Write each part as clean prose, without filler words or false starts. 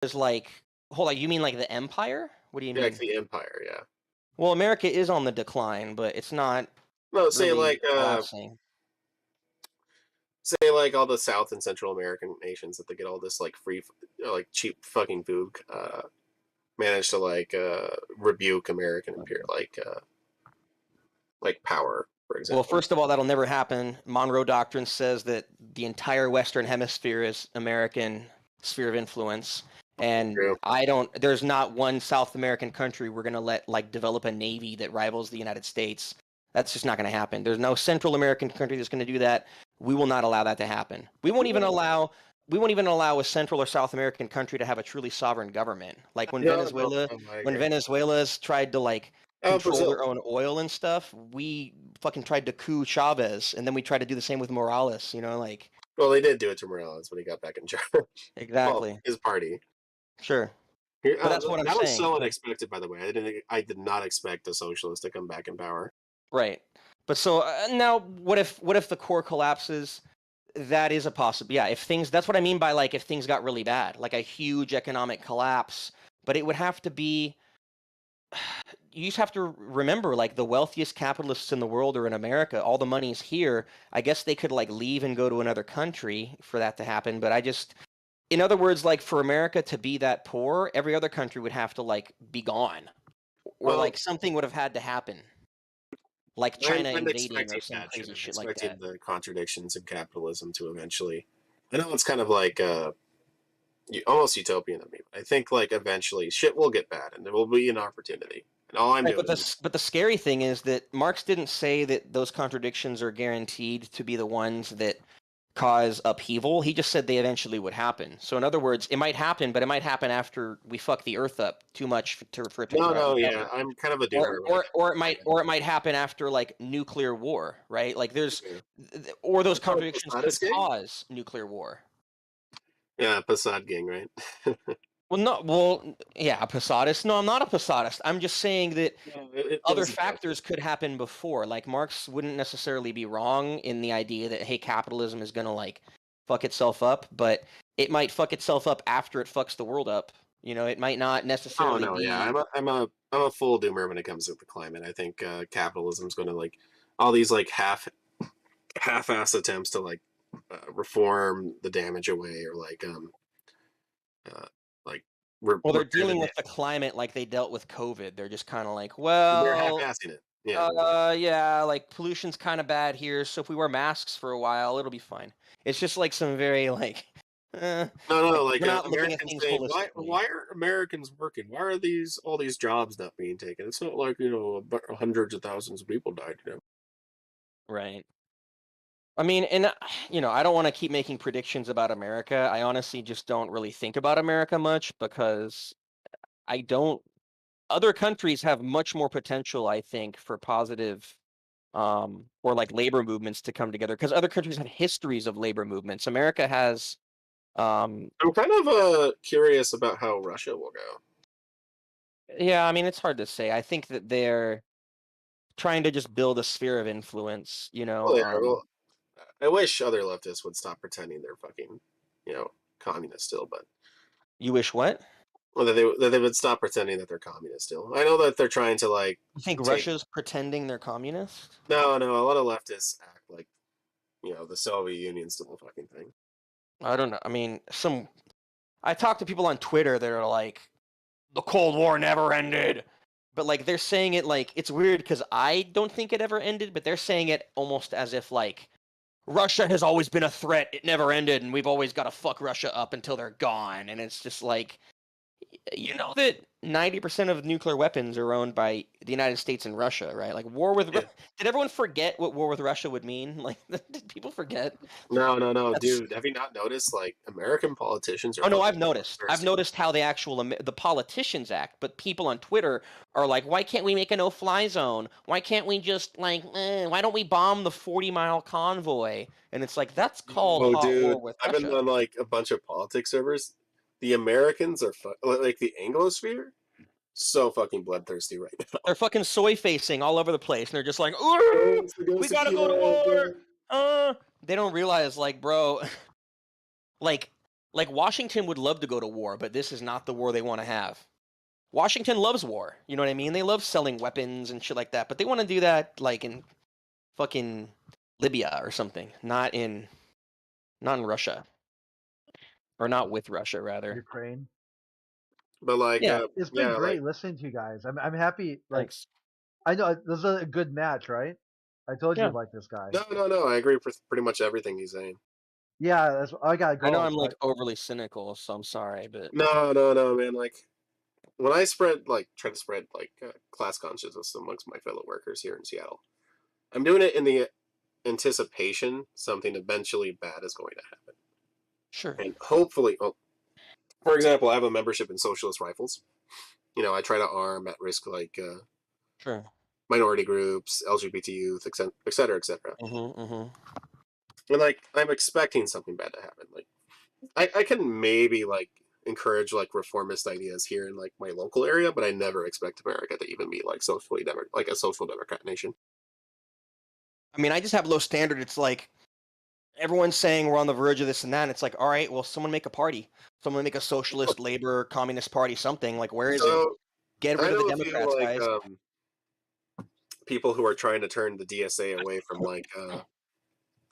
is like, hold on, you mean like the empire? What do you Yeah, mean? like the empire, yeah. Well, America is on the decline, but it's not No, say really like collapsing. all the South and Central American nations that they get all this like free, like cheap fucking food, manage to like rebuke American imperial like power, for Well, example. first of all, that'll never happen. Monroe Doctrine says that the entire Western Hemisphere is American sphere of influence. And True. there's not one South American country we're going to let like develop a navy that rivals the United States. That's just not going to happen. There's no Central American country that's going to do that. We will not allow that to happen. We won't even allow a Central or South American country to have a truly sovereign government. Like when Venezuela's tried to like control their own oil and stuff, we fucking tried to coup Chavez, and then we tried to do the same with Morales, like. Well, they did do it to Morales when he got back in charge. Exactly. Well, his party. Sure. But that's what I'm saying. That was so unexpected, by the way. I did not expect the socialists to come back in power. Right. But so now, what if the core collapses? That is a possibility. Yeah, that's what I mean by like if things got really bad, like a huge economic collapse. But it would have to be. You just have to remember, like the wealthiest capitalists in the world are in America. All the money's here. I guess they could like leave and go to another country for that to happen. But in other words, like for America to be that poor, every other country would have to like be gone, or like something would have had to happen, like China invading or some crazy shit like that. The contradictions in capitalism to eventually. I know it's kind of like almost utopian of me. I think like eventually shit will get bad and there will be an opportunity. And all I'm doing. But the scary thing is that Marx didn't say that those contradictions are guaranteed to be the ones that cause upheaval. He just said they eventually would happen. So in other words, it might happen, but it might happen after we fuck the earth up too much for it to. Yeah, I'm kind of a doomer. Or it might happen after like nuclear war, right? Like or those contradictions could cause nuclear war. Yeah, Passad gang, right? Yeah, a Passadist. No, I'm not a Passadist. I'm just saying that other factors could happen before. Like Marx wouldn't necessarily be wrong in the idea that hey, capitalism is gonna like fuck itself up, but it might fuck itself up after it fucks the world up. It might not necessarily. Oh no, yeah, I'm a full doomer when it comes to the climate. I think capitalism's going to like all these like half-ass attempts to like reform the damage away or like they're dealing with the climate like they dealt with COVID. They're just kind of like, well, they're half-assing it. Yeah. Yeah, like pollution's kind of bad here, so if we wear masks for a while, it'll be fine. It's just like some very like. No, like Americans say, why are Americans working? Why are all these jobs not being taken? It's not like hundreds of thousands of people died. Right. I mean, and I don't want to keep making predictions about America. I honestly just don't really think about America much because other countries have much more potential, I think, for positive or like labor movements to come together because other countries have histories of labor movements. America has. I'm kind of curious about how Russia will go. Yeah, I mean, it's hard to say. I think that they're trying to just build a sphere of influence, Well, I wish other leftists would stop pretending they're fucking, communist still, but... You wish what? Well, that they would stop pretending that they're communist still. I know that they're trying to, like... You think Russia's pretending they're communist? No, a lot of leftists act like, the Soviet Union's still a fucking thing. I don't know. I mean, I talk to people on Twitter that are like, the Cold War never ended. But like they're saying it like it's weird because I don't think it ever ended, but they're saying it almost as if like Russia has always been a threat, it never ended, and we've always got to fuck Russia up until they're gone. And it's just like that 90% of nuclear weapons are owned by the United States and Russia, right? Like war with Did everyone forget what war with Russia would mean? Like did people forget? No, dude. Have you not noticed like American politicians are... Oh no, I've noticed. I've noticed how the politicians act, but people on Twitter are like, why can't we make a no-fly zone? Why can't we just like why don't we bomb the 40-mile convoy? And it's like that's called hot war with Russia. I've been on like a bunch of politics servers. The Americans are like the Anglosphere, so fucking bloodthirsty right now. They're fucking soy facing all over the place, and they're just like, we gotta go to war. They don't realize, like, bro, like Like Washington would love to go to war, but this is not the war they want to have. Washington loves war. You know what I mean? They love selling weapons and shit like that, but they want to do that like in fucking Libya or something, not in Russia, or not with Russia rather. Ukraine. But like, Yeah. It's been yeah, great like, listening to you guys. I'm happy. Like Thanks. I know this is a good match, right? I told you Yeah. about this guy. no, I agree with pretty much everything he's saying. Yeah, that's, I gotta I know go. I'm like overly cynical, so I'm sorry, but No, man. Like, when I try to spread class consciousness amongst my fellow workers here in Seattle, I'm doing it in the anticipation something eventually bad is going to happen, sure. and hopefully, well, for example, I have a membership in Socialist Rifles. You know, I try to arm at-risk Sure. minority groups, LGBT youth, et cetera, et cetera. And like, I'm expecting something bad to happen. Like, I can maybe encourage reformist ideas here in like my local area, but I never expect America to even be like a social democrat nation. I mean, I just have low standard. It's like everyone's saying we're on the verge of this and that. And it's like, all right, well, someone make a party. Someone make a socialist, labor, communist party, something. Like, where is it? So Get I rid of the know a few Democrats, guys. people who are trying to turn the DSA away from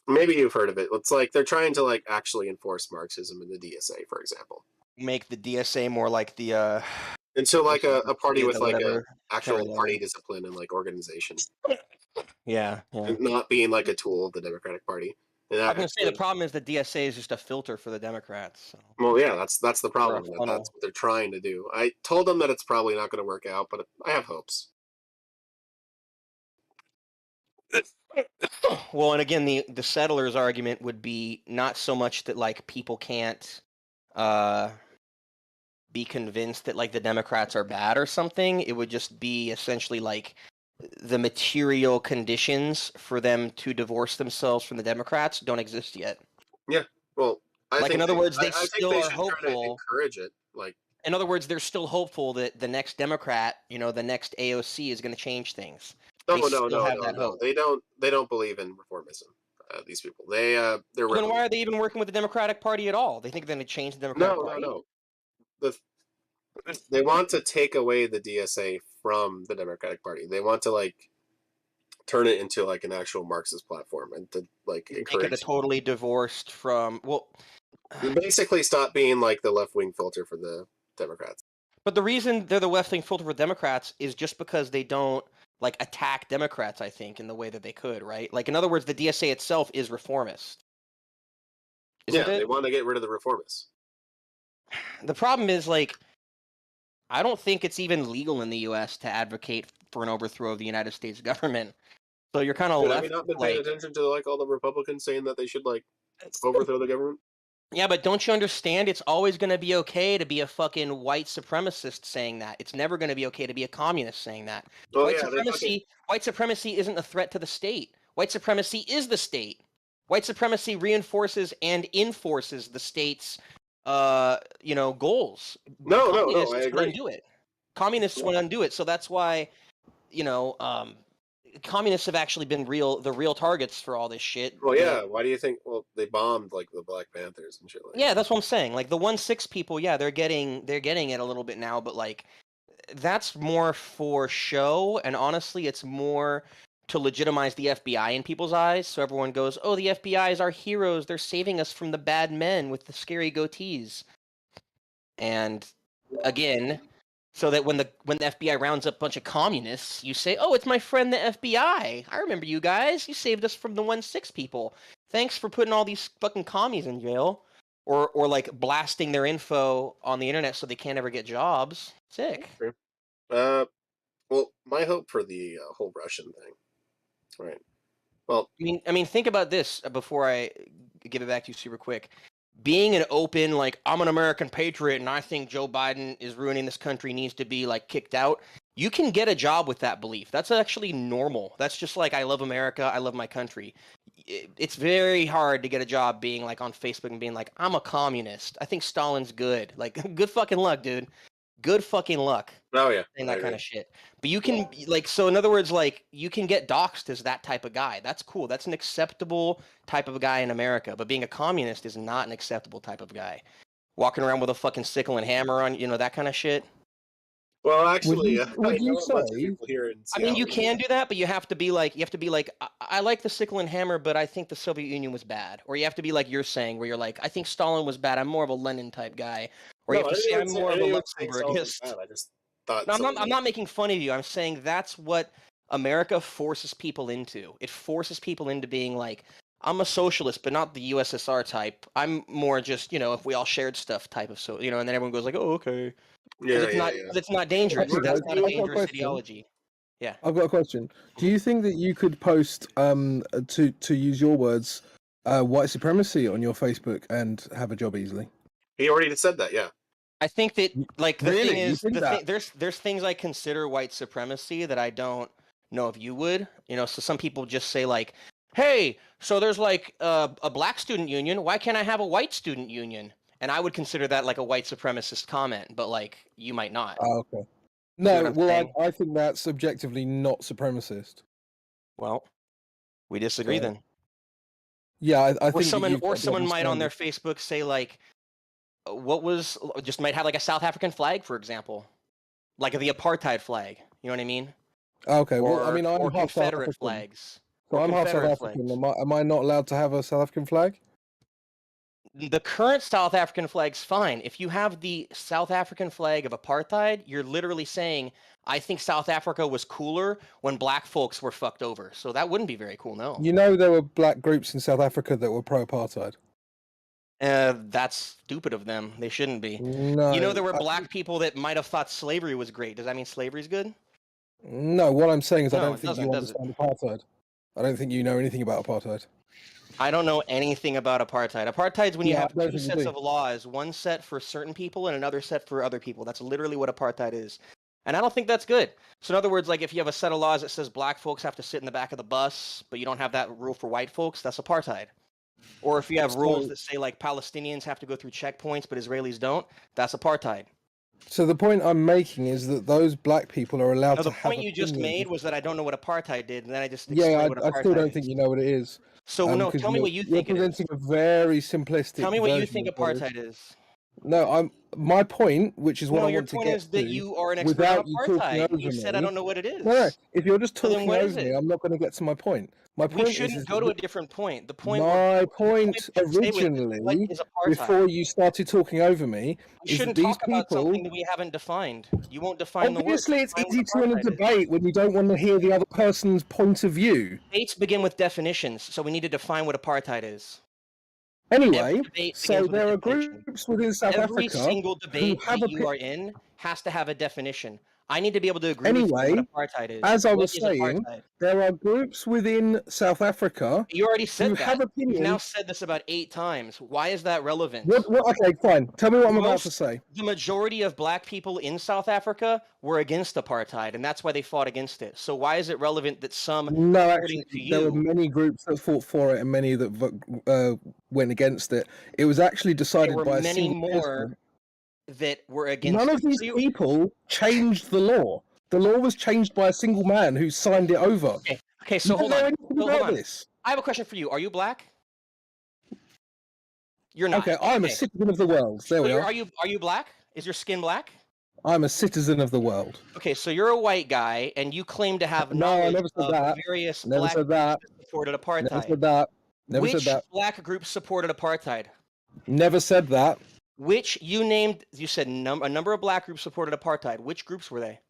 maybe you've heard of it. It's like they're trying to actually enforce Marxism in the DSA, for example. Make the DSA more like the And so a party with whatever, actual parallel. party discipline and organization, Yeah. and not being a tool of the Democratic Party. And I'm gonna say the problem is the DSA is just a filter for the Democrats. So. well, yeah, that's the problem. funnel. That's what they're trying to do. I told them that it's probably not going to work out, but I have hopes. Well, and again, the settlers' argument would be not so much that people can't be convinced that the Democrats are bad or something. It would just be essentially the material conditions for them to divorce themselves from the Democrats don't exist yet. Yeah, well, I think in other words, they I still think they are should hopeful. try to encourage it. In other words, they're still hopeful that the next Democrat, the next AOC is going to change things. No. Hope. They don't believe in reformism. These people, they're. Well, then why are they even working with the Democratic Party at all? They think they're going to change the Democratic Party? No. They want to take away the DSA from the Democratic Party. They want to turn it into an actual Marxist platform and to encourage make it totally divorced from basically stop being the left-wing filter for the Democrats. But the reason they're the left-wing filter for Democrats is just because they don't attack Democrats, I think, in the way that they could, right? In other words, the DSA itself is reformist. They want to get rid of the reformists. The problem is I don't think it's even legal in the U.S. to advocate for an overthrow of the United States government. So you're kind of left. Have you not been paying attention to all the Republicans saying that they should overthrow the government? Yeah, but don't you understand? It's always going to be okay to be a fucking white supremacist saying that. It's never going to be okay to be a communist saying that. Oh, White supremacy isn't a threat to the state. White supremacy is the state. White supremacy reinforces and enforces the state's, goals. No, I agree. Undo it. Communists want to undo it, so that's why, communists have actually been the real targets for all this shit. Well, yeah. Why do you think? Well, they bombed the Black Panthers and shit like that. Yeah, that's what I'm saying. The 1-6 people, yeah, they're getting it a little bit now, but that's more for show, and honestly, it's more to legitimize the FBI in people's eyes. So everyone goes, "Oh, the FBI is our heroes. They're saving us from the bad men with the scary goatees." And again, so that when the FBI rounds up a bunch of communists, you say, "Oh, it's my friend the FBI. I remember you guys. You saved us from the 1-6 people. Thanks for putting all these fucking commies in jail." Or blasting their info on the internet so they can't ever get jobs. Sick. True. Well, my hope for the whole Russian thing, right? Well, I mean, think about this before I give it back to you super quick. Being an open, I'm an American patriot and I think Joe Biden is ruining this country, needs to be kicked out. You can get a job with that belief. That's actually normal. That's just I love America, I love my country. It's very hard to get a job being on Facebook and being I'm a communist. I think Stalin's good. Good fucking luck, dude. Good fucking luck. Oh yeah. And that kind of shit. But you can so in other words, you can get doxxed as that type of guy. That's cool. That's an acceptable type of guy in America. But being a communist is not an acceptable type of guy. walking around with a fucking sickle and hammer on, that kind of shit. Well, actually, would I you know a bunch of say- people here in I mean, Seattle. you can do that, but you have to be like, I like the sickle and hammer, but I think the Soviet Union was bad. Or you have to be like you're saying, where you're like, I think Stalin was bad. I'm more of a Lenin type guy. Or you have to say, I'm more of a Luxembourgist. I just thought. No, I'm not making fun of you. I'm saying that's what America forces people into. It forces people into being like, I'm a socialist, but not the USSR type. I'm more just, if we all shared stuff type of and then everyone goes like, oh, okay. Yeah, It's not dangerous. Okay, That's guys, not a I've got a dangerous question. ideology. Yeah. I've got a question. Do you think that you could post, to use your words, white supremacy on your Facebook and have a job easily? He already said that. Yeah. I think that like the Really? thing You is think that? there's things I consider white supremacy that I don't know if you would. So some people just say like, hey, so there's like a black student union. Why can't I have a white student union? And I would consider that like a white supremacist comment, but like you might not. Oh, okay. See what No, I'm well, saying? I think that's subjectively not supremacist. Well, we disagree So, then. Yeah, I Or think that someone you've got to someone might on their understand Facebook say like, just might have like a South African flag, for example, like the apartheid flag. You know what I mean? it. Okay, well, I mean, I'm or half South Confederate African. flags. So or I'm half South Confederate African. flags. Am I not allowed to have a South African flag? The current South African flag's fine. If you have the South African flag of apartheid, you're literally saying, I think South Africa was cooler when black folks were fucked over. So that wouldn't be very cool, no. You know there were black groups in South Africa that were pro-apartheid. That's stupid of them. They shouldn't be. No. There were black people that might have thought slavery was great. Does that mean slavery's good? No, what I'm saying is I No, don't it think you doesn't, does it? understand apartheid. I don't think you know anything about apartheid. I don't know anything about apartheid. Apartheid's when you Yeah, have I don't two think you sets do. of laws, one set for certain people and another set for other people. That's literally what apartheid is. And I don't think that's good. So in other words, like if you have a set of laws that says black folks have to sit in the back of the bus, but you don't have that rule for white folks, that's apartheid. Or if you have rules So- that say like Palestinians have to go through checkpoints, but Israelis don't, that's apartheid. So the point I'm making is that those black people are allowed Now, to the have point you just opinions. made was that I don't know what apartheid did, and then I just explained Yeah, what I apartheid still don't is. think you know what it is. So no, because tell me what you you're think it is. presenting a very simplistic. Tell me what you version think of what it is. apartheid is. No, my point, which is what No, I your want to point get is that to, you are an expert without on you talking apartheid. over You said I me. don't know what it is. No, if you're just So then talking what is over me, it? I'm not going to get to my point. My We point shouldn't is go to a different point. The point my the point we should stay with is originally, what is apartheid? before you started talking over me, We is that shouldn't these talk about people. something that we haven't defined. You won't define the word. Obviously, it's Define what easy to win a apartheid is. debate when you don't want to hear the other person's point of view. Debates begin with definitions, so we need to define what apartheid is. Anyway, Every debate so begins with a there are definition. groups within South Every Africa single debate have that you opi- are in has to have a definition. I need to be able to agree with you on Anyway, what apartheid is. as I What was is saying, apartheid? there are groups within South Africa You already who said have that. You've now opinions. said this about 8 times. Why is that relevant? Okay, fine. Tell me what I'm about to say. The majority of black people in South Africa were against apartheid, and that's why they fought against it. So why is it relevant that some, No, according actually, to there were you, many groups that fought for it and many that went against it. It was actually there decided were by a many single more person. that were against None it? of these So you- people changed the law. The law was changed by a single man who signed it over. Okay, so You hold don't know on. anything Hold about on. this. I have a question for you. Are you black? You're not. Okay, I'm a citizen of the world. There we are. Are you black? Is your skin black? I'm a citizen of the world. Okay, so you're a white guy, and you claim to have No, I knowledge never said of that. various Never black said that. groups that supported Never apartheid. said that. Never Which said that. black groups supported apartheid? Never said that. Which you named? You said a number of black groups supported apartheid. Which groups were they?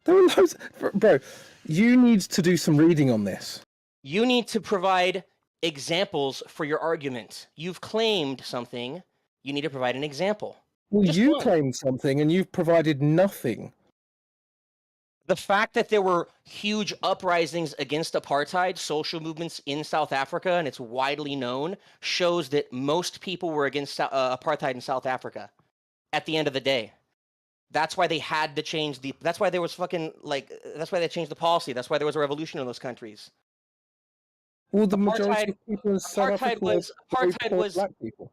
There were loads. Bro, you need to do some reading on this. You need to provide examples for your argument. You've claimed something. You need to provide an example. Well, Just you one. claimed something and you've provided nothing. The fact that there were huge uprisings against apartheid, social movements in South Africa, and it's widely known, shows that most people were against apartheid in South Africa at the end of the day. That's why they had to change that's why there was that's why they changed the policy. That's why there was a revolution in those countries. Well, the majority of people in South Africa were very apartheid poor was black people.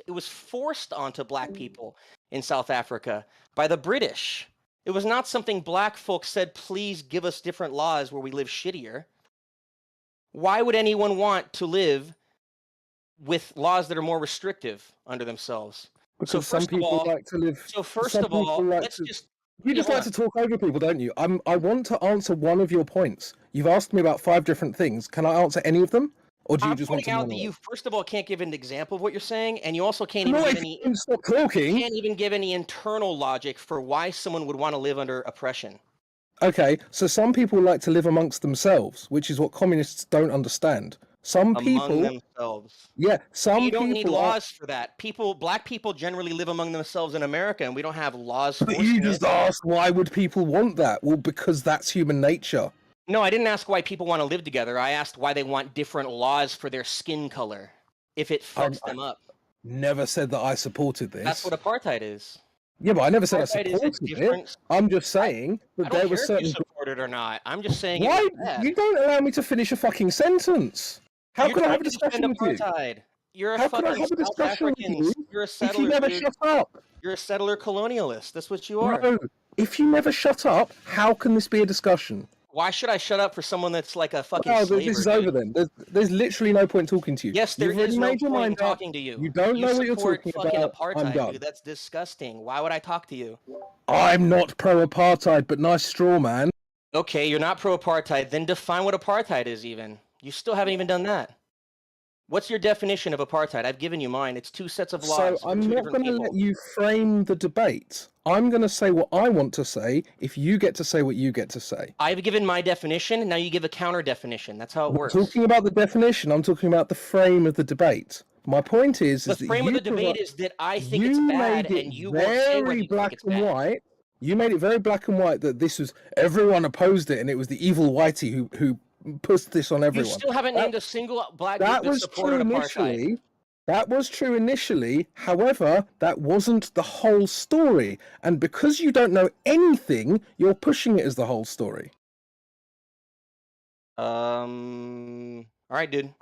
it was forced onto black people in South Africa by the British. It was not something black folks said, please give us different laws where we live shittier. Why would anyone want to live with laws that are more restrictive under themselves? Because some first of people all- like to live. So first some of all, people like let's to- just You just hold like to talk over people, don't you? I want to answer one of your points. You've asked me about 5 different things. Can I answer any of them, or do you I'm just want pointing to out that monologue? you first of all can't give an example of what you're saying, and you also can't No, even I give any can't stop talking. can't even give any internal logic for why someone would want to live under oppression. Okay, so some people like to live amongst themselves, which is what communists don't understand. Some Among people, themselves. yeah, some You don't people need are- laws for that. Black people generally live among themselves in America, and we don't have laws But forcing you just it. asked why would people want that? Well, because that's human nature. No, I didn't ask why people want to live together. I asked why they want different laws for their skin color, if it fucks them up. Never said that I supported this. That's what apartheid is. Yeah, but I never said I Apartheid is a supported it. different. I'm just saying I that don't there care was if certain. you support it or not. I'm just saying it Why was bad. you don't allow me to finish a fucking sentence? How You're could I trying have a to discussion defend with you? apartheid. You're a How could I fucking have a South discussion with African. you You're a if settler, you never dude. shut up? You're a settler colonialist. That's what you are. No, if you never shut up, how can this be a discussion? Why should I shut up for someone that's like a fucking Well, slaver? this is dude? over then. There's literally no point talking to you. Yes, there You've already is no made your point in mind up. talking to you. You don't know what you're support talking fucking about. I'm apartheid, done. dude. That's disgusting. Why would I talk to you? I'm not pro-apartheid, but nice straw man. Okay, you're not pro-apartheid. Then define what apartheid is even. You still haven't even done that. What's your definition of apartheid? I've given you mine. It's 2 sets of So laws for I'm 2 not different going to people. let you frame the debate. I'm going to say what I want to say if you get to say what you get to say. I've given my definition. Now you give a counter definition. That's how it I'm works. talking about the definition. I'm talking about the frame of the debate. My point is The that frame of you the debate is that I think it's you bad, made it and you won't say why very you think black it's and bad. white. You made it very black and white that this was everyone opposed it, and it was the evil whitey who pushed this on You everyone. still haven't named a single black group That that was supported true apartheid. initially. That was true initially. However, that wasn't the whole story. And because you don't know anything, you're pushing it as the whole story. All right, dude.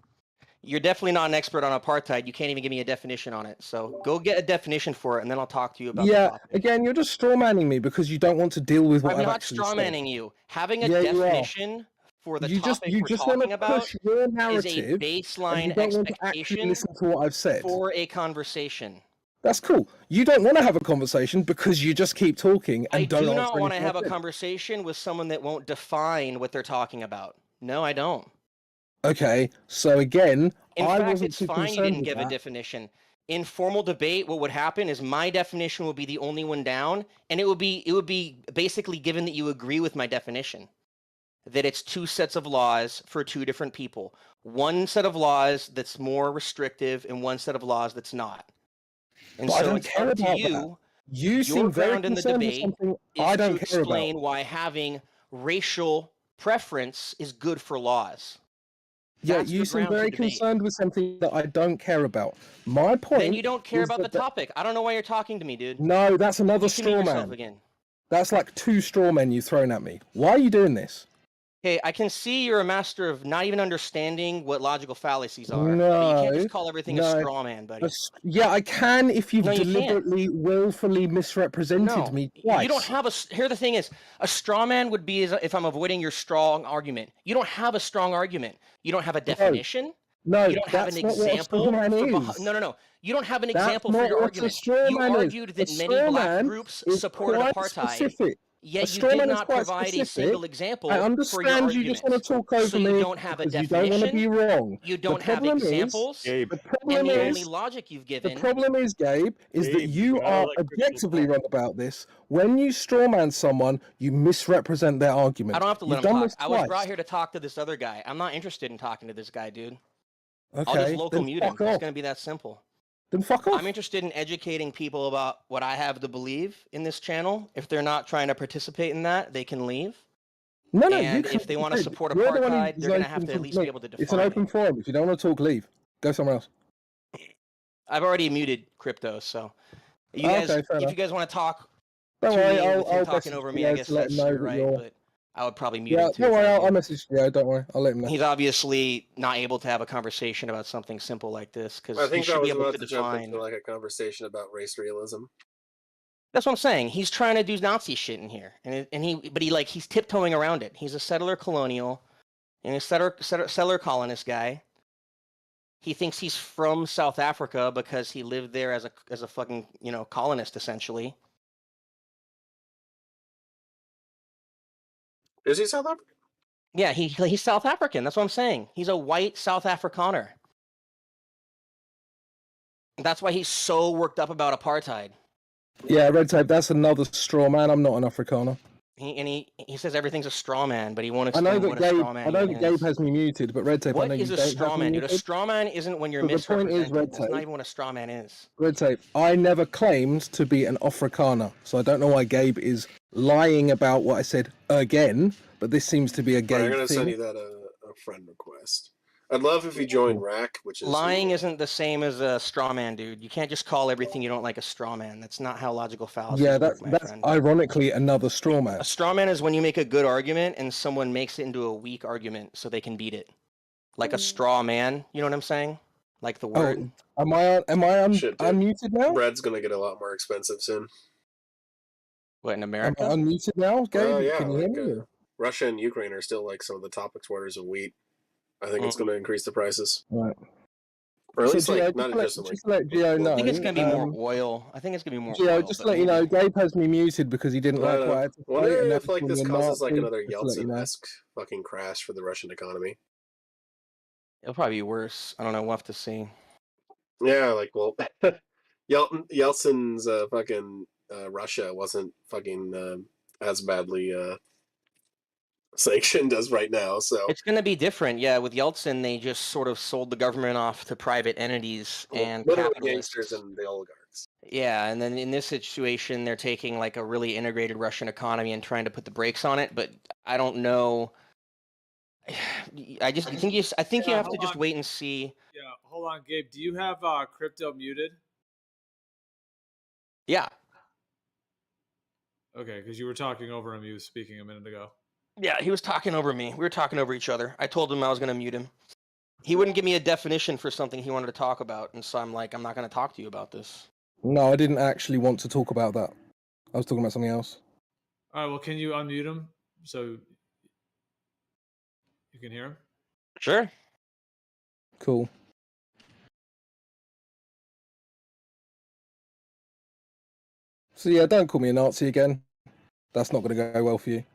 You're definitely not an expert on apartheid. You can't even give me a definition on it. So go get a definition for it, and then I'll talk to you about the Yeah, topic. again, you're just strawmanning me because you don't want to deal with what I'm I've not actually said. strawmanning you. Having a Yeah, you are. definition for the You topic we're just talking want to about push your is a narrative, and baseline you don't want to actually expectation listen to what I've said. for a conversation. That's cool. You don't want to have a conversation because you just keep talking and I don't do answer not want to anything have I've a said. conversation with someone that won't define what they're talking about. No, I don't. Okay, so again, In I fact, wasn't it's too fine you concerned didn't with give a that. definition. In formal debate, what would happen is my definition would be the only one down, and it would be basically given that you agree with my definition, that it's 2 sets of laws for 2 different people. One set of laws that's more restrictive, and one set of laws that's not. And But I so don't it's care up to about you. that. You Your seem very ground in the concerned with debate something is I to don't care about. explain why having racial preference is good for laws. Yeah, That's you your seem ground to very debate. concerned with something that I don't care about. My point. Then you don't care is about the that topic. I don't know why you're talking to me, dude. No, that's another You can mute straw yourself man. again. That's like 2 straw men you've thrown at me. Why are you doing this? Hey, I can see you're a master of not even understanding what logical fallacies are. But you can't just call everything a no. straw man, buddy. Yeah, I can if you've No, you can't. deliberately, willfully misrepresented No, me twice. you don't have a. Here, the thing is, a straw man would be if I'm avoiding your strong argument. You don't have a strong argument. You don't have a definition. No, You don't have that's an not what a example. straw man for is. No. You don't have an That's example for not your what a argument. straw You man is. argued A that many straw black man groups is supported quite apartheid. specific. Yet you straw did man is not quite provide a specific. single example I for your understand you just want to arguments. talk over So me you don't have a because you don't want to definition. be wrong. You don't have problem is- examples. Gabe, The And problem the only is, logic you've the given. problem is, Gabe, is that Gabe, you you gotta are let Crystal objectively talk. wrong about this. When you strawman someone, you misrepresent their argument. I don't have to let You've him done talk. this I was twice. brought here to talk to this other guy. I'm not interested in talking to this guy, dude. Okay, I'll just local then mute him. fuck It's off. going to be that simple. Then fuck off. I'm interested in educating people about what I have to believe in this channel. If they're not trying to participate in that, they can leave. No, you And can, if they want to hey, support you're the one apartheid, who's they're going to have open to at least be able to It's an define open it. forum. If you don't want to talk, leave. Go somewhere else. I've already muted crypto, so you guys, Okay, fair if enough. you guys want to talk Don't to worry, me with him I'll talking message over me, Theo I guess to let him that's know your that right, you're... but I would probably mute Yeah, him too. don't if I worry, was I'll you. message Theo. Don't worry, I'll let him know. He's obviously not able to have a conversation about something simple like this because I he think I should be was able about to to jump define. into like a conversation about race realism. That's what I'm saying. He's trying to do Nazi shit in here, but he's tiptoeing around it. He's a settler colonial, and a settler colonist guy, he thinks he's from South Africa because he lived there as a fucking, colonist essentially. Is he South African? Yeah, he's South African. That's what I'm saying. He's a white South Afrikaner. That's why he's so worked up about apartheid. Yeah, Red Tape, that's another straw man. I'm not an Afrikaner. He says everything's a straw man, but he won't I know explain that what a straw man Gabe is. has me muted, but Red Tape, I What know is you a don't straw have me man, dude? A muted. straw man isn't when you're But the point is, misrepresented. Red That's not Tape. even what a straw man is. Red Tape, I never claimed to be an Afrikaner, so I don't know why Gabe is lying about what I said again, but this seems to be a Alright, Gabe I'm gonna thing. send you that a friend request. I'd love if you joined Rack, which is Lying isn't the same as a straw man, dude. You can't just call everything you don't like a straw man. That's not how logical fallacies Yeah, work, my that's friend. ironically another straw man. A straw man is when you make a good argument and someone makes it into a weak argument so they can beat it. Like a straw man, you know what I'm saying? Like the word. Oh, am I Shit, dude. unmuted now? bread's gonna get a lot more expensive soon. What, in Am America? I unmuted now, Gabe? Well, yeah, Can you hear like me? Russia and Ukraine are still like some of the top exporters of wheat. I think it's going to increase the prices, Right. or at So, least Gio, like not just just let Gio know. I think it's gonna be more oil. I think it's gonna be more Gio, oil. just to but let you know, maybe- Gabe has me muted because he didn't like what I had to say. Wonder and if that's like when this you're causes like Nazi, another just to let you know. Yeltsin-esque fucking crash for the Russian economy. It'll probably be worse. I don't know. We'll have to see. Yeah, like well, Yeltsin's fucking Russia wasn't fucking as badly sanctioned as right now. So It's going to be different. Yeah, with Yeltsin, they just sort of sold the government off to private entities and literally capitalists. gangsters and the oligarchs. Yeah, and then in this situation, they're taking like a really integrated Russian economy and trying to put the brakes on it. But I don't know. I think you have to just wait and see. Yeah, hold on, Gabe. Do you have crypto muted? Yeah. Okay, because you were talking over him. He was speaking a minute ago. Yeah, he was talking over me. We were talking over each other. I told him I was going to mute him. He wouldn't give me a definition for something he wanted to talk about, and so I'm like, I'm not going to talk to you about this. No, I didn't actually want to talk about that. I was talking about something else. All right, well, can you unmute him so you can hear him? Sure. Cool. So yeah, don't call me a Nazi again. That's not going to go well for you.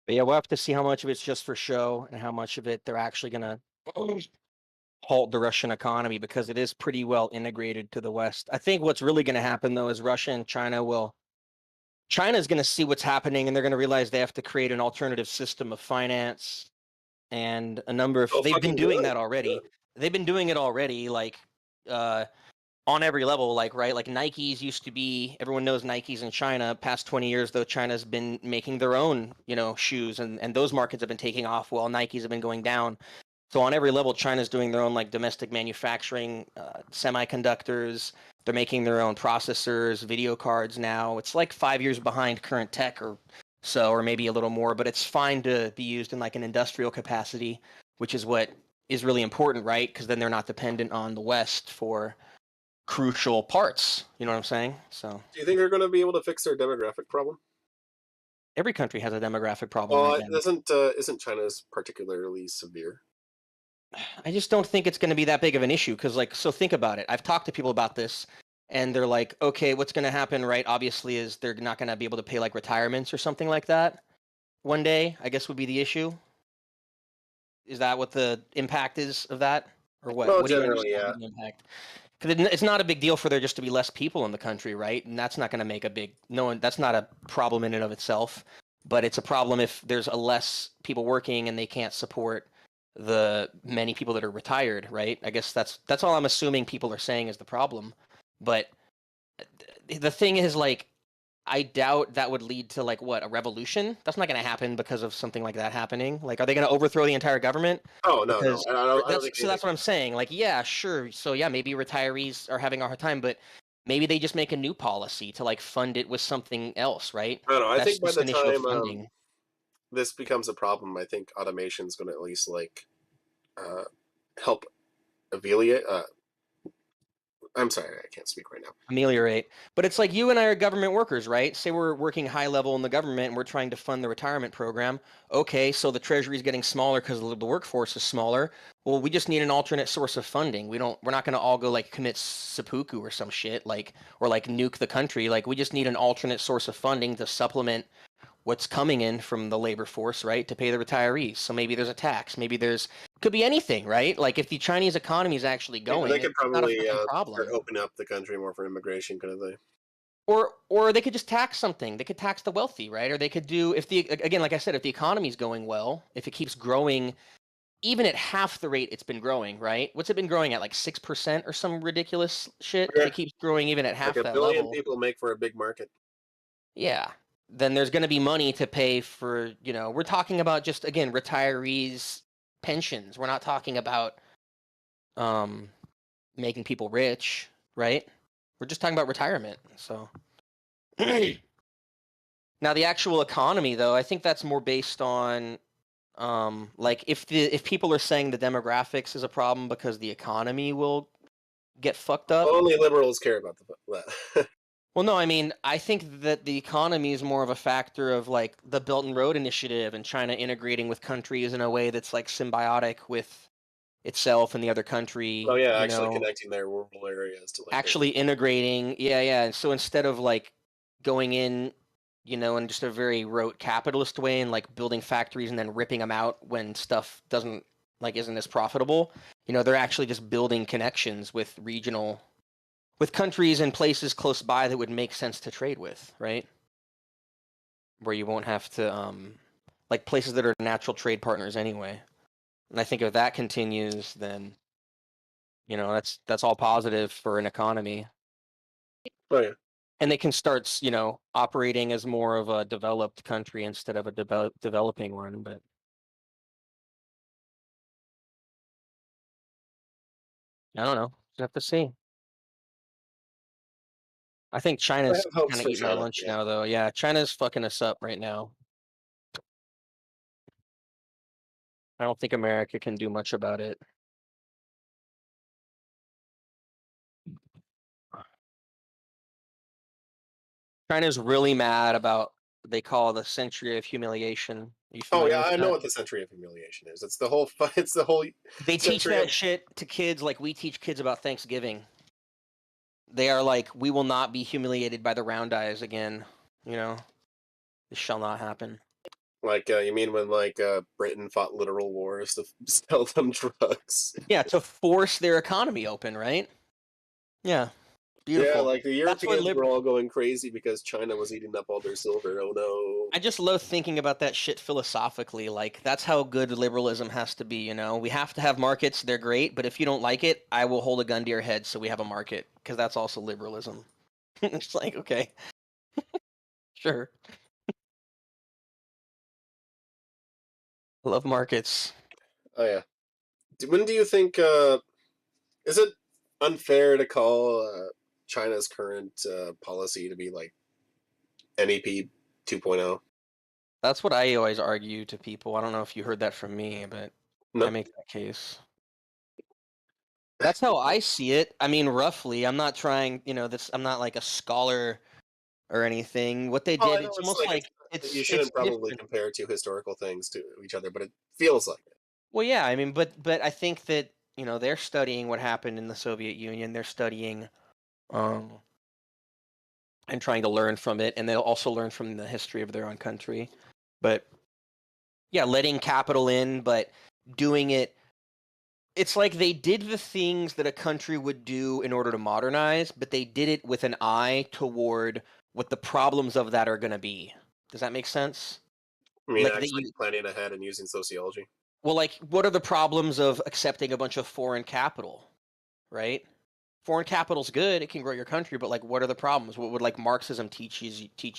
But yeah, we'll have to see how much of it's just for show and how much of it they're actually going to halt the Russian economy, because it is pretty well integrated to the West. I think what's really going to happen, though, is Russia and China's going to see what's happening, and they're going to realize they have to create an alternative system of finance and a number of... they've been doing that already. They've been doing it already, like... on every level, like, right? Like Nikes used to be, everyone knows Nikes in China. Past 20 years, though, China's been making their own, shoes, and those markets have been taking off while Nikes have been going down. So on every level, China's doing their own like domestic manufacturing, semiconductors. They're making their own processors, video cards now. It's like 5 years behind current tech or so, or maybe a little more, but it's fine to be used in like an industrial capacity, which is what is really important, right? Because then they're not dependent on the West for crucial parts. You know what I'm saying? So Do you think they're going to be able to fix their demographic problem? every country has a demographic problem. Well, right now. isn't China's particularly severe? I just don't think it's going to be that big of an issue, because so think about it. I've talked to people about this, and they're like, okay, what's going to happen, right? Obviously, is they're not going to be able to pay like retirements or something like that one day, I guess would be the issue. Is that what the impact is of that? Or what? Well, what do you generally, understand the impact? Because it's not a big deal for there just to be less people in the country, right? And that's not going to make that's not a problem in and of itself. But it's a problem if there's less people working and they can't support the many people that are retired, right? I guess that's all I'm assuming people are saying is the problem. But the thing is, like, I doubt that would lead to like a revolution. That's not going to happen because of something like that happening. Like, are they going to overthrow the entire government? Oh no, Because no. I don't think that's what I'm saying. Like, yeah, sure. So yeah, maybe retirees are having a hard time, but maybe they just make a new policy to like fund it with something else, right? I don't know. I That's think by just the an issue of time funding. this becomes a problem, I think automation's going to at least like help alleviate. I'm sorry, I can't speak right now. Ameliorate. But it's like you and I are government workers, right? Say we're working high level in the government and we're trying to fund the retirement program. Okay, so the treasury is getting smaller because the workforce is smaller. Well, we just need an alternate source of funding. We're not going to all go like commit seppuku or some shit, like, or like nuke the country. Like, we just need an alternate source of funding to supplement what's coming in from the labor force, right, to pay the retirees. So maybe there's a tax, maybe could be anything, right? Like if the Chinese economy is actually going, they could it's not a probably freaking problem. start opening up the country more for immigration, kind of thing. Or they could just tax something. They could tax the wealthy, right? Or they could do again, like I said, if the economy's going well, if it keeps growing, even at half the rate it's been growing, right? What's it been growing at, like 6% or some ridiculous shit? Yeah. If it keeps growing even at half Like a that billion level, people make for a big market. yeah, then there's going to be money to pay for, we're talking about just, again, retirees' pensions. We're not talking about making people rich, right? We're just talking about retirement. So now the actual economy, though, I think that's more based on like if people are saying the demographics is a problem because the economy will get fucked up. Only liberals care about that. Well, no, I mean, I think that the economy is more of a factor of like the Belt and Road Initiative and China integrating with countries in a way that's like symbiotic with itself and the other country. Oh yeah, actually connecting their rural areas to like actually integrating. Yeah. And so instead of like going in, in just a very rote capitalist way and like building factories and then ripping them out when stuff isn't as profitable, they're actually just building connections with countries and places close by that would make sense to trade with, right? Where you won't have to, like places that are natural trade partners anyway. And I think if that continues, then, that's all positive for an economy. Oh yeah. And they can start, operating as more of a developed country instead of a developing one. But I don't know. Just have to see. I think China's hopes kind of for eating our China, lunch yeah. now, though. Yeah, China's fucking us up right now. I don't think America can do much about it. China's really mad about what they call the century of humiliation. Are you Oh familiar yeah, with I know that? what the century of humiliation is. It's the whole. It's the whole. They teach century that of- shit to kids like we teach kids about Thanksgiving. They are like, we will not be humiliated by the round eyes again. This shall not happen. Like you mean when like Britain fought literal wars to sell them drugs? Yeah, to force their economy open, right? Yeah, beautiful. Yeah, like the That's what Europeans were all going crazy because China was eating up all their silver. Oh no! I just love thinking about that shit philosophically. Like, that's how good liberalism has to be, We have to have markets, they're great, but if you don't like it, I will hold a gun to your head so we have a market, because that's also liberalism. It's like, okay. Sure. I love markets. Oh yeah. When do you think? Is it unfair to call China's current policy to be like NEP 2.0? That's what I always argue to people. I don't know if you heard that from me, but No. I make that case. That's how I see it. I mean, roughly. I'm not trying, I'm not like a scholar or anything. What they Oh, I did, know it's it's almost like it's you shouldn't probably different. compare two historical things to each other, but it feels like it. Well, yeah, I mean, but I think that, they're studying what happened in the Soviet Union. They're studying and trying to learn from it, and they'll also learn from the history of their own country. But yeah, letting capital in, but doing it, it's like they did the things that a country would do in order to modernize, but they did it with an eye toward what the problems of that are going to be. Does that make sense? I mean, Like actually planning ahead and using sociology. Well, like, what are the problems of accepting a bunch of foreign capital, right? Foreign capital's good; it can grow your country, but like, what are the problems? What would like Marxism teach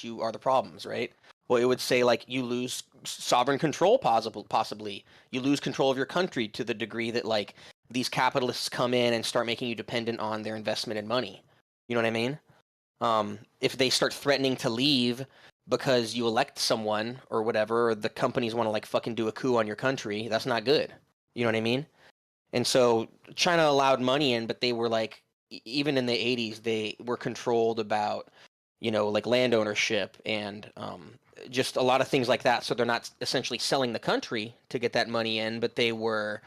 you are the problems, right? Well, it would say like you lose sovereign control, possibly. You lose control of your country to the degree that like these capitalists come in and start making you dependent on their investment in money. You know what I mean? If they start threatening to leave because you elect someone or whatever, or the companies want to like fucking do a coup on your country, that's not good. You know what I mean? And so China allowed money in, but they were like, even in the 80s, they were controlled about, like land ownership and just a lot of things like that. So they're not essentially selling the country to get that money in, but they were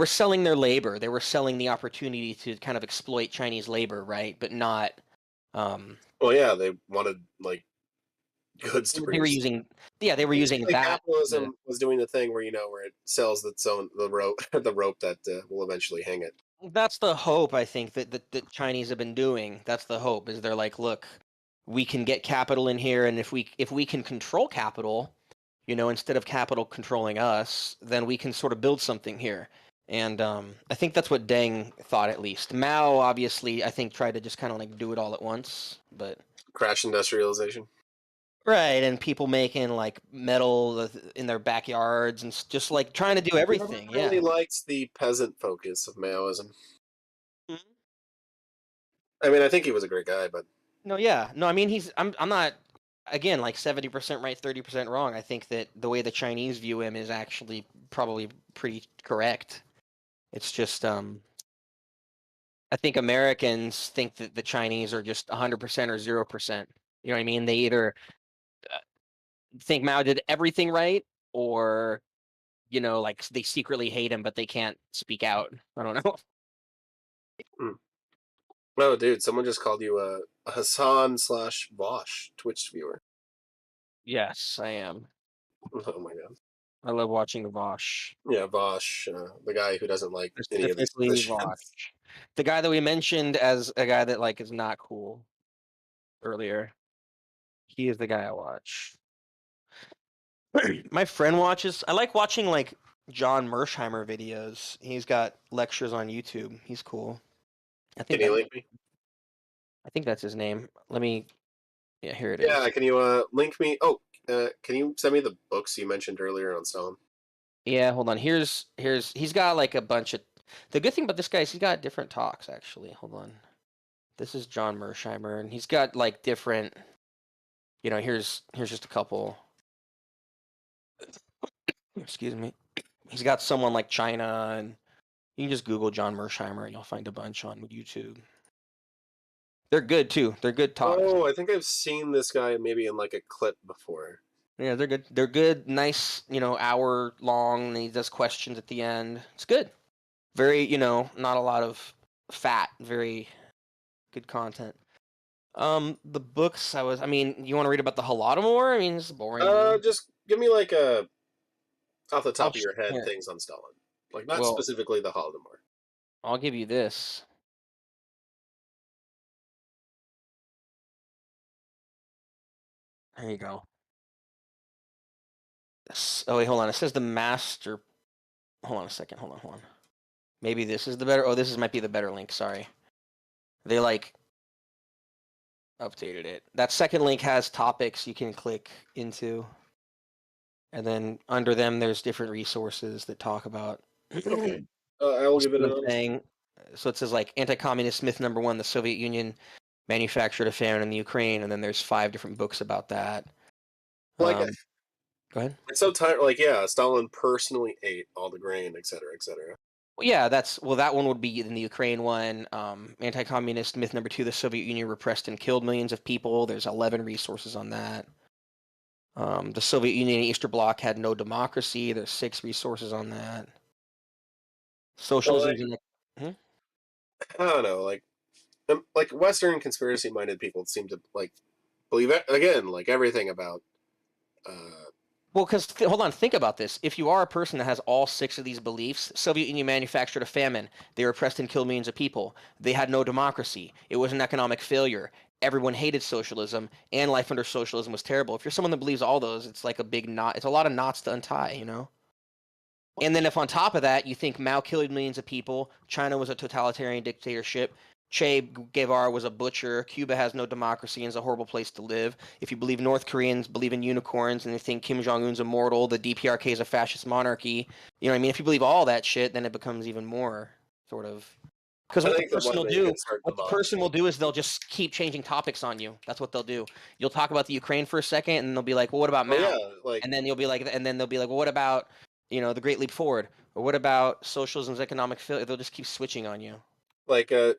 selling their labor. They were selling the opportunity to kind of exploit Chinese labor, right? But not. Well, yeah, they wanted like goods to They produce. were using, they were using Basically, that. capitalism was doing the thing where where it sells its own the rope that will eventually hang it. That's the hope, I think, that the Chinese have been doing. That's the hope, is they're like, look, we can get capital in here, and if we can control capital, instead of capital controlling us, then we can sort of build something here. And I think that's what Deng thought, at least. Mao, obviously, I think tried to just kind of like do it all at once, but Crash industrialization. right, and people making like metal in their backyards and just like trying to do everything. I really Yeah. liked the peasant focus of Maoism. Mhm. I mean, I think he was a great guy, but No, yeah. No, I mean I'm not, again, like 70% right, 30% wrong. I think that the way the Chinese view him is actually probably pretty correct. It's just I think Americans think that the Chinese are just 100% or 0%. You know what I mean? They either think Mao did everything right, or like they secretly hate him but they can't speak out. I don't know. oh, dude, someone just called you a Hassan/Vosh Twitch viewer. Yes, I am. Oh my god. I love watching Vosh. Yeah, Vosh, the guy who doesn't like any of these Specifically positions. Vosh. The guy that we mentioned as a guy that like is not cool earlier. He is the guy I watch. My friend watches. I like watching like John Mersheimer videos. He's got lectures on YouTube. He's cool. I Can think you link me? I think that's his name. Let me. Yeah, here it is. Yeah, can you link me? Oh, can you send me the books you mentioned earlier on Stalin? Yeah, hold on. He's got like a bunch of. The good thing about this guy is he's got different talks actually. Hold on. This is John Mersheimer, and he's got like different. Here's just a couple. Excuse me. He's got someone like China, and you can just Google John Mersheimer, and you'll find a bunch on YouTube. They're good too. They're good talks. Oh, I think I've seen this guy maybe in like a clip before. Yeah, they're good. They're good. Nice, hour long. And he does questions at the end. It's good. Very, not a lot of fat. Very good content. The books I mean, you want to read about the Holodomor? I mean, it's boring. Just give me like a off the top I'll of your head here. things on Stalin, like not Well, specifically the Holodomor. I'll give you this. There you go. Oh wait, hold on. It says the master. Hold on a second. Hold on. Maybe this is the better. Oh, might be the better link. Sorry. They like updated it. That second link has topics you can click into, and then under them there's different resources that talk about. Okay. I will give it a thing. So it says like anti-communist myth number 1: the Soviet Union manufactured a famine in the Ukraine, and then there's 5 different books about that. like. Go ahead. It's so tired. Like, yeah, Stalin personally ate all the grain, etc., etc. Well, yeah, that one would be in the Ukraine one. Anti-communist myth number 2: the Soviet Union repressed and killed millions of people. There's 11 resources on that. The Soviet Union and Eastern Bloc had no democracy. There's 6 resources on that. Socialism. I don't know, like Western conspiracy-minded people seem to like believe it again, like everything about. Well, because hold on, think about this. If you are a person that has all 6 of these beliefs, Soviet Union manufactured a famine. They repressed and killed millions of people. They had no democracy. It was an economic failure. Everyone hated socialism, and life under socialism was terrible. If you're someone that believes all those, it's like a big knot. It's a lot of knots to untie, And then if on top of that you think Mao killed millions of people, China was a totalitarian dictatorship, Che Guevara was a butcher, Cuba has no democracy and is a horrible place to live. If you believe North Koreans believe in unicorns and they think Kim Jong-un's immortal, the DPRK is a fascist monarchy, you know what I mean? If you believe all that shit, then it becomes even more sort of Because I what the think the person one will that you do, can start what the them off. person will do is they'll just keep changing topics on you. That's what they'll do. You'll talk about the Ukraine for a second, and they'll be like, "Well, what about Oh, Mao?" yeah, like And then you'll be like, and then they'll be like, "Well, what about the Great Leap Forward? Or what about socialism's economic failure?" They'll just keep switching on you. like again.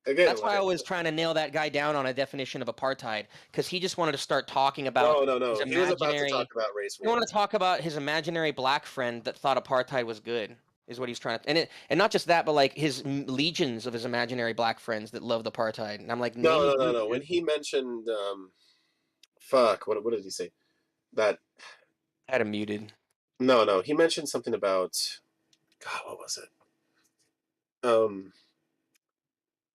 That's why I was trying to nail that guy down on a definition of apartheid, because he just wanted to start talking about No. his He was about to imaginary. talk about race He war. wanted to talk about his imaginary black friend that thought apartheid was good. Is what he's trying to, and not just that, but like his legions of his imaginary black friends that loved apartheid. And I'm like, name a group, No. When dude. he mentioned, fuck, what did he say? That I had him muted. no, he mentioned something about, God, what was it?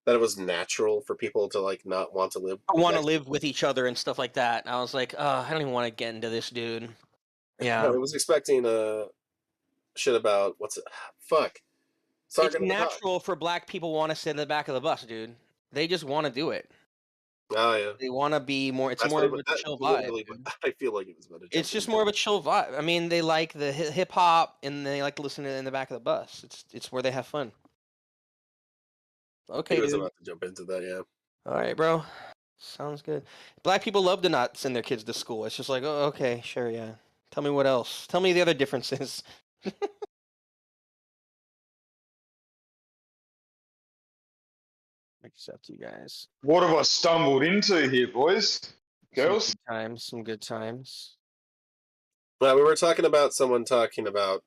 That it was natural for people to like not want to live. I want to next- live with each other and stuff like that. And I was like, I don't even want to get into this, dude. Yeah, I was expecting shit about what's it? Fuck. Sorry, it's natural for black people want to sit in the back of the bus, dude. They just want to do it. Oh yeah. They want to be more. It's That's more what of a that chill literally vibe. Dude. I feel like it was about to. It's just more of a chill vibe. I mean, they like the hip hop and they like to listen to it in the back of the bus. It's where they have fun. Okay, He was dude. about to jump into that, yeah. All right, bro. Sounds good. Black people love to not send their kids to school. It's just like, oh, okay, sure, yeah. Tell me what else. Tell me the other differences. Accept you guys. What have I stumbled into here, boys? Girls? Some good times. Well, we were talking about someone talking about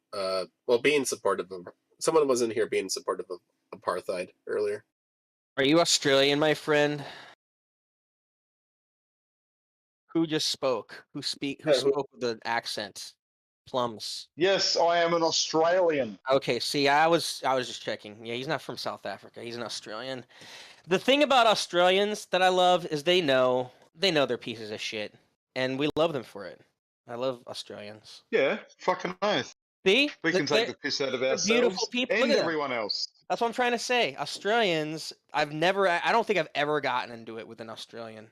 being supportive of. Someone was in here being supportive of apartheid earlier. Are you Australian, my friend? Who just spoke? Who spoke with an accent? Plums. Yes, I am an Australian. Okay, see, I was just checking. Yeah, he's not from South Africa. He's an Australian. The thing about Australians that I love is they know they're pieces of shit, and we love them for it. I love Australians. Yeah, fucking nice. See, We can take the piss out of ourselves beautiful people. and Look at them. everyone else. That's what I'm trying to say. Australians, I don't think I've ever gotten into it with an Australian.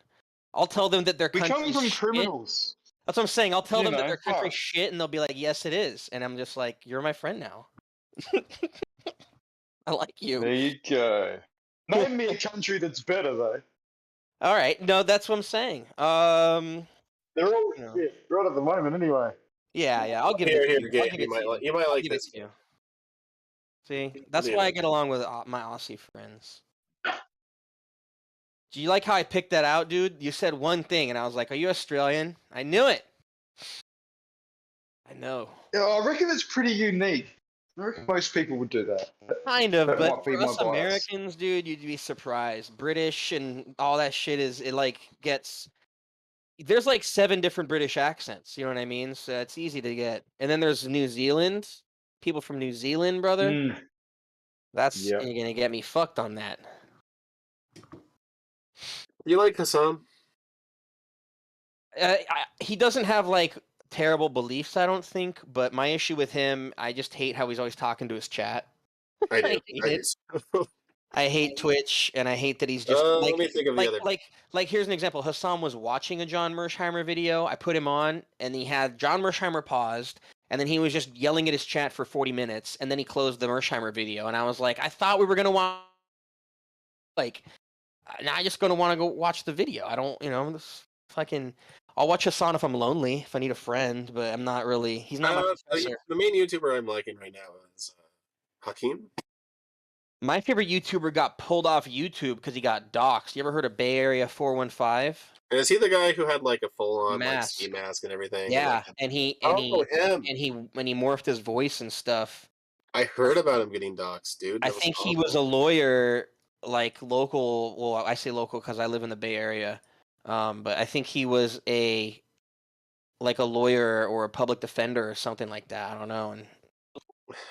I'll tell them that their We country's come from shit. criminals. That's what I'm saying. I'll tell You them that know, their country's fuck. shit, and they'll be like, "Yes, it is." And I'm just like, "You're my friend now." I like you. There you go. Name me a country that's better, though. All right. No, that's what I'm saying. They're all No. shit, right at the moment, anyway. Yeah. I'll give it Here, to you. I'll Gabe, give you it might to like you might I'll like give it this. to you. See, that's Yeah. why I get along with my Aussie friends. Do you like how I picked that out, dude? You said one thing, and I was like, "Are you Australian?" I knew it. I know. Yeah, I reckon it's pretty unique. I reckon most people would do that. Kind of, That but might be for my us bias. Americans, dude, you'd be surprised. British and all that shit gets. There's like 7 different British accents. You know what I mean? So it's easy to get. And then there's New Zealand. People from New Zealand, brother. Mm. That's Yep. you're gonna get me fucked on that. You like Hassan? He doesn't have like terrible beliefs, I don't think. But my issue with him, I just hate how he's always talking to his chat. I do. hate it. I hate Twitch, and I hate that he's just let me think of the other. like. Here's an example. Hassan was watching a John Mersheimer video. I put him on, and he had John Mersheimer paused, and then he was just yelling at his chat for 40 minutes, and then he closed the Mersheimer video, and I was like, I thought we were gonna watch. Like, now I just gonna want to go watch the video. I don't, this fucking. I'll watch Hassan if I'm lonely, if I need a friend, but I'm not really. He's not my professor. The main YouTuber I'm liking right now is Hakeem. My favorite YouTuber got pulled off YouTube because he got doxxed. You ever heard of Bay Area 415? And is he the guy who had like a full-on Mask. ski mask and everything? Yeah, and he morphed his voice and stuff. I heard about him getting doxxed, dude. I think he was a lawyer, like local. Well, I say local because I live in the Bay Area. But I think he was a lawyer or a public defender or something like that. I don't know. And of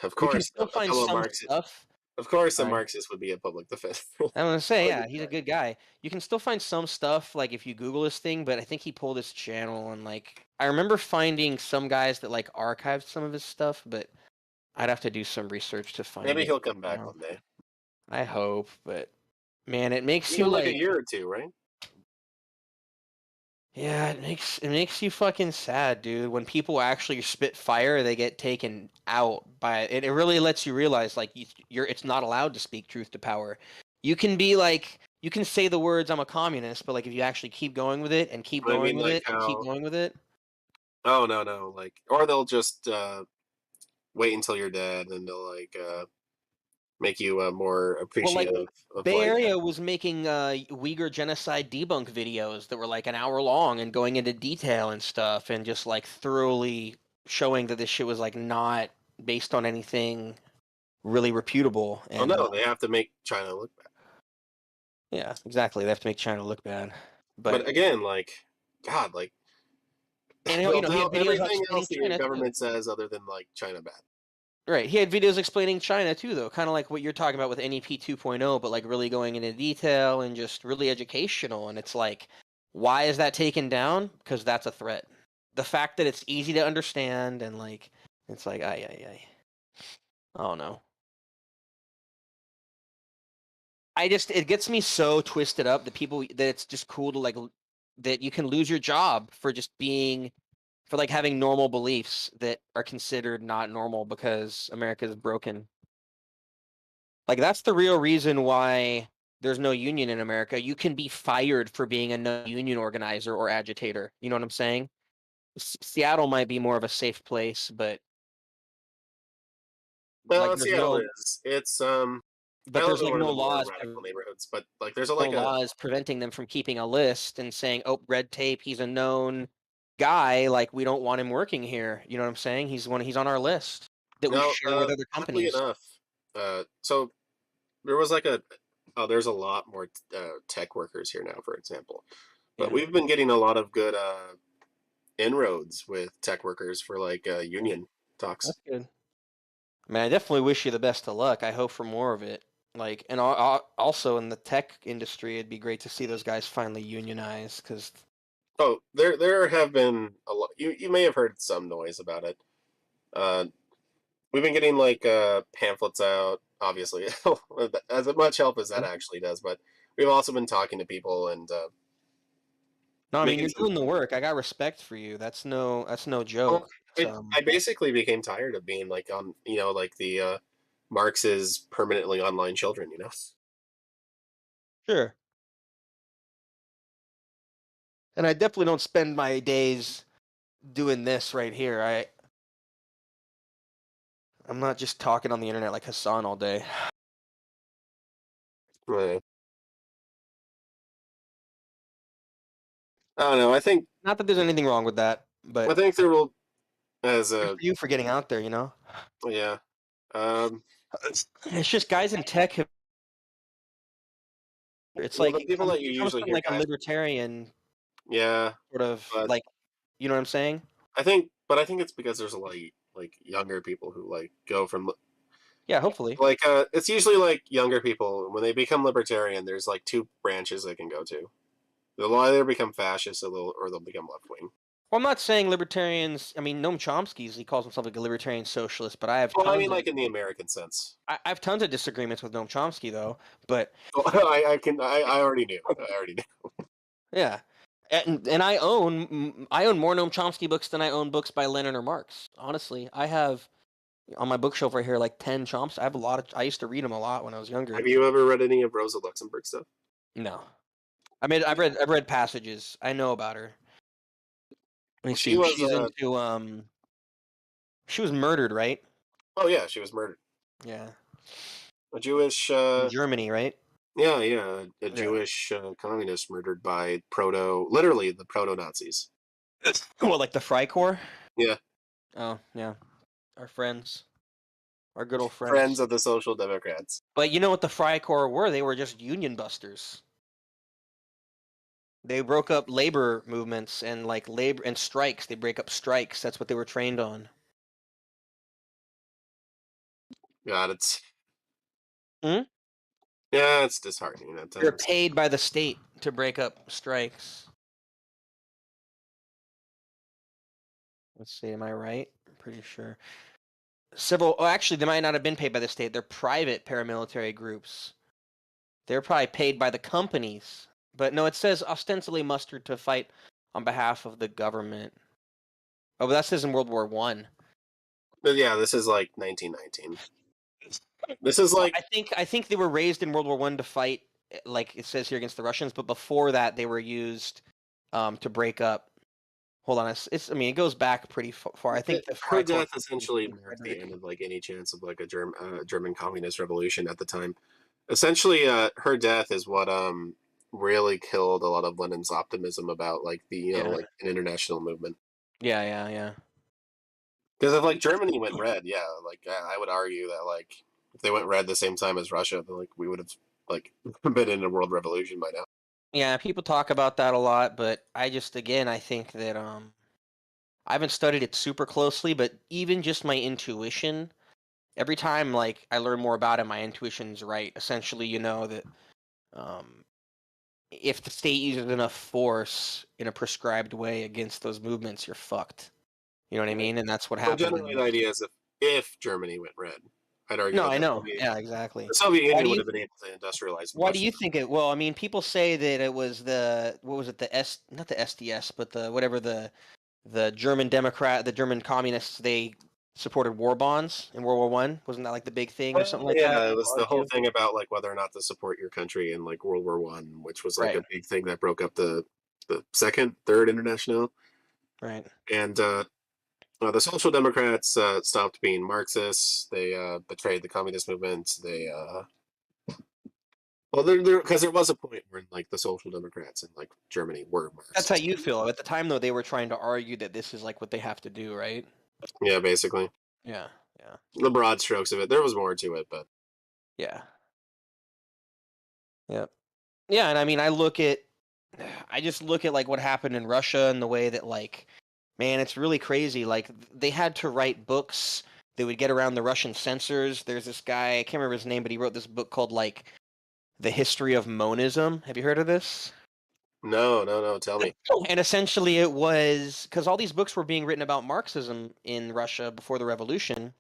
you can course, still find some stuff. Of course, a Right. Marxist would be a public defender. I'm gonna say, yeah, he's a good guy. You can still find some stuff, like if you Google his thing, but I think he pulled his channel and I remember finding some guys that archived some of his stuff, but I'd have to do some research to find Maybe it. he'll come back one day. I hope, but man, it makes you like a year or two, right? Yeah, it makes you fucking sad, dude. When people actually spit fire, they get taken out by it. It really lets you realize, like, you're it's not allowed to speak truth to power. You can be like, you can say the words "I'm a communist," but like, if you actually keep going with it and keep But I going mean, with like it and keep how? going with it, Oh no, like, or they'll just wait until you're dead, and they'll like make you more well, like appreciative of Bay like. Area was making Uyghur genocide debunk videos that were like an hour long and going into detail and stuff, and just like thoroughly showing that this shit was like not based on anything really reputable. Oh And no, they have to make China look bad. yeah, exactly. They have to make China look bad. But But again, like, God, like and they'll he do had videos everything explaining else the China too. government says other than like China bad. Right, he had videos explaining China too, though, kind of like what you're talking about with NEP 2.0, but like really going into detail and just really educational. And it's like, why is that taken down? Because that's a threat. The fact that it's easy to understand and like, it's like, ay. Oh no. It gets me so twisted up that that it's just cool to like, that you can lose your job for just being, for like having normal beliefs that are considered not normal because America is broken. Like, that's the real reason why there's no union in America. You can be fired for being a no union organizer or agitator. You know what I'm saying? Seattle might be more of a safe place, but like Well, there's Seattle no, is. It's I but live there's in like one of no the more laws, radical neighborhoods, but like there's a no like a laws preventing them from keeping a list and saying, "Oh, red tape, he's a known guy. Like, we don't want him working here." You know what I'm saying? He's on our list that we no. share with other Oddly companies. enough, so there was like a there's a lot more tech workers here now, for example, but Yeah, we've been getting a lot of good inroads with tech workers for like union talks. that's good. Man, I definitely wish you the best of luck. I hope for more of it. Like, and also in the tech industry, it'd be great to see those guys finally unionize. Because Oh, there have been a lot. You may have heard some noise about it. Uh, we've been getting like pamphlets out, obviously, as much help as that actually does. But we've also been talking to people and no, I mean making you're some. doing the work. I got respect for you. That's no Well, joke. It's, I basically became tired of being like on, like the Marx's permanently online children. sure. And I definitely don't spend my days doing this right here. I'm not just talking on the internet like Hassan all day. I don't know. Not that there's anything wrong with that, I but think there will as good a for you for getting out there. You know, yeah. Um, it's just guys in tech have. It's well, like the people that you it comes usually from hear like a guys, libertarian yeah, sort of but like, you know what I'm saying? I think it's because there's a lot of like younger people who like go from Yeah, hopefully. like it's usually like younger people when they become libertarian. There's like two branches they can go to. They'll either become fascist or they'll become left wing. Well, I'm not saying libertarians. I mean, Noam Chomsky, he calls himself like a libertarian socialist, but Well, I mean, like in the American sense. I have tons of disagreements with Noam Chomsky though. But Well, I already knew. I already knew. yeah, and I own more Noam Chomsky books than I own books by Lenin or Marx. Honestly, I have on my bookshelf right here like 10 Chomsky. I have a lot of. I used to read them a lot when I was younger. Have you ever read any of Rosa Luxemburg stuff? No, I mean I've read passages. I know about her. Let me She see. was She was murdered, right? oh yeah, she was murdered. Yeah, A Jewish in Germany, right? yeah, a Yeah. Jewish communist murdered by literally the proto Nazis. Well, like the Freikorps. Yeah, Oh, yeah. Our friends. Our good old friends. friends of the Social Democrats. But you know what the Freikorps were? They were just union busters. They broke up labor movements and like labor and strikes. They break up strikes. That's what they were trained on. God, it's Hmm? yeah, it's disheartening at They're times. paid by the state to break up strikes. Let's see, am I right? I'm pretty sure. Actually, they might not have been paid by the state. They're private paramilitary groups. They're probably paid by the companies. But no, it says ostensibly mustered to fight on behalf of the government. Oh, but that says in World War One. But yeah, this is like 1919. This is like I think they were raised in World War One to fight, like it says here, against the Russians. But before that, they were used to break up. Hold on, it's I mean, it goes back pretty far. I think her death essentially marked the end of like any chance of like a German communist revolution at the time. Essentially, her death is what really killed a lot of Lenin's optimism about like the like an international movement. Yeah. Because if like Germany went red, yeah, like I would argue that like if they went red the same time as Russia, then like we would have like been in a world revolution by now. Yeah, people talk about that a lot, but I just again I think that I haven't studied it super closely, but even just my intuition, every time like I learn more about it, my intuition's right. Essentially, you know that if the state uses enough force in a prescribed way against those movements, you're fucked. You know what I mean? And that's what Well, happened. generally, the idea is if Germany went red, I'd argue. No, that I the know. Soviet, Yeah, exactly. the Soviet Union do would you- have been able to industrialize. Why do Russia. you think it? Well, I mean, people say that it was the what was it? Not the SDS, but the whatever the German Democrat, the German communists. They supported war bonds in World War One. Wasn't that like the big thing or something like that? Yeah, it was the whole Argue? thing about like whether or not to support your country in like World War One, which was like Right. a big thing that broke up the second, third international. Right. And the Social Democrats stopped being Marxists. They betrayed the communist movement. They well, because there was a point where like the Social Democrats in like Germany were Marxists. That's how you feel. At the time, though, they were trying to argue that this is like what they have to do, right? Yeah, basically. Yeah. The broad strokes of it. There was more to it, but Yeah. Yep. Yeah, and I mean, I just look at like what happened in Russia and the way that like, man, it's really crazy. Like they had to write books that would get around the Russian censors. There's this guy, I can't remember his name, but he wrote this book called like The History of Monism. Have you heard of this? no, tell me. And essentially it was because all these books were being written about Marxism in Russia before the revolution.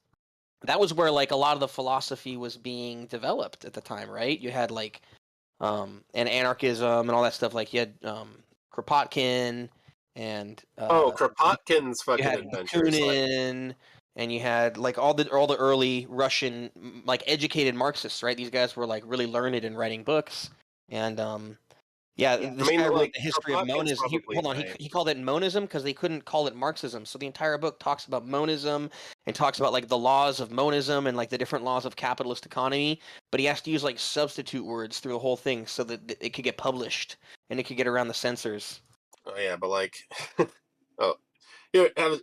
That was where like a lot of the philosophy was being developed at the time, right? You had like and anarchism and all that stuff. Like you had Kropotkin and Kropotkin's you fucking had adventures. Bakunin, and you had like all the early Russian like educated Marxists, right? These guys were like really learned in writing books, and yeah, this guy wrote like, the history of Kropotkin's monism. probably right. He called it monism because they couldn't call it Marxism. So the entire book talks about monism and talks about like the laws of monism and like the different laws of capitalist economy. But he has to use like substitute words through the whole thing so that it could get published and it could get around the censors. Oh yeah, but like, oh, here, In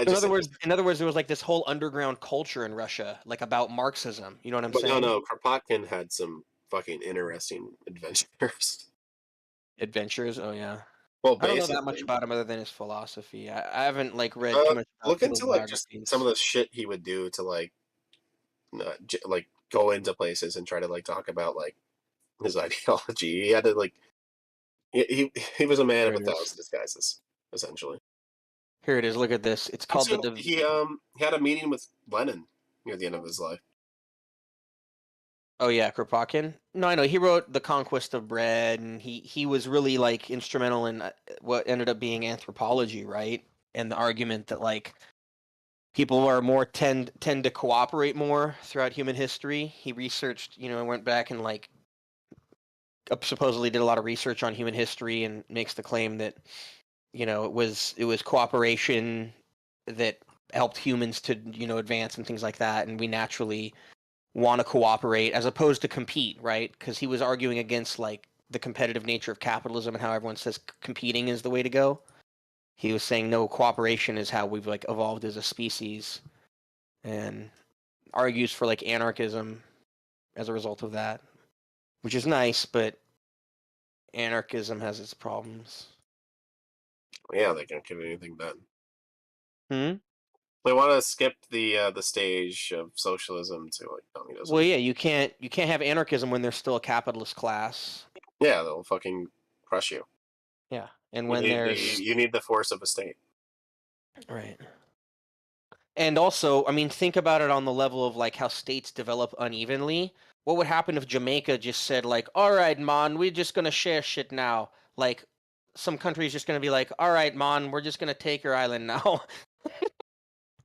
other words, there was like this whole underground culture in Russia, like about Marxism. You know what I'm but saying? no, Kropotkin had some fucking interesting adventures. Adventures. Oh yeah. Well, I don't know that basically, much about him other than his philosophy. I haven't like read too much about look people's into like just biographies. some of the shit he would do to like, like go into places and try to like talk about like his ideology. He had to like, he was a man of There a it is. thousand disguises, essentially. Here it is. Look at this. It's called Also, he had a meeting with Lenin near the end of his life. Oh yeah, Kropotkin. No, I know he wrote The Conquest of Bread, and he was really like instrumental in what ended up being anthropology, right? And the argument that like people are more tend to cooperate more throughout human history. He researched, and went back and like supposedly did a lot of research on human history and makes the claim that it was cooperation that helped humans to advance and things like that, and we naturally want to cooperate as opposed to compete, right? Because he was arguing against like the competitive nature of capitalism and how everyone says competing is the way to go. He was saying no, cooperation is how we've like evolved as a species, and argues for like anarchism as a result of that, which is nice, but anarchism has its problems. Yeah, they can't get anything done. Hmm? They want to skip the stage of socialism to like communism. Well, yeah, you can't have anarchism when there's still a capitalist class. Yeah, they'll fucking crush you. Yeah, and when there's you need the force of a state. right. And also, I mean, think about it on the level of like how states develop unevenly. What would happen if Jamaica just said like, "All right, man, we're just gonna share shit now." Like, some country is just going to be like, all right, Mon, we're just going to take your island now.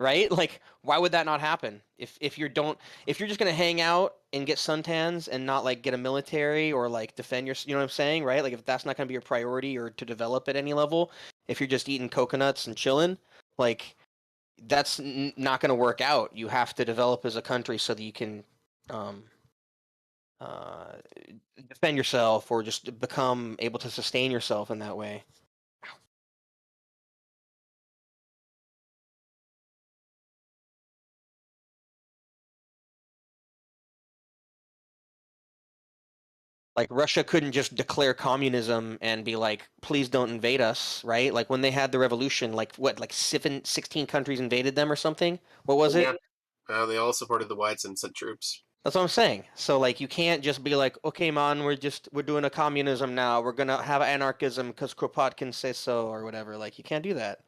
Right? Like, why would that not happen? If you're just gonna hang out and get suntans and not like get a military or like defend your, you know what I'm saying, right? Like if that's not gonna be your priority or to develop at any level, if you're just eating coconuts and chilling, like that's not gonna work out. You have to develop as a country so that you can defend yourself or just become able to sustain yourself in that way. Like Russia couldn't just declare communism and be like, please don't invade us, right? Like when they had the revolution, like what, like 16 countries invaded them or something? What was it? Yeah. They all supported the whites and sent troops. That's what I'm saying. So like you can't just be like, okay, man, we're doing a communism now. We're gonna have anarchism because Kropotkin says so or whatever. Like you can't do that.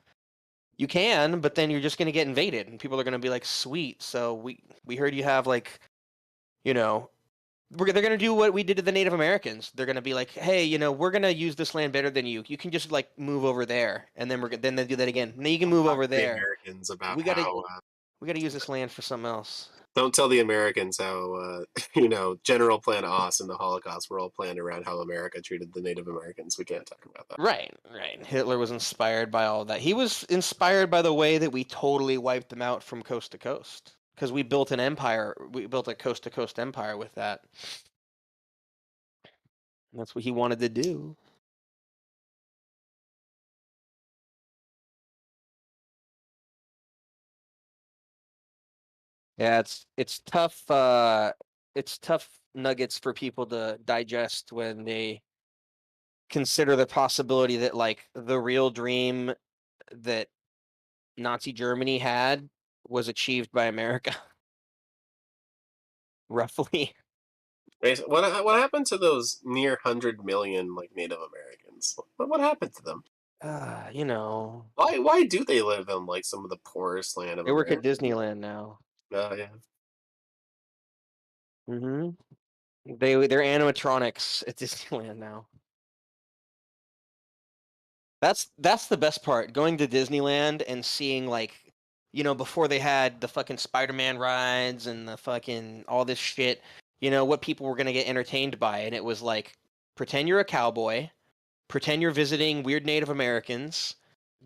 You can, but then you're just gonna get invaded and people are gonna be like, sweet. So we heard you have like, you know, they're going to do what we did to the Native Americans. They're going to be like, hey, you know, we're going to use this land better than you. You can just like move over there. And then then they do that again. And then you can move over The there. Americans about We got how to use this land for something else. don't tell the Americans how you know, General Plan Oz and the Holocaust were all planned around how America treated the Native Americans. We can't talk about that. Right. Hitler was inspired by all that. He was inspired by the way that we totally wiped them out from coast to coast. Because we built an empire. We built a coast to coast empire with that. And that's what he wanted to do. Yeah, it's tough. It's tough nuggets for people to digest when they consider the possibility that like the real dream that Nazi Germany had was achieved by America. Roughly. What happened to those near 100 million like Native Americans? What happened to them? You know. Why do they live in like some of the poorest land of They work America? at Disneyland now. Oh yeah. They're animatronics at Disneyland now. That's the best part. Going to Disneyland and seeing like, you know, before they had the fucking Spider-Man rides and the fucking all this shit, you know, what people were gonna get entertained by, and it was like, pretend you're a cowboy, pretend you're visiting weird Native Americans,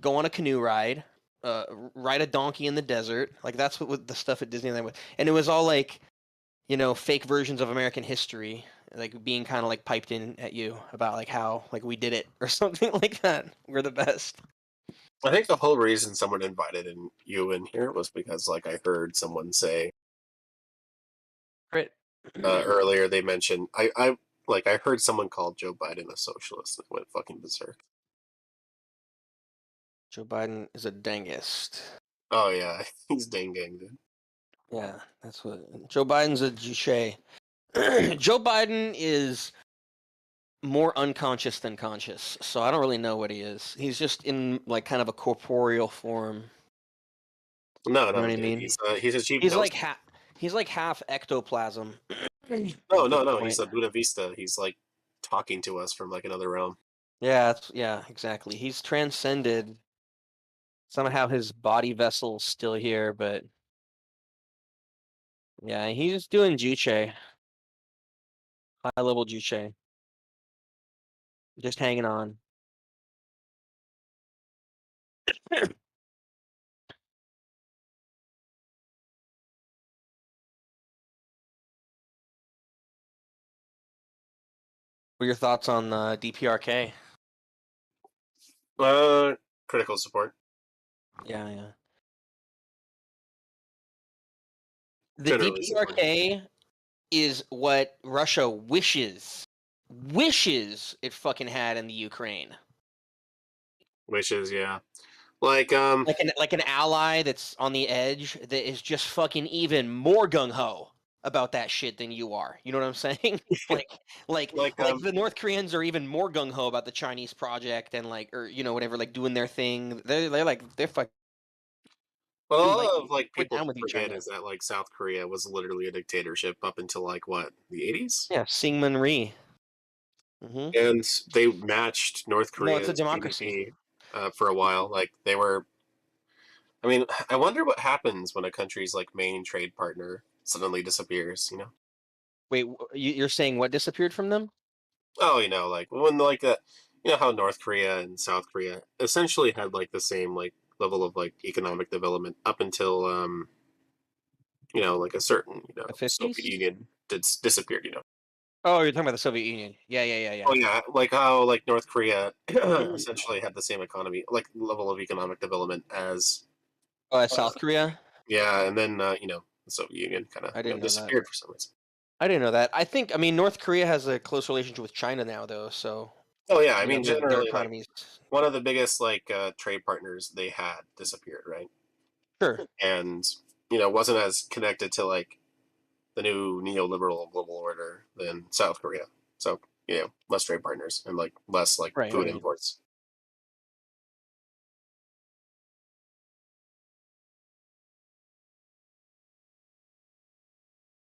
go on a canoe ride, ride a donkey in the desert. Like that's what the stuff at Disneyland was, and it was all like, you know, fake versions of American history, like being kind of like piped in at you about like how like we did it or something like that. We're the best. I think the whole reason someone invited you in here was because like I heard someone say Right. earlier, they mentioned I heard someone call Joe Biden a socialist and it went fucking berserk. Joe Biden is a dangist. Oh yeah, he's dang gang, dude. Yeah, that's what Joe Biden's a juche. Joe Biden is more unconscious than conscious, so I don't really know what he is. He's just in like kind of a corporeal form. No, You know what I dude, mean? he's achieved. He's like half ectoplasm. No. He's a Buena Vista. He's like talking to us from like another realm. Yeah, exactly. He's transcended. Somehow his body vessel's still here, but yeah, he's doing juche. High level juche. Just hanging on. What are your thoughts on DPRK? Critical support. Yeah. The Generally DPRK is what Russia wishes it fucking had in the Ukraine. Wishes, yeah. Like an ally that's on the edge that is just fucking even more gung ho about that shit than you are. You know what I'm saying? like the North Koreans are even more gung ho about the Chinese project and like, or you know, whatever, like doing their thing. They're fucking. Well, Dude, a like, lot of like we're people down with you, forget China. is that like South Korea was literally a dictatorship up until like what, the 80s? Yeah, Syngman Rhee. Hmm. and they matched North No, it's a Korea's democracy. GDP for a while. Like they were. I mean, I wonder what happens when a country's like main trade partner suddenly disappears. You know? Wait, you're saying what disappeared from them? Oh, like when like that. You know how North Korea and South Korea essentially had like the same like level of like economic development up until like a certain The Soviet 50s? Union disappeared. Oh, you're talking about the Soviet Union. Yeah. Oh yeah, like how like North Korea essentially had the same economy, like level of economic development as Oh, South Korea? yeah, and then the Soviet Union kind of I didn't know that. disappeared for some reason. I didn't know that. I mean, North Korea has a close relationship with China now, though. So Oh yeah, I you know, mean their generally like economies. one of the biggest like trade partners they had disappeared, right? Sure. And wasn't as connected to like the new neoliberal global order than South Korea. So less trade partners and like less like Right. food imports.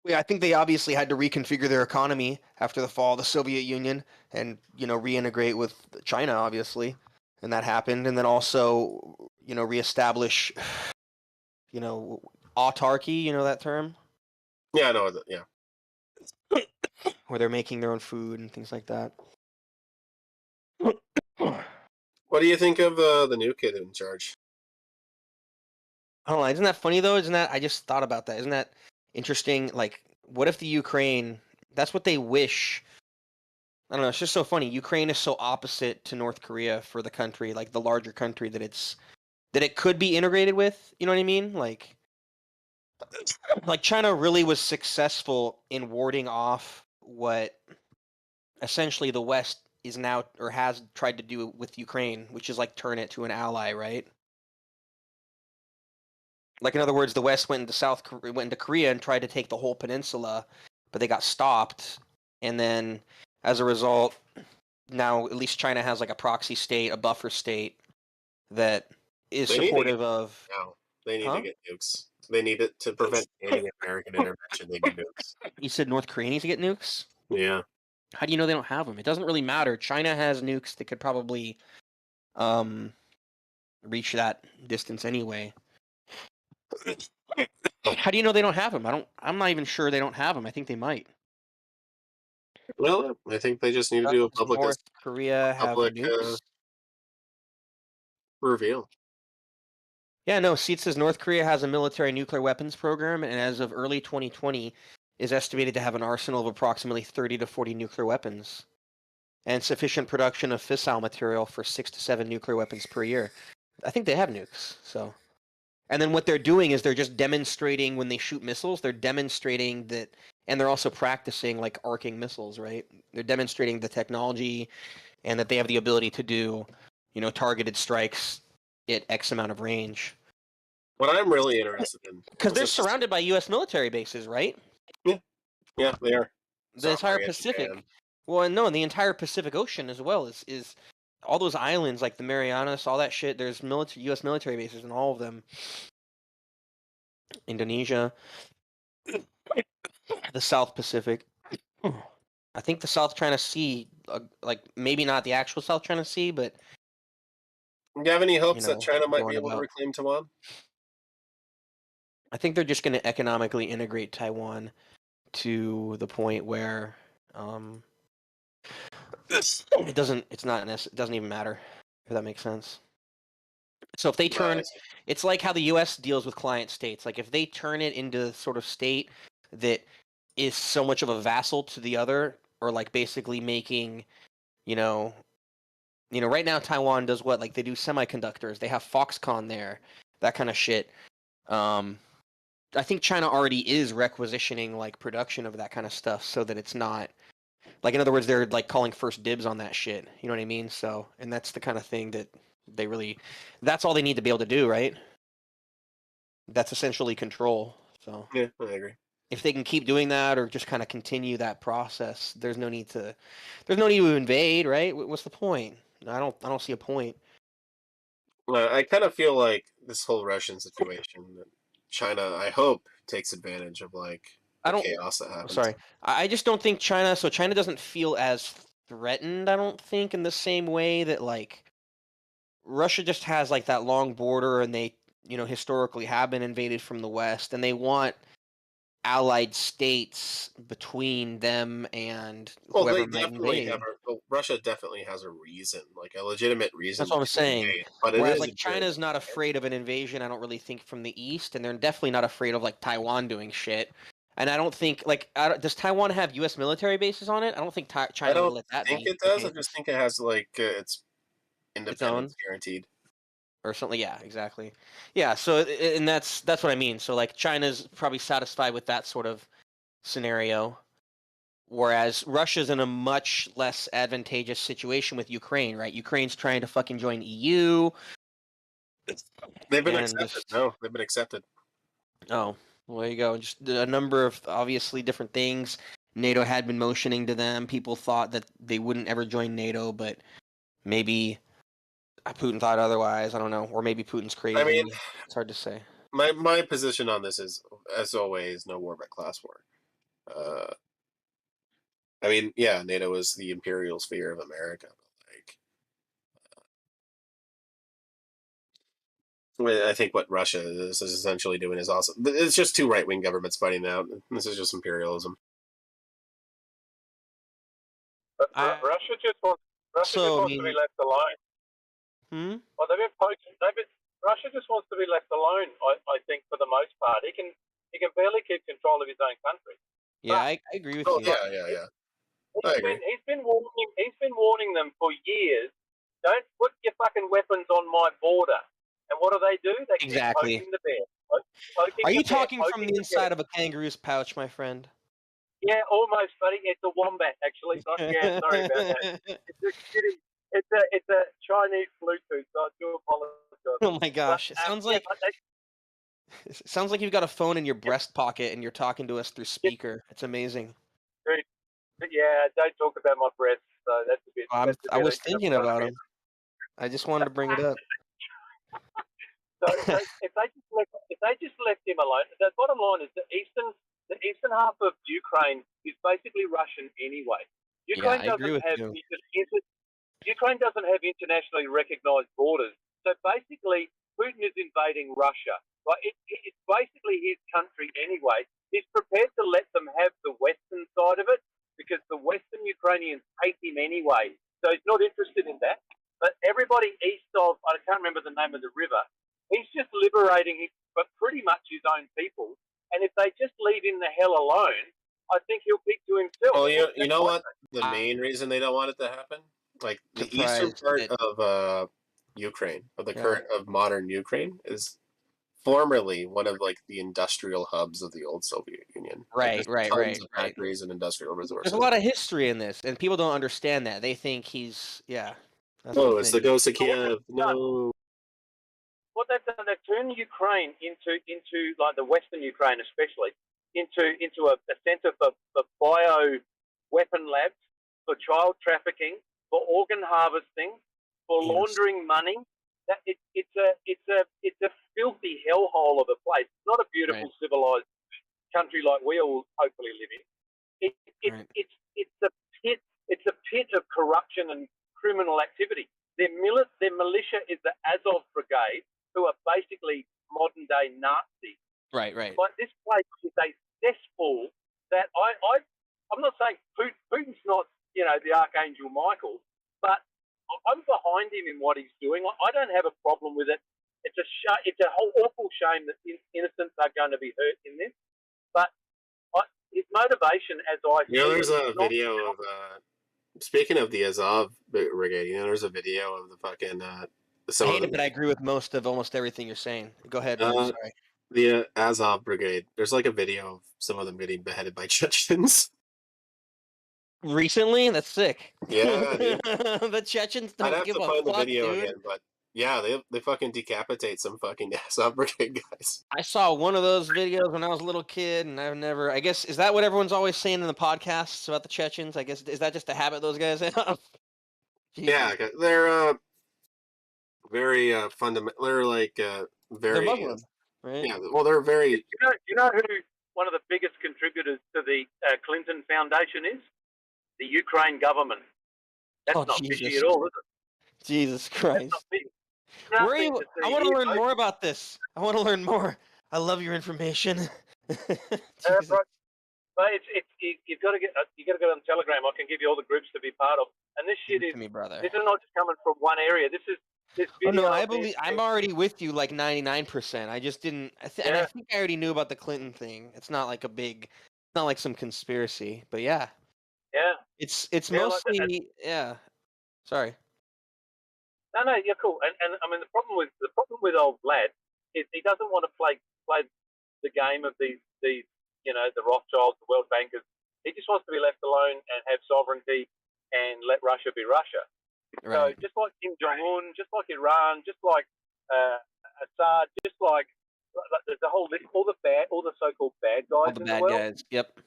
Yeah, I think they obviously had to reconfigure their economy after the fall of the Soviet Union and, reintegrate with China, obviously. And that happened. And then also, reestablish, autarky, that term? Yeah, I know that. Yeah. Where they're making their own food and things like that. What do you think of the new kid in charge? I don't know. Isn't that funny though? I just thought about that. Isn't that interesting? Like, what if the Ukraine? That's what they wish. I don't know. It's just so funny. Ukraine is so opposite to North Korea for the country, like the larger country that it could be integrated with. You know what I mean? Like China really was successful in warding off what essentially the West is now or has tried to do with Ukraine, which is like turn it to an ally, right? Like in other words, the West went into Korea and tried to take the whole peninsula, but they got stopped. And then as a result, now at least China has like a proxy state, a buffer state that is supportive of. No, they need Huh? to get nukes. They need it to prevent any American intervention. They need nukes. You said North Korea needs to get nukes? Yeah. How do you know they don't have them? It doesn't really matter. China has nukes that could probably reach that distance anyway. How do you know they don't have them? I'm not even sure they don't have them. I think they might. Well, I think they just need to do a public North Korea have nukes? reveal. Yeah, no, Seat says North Korea has a military nuclear weapons program, and as of early 2020, is estimated to have an arsenal of approximately 30 to 40 nuclear weapons, and sufficient production of fissile material for 6 to 7 nuclear weapons per year. I think they have nukes, so. And then what they're doing is they're just demonstrating when they shoot missiles, they're demonstrating that, and they're also practicing like arcing missiles, right? They're demonstrating the technology and that they have the ability to do, targeted strikes at X amount of range. What I'm really interested in, because they're surrounded by U.S. military bases, right? Yeah, they are. The entire Pacific. Japan. Well, no, and the entire Pacific Ocean as well is all those islands like the Marianas, all that shit. There's U.S. military bases in all of them. Indonesia, the South Pacific. I think the South China Sea, like maybe not the actual South China Sea, but. Do you have any hopes that China might be able to reclaim Taiwan? I think they're just going to economically integrate Taiwan to the point where it doesn't even matter, if that makes sense. So if they turn, it's like how the U.S. deals with client states. Like if they turn it into sort of state that is so much of a vassal to the other, or like basically making, right now Taiwan does what? Like they do semiconductors. They have Foxconn there, that kind of shit. I think China already is requisitioning like production of that kind of stuff so that it's not like, in other words, they're like calling first dibs on that shit. You know what I mean? So, and that's the kind of thing that that's all they need to be able to do, right? That's essentially control. So yeah, I agree. If they can keep doing that or just kind of continue that process, there's no need to invade, right? What's the point? I don't see a point. Well, I kind of feel like this whole Russian situation, China, I hope, takes advantage of like the chaos that happens. Sorry, I just don't think China. So China doesn't feel as threatened, I don't think, in the same way that like Russia just has like that long border, and they, historically have been invaded from the west, and they want allied states between them and Well, whoever they might definitely invade. have. Well, Russia definitely has a reason, like a legitimate reason. That's what I'm to saying. invade, but it Whereas is like China's not afraid of an invasion, I don't really think, from the east, and they're definitely not afraid of like Taiwan doing shit. And I don't think like does Taiwan have U.S. military bases on it? I don't think I China would don't let that think be it the does. I case. just think it has like its Its own independence guaranteed. or something. Yeah, exactly. Yeah. So and that's what I mean. So like China's probably satisfied with that sort of scenario. Whereas Russia's in a much less advantageous situation with Ukraine, right? Ukraine's trying to fucking join EU. They've been And accepted. just No, they've been accepted. oh, well, there you go. Just a number of obviously different things. NATO had been motioning to them. People thought that they wouldn't ever join NATO, but maybe Putin thought otherwise. I don't know, or maybe Putin's crazy. I mean, It's hard to say. my position on this is, as always, no war but class war. I mean, yeah, NATO is the imperial sphere of America. Like, I think what Russia is essentially doing is also, it's just two right-wing governments fighting it out. This is just imperialism. But I- Russia just wants So, I to be mean- left alone. Well, they've been poaching. Russia just wants to be left alone. I think for the most part, he can barely keep control of his own country. Yeah, I agree with Oh you. yeah. I agree. He's been warning them for years. Don't put your fucking weapons on my border. And what do? They keep Exactly. poking the bear. Poking Are you the bear, talking from poking the bear. inside of a kangaroo's pouch, my friend? Yeah, almost, buddy. It's a wombat, actually. Yeah, sorry about that. It's a Chinese Bluetooth, so I do apologize. Oh my gosh! It sounds like yeah, it sounds like you've got a phone in your breast pocket and you're talking to us through speaker. It's amazing. yeah, don't talk about my breasts. So that's a bit. I was thinking about them. I just wanted to bring it up. So if they just left him alone, the bottom line is the eastern half of Ukraine is basically Russian anyway. Ukraine I agree with you. Ukraine doesn't have internationally recognised borders. So basically, Putin is invading Russia. Right? It's basically his country anyway. He's prepared to let them have the western side of it because the Western Ukrainians hate him anyway. So he's not interested in that. But everybody east of, I can't remember the name of the river, he's just liberating, but pretty much his own people. And if they just leave him the hell alone, I think he'll pick to himself. Well, you know what? The main reason they don't want it to happen, like the eastern part of Ukraine, of the current of modern Ukraine, is formerly one of like the industrial hubs of the old Soviet Union. Right. Tons of factories and industrial resources. There's a lot of history in this, and people don't understand that. They think he's Oh, it's the ghost of Kiev. No. What they've done, they've turned Ukraine into like the Western Ukraine especially, into a centre for bio weapon labs, for child trafficking, for organ harvesting, for laundering money. That it's a filthy hellhole of a place. It's not a beautiful civilized country like we all hopefully live in. It's a pit. It's a pit of corruption and criminal activity. Their militia is the Azov Brigade, who are basically modern day Nazis. Right. But this place is a cesspool that I'm not saying Putin's not the Archangel Michael, but I'm behind him in what he's doing. I don't have a problem with it. It's a whole awful shame that innocents are going to be hurt in this. But his motivation, as I there's a video of speaking of the Azov Brigade. There's a video of the fucking. I hate it, but I agree with almost everything you're saying. Go ahead. Sorry. The Azov Brigade. There's like a video of some of them getting beheaded by Chechens. Recently? That's sick. Yeah, dude. The Chechens don't I'd have give to a find the fuck, video dude. again, but yeah, they fucking decapitate some fucking Azov Brigade guys. I saw one of those videos when I was a little kid, and I guess, is that what everyone's always saying in the podcasts about the Chechens? I guess, is that just a habit those guys have? Yeah, they're very fundamental. They're like very. They're Muslim, right? Yeah, well, they're very. You know who one of the biggest contributors to the Clinton Foundation is? The Ukraine government. Oh, not fishy Jesus. at all, is it? Jesus That's Christ. not fishy. Where are Nothing you? to see I want to here, learn mate. more about this. I want to learn more. I love your information. Jesus. Mate, you've got to get on Telegram. I can give you all the groups to be part of. And this Give shit it is to me, brother. this is not just coming from one area. This Oh video. no, I of this believe I'm already with you like 99%. I just didn't, and I Yeah. think I already knew about the Clinton thing. It's not like it's not like some conspiracy, but yeah, Yeah. it's Yeah, like that. mostly yeah. Sorry. No, you're cool. And I mean the problem with old Vlad is he doesn't want to play the game of these the Rothschilds, the World Bankers. He just wants to be left alone and have sovereignty and let Russia be Russia. So Right. just like Kim Jong Un, just like Iran, just like Assad, just like there's a whole list, all the so-called bad All guys the in bad the world. guys. Yep.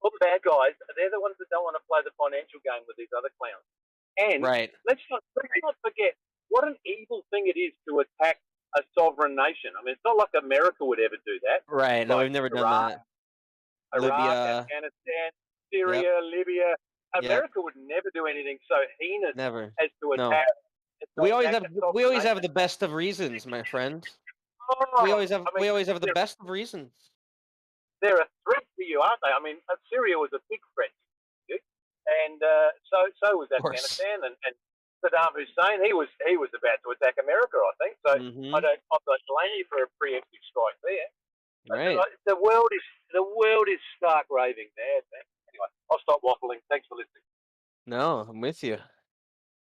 All the bad guys, they're the ones that don't want to play the financial game with these other clowns. And Right. let's not forget what an evil thing it is to attack a sovereign nation. I mean, it's not like America would ever do that. Right. No, Like we've never done Iraq, that. Iraq, Libya. Afghanistan, Syria, Libya. Yep. America would never do anything so heinous Never. as to No. attack. We always have the best of reasons, my friend. We always have the best of reasons. They're a threat to you, aren't they? I mean, Syria was a big threat to you, and so was Of course. Afghanistan and Saddam Hussein. He was about to attack America, I think. So Mhm. I don't blame you for a preemptive strike there. Right. The world is stark raving mad, man. Anyway, I'll stop waffling. Thanks for listening. No, I'm with you.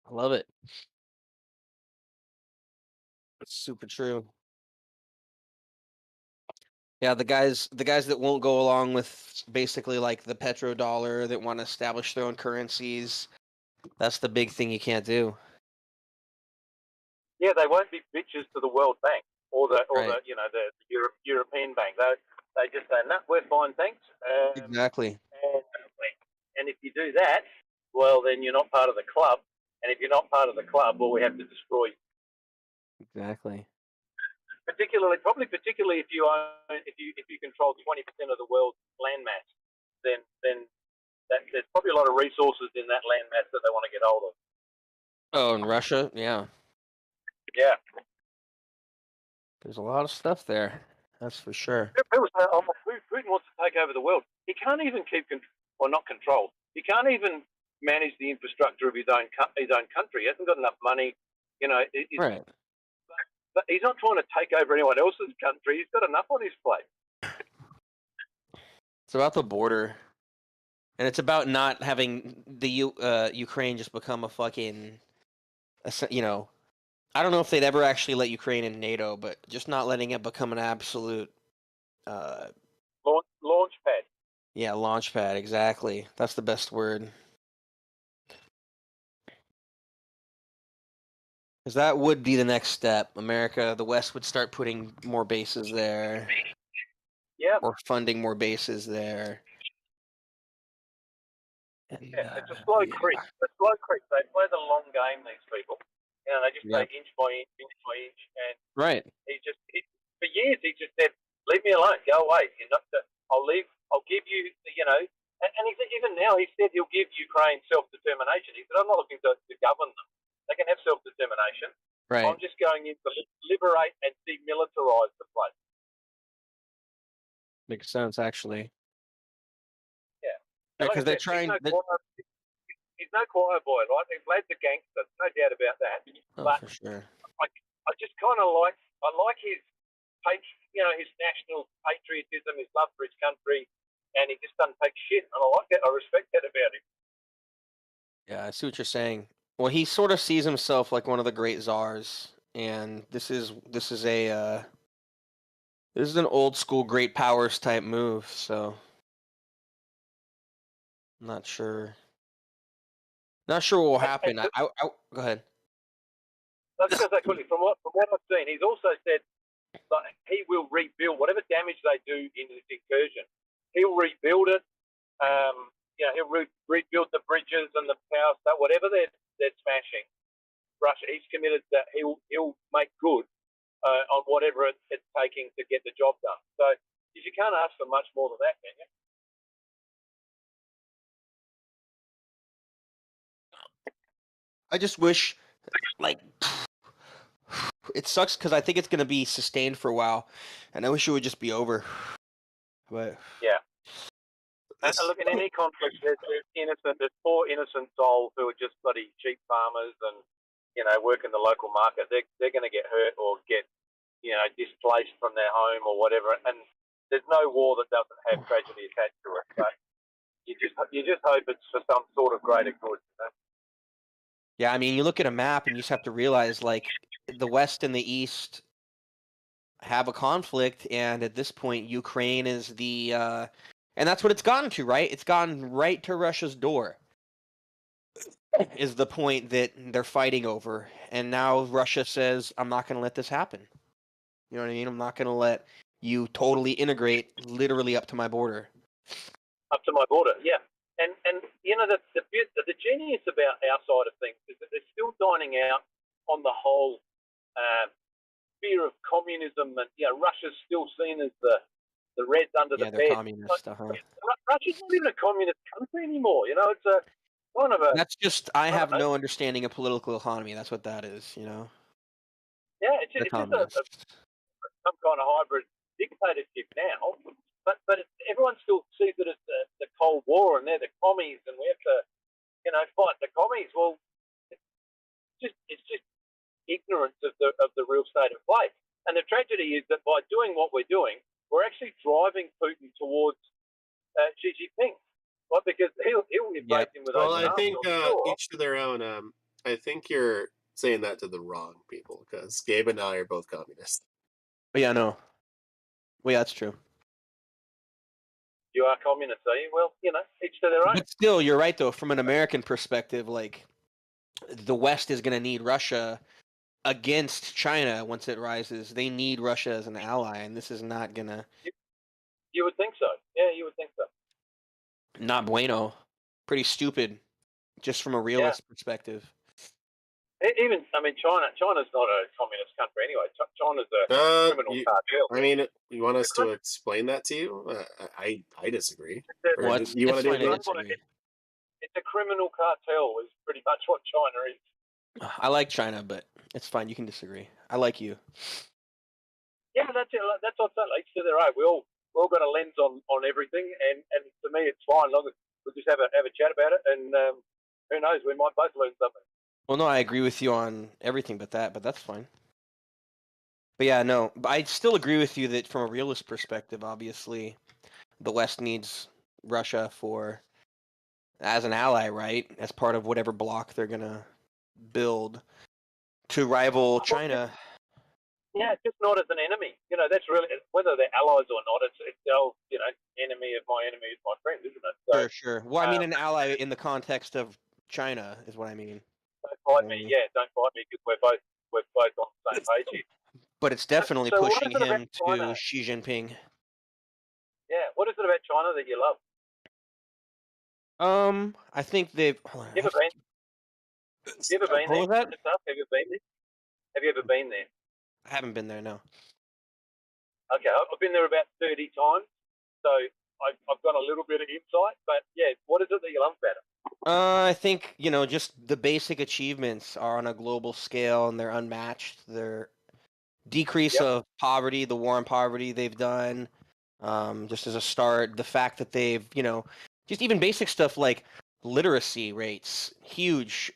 I love it. It's super true. Yeah, the guys that won't go along with basically like the petrodollar, that want to establish their own currencies. That's the big thing you can't do. Yeah, they won't be bitches to the World Bank or the Right. European Bank. They just say, no, we're fine, thanks. Exactly. And if you do that, well, then you're not part of the club. And if you're not part of the club, well, we have to destroy you. Exactly. Particularly if you own, if you control 20% of the world's landmass, then there's probably a lot of resources in that landmass that they want to get hold of. Oh, in Russia, yeah. Yeah. There's a lot of stuff there. That's for sure. People say, oh, Putin wants to take over the world. He can't even not control. He can't even manage the infrastructure of his own country. He hasn't got enough money. Right. But he's not trying to take over anyone else's country. He's got enough on his plate. It's about the border, and it's about not having the Ukraine just become a fucking, I don't know if they'd ever actually let Ukraine in NATO, but just not letting it become an absolute, launch pad. Yeah, launch pad. Exactly. That's the best word. Because that would be the next step. America, the West would start putting more bases there. Yeah. Or funding more bases there. And, Yeah, it's a slow creep. It's a slow creep. They play the long game, these people. They just Yep. take inch by inch. And right. For years, he just said, leave me alone, go away. You're not I'll leave, I'll give you, and he said, even now, he said he'll give Ukraine self-determination. He said, I'm not looking to govern them. They can have self-determination. Right. I'm just going in to liberate and demilitarize the place. Makes sense, actually. Yeah. Because they're trying. He's no choir boy, right? Vlad's a gangster, no doubt about that. Oh, but for sure. I just kind of like his his national patriotism, his love for his country, and he just doesn't take shit. And I like that. I respect that about him. Yeah, I see what you're saying. Well, he sort of sees himself like one of the great czars, and this is an old school great powers type move. So, I'm not sure. Not sure what will happen. I go ahead. Let's go quickly. From what I've seen, he's also said that he will rebuild whatever damage they do in this incursion. He'll rebuild it. He'll rebuild the bridges and the power stuff, whatever they're smashing. Russia, he's committed that he'll make good on whatever it's taking to get the job done. So you can't ask for much more than that, can you? I just wish, like, it sucks because I think it's gonna be sustained for a while, and I wish it would just be over. But Yeah. And look, in any conflict, there's poor innocent souls who are just bloody cheap farmers and, work in the local market. They're going to get hurt or get, displaced from their home or whatever. And there's no war that doesn't have tragedy attached to it. But you just hope it's for some sort of greater good. yeah, I mean, you look at a map and you just have to realize, like, the West and the East have a conflict, and at this point, Ukraine is the, and that's what it's gotten to, right? It's gotten right to Russia's door, is the point that they're fighting over. And now Russia says, I'm not going to let this happen. You know what I mean? I'm not going to let you totally integrate literally up to my border. Up to my border, yeah. And the genius about our side of things is that they're still dining out on the whole fear of communism, and Russia's still seen as the Reds under the they're bed. communist. Russia's not even a communist country anymore. It's a kind of a. That's just I have no understanding of political economy. That's what that is. Yeah, it's just some kind of hybrid dictatorship now. But everyone still sees it as the Cold War, and they're the commies, and we have to, fight the commies. Well, it's just ignorance of the real state of play. And the tragedy is that by doing what we're doing, we're actually driving Putin towards Xi Jinping, right? Because he'll embrace him with open arms. Well, I think each to their own. I think you're saying that to the wrong people, because Gabe and I are both communists. But yeah, no. Well, yeah, that's true. You are communist, are you? Well, each to their own. But still, you're right, though. From an American perspective, like, the West is going to need Russia against China once it rises. They need Russia as an ally, and this is not going to... You would think so. Yeah, you would think so. Not bueno. Pretty stupid, just from a realist perspective. Even, China's not a communist country anyway. China's a criminal cartel. I mean, you want us to explain that to you? I disagree. What? You want to do that? It's a criminal cartel is pretty much what China is. I like China, but it's fine. You can disagree. I like you. Yeah, that's it. That's what I'm saying. Each to their own. We all got a lens on everything, and to me, it's fine. Long as we just have a chat about it, and who knows, we might both learn something. Well, no, I agree with you on everything but that's fine. But yeah, no, but I still agree with you that from a realist perspective, obviously, the West needs Russia as an ally, right? As part of whatever bloc they're gonna build to rival China. Yeah, just not as an enemy. That's really, whether they're allies or not, it's the old, enemy of my enemy is my friend, isn't it? So, Sure. Well, I mean, an ally in the context of China is what I mean. Don't fight me. Yeah, don't fight me because we're both on the same page here. But it's definitely So what pushing is it him about to China? Xi Jinping. Yeah, what is it about China that you love? I think they've. You ever been there? What was that? Have you been there? Have you ever been there? I haven't been there, no. Okay, I've been there about 30 times, so I've got a little bit of insight. But yeah, what is it that you love about it? I think, just the basic achievements are on a global scale, and they're unmatched. Their decrease of poverty, the war on poverty they've done, just as a start. The fact that they've, just even basic stuff like literacy rates, huge.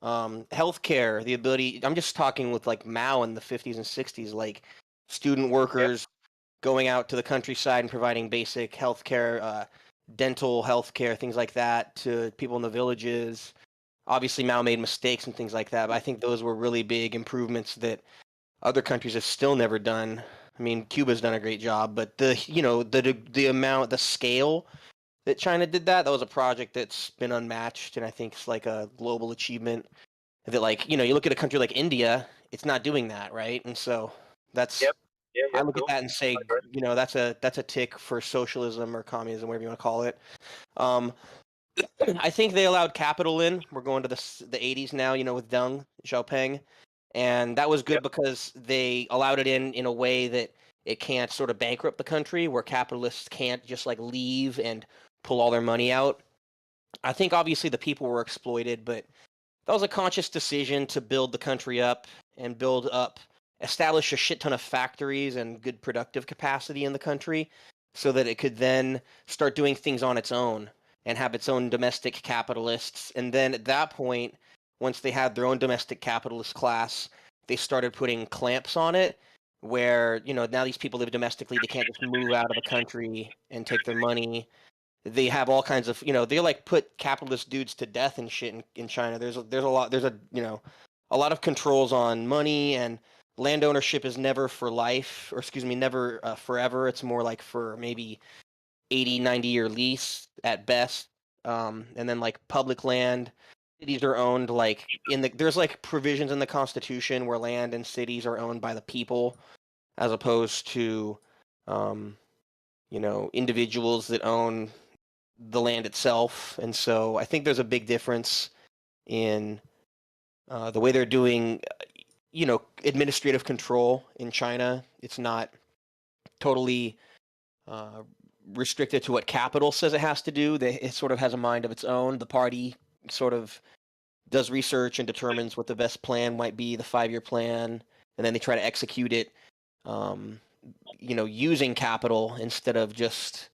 Healthcare, the ability. I'm just talking with like Mao in the 50s and 60s, like student workers going out to the countryside and providing basic healthcare, dental healthcare, things like that to people in the villages. Obviously, Mao made mistakes and things like that, but I think those were really big improvements that other countries have still never done. I mean, Cuba's done a great job, but the amount, the scale that China did that was a project that's been unmatched, and I think it's like a global achievement that, like, you look at a country like India, it's not doing that, right? And so that's I look at that and say, that's a tick for socialism or communism, whatever you want to call it. I think they allowed capital in. We're going to the 80s now, with Deng Xiaoping, and that was good because they allowed it in a way that it can't sort of bankrupt the country, where capitalists can't just like leave and pull all their money out. I think obviously the people were exploited, but that was a conscious decision to build the country up and establish a shit ton of factories and good productive capacity in the country so that it could then start doing things on its own and have its own domestic capitalists. And then at that point, once they had their own domestic capitalist class, they started putting clamps on it where, now these people live domestically. They can't just move out of the country and take their money. They have all kinds of, they like put capitalist dudes to death and shit in China. There's a lot of controls on money, and land ownership is never for life, or excuse me, never forever. It's more like for maybe 80, 90-year lease at best. And then like public land, cities are owned like there's like provisions in the Constitution where land and cities are owned by the people as opposed to, individuals that own the land itself. And so I think there's a big difference in the way they're doing, administrative control in China. It's not totally restricted to what capital says it has to do. It sort of has a mind of its own. The party sort of does research and determines what the best plan might be, the 5-year plan, and then they try to execute it, using capital instead of just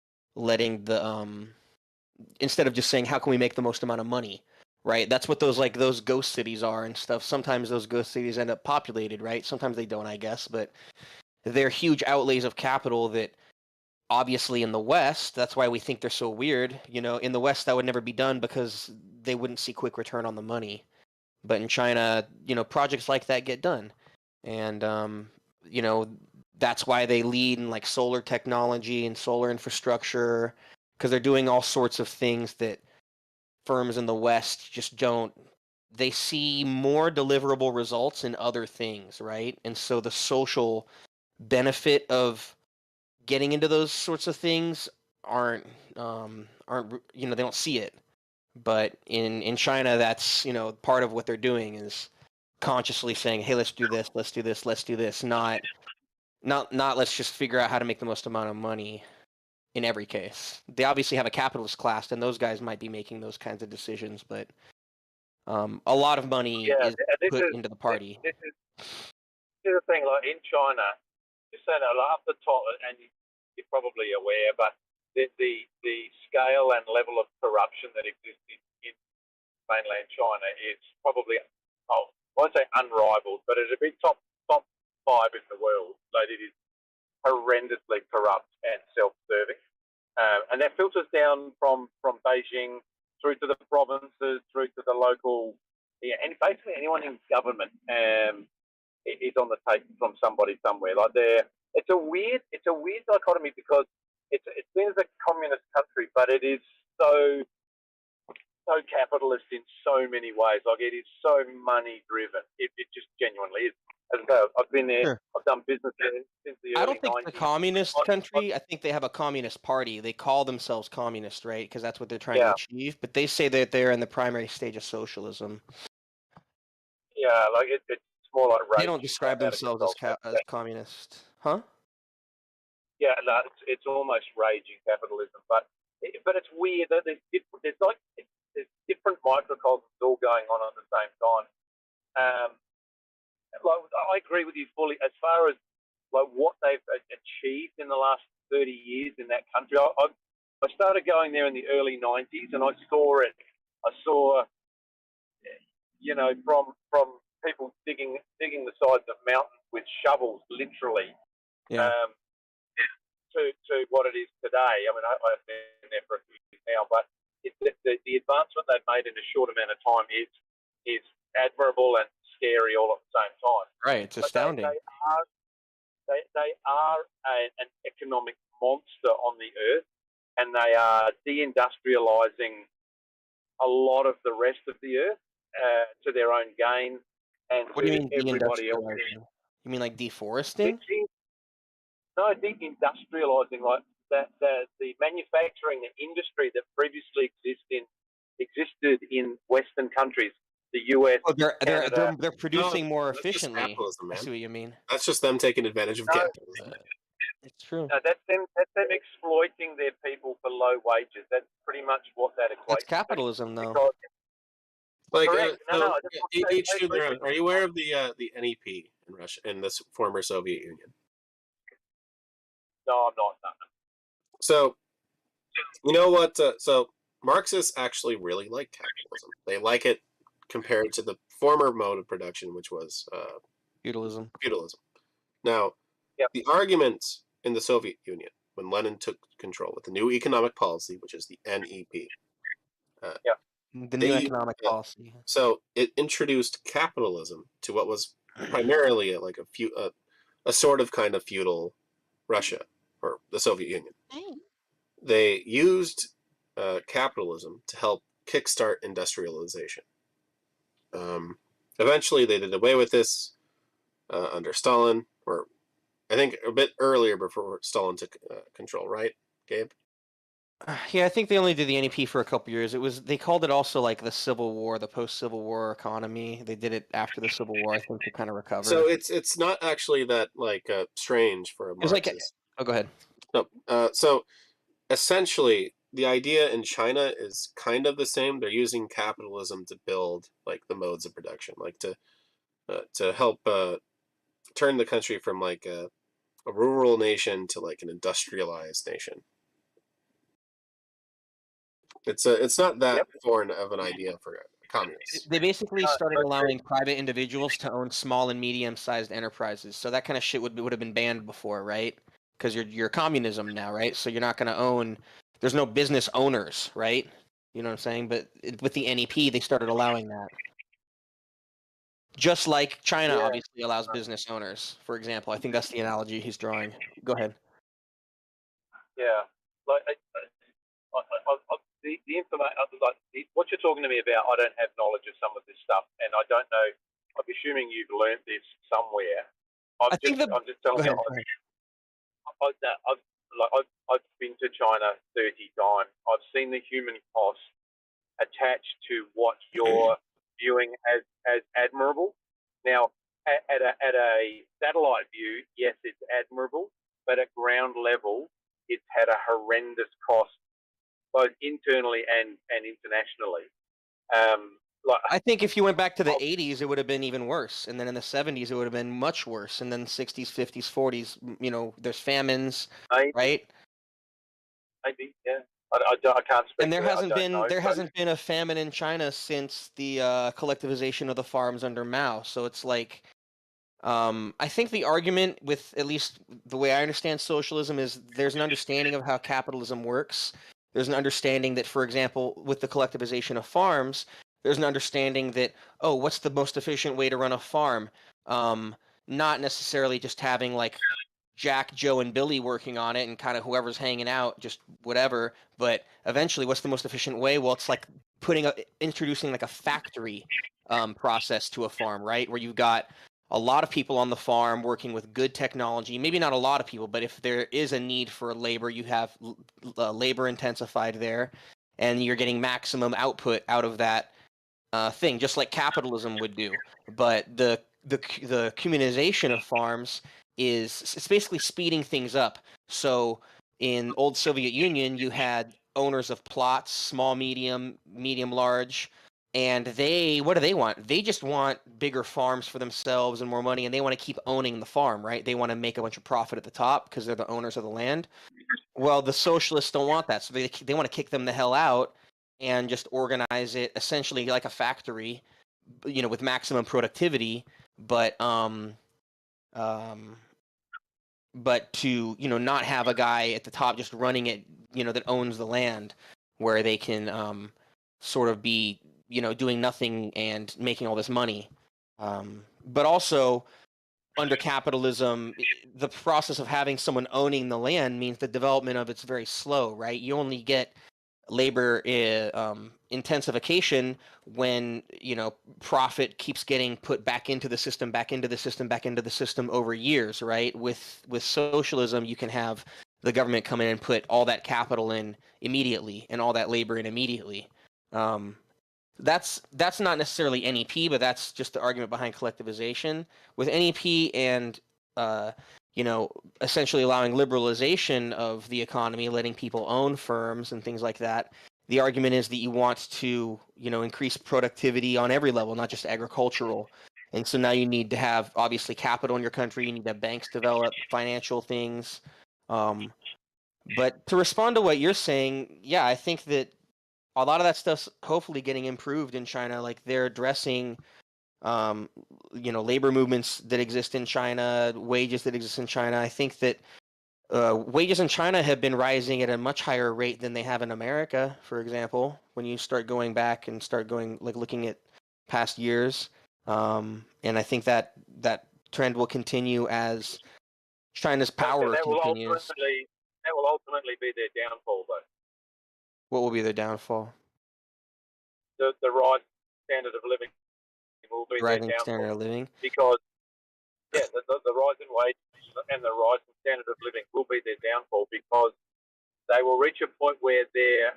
instead of just saying, how can we make the most amount of money, right? That's what those ghost cities are and stuff. Sometimes those ghost cities end up populated, right? Sometimes they don't, I guess, but they're huge outlays of capital that obviously in the West, that's why we think they're so weird. In the West, that would never be done because they wouldn't see quick return on the money. But in China, projects like that get done. And, that's why they lead in like solar technology and solar infrastructure, because they're doing all sorts of things that firms in the West just don't. They see more deliverable results in other things, right? And so the social benefit of getting into those sorts of things aren't they don't see it. But in China, that's part of what they're doing is consciously saying, hey, let's do this, let's do this, let's do this, not let's just figure out how to make the most amount of money in every case. They obviously have a capitalist class, and those guys might be making those kinds of decisions, but a lot of money is put into the party. This is the thing, like in China, just saying that like, up the top, and you're probably aware, but the scale and level of corruption that exists in mainland China is probably, I won't say unrivaled, but it's a big top 5 in the world. Like it is horrendously corrupt and self-serving, and that filters down from Beijing through to the provinces, through to the local, and basically anyone in government is on the take from somebody somewhere. Like it's a weird dichotomy because it's seen as a communist country, but it is so capitalist in so many ways. Like it is so money driven. It just genuinely is. As I say, I've been there. Sure. I've done business there since the early 90s. I don't think it's a communist country. I think they have a communist party. They call themselves communist, right? Because that's what they're trying to achieve. But they say that they're in the primary stage of socialism. Yeah, like it's more like they don't describe themselves as communist, huh? Yeah, no, it's almost raging capitalism, but it's weird that there's different microcosms all going on at the same time. Like I agree with you fully as far as like what they've achieved in the last 30 years in that country. I started going there in the early 90s, and I saw it. I saw, from people digging the sides of mountains with shovels, literally. Yeah. To what it is today. I mean, I've been there for a few years now, but the advancement they've made in a short amount of time is admirable and scary all at the same time. Right, it's astounding. They are an economic monster on the earth, and they are deindustrializing a lot of the rest of the earth to their own gain and what do you mean everybody else. You mean like deforesting? No, deindustrializing, like the manufacturing industry that previously existed in Western countries, the US. Oh, they're producing more efficiently. I see what you mean. That's just them taking advantage of capitalism. It's true. No, that's them exploiting their people for low wages. That's pretty much what that equates. That's capitalism, though. Like, Correct. No, no, I just want to say- each to their own. Are you aware of the NEP in Russia, in the former Soviet Union? No, I'm not. No. So, you know what? So Marxists actually really like capitalism. They like it compared to the former mode of production, which was Feudalism. feudalism. Now, Yep. the argument in the Soviet Union when Lenin took control with the new economic policy, which is the NEP. The They new use- economic policy. So it introduced capitalism to what was primarily a sort of kind of feudal Russia or the Soviet Union. They used capitalism to help kickstart industrialization. Eventually, they did away with this under Stalin, or I think a bit earlier before Stalin took control. Right, Gabe? Yeah, I think they only did the NEP for a couple years. They called it also like the Civil War, the post-Civil War economy. They did it after the Civil War, I think, to kind of recover. So it's not actually that strange for a It's like, Marxist. oh, go ahead. No. So essentially, the idea in China is kind of the same. They're using capitalism to build like the modes of production, like to help turn the country from like a rural nation to like an industrialized nation. It's not that foreign of an idea for communists. They basically started allowing private individuals to own small and medium-sized enterprises. So that kind of shit would have been banned before, right? Because you're communism now, right? So you're not going to own. There's no business owners, right? You know what I'm saying? But with the NEP, they started allowing that. Just like China obviously allows business owners, for example. I think that's the analogy he's drawing. Go ahead. Yeah, like the information, like what you're talking to me about, I don't have knowledge of some of this stuff, and I don't know. I'm assuming you've learned this somewhere. I'm just telling you. I've been to China 30 times. I've seen the human cost attached to what you're viewing as admirable. Now, at a satellite view, yes, it's admirable, but at ground level, it's had a horrendous cost, both internally and internationally. I think if you went back to the 80s, it would have been even worse. And then in the 70s, it would have been much worse. And then 60s, 50s, 40s, there's famines, right? Maybe, yeah. I can't speak. And there hasn't been a famine in China since the collectivization of the farms under Mao. So it's like, I think the argument with, at least the way I understand socialism, is there's an understanding of how capitalism works. There's an understanding that, for example, with the collectivization of farms, there's an understanding that, oh, what's the most efficient way to run a farm? Not necessarily just having like Jack, Joe, and Billy working on it and kind of whoever's hanging out, just whatever. But eventually, what's the most efficient way? Well, it's like introducing like a factory process to a farm, right? Where you've got a lot of people on the farm working with good technology. Maybe not a lot of people, but if there is a need for labor, you have labor intensified there, and you're getting maximum output out of that thing, just like capitalism would do. But the communization of farms it's basically speeding things up. So in old Soviet Union, you had owners of plots, small, medium, large, and what do they want? They just want bigger farms for themselves and more money, and they want to keep owning the farm, right? They want to make a bunch of profit at the top because they're the owners of the land. Well, the socialists don't want that, so they want to kick them the hell out and just organize it essentially like a factory, with maximum productivity, but to not have a guy at the top just running it, that owns the land, where they can sort of be doing nothing and making all this money. But also under capitalism, the process of having someone owning the land means the development of it's very slow, right? You only get labor intensification when profit keeps getting put back into the system over years, right? With socialism, you can have the government come in and put all that capital in immediately and all that labor in immediately. That's not necessarily NEP, but that's just the argument behind collectivization. With NEP and essentially allowing liberalization of the economy, letting people own firms and things like that, the argument is that you want to, increase productivity on every level, not just agricultural. And so now you need to have obviously capital in your country. You need to have banks develop financial things. But to respond to what you're saying, yeah, I think that a lot of that stuff's hopefully getting improved in China. Like they're addressing, labor movements that exist in China, wages that exist in China. I think that wages in China have been rising at a much higher rate than they have in America, for example, when you start going back and looking at past years. And I think that trend will continue as China's power that will continues. ultimately be their downfall, though. What will be their downfall? The rise standard of living will be their Rising downfall. standard of living. Because the rise in wage and the rise in standard of living will be their downfall, because they will reach a point where their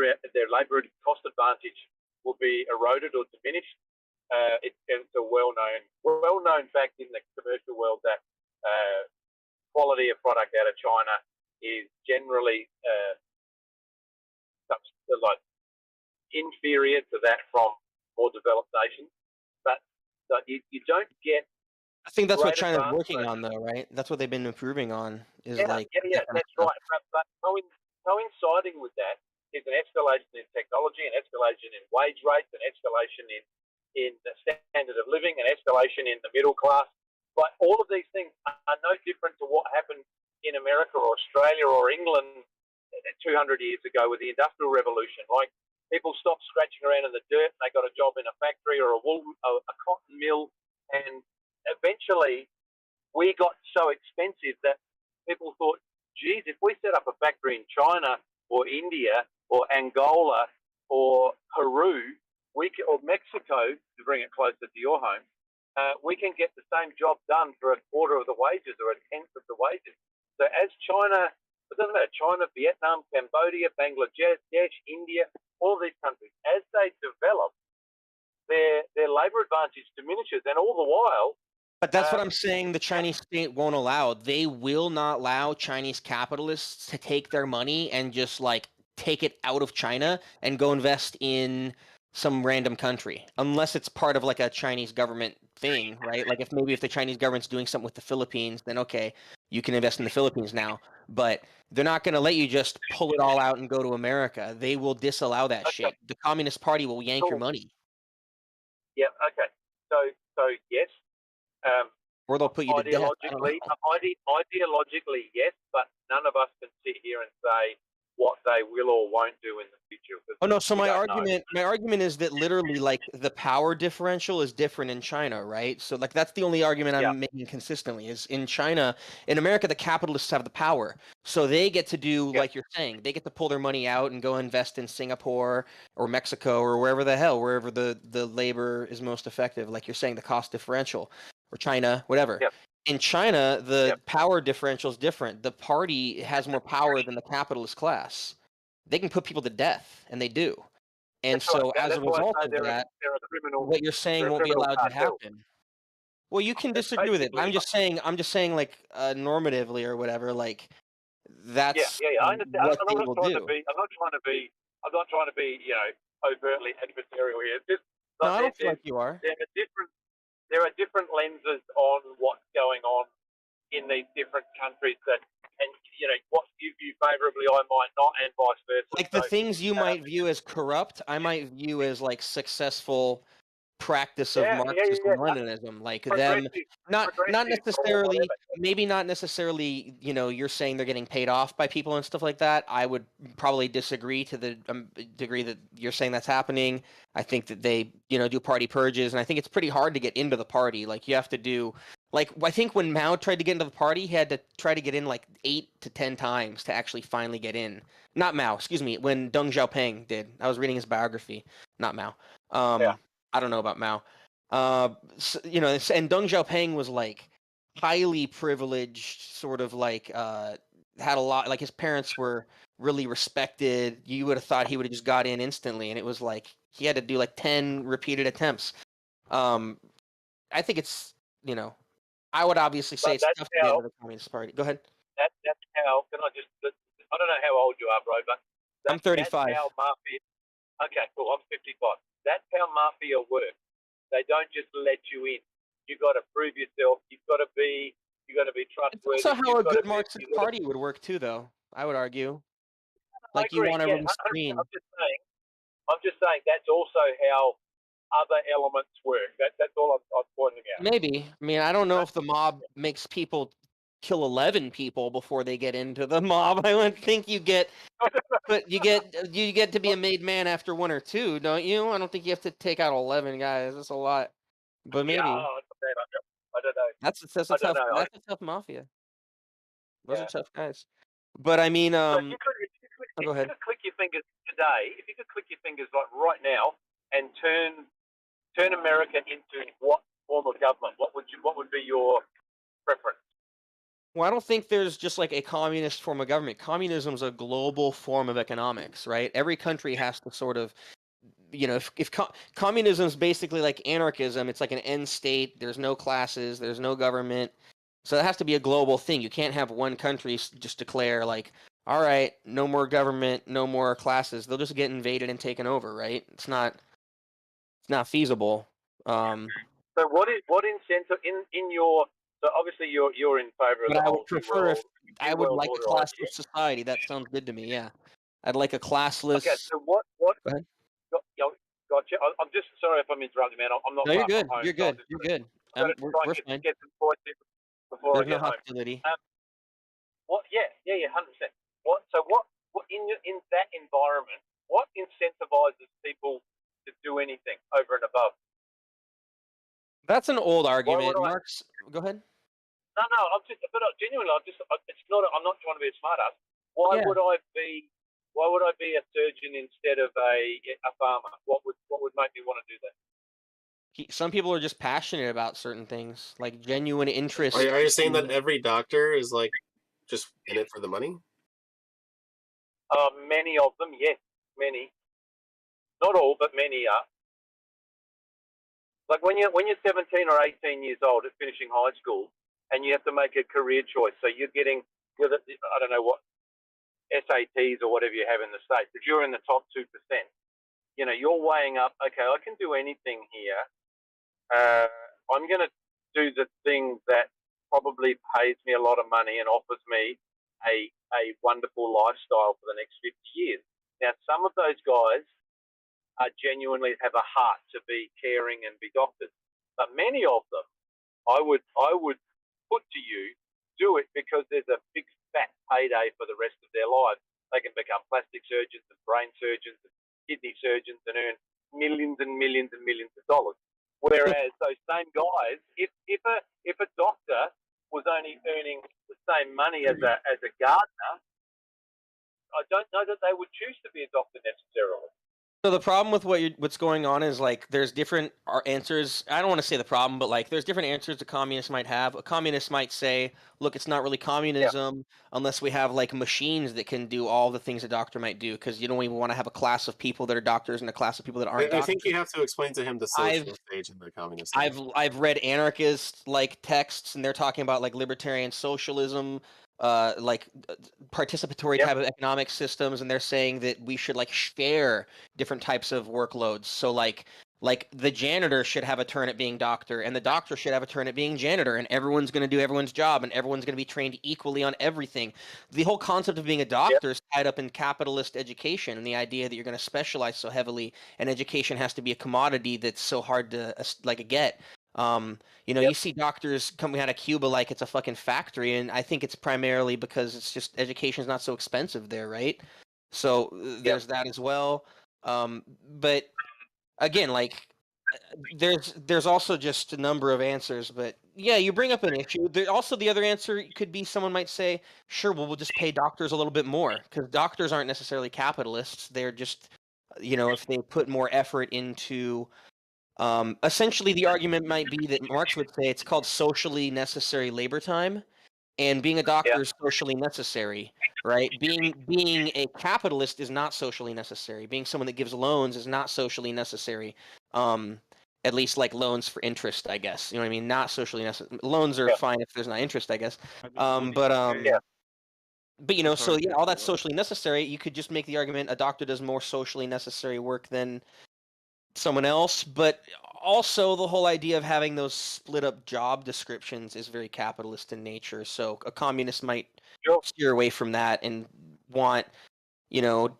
labour cost advantage will be eroded or diminished. It's a well-known fact in the commercial world that quality of product out of China is generally inferior to that from more developed nations. But you don't get. I think that's what great China's working advancement. on, though, right? That's what they've been improving on. Is Yeah, like that's right. But coinciding with that is an escalation in technology, an escalation in wage rates, an escalation in the standard of living, an escalation in the middle class. But all of these things are no different to what happened in America or Australia or England 200 years ago with the Industrial Revolution. Like, people stopped scratching around in the dirt and they got a job in a factory or a cotton mill, and eventually we got so expensive that people thought, geez, if we set up a factory in China or India or Angola or Peru, or Mexico, to bring it closer to your home, we can get the same job done for a quarter of the wages or a tenth of the wages. So as China, it doesn't matter, China, Vietnam, Cambodia, Bangladesh, India, all these countries, as they develop, their labour advantage diminishes, and all the while. But that's what I'm saying the Chinese state won't allow. They will not allow Chinese capitalists to take their money and just take it out of China and go invest in some random country, unless it's part of a Chinese government thing, right? Like if the Chinese government's doing something with the Philippines, then okay, you can invest in the Philippines now. But they're not going to let you just pull it all out and go to America. They will disallow that shit. The Communist Party will yank your money. Yeah. Okay. So yes. Or they'll put you to death. Ideologically, yes, but none of us can sit here and say what they will or won't do in the future. Oh no! So my argument is that literally, the power differential is different in China, right? So that's the only argument I'm making consistently is in China. In America, the capitalists have the power, so they get to do like you're saying. They get to pull their money out and go invest in Singapore or Mexico or wherever the labor is most effective. Like you're saying, the cost differential, or China, whatever. Yep. In China, the power differential is different. The party has more power than the capitalist class. They can put people to death, and they do. And so, as a result of that, what you're saying won't be allowed to happen. Well, you can disagree with it, but I'm just saying, normatively or whatever, that's I understand. what they I'm will not do. I'm not trying to be, overtly adversarial here. No, I don't feel like you are. There are different lenses on what's going on in these different countries and what you view favourably, I might not, and vice versa. The things you might view as corrupt, I might view as successful practice of Marxism and Leninism, them not necessarily, maybe not necessarily, you're saying they're getting paid off by people and stuff like that. I would probably disagree to the degree that you're saying that's happening. I think that they, do party purges, and I think it's pretty hard to get into the party. You have to do, I think when Mao tried to get into the party, he had to try to get in 8 to 10 times to actually finally get in. Not Mao, excuse me, when Deng Xiaoping did. I was reading his biography, not Mao. I don't know about Mao. And Deng Xiaoping was highly privileged, sort of had a lot, his parents were really respected. You would have thought he would have just got in instantly, and it was he had to do 10 repeated attempts. I think it's, I would obviously say it's tough to get into the Communist Party. Go ahead. That's how, I don't know how old you are, bro, but I'm 35. That's how mafia. Okay, cool. I'm 55. That's how mafia works. They don't just let you in. You got to prove yourself. You've got to be It's trustworthy. also how a You've got good to Marxist party would work too, though. I would argue. I Like you agree. want Yeah, everyone screen. I'm just saying that's also how other elements work. That's all I'm pointing out. Maybe. I mean, I don't know if the mob makes people kill 11 people before they get into the mob. I would think you get, but you get to be a made man after 1 or 2, don't you? I don't think you have to take out 11 guys. That's a lot. But maybe Yeah, I don't know. that's a I don't tough know. that's a tough mafia. Those Yeah. are tough guys. But I mean, So if go you ahead. could click your fingers today, if you could click your fingers like right now and turn America into what form of government? What would be your preference? Well, I don't think there's just like a communist form of government. Communism is a global form of economics, right? Every country has to sort of, if communism is basically like anarchism, it's like an end state. There's no classes, there's no government. So it has to be a global thing. You can't have one country just declare like, all right, no more government, no more classes. They'll just get invaded and taken over, right? It's not feasible. So what incentive in your? So obviously you're in favour of But the I whole would prefer if I New would World like a Order classless idea. society. That sounds good to me. Yeah, I'd like a classless. Okay, so what? Go ahead. Gotcha. I'm just sorry if I'm interrupting, man. I'm not No, you're far good. from home. You're So good. You're good. I've got to try We're and fine. get some points in before There's I no get home. hostility. What? Yeah, 100%. What? So what in that environment? What incentivizes people to do anything over and above? That's an old argument. would I- Marx, go ahead. No, genuinely, it's not. I'm not trying to be a smartass. Why Yeah. would I be a surgeon instead of a farmer? What would make me want to do that? Some people are just passionate about certain things, like genuine interest. Are you saying that every doctor is like just in it for the money? Many of them, yes, many. Not all, but many are. Like when you're 17 or 18 years old at finishing high school, and you have to make a career choice. So you're I don't know what SATs or whatever you have in the States, but you're in the top 2%. You're weighing up. Okay, I can do anything here. I'm going to do the thing that probably pays me a lot of money and offers me a wonderful lifestyle for the next 50 years. Now, some of those guys genuinely have a heart to be caring and be doctors, but many of them, I would put to you, do it because there's a big fat payday for the rest of their lives. They can become plastic surgeons and brain surgeons and kidney surgeons and earn millions and millions and millions of dollars. Whereas those same guys, if a doctor was only earning the same money as a gardener, I don't know that they would choose to be a doctor necessarily. So the problem with what's going on is like there's different answers. I don't want to say the problem, but like there's different answers a communist might have. A communist might say, "Look, it's not really communism unless we have like machines that can do all the things a doctor might do, because you don't even want to have a class of people that are doctors and a class of people that aren't doctors." I think you have to explain to him the social stage in the communist. I've read anarchist like texts, and they're talking about like libertarian socialism, like participatory type of economic systems, and they're saying that we should like share different types of workloads. So like the janitor should have a turn at being doctor, and the doctor should have a turn at being janitor, and everyone's going to do everyone's job, and everyone's going to be trained equally on everything. The whole concept of being a doctor is tied up in capitalist education and the idea that you're going to specialize so heavily, and education has to be a commodity that's so hard to like get. You see doctors coming out of Cuba like it's a fucking factory, and I think it's primarily because it's just education is not so expensive there, right? So there's that as well. But again, like there's also just a number of answers. But yeah, you bring up an issue. Also, the other answer could be someone might say, sure, well, we'll just pay doctors a little bit more, because doctors aren't necessarily capitalists. They're just, if they put more effort into essentially, the argument might be that Marx would say it's called socially necessary labor time, and being a doctor is socially necessary, right? Being a capitalist is not socially necessary. Being someone that gives loans is not socially necessary. At least like loans for interest, I guess. You know what I mean? Not socially necessary. Loans are fine if there's not interest, I guess. But you know, so Sorry, yeah, Dave, all go that's on. socially necessary. You could just make the argument a doctor does more socially necessary work than someone else. But also, the whole idea of having those split up job descriptions is very capitalist in nature. So a communist might Sure. steer away from that and want, you know,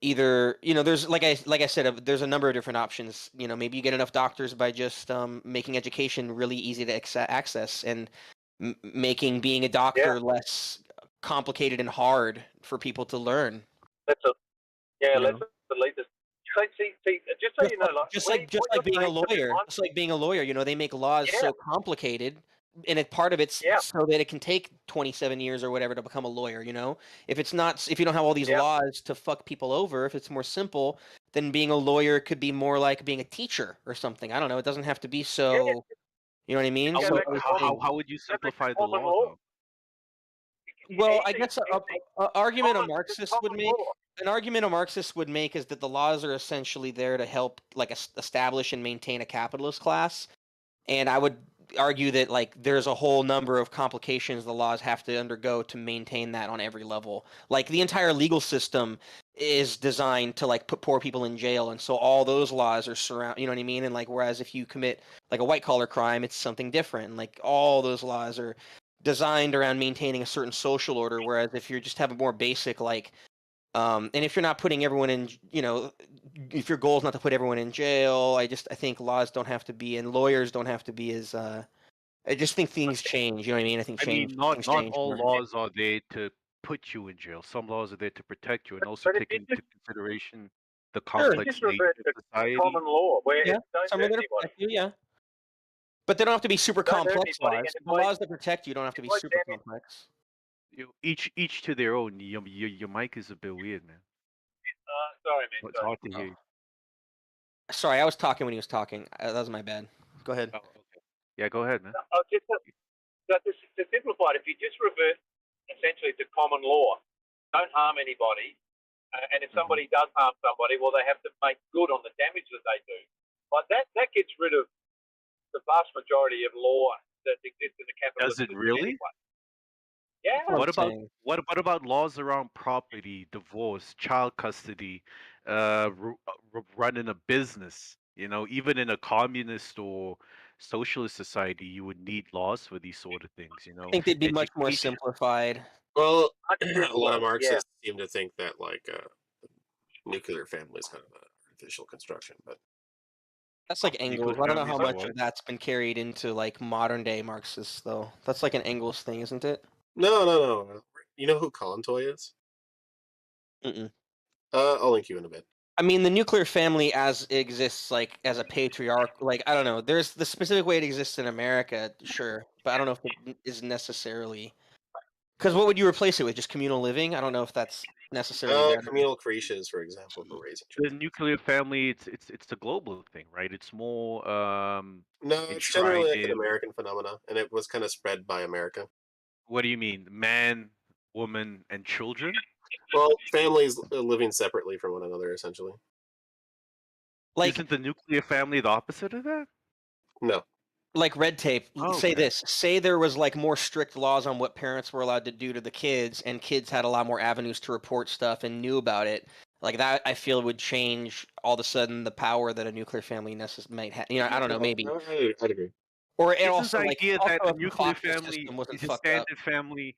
either, you know, there's like I said, there's a number of different options. You know, maybe you get enough doctors by just making education really easy to access and making being a doctor less complicated and hard for people to learn. Let's You let's know? delete this. See, just so you know, like just when like what you're being a saying to me, lawyer, I'm- just like being a lawyer, you know, they make laws Yeah. so complicated, and part of it's Yeah. so that it can take 27 years or whatever to become a lawyer. You know, if you don't have all these Yeah. laws to fuck people over, if it's more simple, then being a lawyer could be more like being a teacher or something. I don't know. It doesn't have to be so. You know what I mean? Go So back to common- How would you go back to simplify the common law, law. though? Well, I Easy, guess easy. a argument a Common- Marxist would common make. law. An argument a Marxist would make is that the laws are essentially there to help, like, establish and maintain a capitalist class. And I would argue that, like, there's a whole number of complications the laws have to undergo to maintain that on every level. Like, the entire legal system is designed to, like, put poor people in jail, and so all those laws are you know what I mean? And, like, whereas if you commit, like, a white collar crime, it's something different. And, like, all those laws are designed around maintaining a certain social order, whereas if you just have a more basic, like, and if you're not putting everyone in, you know, if your goal is not to put everyone in jail, I think laws don't have to be, and lawyers don't have to be as. I just think things change. You know what I mean? I think I mean, things not change all more. laws are there to put you in jail. Some laws are there to protect you and also But if take you into just- consideration the Sure. complex Just nature revert of to society. common law where Yeah, it don't some are hurt there to anybody. protect you. Yeah, but they don't have to be super Don't hurt complex anybody, laws. and if The I- laws that protect you don't have to be if I super damage- complex. Each to their own. Your mic is a bit weird, man. Sorry, man. It's Sorry. hard to hear. you. Sorry, I was talking when he was talking. That was my bad. Go ahead. Oh, okay. Yeah, go ahead, man. Just to simplify it, if you just revert essentially to common law, don't harm anybody, and if somebody does harm somebody, well, they have to make good on the damage that they do. But that gets rid of the vast majority of law that exists in the capitalist Does it system really? anyway. Yeah. What What I'm about saying. what about laws around property, divorce, child custody, running a business? You know, even in a communist or socialist society, you would need laws for these sort of things. You I know, think they'd be much more education. simplified. Well, 100% a lot of yeah. Marxists seem to think that like nuclear family is kind of an artificial construction, but That's like Nuclear Engels. I don't know how families are much what? of that's been carried into, like, modern day Marxists, though. That's like an Engels thing, isn't it? no. You know who Contoy is? Mm-mm. I'll link you in a bit. I mean, the nuclear family as it exists, like, as a patriarch, like, I don't know. There's the specific way it exists in America, sure, but I don't know if it is necessarily. Because what would you replace it with? Just communal living? I don't know if that's necessarily better. Communal creches, for example, for raising The children. nuclear family, it's a global thing, right? It's more No, it's enshrined generally like an in. American phenomena, and it was kind of spread by America. What do you mean, man, woman, and children? Well, families living separately from one another, essentially. Like, Isn't the nuclear family the opposite of that? No. like red tape. Say Okay. this. Say there was, like, more strict laws on what parents were allowed to do to the kids, and kids had a lot more avenues to report stuff and knew about it. Like, that, I feel, would change all of a sudden the power that a nuclear family might have. You know, I don't know, maybe. I'd agree. Or it Isn't also, the like, idea that also a if the nuclear foster family system wasn't is a fucked up. standard family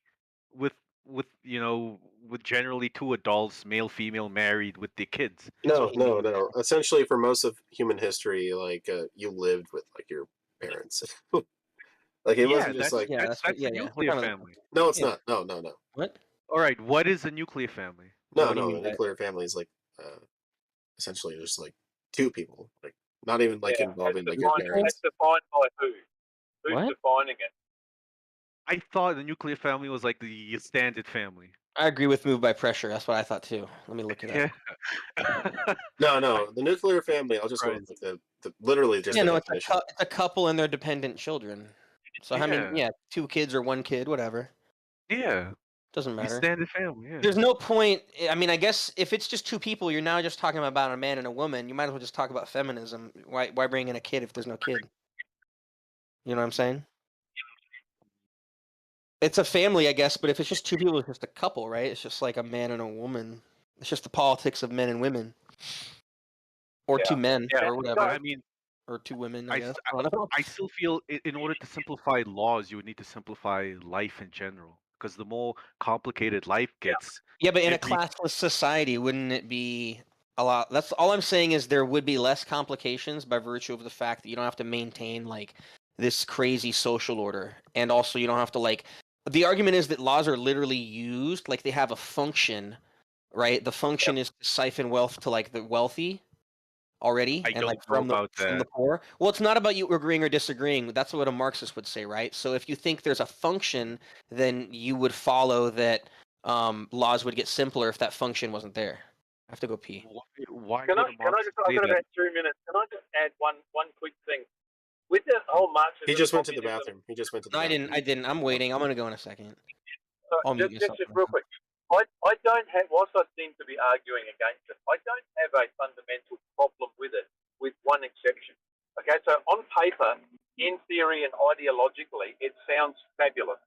with with generally two adults, male, female, married with their kids? No. Essentially, for most of human history, like you lived with like your parents. Like it Yeah, wasn't just that's like Yeah, that's that's that's a We're nuclear talking about- family. no, it's yeah. not. No. What? All right, what is a nuclear family? No, What do you no. mean The by it? nuclear family is like essentially just like two people, like not even like Yeah, involving that's like your defined, parents. that's defined by who? Who's What? defining it? I thought the nuclear family was like the standard family. I agree with Move by Pressure. That's what I thought too. Let me look it up. Yeah. No. The nuclear family. I'll just go with the literally just Yeah, the no, definition. it's a couple and their dependent children. So how many? Yeah. Yeah, 2 kids or 1 kid, whatever. Yeah, Doesn't the matter. standard family. Yeah. There's no point. I mean, I guess if it's just 2 people, you're now just talking about a man and a woman. You might as well just talk about feminism. Why bring in a kid if there's no kid? You know what I'm saying? It's a family, I guess, but if it's just two people, it's just a couple, right? It's just like a man and a woman. It's just the politics of men and women, or two men, Yeah, or whatever, but I mean, or two women, I I, guess. s- I don't know. I still feel in order to simplify laws, you would need to simplify life in general. Because the more complicated life gets, Yeah, but in a every classless society, wouldn't it be a lot? That's all I'm saying is there would be less complications by virtue of the fact that you don't have to maintain like this crazy social order, and also you don't have to like. The argument is that laws are literally used like they have a function, right? The function is to siphon wealth to like the wealthy already, I and like don't know from the about that. poor. Well, it's not about you agreeing or disagreeing. That's what a Marxist would say, right? So if you think there's a function, then you would follow that laws would get simpler if that function wasn't there. I have to go pee. Why Can would I, a can I Marxist just, I've say got that? about 2 minutes. Can I just add one quick thing? With the whole Marxism, He just went to the communism, bathroom. He just went to the No, I bathroom. didn't. I'm waiting. I'm gonna go in a second. I'll mute just myself. real quick. I don't have, whilst I seem to be arguing against it, I don't have a fundamental problem with it, with one exception. Okay, so on paper, in theory and ideologically, it sounds fabulous.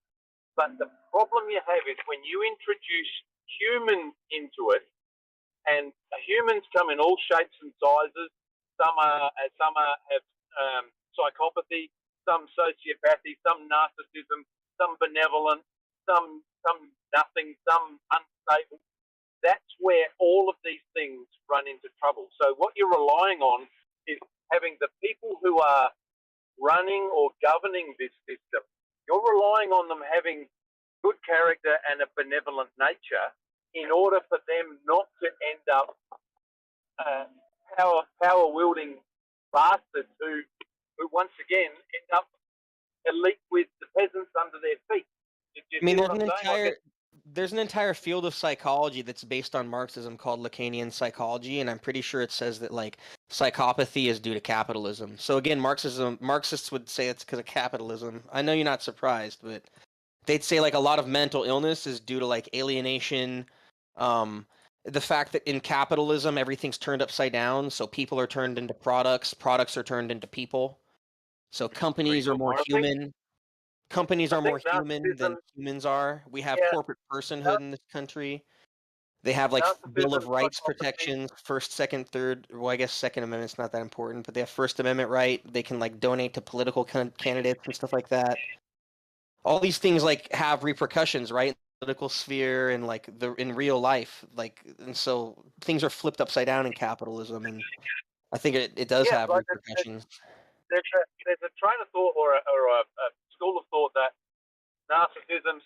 But the problem you have is when you introduce humans into it, and humans come in all shapes and sizes. Some have psychopathy, some sociopathy, some narcissism, some benevolent, some nothing, some unstable. That's where all of these things run into trouble. So what you're relying on is having the people who are running or governing this system. You're relying on them having good character and a benevolent nature in order for them not to end up power wielding bastards who once again end up elite with the peasants under their feet. Do you I mean, see what I'm saying? there's an entire field of psychology that's based on Marxism called Lacanian psychology, and I'm pretty sure it says that like psychopathy is due to capitalism. So again, Marxists would say it's because of capitalism. I know you're not surprised, but they'd say like a lot of mental illness is due to like alienation, the fact that in capitalism everything's turned upside down, so people are turned into products, products are turned into people. So companies are more human. Companies are more human than humans are. We have corporate personhood in this country. They have like Bill of Rights protections, first, second, third. Well, I guess Second Amendment's not that important, but they have First Amendment right. They can like donate to political candidates and stuff like that. All these things like have repercussions, right? Political sphere and like in real life, like, and so things are flipped upside down in capitalism, and I think it does have repercussions. There's a train of thought or a school of thought that narcissism,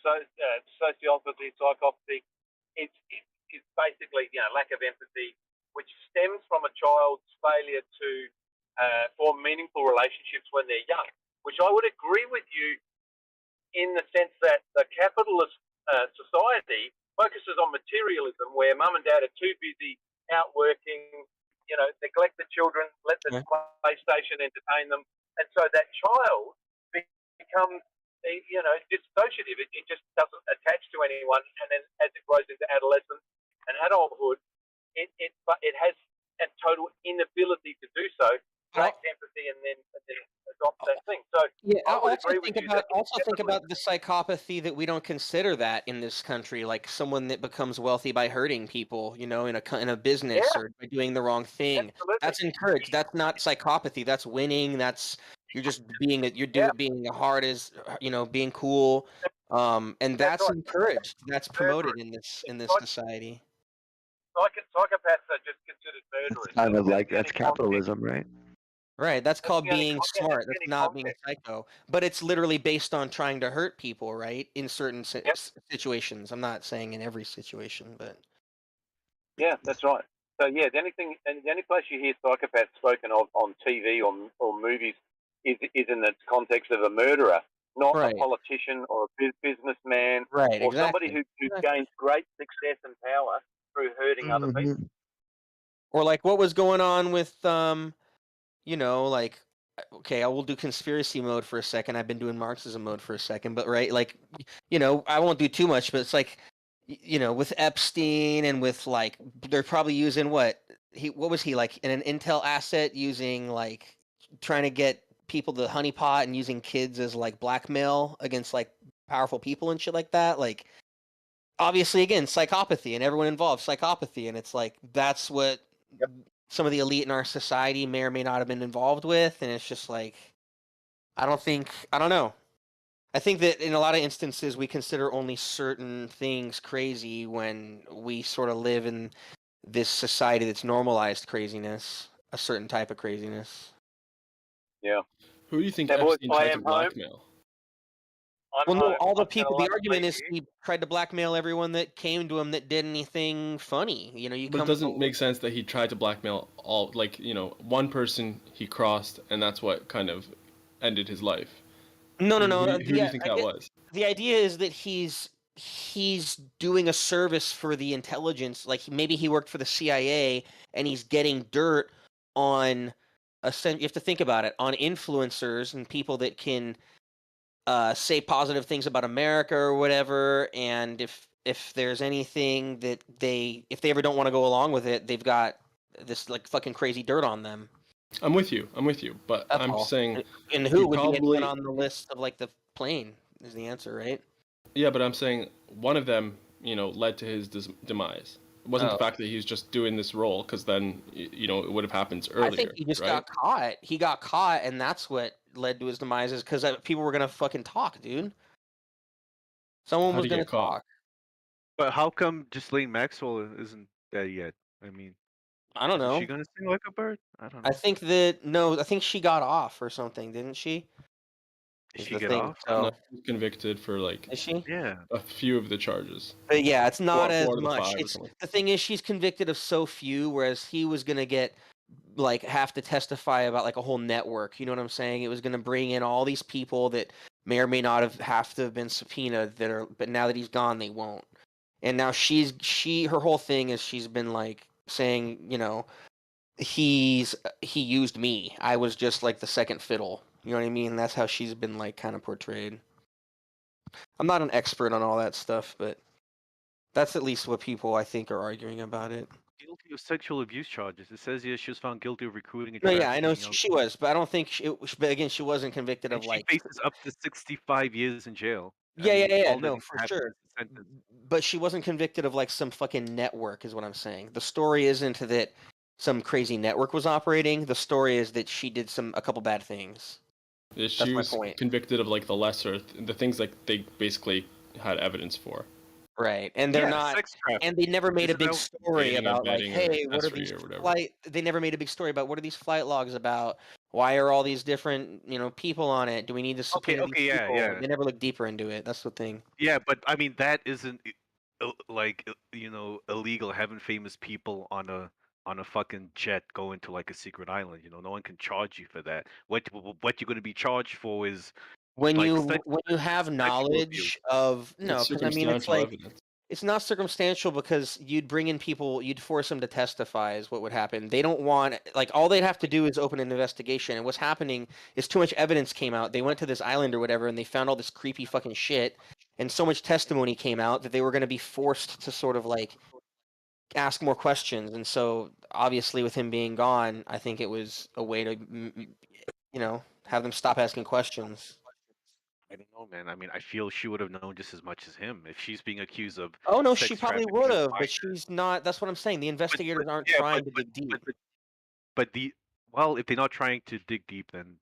sociopathy, psychopathy, it's basically lack of empathy, which stems from a child's failure to form meaningful relationships when they're young. Which I would agree with you in the sense that the capitalist society focuses on materialism, where mum and dad are too busy out working, neglect the children, let the PlayStation entertain them, and so that child becomes dissociative. It just doesn't attach to anyone, and then as it grows into adolescence and adulthood, it has a total inability to do so, lacks empathy, and then adopts that thing. So yeah, I would also agree with you. think about the psychopathy that we don't consider that in this country, like someone that becomes wealthy by hurting people, in a business or by doing the wrong thing. Absolutely. That's encouraged. That's not psychopathy. That's winning. That's you're just being being hard as being cool, and that's right. encouraged. That's promoted in this society. Psychopaths are just considered murderers. Kind of like that's capitalism, right? Right, that's called the only being context. smart. That's That's the not only being a psycho. But it's literally based on trying to hurt people, right? In certain situations. I'm not saying in every situation, but Yeah, that's right. So yeah, the only place you hear psychopaths spoken of on TV or movies is in the context of a murderer, not a politician or a businessman or somebody who gains great success and power through hurting other people. Or like what was going on with like, okay, I will do conspiracy mode for a second. I've been doing Marxism mode for a second, but right, like, I won't do too much, but it's like, with Epstein and with like, they're probably using what was he like in an Intel asset, using like trying to get people to honeypot and using kids as like blackmail against like powerful people and shit like that. Like, obviously, again, psychopathy, and everyone involved psychopathy, and it's like that's what some of the elite in our society may or may not have been involved with, and it's just like, I don't know. I think that in a lot of instances we consider only certain things crazy when we sort of live in this society that's normalized craziness, a certain type of craziness. Yeah. Who do you think Now, boys, Epstein I tried to am home. blackmail? I'm Well, no, home. all the I'm gonna people. The like argument leave is you. he tried to blackmail everyone that came to him that did anything funny. You know, you But it come. doesn't make sense that he tried to blackmail all, like, one person he crossed, and that's what kind of ended his life. No. Who do you think that was? The idea is that he's doing a service for the intelligence. Like maybe he worked for the CIA and he's getting dirt on. You have to think about it, on influencers and people that can say positive things about America or whatever. And if there's anything that if they ever don't want to go along with it, they've got this like fucking crazy dirt on them. I'm with you, but That's I'm all. saying And who would be probably anyone on the list of like the plane is the answer, right? yeah, but I'm saying one of them, led to his demise. It wasn't the fact that he was just doing this role, because then it would have happened earlier. I think he just right? got caught. He got caught, and that's what led to his demise. Is because people were gonna fucking talk, dude. Someone How'd was he gonna get caught? talk. But how come Ghislaine Maxwell isn't dead yet? I mean, I don't isn't know. she gonna sing like a bird? I don't know. I think that no. I think she got off or something, didn't she? Did Is she the get thing. off? So No, he was convicted for is she? Yeah. a few of the charges. But yeah, it's not Four as out of the much. 5 or It's something. the thing is she's convicted of so few, whereas he was gonna get like have to testify about like a whole network. You know what I'm saying? It was gonna bring in all these people that may or may not have to have been subpoenaed that are, but now that he's gone, they won't. And now her whole thing is she's been like saying, he used me. I was just like the second fiddle. You know what I mean? That's how she's been like kind of portrayed. I'm not an expert on all that stuff, but that's at least what people I think are arguing about it. Guilty of sexual abuse charges. It says here she was found guilty of recruiting and No, yeah, I know trafficking. she was, but I don't think but again, she wasn't convicted And of she like. faces up to 65 years in jail. Yeah, All that no, needs to for happen sure. is a sentence. But she wasn't convicted of like some fucking network, is what I'm saying. The story isn't that some crazy network was operating. The story is that she did a couple bad things. She my was point. convicted of like the lesser, the things like they basically had evidence for. Right, and they're not, sex trafficking. and they never made a Isn't big that story aiding, about like, abetting, or hey, what are accessory these or whatever. flight? They never made a big story about what are these flight logs about? Why are all these different, people on it? Do we need to subpoena these yeah, people? yeah. They never look deeper into it. That's the thing. Yeah, but I mean that isn't illegal having famous people on a fucking jet going to like a secret island. No one can charge you for that. What you're going to be charged for is When like you have sexual knowledge of It's because I mean it's circumstantial like evidence. it's not circumstantial because you'd bring in people, you'd force them to testify is what would happen. They don't want like all they'd have to do is open an investigation, and what's happening is too much evidence came out. They went to this island or whatever, and they found all this creepy fucking shit, and so much testimony came out that they were going to be forced to sort of like ask more questions. And so obviously with him being gone, I think it was a way to have them stop asking questions. I don't know, man. I mean, I feel she would have known just as much as him if she's being accused of. Oh no, sex she probably trafficking would of have, but minors. she's not. That's what I'm saying. The investigators aren't yeah, trying to dig deep. But if they're not trying to dig deep, then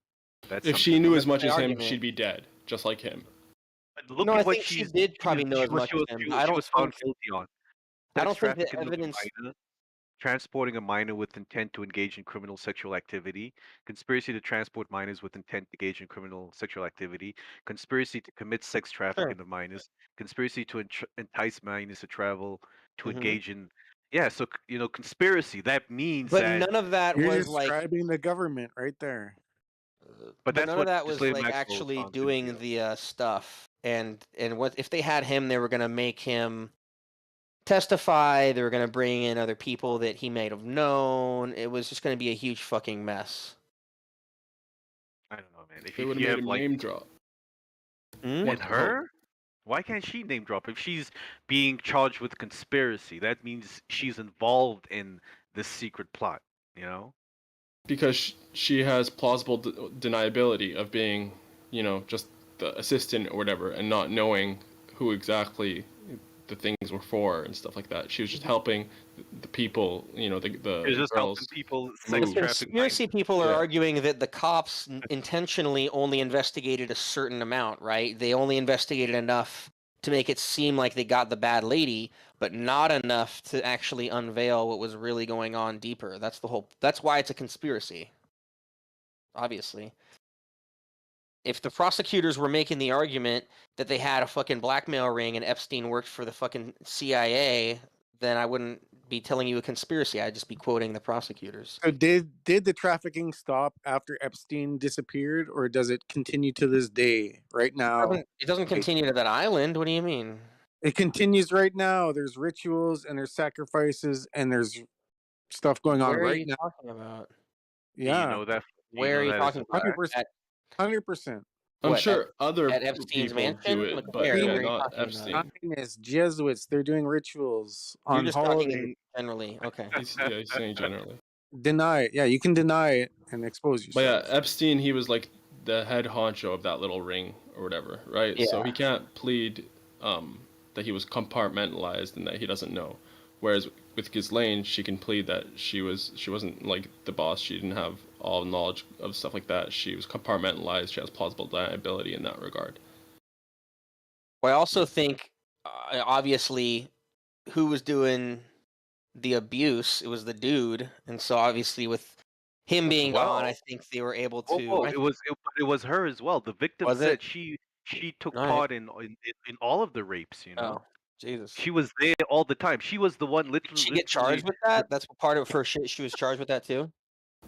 that's If she something knew else. as much my as him, argument. she'd be dead, just like him. But look No, at I what think she she's. did probably know as she was- much she was- as him. she but was- I she don't was found think. guilty on. I don't Sex think the trafficking of a evidence. minor, transporting a minor with intent to engage in criminal sexual activity, conspiracy to transport minors with intent to engage in criminal sexual activity, conspiracy to commit sex trafficking of minors, conspiracy to entice minors to travel, to Mhm. engage in. Yeah, so conspiracy. That means But that. none of that You're was like. describing the government right there. But But that's none what of that was Ghislaine like Maxwell was actually found guilty doing of. the stuff. And what if they had him? They were gonna make him testify. They were gonna bring in other people that he might have known. It was just gonna be a huge fucking mess. I don't know, man. If They you would have made have him like name drop. Hmm? What and the her, why can't she name drop? If she's being charged with conspiracy, that means she's involved in this secret plot. Because she has plausible deniability of being, just the assistant or whatever, and not knowing who exactly the things were for and stuff like that. She was just helping the people, you know, the It's just helping girls. people The sex Move. traffic. conspiracy people are Yeah. arguing that the cops intentionally only investigated a certain amount, right? They only investigated enough to make it seem like they got the bad lady, but not enough to actually unveil what was really going on deeper. That's the whole. That's why it's a conspiracy. Obviously, if the prosecutors were making the argument that they had a fucking blackmail ring and Epstein worked for the fucking CIA, then I wouldn't be telling you a conspiracy. I'd just be quoting the prosecutors. So did the trafficking stop after Epstein disappeared, or does it continue to this day? Right now, It doesn't continue to that island. What do you mean? it continues right now. There's rituals and there's sacrifices and there's stuff going on Where are right you now. talking about? Yeah, You know that. Where are you talking about? 100%. 100%. I'm What, sure other at Epstein's people mansion? do it, Like, but where? yeah, Where are you not talking about? Epstein. Communists, Jesuits, they're doing rituals You're on just talking holidays. generally. Okay. He's saying generally. Deny it. Yeah, you can deny it and expose But yourself. yeah, Epstein, he was like the head honcho of that little ring or whatever, right? So Yeah. he can't plead that he was compartmentalized and that he doesn't know. Whereas with Ghislaine, she can plead that she wasn't like the boss. She didn't have all knowledge of stuff like that. She was compartmentalized. She has plausible deniability in that regard. Well, I also think, obviously, who was doing the abuse? It was the dude, and so obviously with him being gone, I think they were able to. Oh, it was her as well. The victim Was said it? she took All right. part in all of the rapes. You know, Oh, Jesus. she was there all the time. She was the one literally. Did she get charged with that? That's part of her shit. She was charged with that too.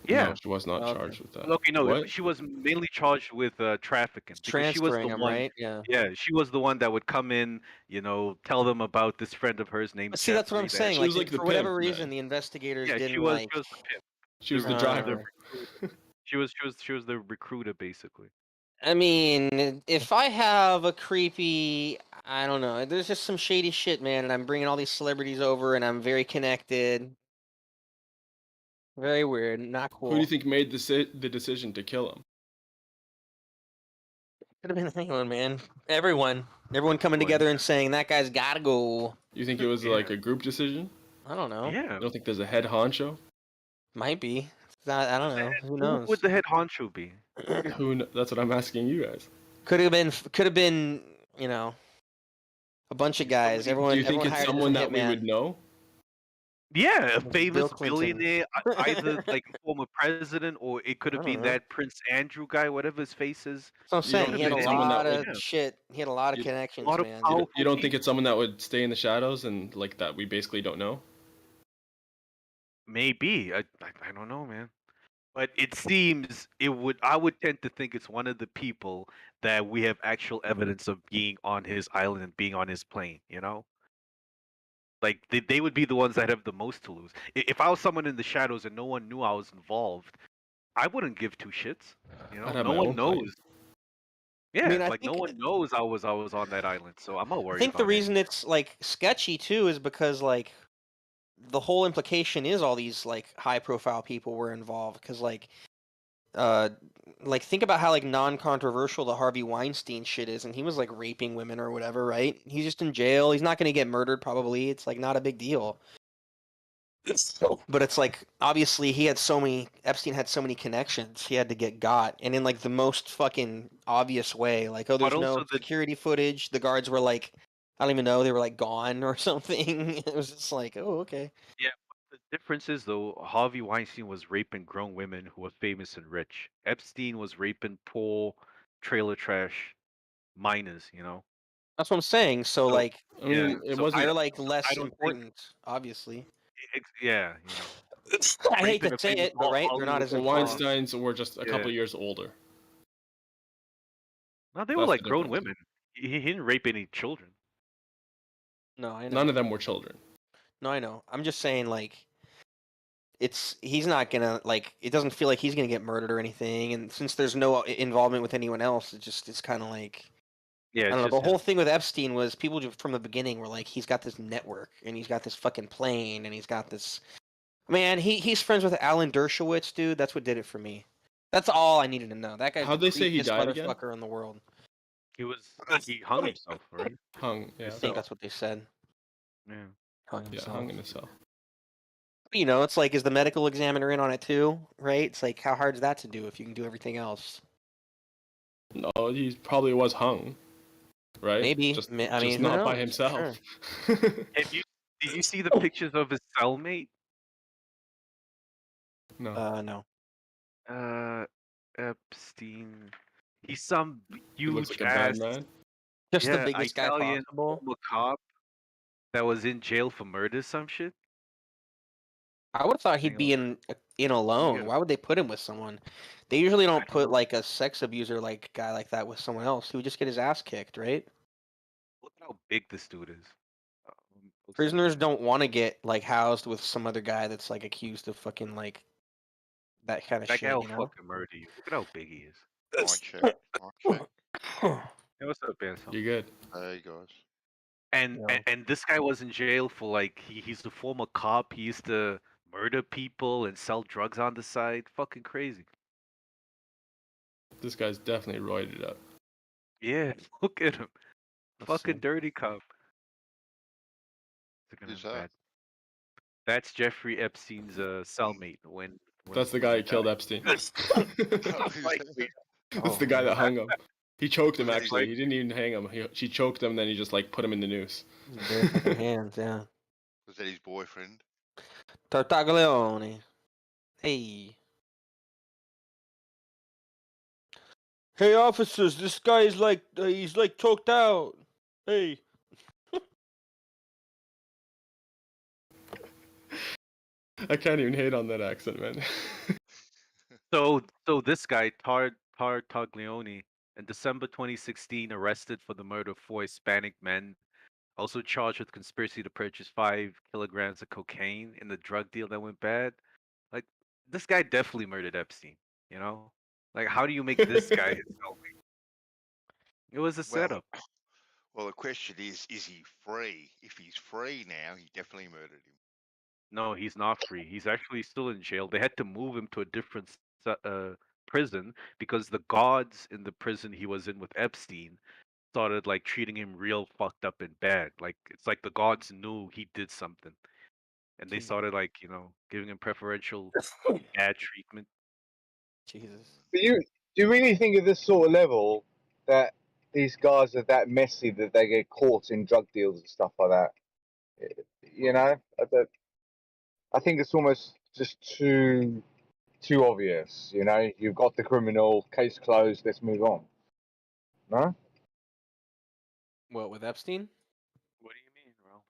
Yeah. No, she was not Okay. charged with that. Okay, no, What? she was mainly charged with trafficking because she was Transferring the him, one. right? Yeah. Yeah, she was the one that would come in, you know, tell them about this friend of hers named. But see, that's what I'm Jeffrey saying. She Like, was like the for whatever pimp, reason, man. the investigators Yeah, didn't she was. like. She was the pimp. She was the driver. She was the recruiter basically. I mean, if I have a creepy, I don't know. There's just some shady shit, man, and I'm bringing all these celebrities over, and I'm very connected. Very weird, not cool. Who do you think made the decision to kill him? Could have been anyone, man. Everyone coming together and saying that guy's gotta go. You think it was like a group decision? I don't know. Yeah. You don't think there's a head honcho? Might be. It's not, I don't know. Who Who knows? would the head honcho be? That's what I'm asking you guys. Could have been. You know, a bunch of guys. Everyone. Do you think everyone it's hired a someone that different we hitman. would know? Yeah, a Bill famous Clinton. billionaire, either like a former president, or it could have I been don't know. that Prince Andrew guy, whatever his face is. So I'm You don't saying he had a think someone that lot would- of shit. He had a lot of You- connections, lot of man. power. You don't think it's someone that would stay in the shadows and like that we basically don't know? Maybe. I don't know, man. But it seems it would. I would tend to think it's one of the people that we have actual evidence of being on his island and being on his plane. You know, like they would be the ones that have the most to lose. If I was someone in the shadows and no one knew I was involved, I wouldn't give two shits. You know, I'd have no my one own plane. knows. Yeah, mean, I like no think- one knows I was on that island, so I'm not worried. I think the about it. reason it's like sketchy too is because like the whole implication is all these like high profile people were involved because like think about how like non-controversial the Harvey Weinstein shit is, and he was like raping women or whatever, right? He's just in jail. He's not going to get murdered probably. It's like not a big deal. But it's like obviously Epstein had so many connections. He had to get got, and in like the most fucking obvious way. Like, oh, there's But no also the- security footage. The guards were like, I don't even know, they were like gone or something. It was just like, oh, okay. Yeah, but the difference is though, Harvey Weinstein was raping grown women who were famous and rich. Epstein was raping poor, trailer trash minors. You know. That's what I'm saying. So So- like, I mean, Yeah, it so wasn't. they're like less I don't think- important, obviously. Yeah, you know. I hate raping to a say famous it, but right, they're not as The important. Weinsteins were just a couple Yeah. years older. No, they were That's like the grown difference. women. He didn't rape any children. No, I know. None of them were children. No, I know. I'm just saying, like, he's not gonna, like, it doesn't feel like he's gonna get murdered or anything, and since there's no involvement with anyone else, it's kind of like, Yeah, I it's don't know. just The whole him. thing with Epstein was people just from the beginning were like, he's got this network, and he's got this fucking plane, and he's got this. Man, he's friends with Alan Dershowitz, dude. That's what did it for me. That's all I needed to know. That guy's How'd the they say he creepiest died again? motherfucker in the world. He hung himself, right? Hung, yeah. I think that's what they said. Yeah. Hung Yeah, himself. hung in a cell. You know, it's like, is the medical examiner in on it too? Right? It's like, how hard is that to do if you can do everything else? No, he probably was hung, right? Maybe. Just, I just mean, who not by knows? himself. Did you see the pictures of his cellmate? No. No. Epstein. He's some He looks huge like a bad ass, man. Just the biggest guy Italian possible. former cop that was in jail for murder, some shit. I would have thought he'd be in alone. Why would they put him with someone? They usually don't put like a sex abuser like guy like that with someone else. He would just get his ass kicked, right? Look at how big this dude is. Prisoners don't want to get like housed with some other guy that's like accused of fucking like that kind of That shit. guy will You know? fucking murder you. Look at how big he is. Mic check. Mic check. Hey, what's up, Ben? You good? Hey guys. And this guy was in jail for like he's a former cop. He used to murder people and sell drugs on the side. Fucking crazy. This guy's definitely roided up. Yeah, look at him. Fucking dirty cop. Who's that? That's Jeffrey Epstein's cellmate. When That's the guy who killed Epstein. That's the guy that hung him. He choked him, actually. He didn't even hang him. She choked him, then he just like put him in the noose. Bare fucking hands, yeah. Was that his boyfriend? Tartaglione. Hey. Hey, officers! This guy is like he's like choked out. Hey. I can't even hate on that accent, man. So this guy Tartaglione in December 2016 arrested for the murder of 4 Hispanic men, also charged with conspiracy to purchase 5 kilograms of cocaine in the drug deal that went bad. Like this guy definitely murdered Epstein. You know, like how do you make this guy his cellmate? It was a setup. Well, the question is he free? If he's free now, he definitely murdered him. No, he's not free. He's actually still in jail. They had to move him to a different prison because the guards in the prison he was in with Epstein started like treating him real fucked up and bad. Like it's like the guards knew he did something, and they started like giving him preferential bad treatment. Jesus. Do you really think at this sort of level that these guys are that messy that they get caught in drug deals and stuff like that? You know, I think it's almost just too obvious. You know, you've got the criminal, case closed. Let's move on. No. What with Epstein? What do you mean, bro?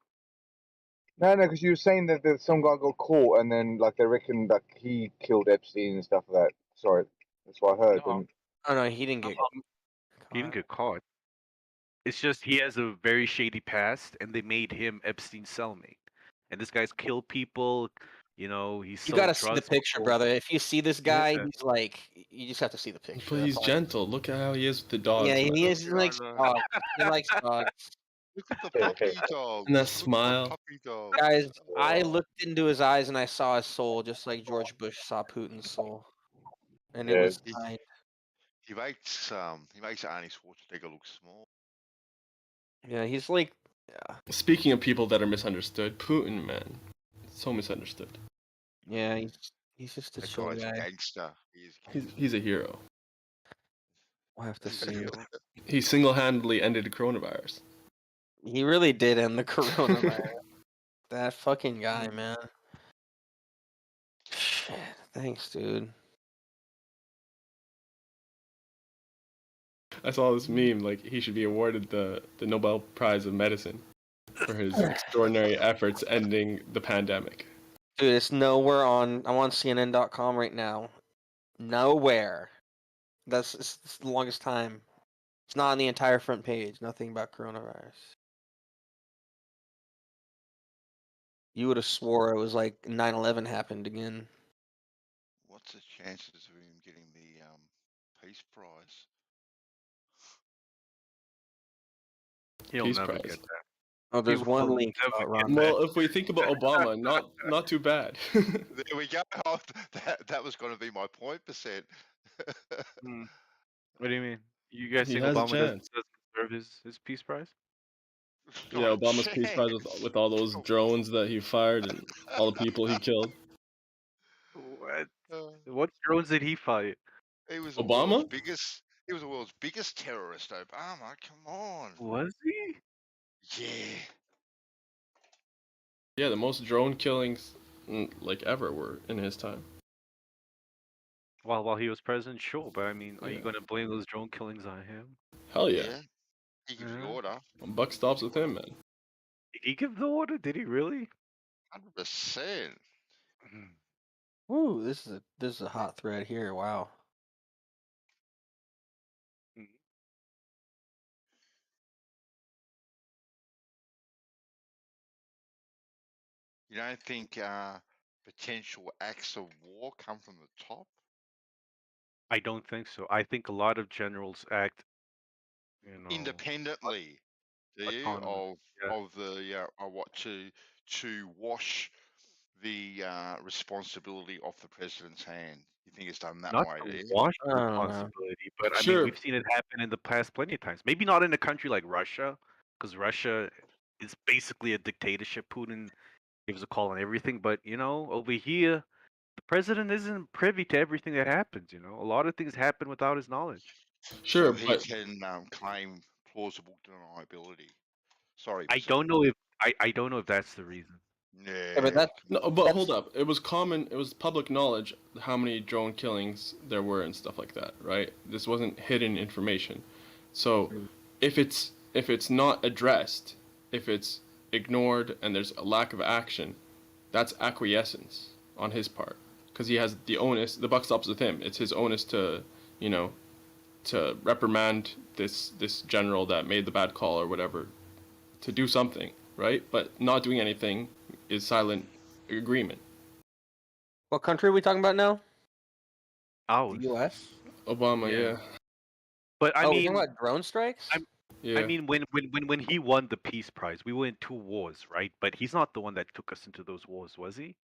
No, because you were saying that some guy got caught and then like they reckon that he killed Epstein and stuff like that. Sorry, that's what I heard. No. Oh no, he didn't get. He didn't get caught. It's just he has a very shady past, and they made him Epstein's cellmate. And this guy's killed people. He's You sold gotta see the drugs picture, before. brother. If you see this guy, Yeah. he's like, you just have to see the picture. But he's That's all. gentle. Look at how he is with the dogs. Yeah, man. he is. He likes dogs. He likes dogs. Look at the puppy dog. And that smile. Puppy dog. Guys, I looked into his eyes and I saw his soul, just like George Bush saw Putin's soul, and it was kind. He makes Arnie Schwarzenegger look small. Yeah, he's like. Yeah. Speaking of people that are misunderstood, Putin, man, so misunderstood. Yeah, he's just a That chill guy's a guy. gangster. He's a hero. We'll have to see. He single-handedly ended the coronavirus. He really did end the coronavirus. That fucking guy, man. Shit. Thanks, dude. I saw this meme, like he should be awarded the Nobel Prize of Medicine for his extraordinary efforts ending the pandemic. Dude, it's nowhere on. I'm on CNN.com right now. Nowhere. It's the longest time. It's not on the entire front page. Nothing about coronavirus. You would have swore it was like 9/11 happened again. What's the chances of him getting the Peace Prize? He'll Peace never Prize. get that. Oh, there's He one will link never about get Ron. Well, if we think about Obama, not too bad. There we go. That was going to be my point percent. What do you mean? You guys He think has a Obama doesn't chance. deserve his Peace Prize? Yeah, Obama's Peace Prize with all those drones that he fired and all the people he killed. What? What drones did he fight? He was the Obama? world's biggest. He was the world's biggest terrorist. Obama, come on. Was he? Yeah. Yeah, the most drone killings like ever were in his time. While he was president, sure, but I mean, are you Yeah. gonna blame those drone killings on him? Hell yeah. Yeah. He gives the Yeah. order. Buck stops with him, man. Did he give the order? Did he really? 100%. Ooh, this is a hot thread here. Wow. You don't think potential acts of war come from the top? I don't think so. I think a lot of generals act, Independently, do you? autonomous. Yeah. Of the what to wash the responsibility off the president's hand. You think it's done that Not way, do to you? wash I the don't know. responsibility, but I mean, Sure. we've seen it happen in the past plenty of times. Maybe not in a country like Russia, because Russia is basically a dictatorship. Putin gives a call on everything, but over here, the president isn't privy to everything that happens. A lot of things happen without his knowledge. Sure, So he but can claim plausible deniability. Sorry, I don't know if I don't know if that's the reason. Yeah, but that no, but hold up. It was public knowledge how many drone killings there were and stuff like that, right? This wasn't hidden information. So if it's not addressed, if it's ignored and there's a lack of action, that's acquiescence on his part, because he has the onus. The buck stops with him. It's his onus to, to reprimand this general that made the bad call or whatever, to do something, right? But not doing anything is silent agreement. What country are we talking about now? Oh, The U.S. Obama, yeah. But I we're mean, talking about drone strikes. Yeah. I mean, when he won the Peace Prize, we were in 2 wars, right? But he's not the one that took us into those wars, was he?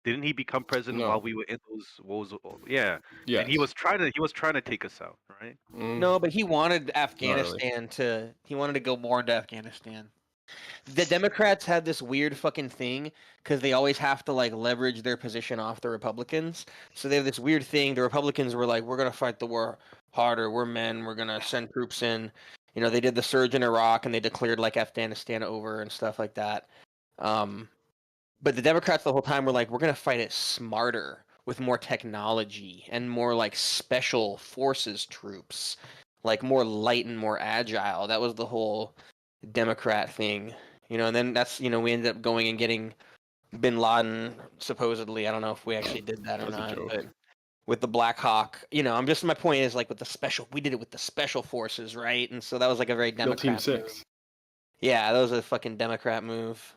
Didn't he become president No. while we were in those wars? Yeah. Yes. And he was trying to take us out, right? No, but he wanted Afghanistan to. He wanted to go more into Afghanistan. The Democrats had this weird fucking thing because they always have to like leverage their position off the Republicans. So they have this weird thing. The Republicans were like, "We're gonna fight the war harder. We're men. We're gonna send troops in." They did the surge in Iraq and they declared like Afghanistan over and stuff like that. But the Democrats the whole time were like, "We're gonna fight it smarter with more technology and more like special forces troops, like more light and more agile." That was the whole Democrat thing, and then that's we ended up going and getting Bin Laden supposedly. I don't know if we actually did that or not, but with the Black Hawk, my point is like we did it with the special forces, right? And so that was like a very Democrat Team move. 6. Yeah, that was a fucking Democrat move.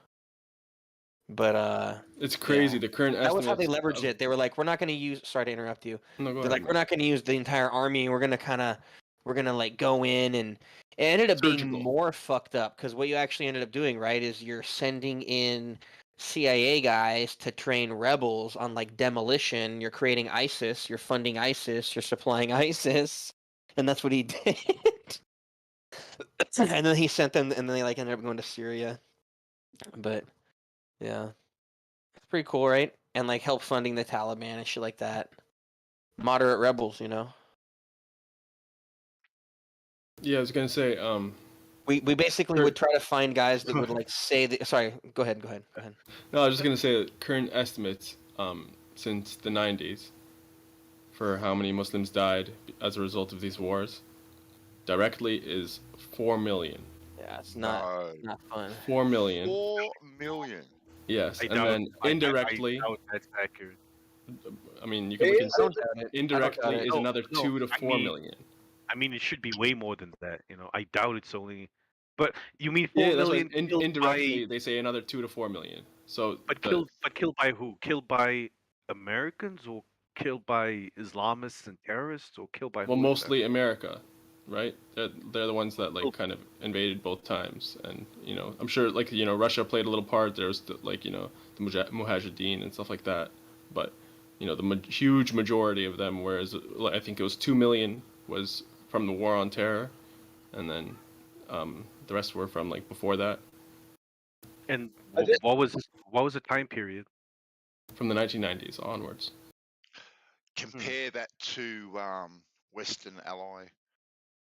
But it's crazy. The current that was how they estimates leveraged it. They were like, "We're not going to use." Sorry to interrupt you. No, go They're ahead. like, "We're not going to use the entire army. We're gonna like go in," and it ended up being more fucked up because what you actually ended up doing, right, is you're sending in CIA guys to train rebels on like demolition. You're creating ISIS. You're funding ISIS. You're supplying ISIS, and that's what he did. And then he sent them, and then they like ended up going to Syria. But yeah, it's pretty cool, right? And like help funding the Taliban and shit like that. Moderate rebels, Yeah, I was gonna say, We basically would try to find guys that would like say that. Sorry, go ahead. No, I was just gonna say that current estimates, since the 90s, for how many Muslims died as a result of these wars, directly is 4 million. Yeah, it's not fun. 4 million. 4 million. Yes, I and doubt- then indirectly. I doubt that's accurate. I mean, you can look I don't into doubt it. indirectly is No, another no, 2 to I 4 mean- million. I mean, it should be way more than that. I doubt it's only. But you mean 4 Yeah, that's million right. killed Indirectly, by? they say another 2 to 4 million. So, But killed by who? Killed by Americans or killed by Islamists and terrorists or killed by? well, who mostly America, right? They're the ones that like kind of invaded both times, and I'm sure like Russia played a little part. There's the Mujahideen and stuff like that, but the huge majority of them, whereas I think it was 2 million was from the war on terror, and then The rest were from like before that, And I just- what was the time period? from the 1990s onwards. Compare that to Western Ally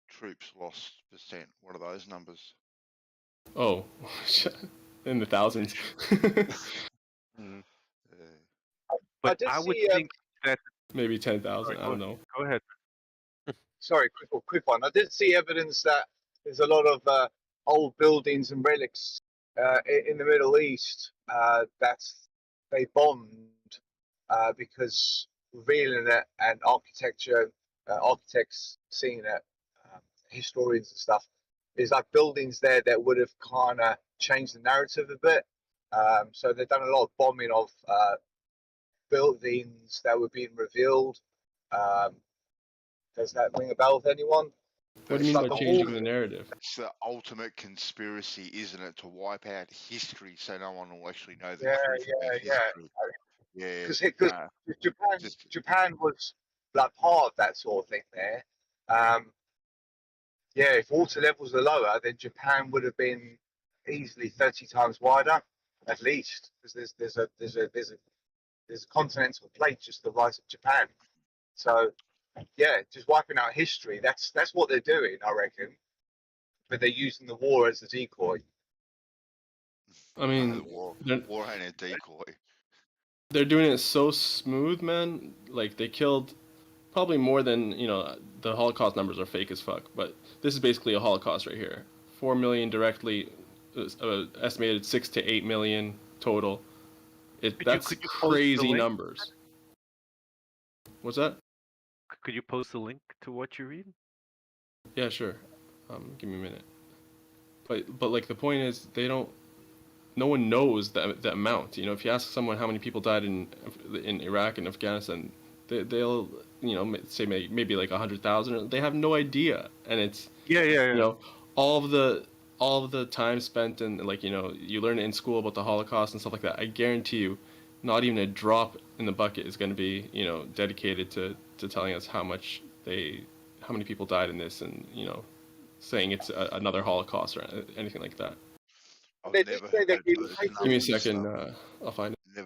troops lost percent. What are those numbers? Oh, in the thousands. Mm. Uh, But did I would see, think that. Maybe 10,000. Sorry, I don't know. Go ahead. Sorry, quick one. I did see evidence that there's a lot of old buildings and relics in the Middle East that they bombed because revealing it and architects seeing it, historians and stuff, there's like buildings there that would have kind of changed the narrative a bit. So they've done a lot of bombing of buildings that were being revealed. Does that ring a bell with anyone? What do you mean by Like a changing wall- the narrative? It's the ultimate conspiracy, isn't it, to wipe out history so no one will actually know the Yeah, truth about history. Yeah, Because Japan was like part of that sort of thing there. Yeah, if water levels are lower, then Japan would have been easily 30 times wider, at least, because there's a continental plate just the rise of Japan. So yeah, just wiping out history. That's what they're doing, I reckon. But they're using the war as a decoy. I mean, war ain't a decoy. they're doing it so smooth, man. Like they killed probably more than, the Holocaust numbers are fake as fuck, but this is basically a Holocaust right here. 4 million directly, estimated 6 to 8 million total. That's could you post the crazy link? numbers. What's that? Could you post the link to what you read? Yeah, sure. Give me a minute. But like the point is, no one knows the amount. If you ask someone how many people died in Iraq and Afghanistan, they'll say maybe like 100,000. They have no idea, and it's all of the time spent in you learn it in school about the Holocaust and stuff like that. I guarantee you, not even a drop in the bucket is going to be dedicated to telling us how many people died in this, and saying it's another Holocaust or anything like that. I've They never did say heard they those gave numbers. Give me a second. I'll find it.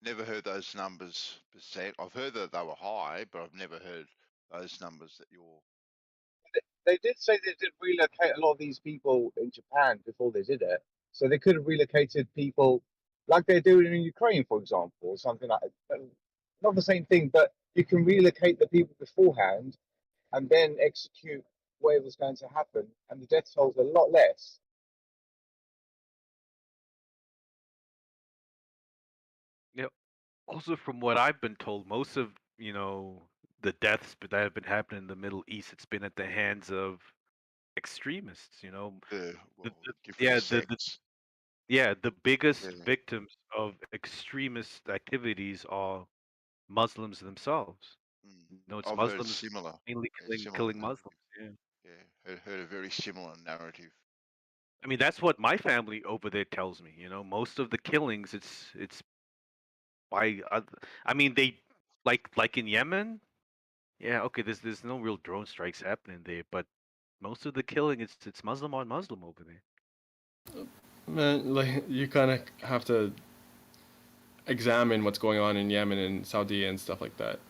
Never heard those numbers percent. I've heard that they were high, but I've never heard those numbers that you're. They did say they did relocate a lot of these people in Japan before they did it. So they could have relocated people like they're doing in Ukraine, for example, or something like that. Not the same thing, but you can relocate the people beforehand and then execute whatever's going to happen, and the death toll's a lot less. Yep. Also, from what I've been told, most of the deaths that have been happening in the Middle East, it's been at the hands of extremists. The biggest victims of extremist activities are Muslims themselves. It's I've Muslims heard similar, mainly similar killing narrative. Muslims. Yeah. Heard a very similar narrative. I mean, that's what my family over there tells me. Most of the killings, it's by. I mean, they like in Yemen. Yeah, okay. There's no real drone strikes happening there, but most of the killing, it's Muslim on Muslim over there. Man, like you kind of have to examine what's going on in Yemen and Saudi and stuff like that.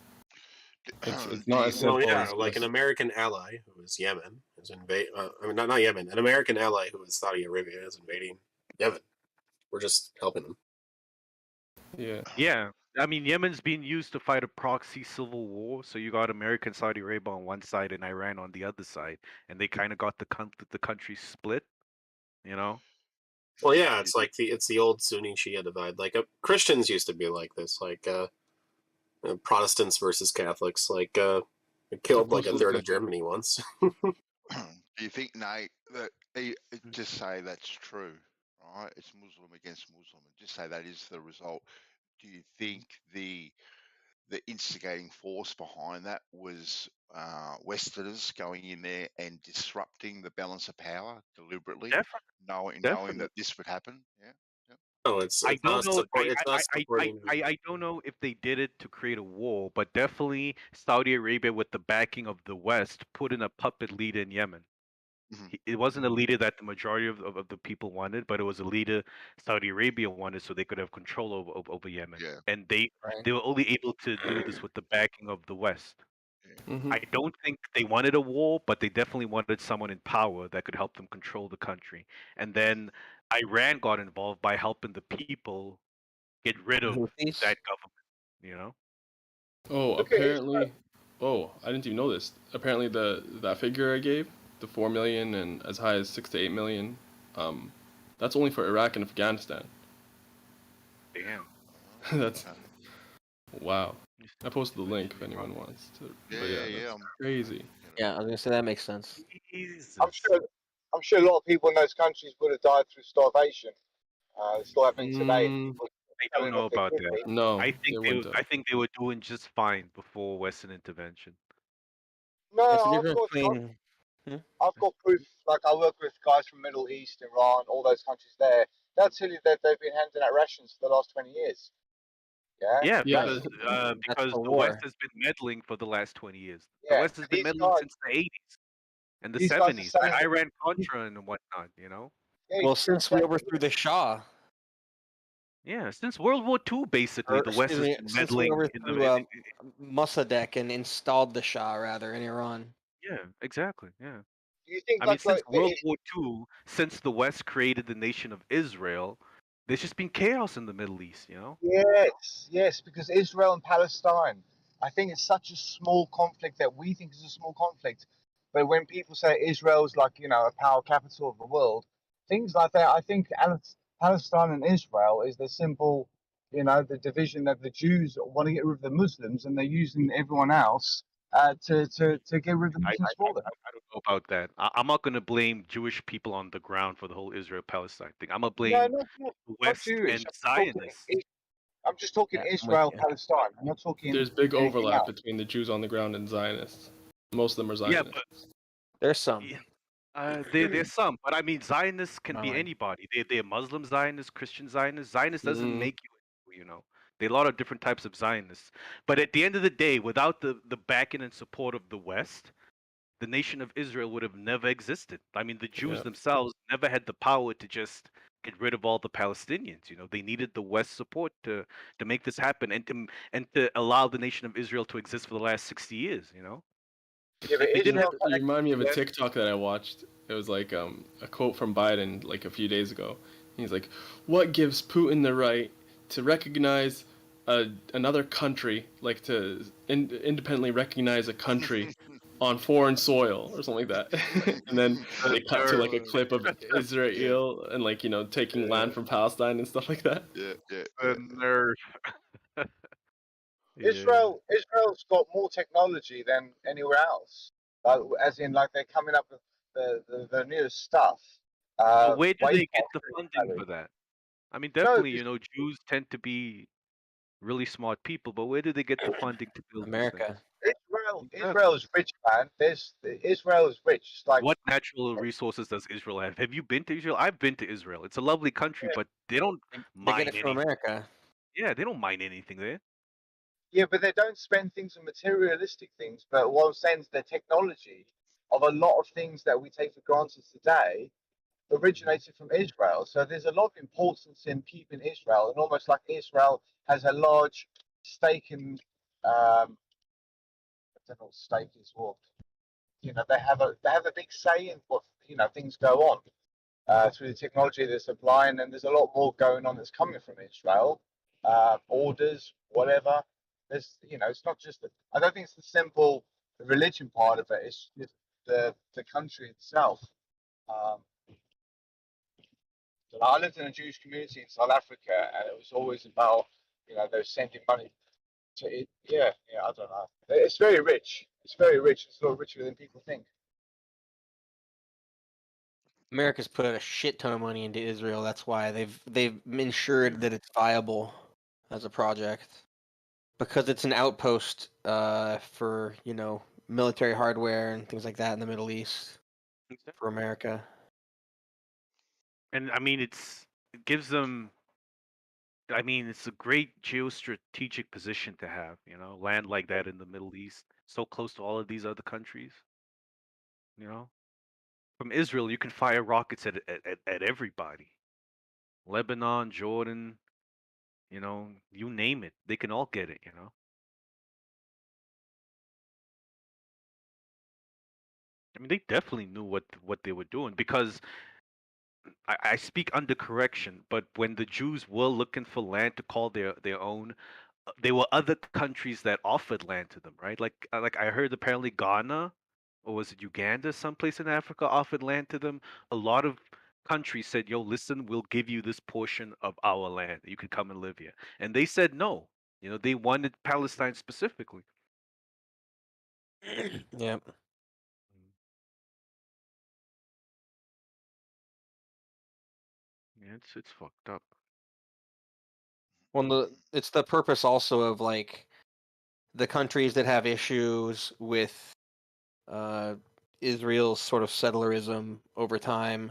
It's not as simple as like an American ally who is Yemen is not Yemen, an American ally who is Saudi Arabia is invading Yemen. We're just helping them. Yeah. Yeah. I mean, Yemen's being used to fight a proxy civil war. So you got America and Saudi Arabia on one side and Iran on the other side, and they kind of got the country split. Well, yeah, it's like it's the old Sunni Shia divide. Like Christians used to be like this, like Protestants versus Catholics. Like it killed like a third of Germany once. Do you think, Nate, that just say that's true, right? It's Muslim against Muslim, and just say that is the result. Do you think the instigating force behind that was Westerners going in there and disrupting the balance of power deliberately, knowing that this would happen? Yeah. No, it's I don't not know. supporting. I don't know if they did it to create a war, but definitely Saudi Arabia, with the backing of the West, put in a puppet leader in Yemen. It wasn't a leader that the majority of the people wanted, but it was a leader Saudi Arabia wanted, so they could have control over Yemen. Yeah. And they were only able to do this with the backing of the West. I don't think they wanted a war, but they definitely wanted someone in power that could help them control the country. And then Iran got involved by helping the people get rid of Houthis? that government. You know? Oh, Look at apparently. Oh, I didn't even know this. Apparently, that figure I gave, the 4 million and as high as 6 to 8 million, that's only for Iraq and Afghanistan. Damn. That's wow. I posted the link if anyone wants to. Yeah, But yeah, that's crazy. Yeah, I was gonna say that makes sense. I'm sure a lot of people in those countries would have died through starvation. Still happening today. I don't know about that. No, I think they were doing just fine before Western intervention. No, That's the I've difference got, between. I've got proof. Like I work with guys from Middle East, Iran, all those countries there. They'll tell you that they've been handing out rations for the last 20 years. Yeah. Yeah, Rations. because the the war. West has been meddling for the last 20 years. Yeah, The West has been these meddling guys- since the 80s and the these guys are 70s. selling- Iran Contra and whatnot, you know? Yeah, Well, since we overthrew the Shah, Yeah, since World War II, basically, or the West has excuse me, been since we meddling in the. overthrew Mossadegh and installed the Shah rather in Iran. Yeah, exactly. Yeah. Do you think I mean, like, since like World War II, since the West created the nation of Israel, there's just been chaos in the Middle East, you know? Yes, because Israel and Palestine, I think it's such a small conflict that we think is a small conflict. But when people say Israel's like, a power capital of the world, things like that, I think Palestine and Israel is the simple, the division of the Jews want to get rid of the Muslims and they're using everyone else to get rid of the Muslims for them. I don't know about that. I'm not going to blame Jewish people on the ground for the whole Israel-Palestine thing. I'm going to blame No, the West Jewish. and Zionists. I'm just talking Israel, Palestine. I'm not talking. There's big anything overlap else. between the Jews on the ground and Zionists. Most of them are Yeah, Zionists. but There's some. there's some, but I mean, Zionists can be Fine. anybody. They're Muslim Zionists, Christian Zionists. Zionist doesn't make you, you know. There are a lot of different types of Zionists. But at the end of the day, without the backing and support of the West, the nation of Israel would have never existed. I mean, the Jews themselves never had the power to just get rid of all the Palestinians. You know, they needed the West support to make this happen and to allow the nation of Israel to exist for the last 60 years. You know. Yeah, but They didn't Israel. you remind me of a TikTok that I watched. It was like a quote from Biden like a few days ago. He's like, "What gives Putin the right to recognize another country, like to independently recognize a country on foreign soil or something like that?" And then they cut to like a clip of Israel and like taking land from Palestine and stuff like that. The nerve. Israel's got more technology than anywhere else. Like, as in, like they're coming up with the newest stuff. But where do way they get the faster funding than for that? I mean, No, definitely, Jews tend to be really smart people, but where do they get the funding to build these America. things? Israel is rich, man. Israel is rich. It's like What natural resources does Israel have? Have you been to Israel? I've been to Israel. It's a lovely country, but they don't They mine get it from anything. America. Yeah, they don't mine anything there. Yeah, but they don't spend things on materialistic things. But what I'm saying is the technology of a lot of things that we take for granted today originated from Israel. So there's a lot of importance in keeping Israel, and almost like Israel has a large stake in. I don't know what stake is. What they have a big say in what things go on through the technology they're supplying, and there's a lot more going on that's coming from Israel. Orders, whatever. There's it's not just. I don't think it's the simple religion part of it. It's just the country itself. I lived in a Jewish community in South Africa, and it was always about, they were sending money to it. Yeah, I don't know. It's very rich. It's very rich. It's a lot richer than people think. America's put a shit ton of money into Israel. That's why they've ensured that it's viable as a project, because it's an outpost for military hardware and things like that in the Middle East for America. And I mean, it gives them. I mean, it's a great geostrategic position to have. Land like that in the Middle East, so close to all of these other countries. From Israel, you can fire rockets at everybody. Lebanon, Jordan, you name it, they can all get it. I mean, they definitely knew what they were doing because I speak under correction, but when the Jews were looking for land to call their own, there were other countries that offered land to them, right? Like I heard apparently Ghana, or was it Uganda, someplace in Africa offered land to them. A lot of countries said, "Yo, listen, we'll give you this portion of our land. You could come and live here." And they said no. They wanted Palestine specifically. Yep. Yeah, it's fucked up. Well, it's the purpose also of like the countries that have issues with Israel's sort of settlerism over time.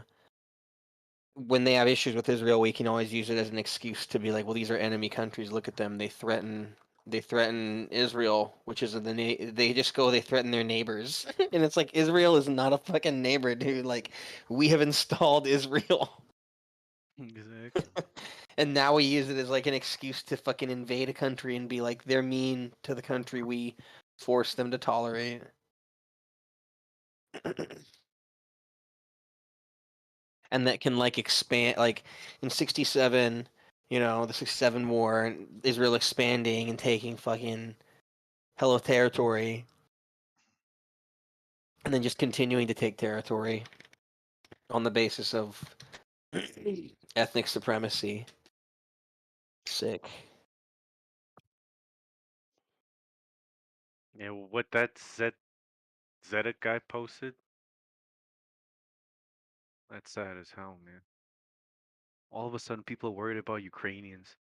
When they have issues with Israel, we can always use it as an excuse to be like, well, these are enemy countries. Look at them. They threaten Israel, which is they just go, they threaten their neighbors. And it's like, Israel is not a fucking neighbor, dude. Like, we have installed Israel. Exactly. And now we use it as like an excuse to fucking invade a country and be like, they're mean to the country we force them to tolerate. And that can like expand, like in 67, the 67 war, and Israel expanding and taking fucking hell of territory, and then just continuing to take territory on the basis of ethnic supremacy. Sick. Yeah, what that Zedek guy posted, that's sad as hell, man. All of a sudden, people are worried about Ukrainians.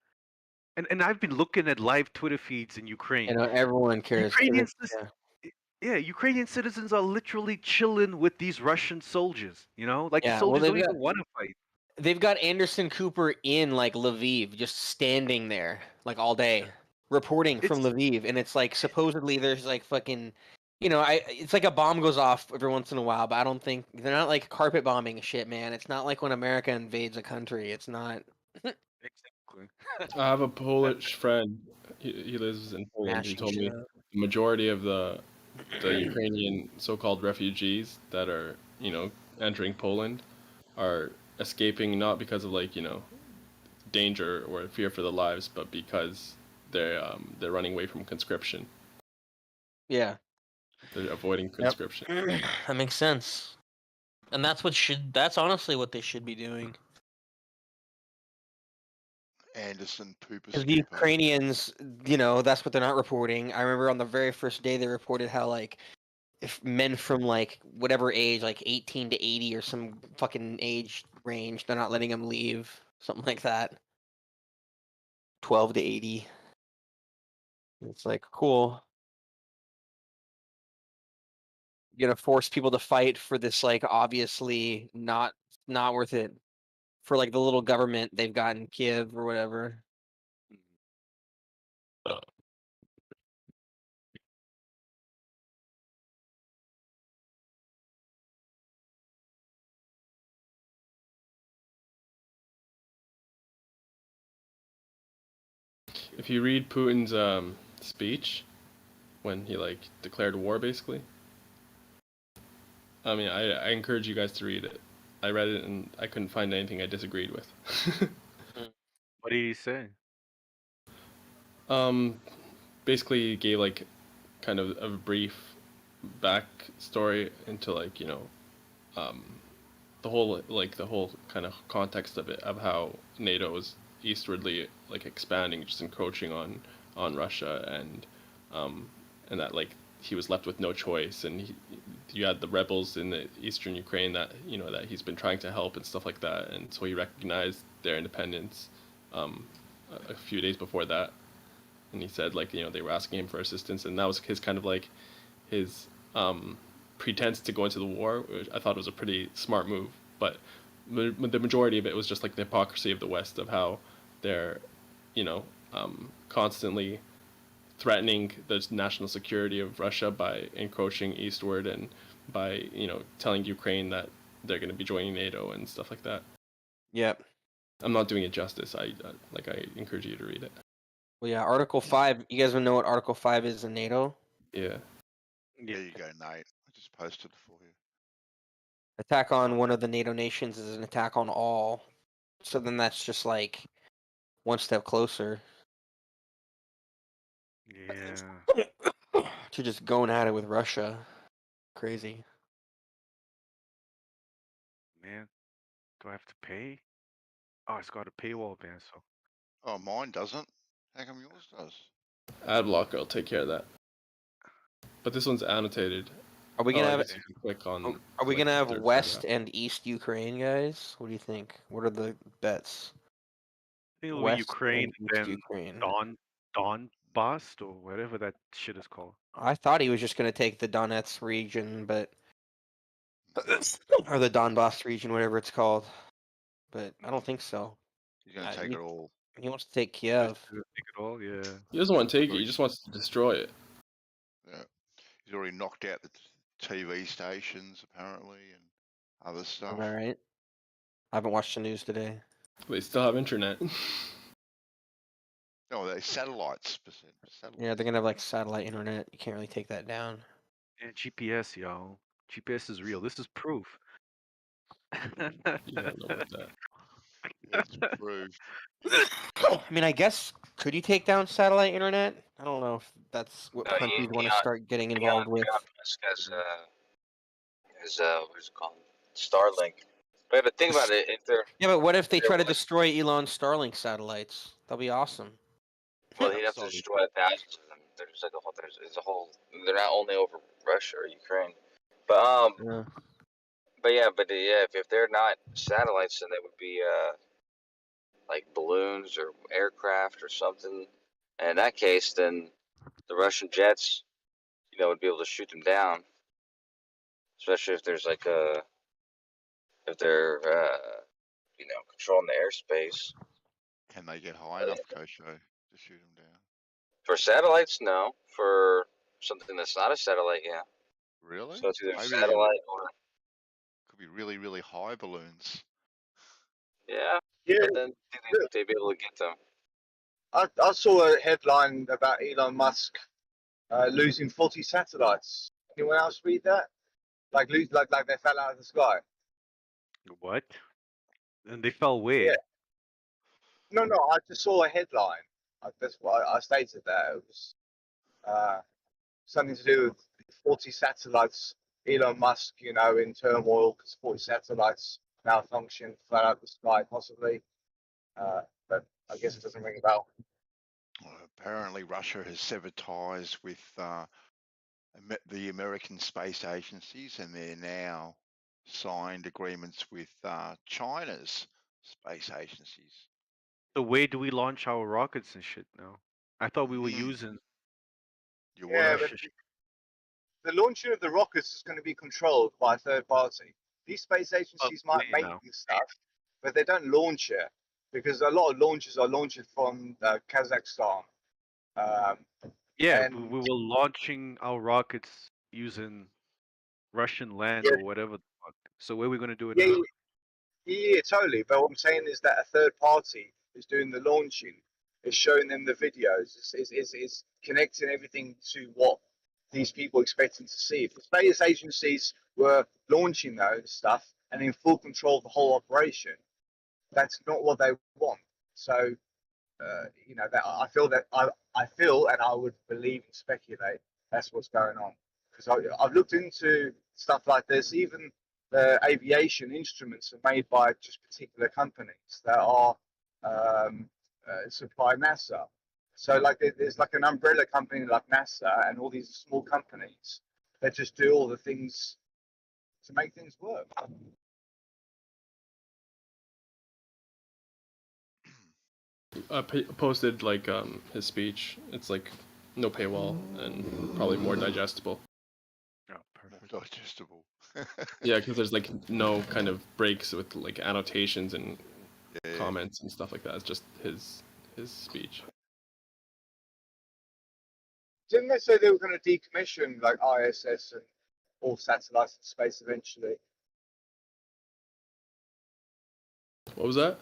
And I've been looking at live Twitter feeds in Ukraine. Everyone cares. Ukrainian, Yeah. yeah, Ukrainian citizens are literally chilling with these Russian soldiers. Like the Yeah, soldiers well, don't even want to fight. They've got Anderson Cooper in like Lviv, just standing there like all day, reporting from Lviv, and it's like supposedly there's like fucking, it's like a bomb goes off every once in a while, but I don't think they're not like carpet bombing shit, man. It's not like when America invades a country. It's not. Exactly. I have a Polish friend. He lives in Poland. He Mashing told me shit up. the majority of the Ukrainian so-called refugees that are entering Poland are escaping not because of danger or fear for their lives, but because they're running away from conscription. Yeah. They're avoiding conscription. That makes sense, and that's honestly what they should be doing. Anderson Pooper Because the Ukrainians, that's what they're not reporting. I remember on the very first day they reported how like if men from like whatever age, like 18 to 80 or some fucking age range, they're not letting them leave, something like that. 12 to 80. It's like, cool. You're gonna force people to fight for this like obviously not worth it for like the little government they've got in Kiev or whatever. If you read Putin's speech when he declared war, basically, I mean, I encourage you guys to read it. I read it and I couldn't find anything I disagreed with. What did he say? Basically he gave kind of a brief backstory into the whole kind of context of it, of how NATO is eastwardly expanding, just encroaching on Russia, and that he was left with no choice, and you had the rebels in the eastern Ukraine that that he's been trying to help and stuff like that, and so he recognized their independence a few days before that, and he said they were asking him for assistance, and that was his kind of his pretense to go into the war, which I thought was a pretty smart move. But the majority of it was just the hypocrisy of the West, of how they're constantly threatening the national security of Russia by encroaching eastward, and by telling Ukraine that they're going to be joining NATO and stuff like that. Yep. I'm not doing it justice. I encourage you to read it. Well, yeah, Article 5. You guys want to know what Article 5 is in NATO? Yeah. There you go, Nate. I just posted it for you. Attack on one of the NATO nations is an attack on all. So then that's just like one step closer Yeah. to just going at it with Russia. Crazy. Man, do I have to pay? Oh, it's got a paywall ban, so. Oh, mine doesn't. How come yours does? Ad blocker will take care of that. But this one's annotated. Are we gonna I have? guess you can click on. Are we like, gonna the have third West paragraph. and East Ukraine, guys? What do you think? What are the bets? I think it'll be West Ukraine and and East then Ukraine. Donbass or whatever that shit is called. I thought he was just gonna take the Donetsk region, but or the Donbass region, whatever it's called. But I don't think so. He's going to take it all. He wants to take Just Kiev. to take it all, yeah. He doesn't want to take it. He just wants to destroy it. Yeah. He's already knocked out the TV stations, apparently, and other stuff. Am I right? I haven't watched the news today. They still have internet. Oh, they satellites. Yeah, they're gonna have like satellite internet. You can't really take that down. And GPS, yo. GPS is real. This is proof. Yeah, I don't know about that. It's proved. I mean, I guess could you take down satellite internet? I don't know if that's what countries want to start getting involved with. Musk has what's it called? Starlink. But think about it, if they're Yeah, but what if they try to destroy Elon's Starlink satellites? That'll be awesome. well, he'd have to destroy thousands of them. There's like there's a whole. They're not only over Russia or Ukraine, but if they're not satellites, then they would be like balloons or aircraft or something. And in that case, then the Russian jets, would be able to shoot them down. Especially if there's like if they're controlling the airspace. Can they get high enough, Kosho, to shoot them down? For satellites, no. For something that's not a satellite, yeah. Really? So it's either Maybe satellite or could be really, really high balloons. yeah. But then they'd be able to get them. I saw a headline about Elon Musk losing 40 satellites. Anyone else read that? Like they fell out of the sky. What? And they fell where? Yeah. No, I just saw a headline. That's why I stated that. It was something to do with 40 satellites. Elon Musk, in turmoil because 40 satellites malfunctioned, fell out of the sky, possibly. But I guess it doesn't ring a bell. Well, apparently, Russia has severed ties with the American space agencies, and they're now signed agreements with China's space agencies. So where do we launch our rockets and shit now? I thought we were using Yeah, but the launching of the rockets is going to be controlled by a third party. These space agencies might make this stuff, but they don't launch it because a lot of launches are launched from Kazakhstan. Yeah, and we were launching our rockets using Russian land or whatever the fuck. So where are we gonna do it now? Yeah, totally. But what I'm saying is that a third party is doing the launching, is showing them the videos, is connecting everything to what these people expecting to see. If the space agencies were launching those stuff and in full control of the whole operation, that's not what they want. So, that I feel, and I would believe and speculate that's what's going on. Because I've looked into stuff like this. Even the aviation instruments are made by just particular companies that are supply NASA. So like there's like an umbrella company like NASA and all these small companies that just do all the things to make things work. I posted like his speech. It's like no paywall and probably more digestible. Oh, perfect. More digestible. Yeah, because there's like no kind of breaks with like annotations and comments and stuff like that. It's just his speech. Didn't they say they were going to decommission like ISS and all satellites in space eventually? What was that?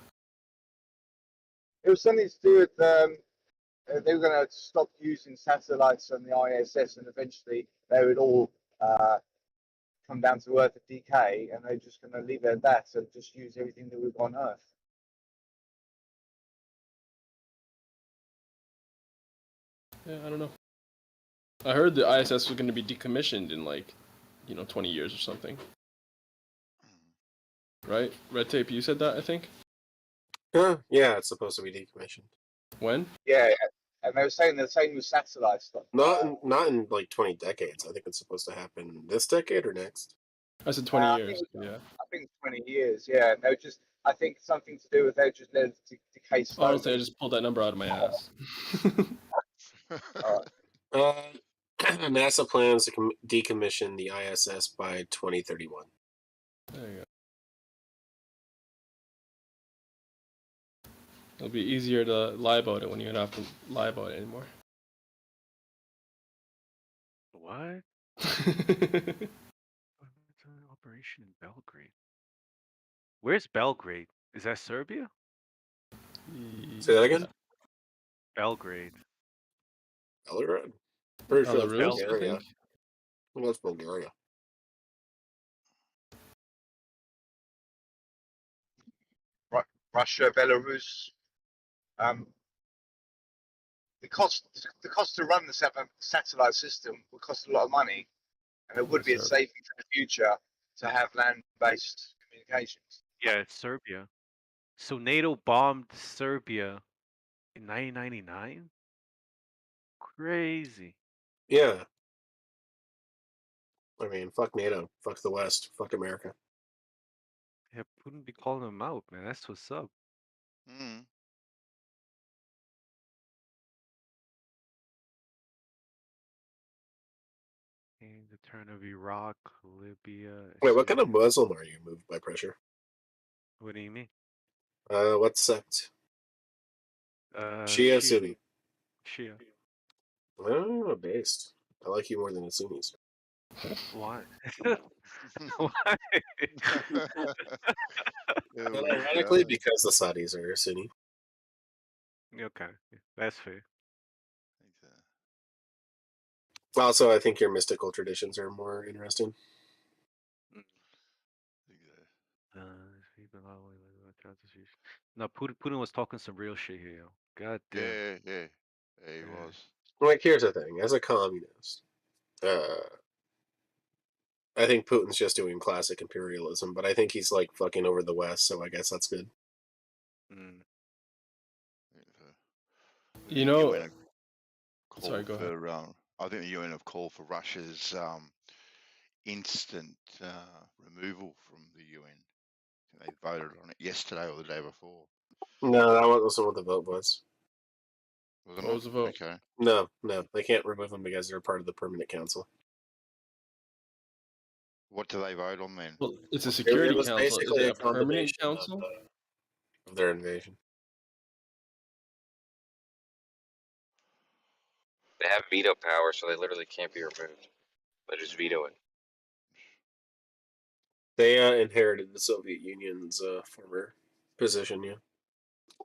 It was something to do with they were going to stop using satellites on the ISS, and eventually they would all come down to Earth at decay, and they're just going to leave it at that and just use everything that we've got on Earth. Yeah, I don't know. I heard the ISS was going to be decommissioned in like, 20 years or something. Right? Red Tape, you said that, I think? Yeah, it's supposed to be decommissioned. When? Yeah, and they were saying the same with satellites. Not in like 20 decades. I think it's supposed to happen this decade or next. I said 20 I years. think, Yeah. I think 20 years. Yeah, they were just. I think something to do with they just let it decay slowly. Honestly, I just pulled that number out of my ass. NASA plans to decommission the ISS by 2031. There you go. It'll be easier to lie about it when you don't have to lie about it anymore. What? Operation in Belgrade. Where's Belgrade? Is that Serbia? Say that again? Belgrade. Belgrade? Pretty sure it's Belarus, I Bulgaria. think. I think that's Bulgaria. Russia, Belarus. The cost to run the satellite system would cost a lot of money, and it would be a saving for the future to have land-based communications. Yeah, it's Serbia. So NATO bombed Serbia in 1999? Crazy. Yeah. I mean, fuck NATO. Fuck the West. Fuck America. Yeah, Putin be calling them out, man. That's what's up. Mm. And the turn of Iraq, Libya. Wait, what kind of Syria. Muslim are you moved by pressure? What do you mean? What sect? Shia, Sunni. Shia. Oh, based. I like you more than the Sunnis. Why? Why? Well, ironically, because the Saudis are Sunni. Okay, that's fair. Also, I think your mystical traditions are more interesting. No, Putin was talking some real shit here, yo. God damn. Yeah, he was. Like, here's the thing. As a communist, I think Putin's just doing classic imperialism, but I think he's, like, fucking over the West, so I guess that's good. You know... Sorry, go ahead. I think the UN have called for Russia's instant removal from the UN. I think they voted on it yesterday or the day before. No, that wasn't what the vote was. What was the vote? Okay. No, they can't remove them because they're part of the permanent council. What do they vote on then? Well, it's a security council. Is Basically it a permanent condemnation council? of their invasion. They have veto power, so they literally can't be removed. They just veto it. They inherited the Soviet Union's former position, yeah,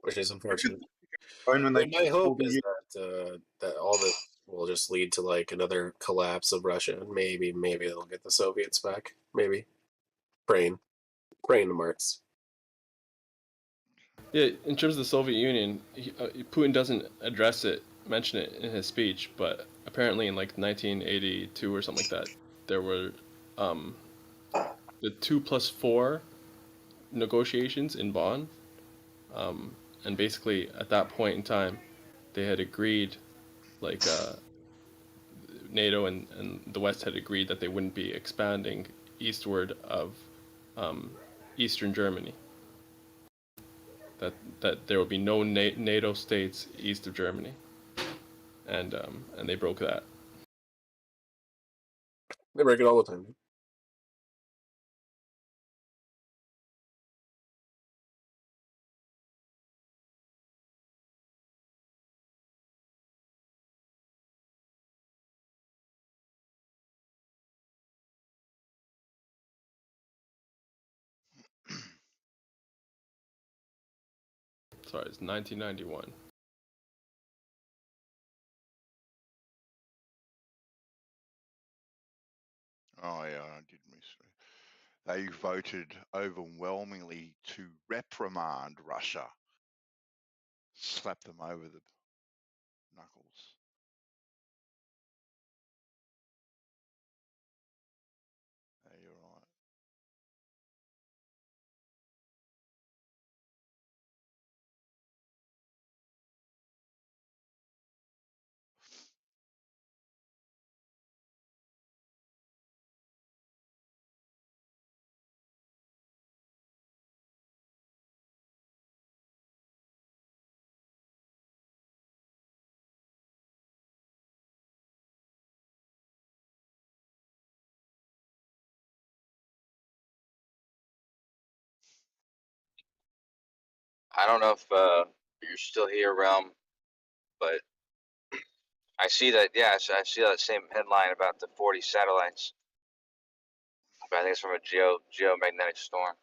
which is unfortunate. My hope is that all this will just lead to like another collapse of Russia, and maybe they'll get the Soviets back. Maybe praying to Marx. Yeah, in terms of the Soviet Union, Putin doesn't mention it in his speech, but apparently in like 1982 or something like that, there were the 2+4 negotiations in Bonn, and basically at that point in time, they had agreed, like NATO and the West had agreed that they wouldn't be expanding eastward of Eastern Germany. That there would be no NATO states east of Germany, and they broke that. They break it all the time. Sorry, it's 1991. Oh yeah, I did miss it. They voted overwhelmingly to reprimand Russia, slap them over the knuckles. Yeah, you're right. I don't know if you're still here, Realm, but I see that. Yeah, I see that same headline about the 40 satellites. But I think it's from a geomagnetic storm.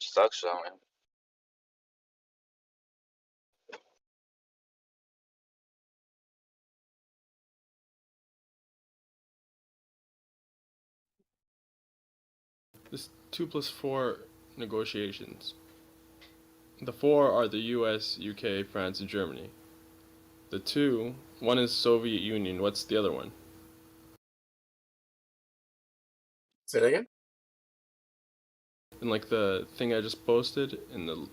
Sucks though, man. This 2+4 negotiations. The 4 are the US, UK, France, and Germany. The 2, one is Soviet Union. What's the other one? Say that again? And like the thing I just posted in the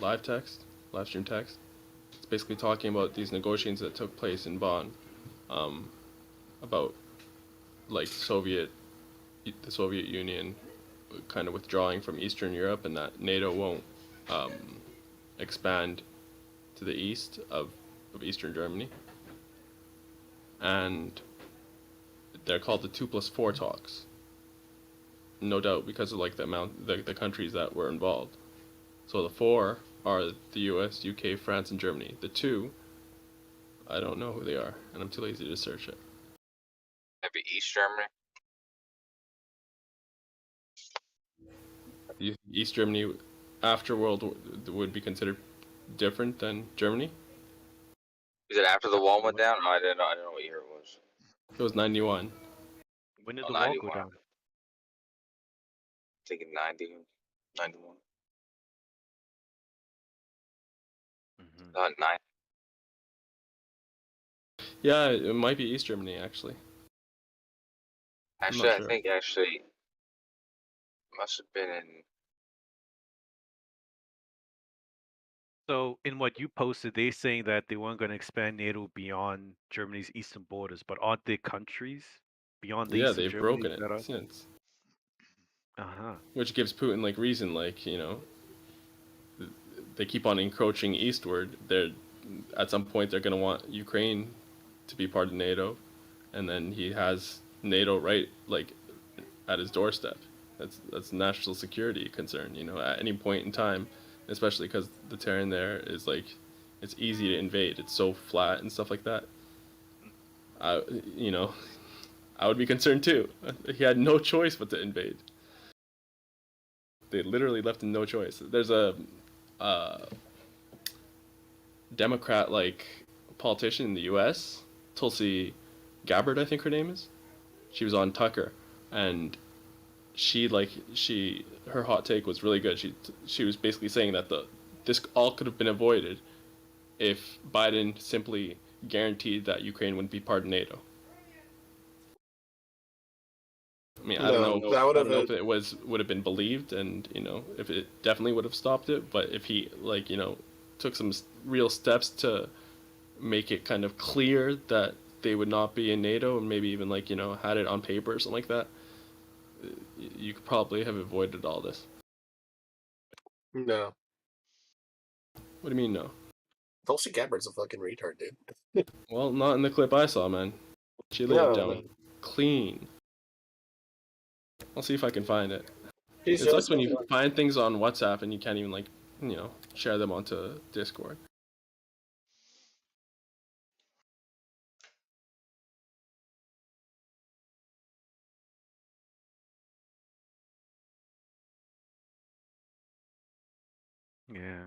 live text, live stream text, it's basically talking about these negotiations that took place in Bonn, about like the Soviet Union kind of withdrawing from Eastern Europe, and that NATO won't expand to the east of Eastern Germany. And they're called the 2+4 talks. No doubt because of like the amount, the countries that were involved. So the 4 are the US, UK, France, and Germany. The 2, I don't know who they are, and I'm too lazy to search it. Maybe East Germany. East Germany, after would be considered different than Germany. Is it after the wall went down? No, I didn't know. I didn't know what year it was. It was 91. When did Oh, the wall go 91. down? Thinking 90, 91. Mm-hmm. 9. Yeah, it might be East Germany actually. Actually, I sure. think must have been in. So in what you posted, they saying that they weren't going to expand NATO beyond Germany's eastern borders, but aren't there countries beyond the Yeah, east of they've Germany broken it that are? since. Uh-huh. Which gives Putin like reason, like, you know, they keep on encroaching eastward. At some point they're gonna want Ukraine to be part of NATO, and then he has NATO right like at his doorstep. That's national security concern, you know, at any point in time, especially because the terrain there is like it's easy to invade. It's so flat and stuff like that. You know, I would be concerned too. He had no choice but to invade. They literally left him no choice. There's a Democrat like politician in the U.S., Tulsi Gabbard, I think her name is. She was on Tucker, and her hot take was really good. She was basically saying that this all could have been avoided if Biden simply guaranteed that Ukraine wouldn't be part of NATO. I mean, I don't know if it would have been believed, and you know, if it definitely would have stopped it. But if he like, you know, took some real steps to make it kind of clear that they would not be in NATO, and maybe even like, you know, had it on paper or something like that, you could probably have avoided all this. No. What do you mean no? Tulsi Gabbard's a fucking retard, dude. Well, not in the clip I saw, man. She laid it down clean. I'll see if I can find it. It sucks when you find things on WhatsApp and you can't even like, you know, share them onto Discord. Yeah.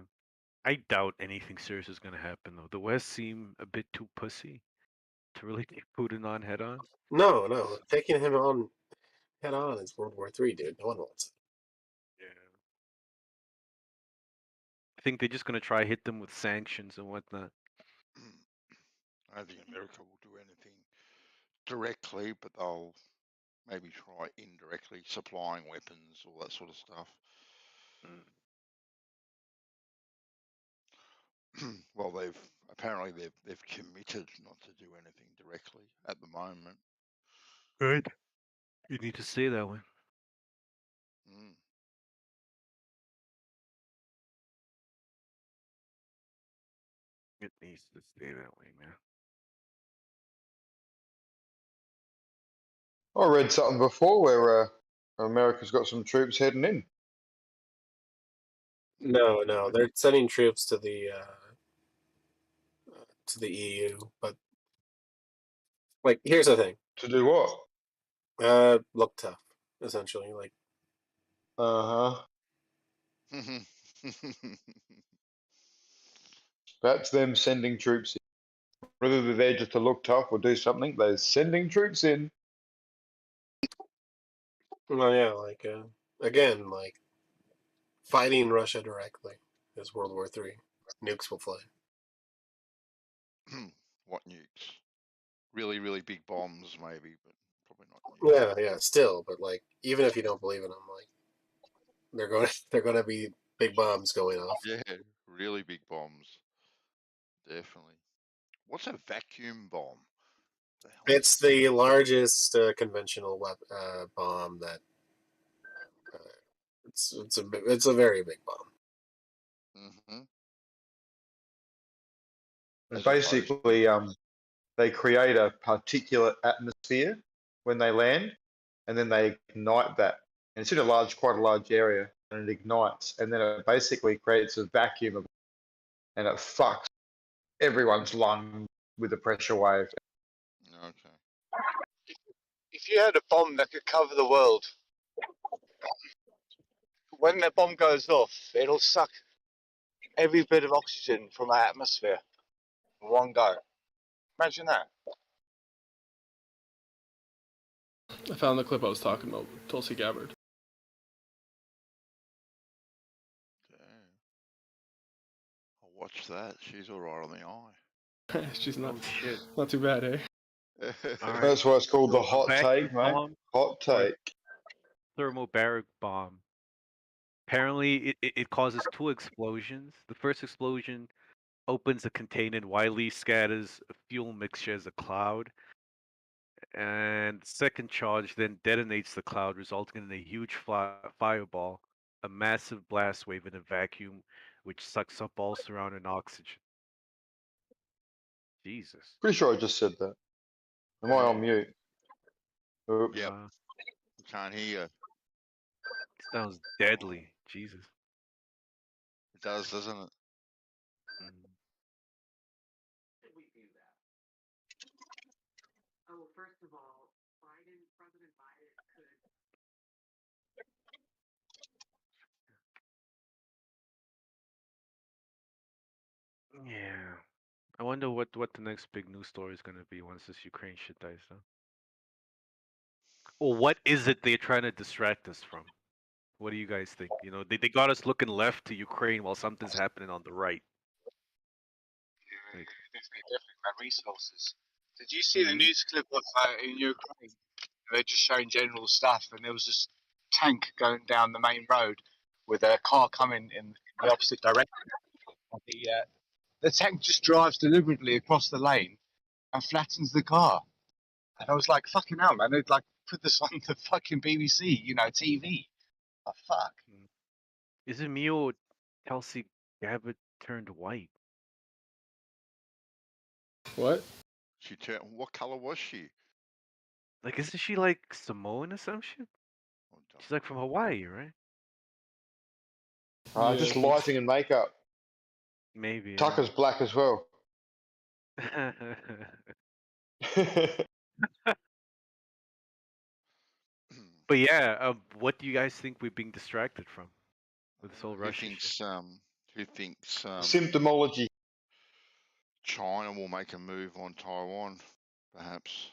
I doubt anything serious is going to happen, though. The West seem a bit too pussy to really take Putin on head on. No, taking him on head on is World War III, dude. No one wants it. Yeah. I think they're just going to try hit them with sanctions and whatnot. I don't think America will do anything directly, but they'll maybe try indirectly, supplying weapons, all that sort of stuff. Well, they've committed not to do anything directly at the moment. Good. You need to stay that way. Mm. It needs to stay that way, man. I read something before where America's got some troops heading in. No, they're sending troops to the EU, but like, here's the thing. To do what? Look tough, essentially. Like, Uh-huh. That's them sending troops in. Whether they're there just to look tough or do something, they're sending troops in. well, yeah, like again, like fighting Russia directly is World War III. Nukes will fly. What nukes? Really, really big bombs, maybe, but probably not nukes. Yeah, still, but like, even if you don't believe in them, like, they're gonna be big bombs going off. Yeah, really big bombs. Definitely. What's a vacuum bomb? It's the largest conventional bomb that. It's a very big bomb. Mm-hmm. And basically, they create a particulate atmosphere when they land, and then they ignite that. And it's in quite a large area, and it ignites, and then it basically creates a vacuum, and it fucks everyone's lung with a pressure wave. Okay. If you had a bomb that could cover the world, when that bomb goes off, it'll suck every bit of oxygen from our atmosphere in one go. Imagine that. I found the clip I was talking about, Tulsi Gabbard. I'll watch that. She's all right on the eye. She's not not too bad, eh? That's why it's called the hot Vacuum take, mate. bomb Hot take. Thermobaric bomb. Apparently, it causes 2 explosions. The first explosion opens a container and widely scatters a fuel mixture as a cloud. And the second charge then detonates the cloud, resulting in a huge fireball, a massive blast wave in a vacuum, which sucks up all surrounding oxygen. Jesus. Pretty sure I just said that. Am I on mute? Oops. Yep. Can't hear you. Sounds deadly. Jesus. It does, doesn't it? Oh, first of all, President Biden could. Yeah. I wonder what the next big news story is going to be once this Ukraine shit dies down. Or what is it they're trying to distract us from? What do you guys think? You know, they got us looking left to Ukraine while something's happening on the right. Like, Definitely about resources. Did you see the news clip of in Ukraine? They're just showing general stuff, and there was this tank going down the main road with a car coming in the opposite direction. The tank just drives deliberately across the lane and flattens the car. And I was like, "Fucking hell, man! They'd like put this on the fucking BBC, TV." Oh, fuck. is it me or Tulsi Gabbard turned white? What? She turned. What color was she? Like, isn't she like Samoan or some shit? She's like from Hawaii, right? Just lighting and makeup. Maybe. Yeah. Tucker's black as well. But yeah, what do you guys think we're being distracted from with this whole Russian shit? Who thinks Symptomology. China will make a move on Taiwan, perhaps?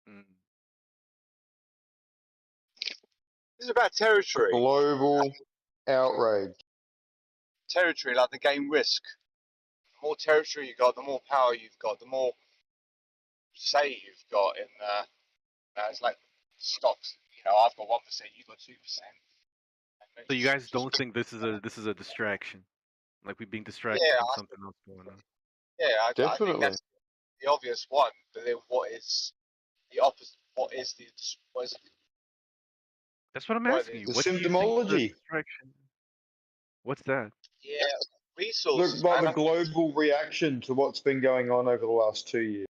This is about territory. Global outrage. Territory, like the game Risk. The more territory you got, the more power you've got, the more say you've got in. It's like stocks. You know, I've got 1%, you've got 2%. So you guys don't think this is a distraction? Like we're being distracted Yeah, from something else going on? Yeah, I think Definitely. that's the obvious one. But then, what is the opposite? What is the? That's what I'm What asking you. The What do you think is the symptomology. distraction? What's that? Yeah, Look, resources. like the Man. global reaction to what's been going on over the last 2 years.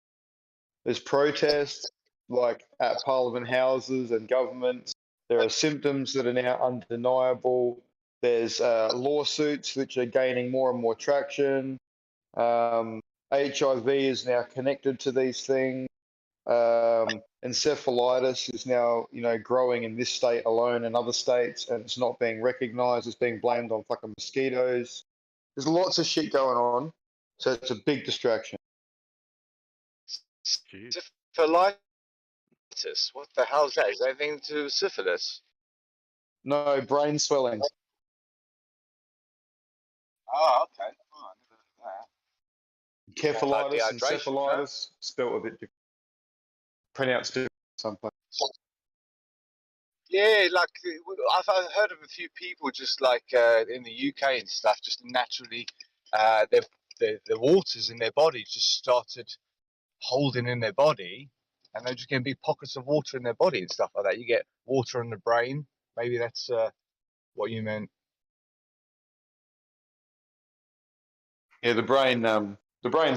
There's protests, like at parliament houses and governments. There are symptoms that are now undeniable. There's lawsuits which are gaining more and more traction. HIV is now connected to these things. Encephalitis is now, growing in this state alone and other states, and it's not being recognized. It's being blamed on fucking mosquitoes. There's lots of shit going on, so it's a big distraction. Syphilitis. What the hell is that? Is that anything to do with syphilis? No, brain swelling. Oh, okay. Oh, I never heard of that. Encephalitis and Dehydration, cephalitis, spelled a bit different. Pronounced different sometimes. Yeah, like I've heard of a few people just like in the UK and stuff, just naturally, the waters in their body just started holding in their body, and they're just getting big pockets of water in their body and stuff like that. You get water in the brain. Maybe that's what you meant. Yeah, the brain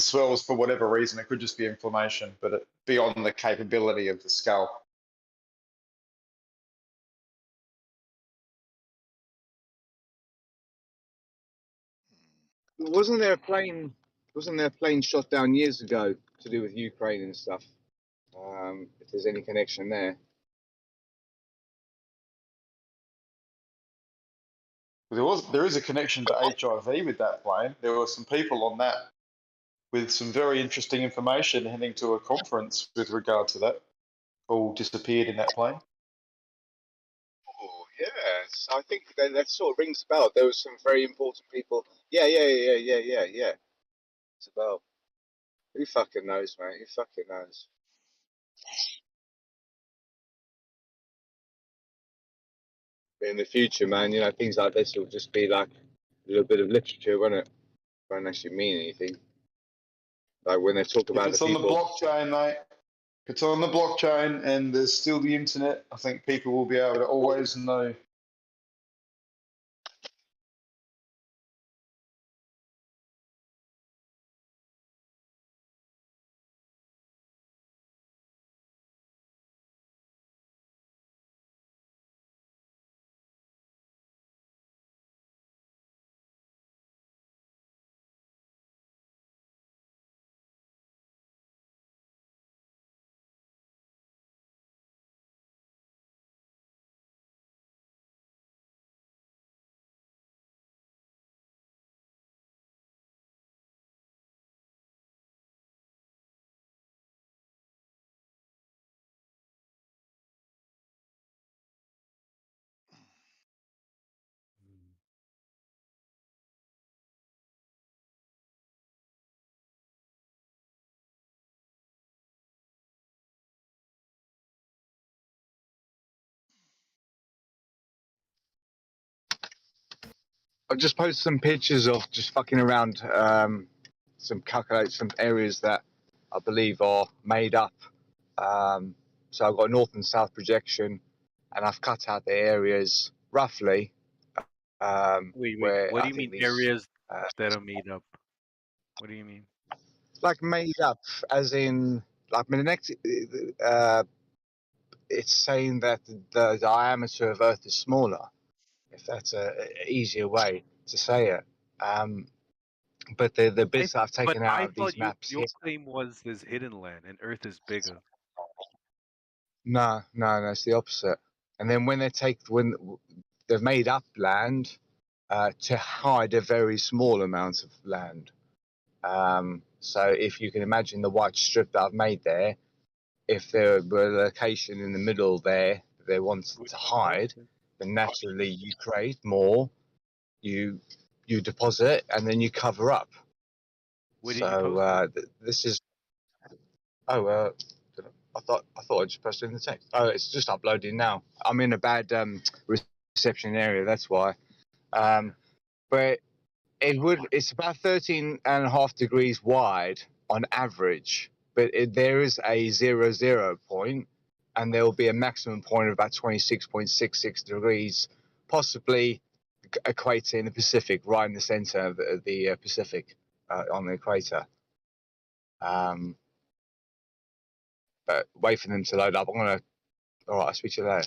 swells for whatever reason. It could just be inflammation, but it beyond the capability of the skull. Wasn't there a plane? Wasn't there a plane shot down years ago to do with Ukraine and stuff? If there's any connection there. There is a connection to HIV with that plane. There were some people on that with some very interesting information heading to a conference with regard to that. All disappeared in that plane. Oh yes, I think that sort of rings a bell. There were some very important people. Yeah. It's a bell. Who fucking knows, mate? Who fucking knows? But in the future, man, things like this will just be like a little bit of literature, won't it? Won't actually mean anything. Like when they talk about If it's on the people. blockchain, mate, if it's on the blockchain and there's still the internet, I think people will be able to always know. I've just posted some pictures of just fucking around some areas that I believe are made up. So I've got a north and south projection, and I've cut out the areas roughly. Wait. Where What I do you mean think areas that are made up? What do you mean? like made up, as in like it's saying that the diameter of Earth is smaller, if that's a easier way to say it. But the bits that I've taken out I of thought these maps your here. claim was there's hidden land and Earth is bigger. No, it's the opposite. And then when they've made up land, to hide a very small amount of land. So if you can imagine the white strip that I've made there, if there were a location in the middle there that they wanted to hide, then naturally you create more, you deposit, and then you cover up. Where did you So post this is. Oh, I thought I just pressed in the text. Oh, it's just uploading now. I'm in a bad reception area, that's why. But it's about 13.5 degrees wide on average, but there is a 0 point, and there will be a maximum point of about 26.66 degrees, possibly equator in the Pacific, right in the center of the Pacific, on the equator. But wait for them to load up. All right, I'll speak to you later.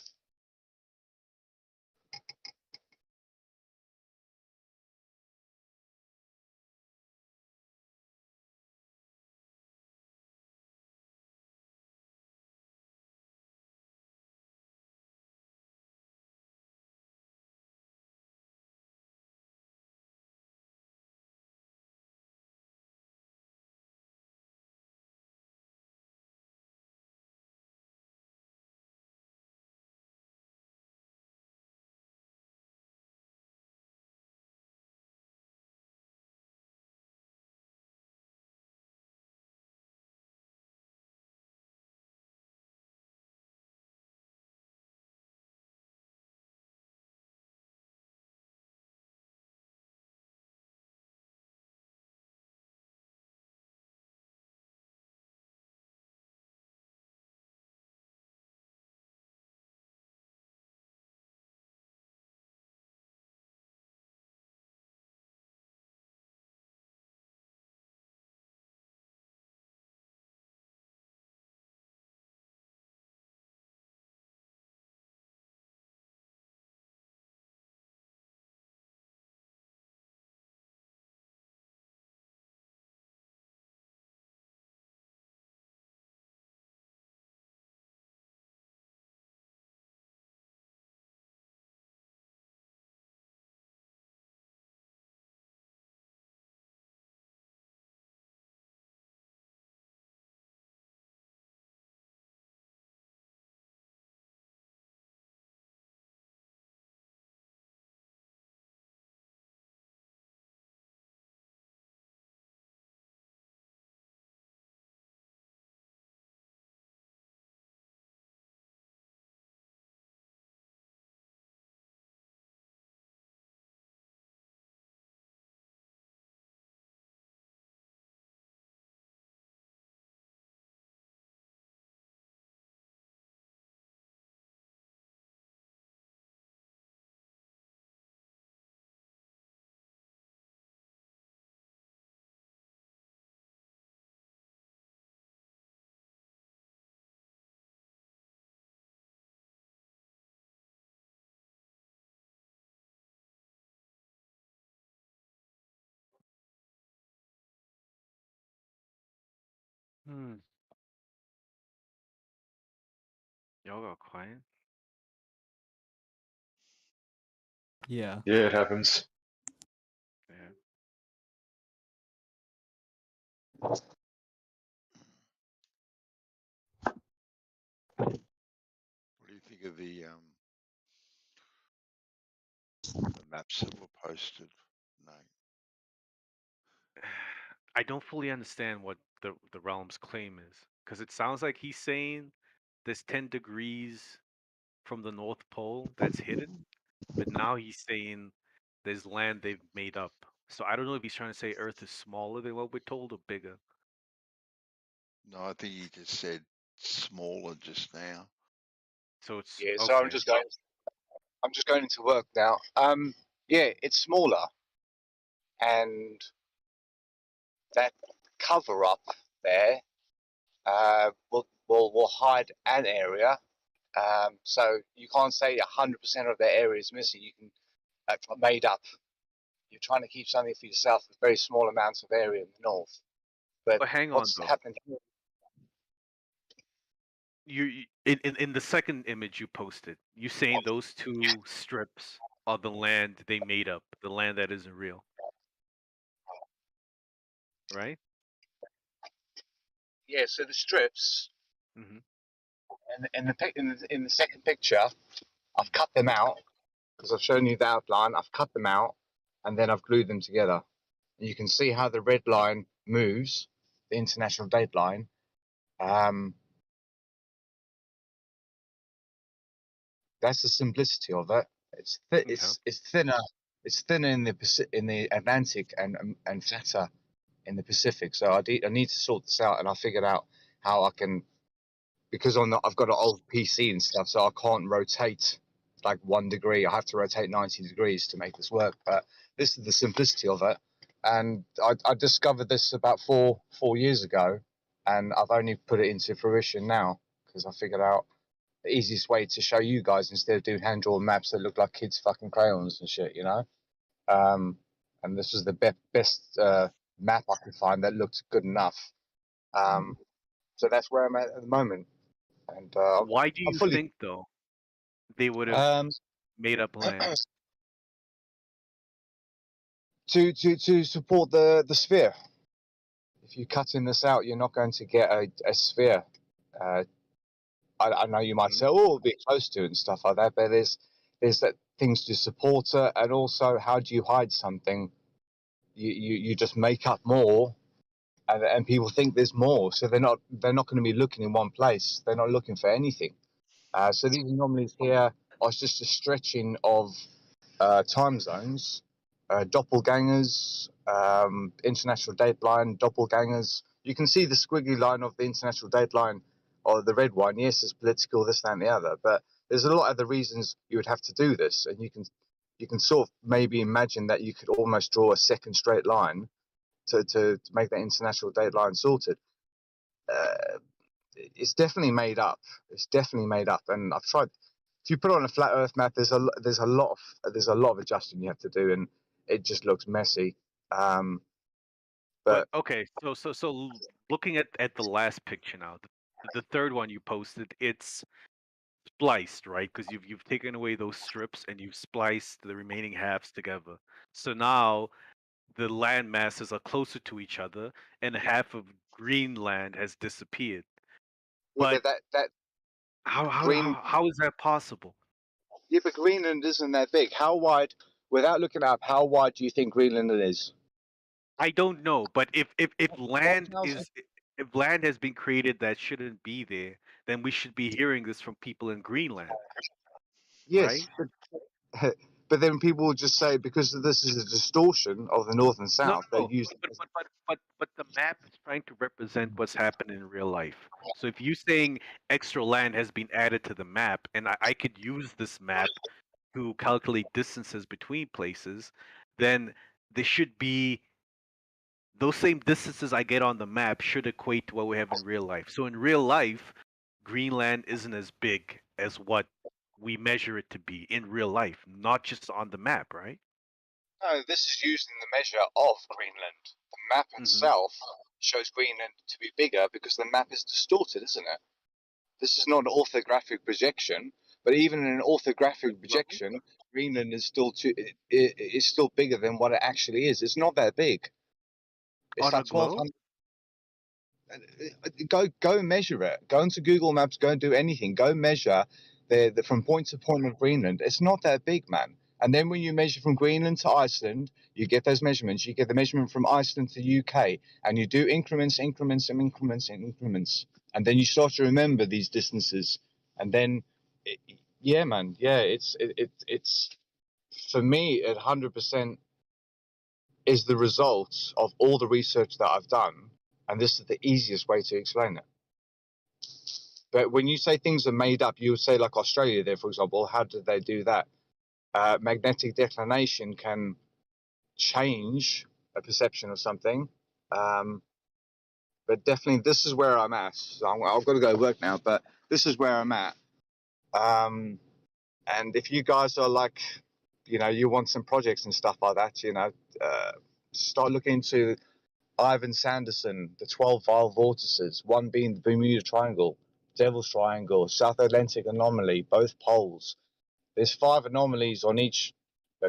Y'all got quiet? Yeah. Yeah, it happens. Yeah. What do you think of the maps that were posted? No. I don't fully understand what the realm's claim is, because it sounds like he's saying there's 10 degrees from the North Pole that's hidden, but now he's saying there's land they've made up. So I don't know if he's trying to say Earth is smaller than what we're told or bigger. No, I think you just said smaller just now. So it's Yeah, so I'm just going into work now. Yeah, it's smaller, and that cover up there will hide an area. So you can't say 100% of the area is missing. You can made up. You're trying to keep something for yourself with very small amounts of area in the north. But hang on what's though. happening here? In the second image you posted, you saying those two strips are the land they made up, the land that isn't real, right? Yeah, so the strips Mm-hmm. in the second picture, I've cut them out because I've shown you the outline. I've cut them out and then I've glued them together. And you can see how the red line moves, the international date line. That's the simplicity of it. It's thinner. It's thinner in the Atlantic and fatter in the Pacific. So I need to sort this out, and I figured out how I can, because I've got an old PC and stuff, so I can't rotate like 1 degree. I have to rotate 90 degrees to make this work. But this is the simplicity of it, and I discovered this about four years ago, and I've only put it into fruition now because I figured out the easiest way to show you guys instead of doing hand drawn maps that look like kids' fucking crayons and shit, you know. And this was the best map I could find that looked good enough. So that's where I'm at the moment. And Why do I'm you fully think though they would have made up land? to support the sphere. If you're cutting this out, you're not going to get a sphere. I know you might say, "Oh, it'll be close to it and stuff like that," but there's that things to support it, and also how do you hide something? You just make up more, and people think there's more, so they're not going to be looking in one place. They're not looking for anything. So these anomalies here are just a stretching of time zones, doppelgangers, international dateline, doppelgangers. You can see the squiggly line of the international dateline or the red one. Yes, it's political, this, that, and the other, but there's a lot of other reasons you would have to do this, and you can sort of maybe imagine that you could almost draw a second straight line to make that international dateline sorted. It's definitely made up. It's definitely made up, and I've tried. If you put it on a flat Earth map, there's a lot of adjusting you have to do, and it just looks messy. But okay, so looking at the last picture now, the third one you posted, it's spliced, right? Because you've taken away those strips and you've spliced the remaining halves together. So now the land masses are closer to each other, and half of Greenland has disappeared. Yeah, But that Green, how is that possible? yeah, but Greenland isn't that big. How wide? Without looking up, how wide do you think Greenland is? I don't know, but if land 1,000. if land has been created that shouldn't be there, then we should be hearing this from people in Greenland, Yes, right? but then people will just say because this is a distortion of the north and No, south, they no, use. but the map is trying to represent what's happening in real life. So if you're saying extra land has been added to the map, and I could use this map to calculate distances between places, then there should be those same distances I get on the map should equate to what we have in real life. So in real life, Greenland isn't as big as what we measure it to be in real life, not just on the map, right? No, this is using the measure of Greenland. The map itself shows Greenland to be bigger because the map is distorted, isn't it? This is not an orthographic projection, but even in an orthographic projection, Greenland is still bigger than what it actually is. It's not that big. It's On like a globe? 1,200. Go measure it. Go into Google Maps. Go and do anything. Go measure the from point to point of Greenland. It's not that big, man. And then when you measure from Greenland to Iceland, you get those measurements. You get the measurement from Iceland to UK, and you do increments, and then you start to remember these distances. And then, yeah, man, yeah, it's for me, 100% is the result of all the research that I've done, and this is the easiest way to explain it. But when you say things are made up, you would say like Australia there, for example, how did they do that? Magnetic declination can change a perception of something. But definitely this is where I'm at. So I've got to go work now, but this is where I'm at. And if you guys are like, you want some projects and stuff like that, start looking into Ivan Sanderson, the 12 vile vortices, one being the Bermuda Triangle, Devil's Triangle, South Atlantic Anomaly, both poles. There's 5 anomalies on each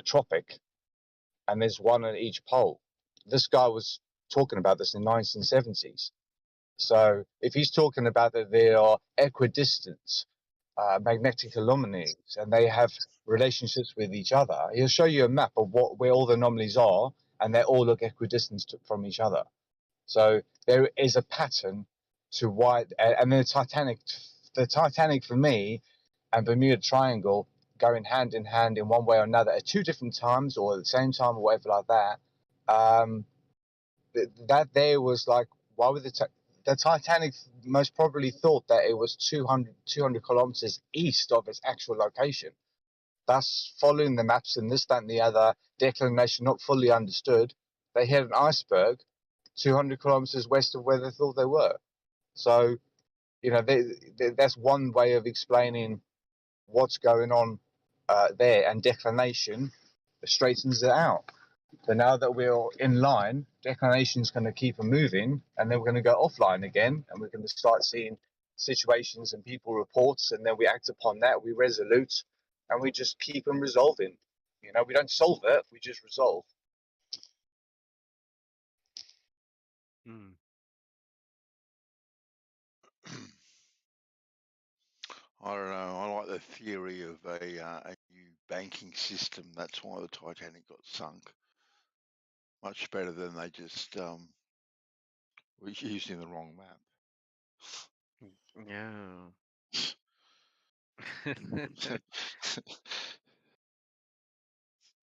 tropic, and there's one at each pole. This guy was talking about this in the 1970s. So if he's talking about that there are equidistant magnetic anomalies and they have relationships with each other, he'll show you a map of where all the anomalies are, and they all look equidistant from each other. So there is a pattern to why, and the Titanic for me and Bermuda Triangle going hand in hand in one way or another at two different times or at the same time or whatever like that. That there was like, why would the Titanic most probably thought that it was 200 kilometers east of its actual location. Thus, following the maps and this, that, and the other, declination not fully understood, they hit an iceberg 200 kilometers west of where they thought they were. So, you know, that's one way of explaining what's going on there, and declination straightens it out. But now that we're in line, declination's going to keep on moving, and then we're going to go offline again, and we're going to start seeing situations and people reports, and then we act upon that, we resolute, and we just keep on resolving. You know, we don't solve it, we just resolve. Hmm. I don't know. I like the theory of a new banking system. That's why the Titanic got sunk. Much better than they just were using the wrong map. Yeah.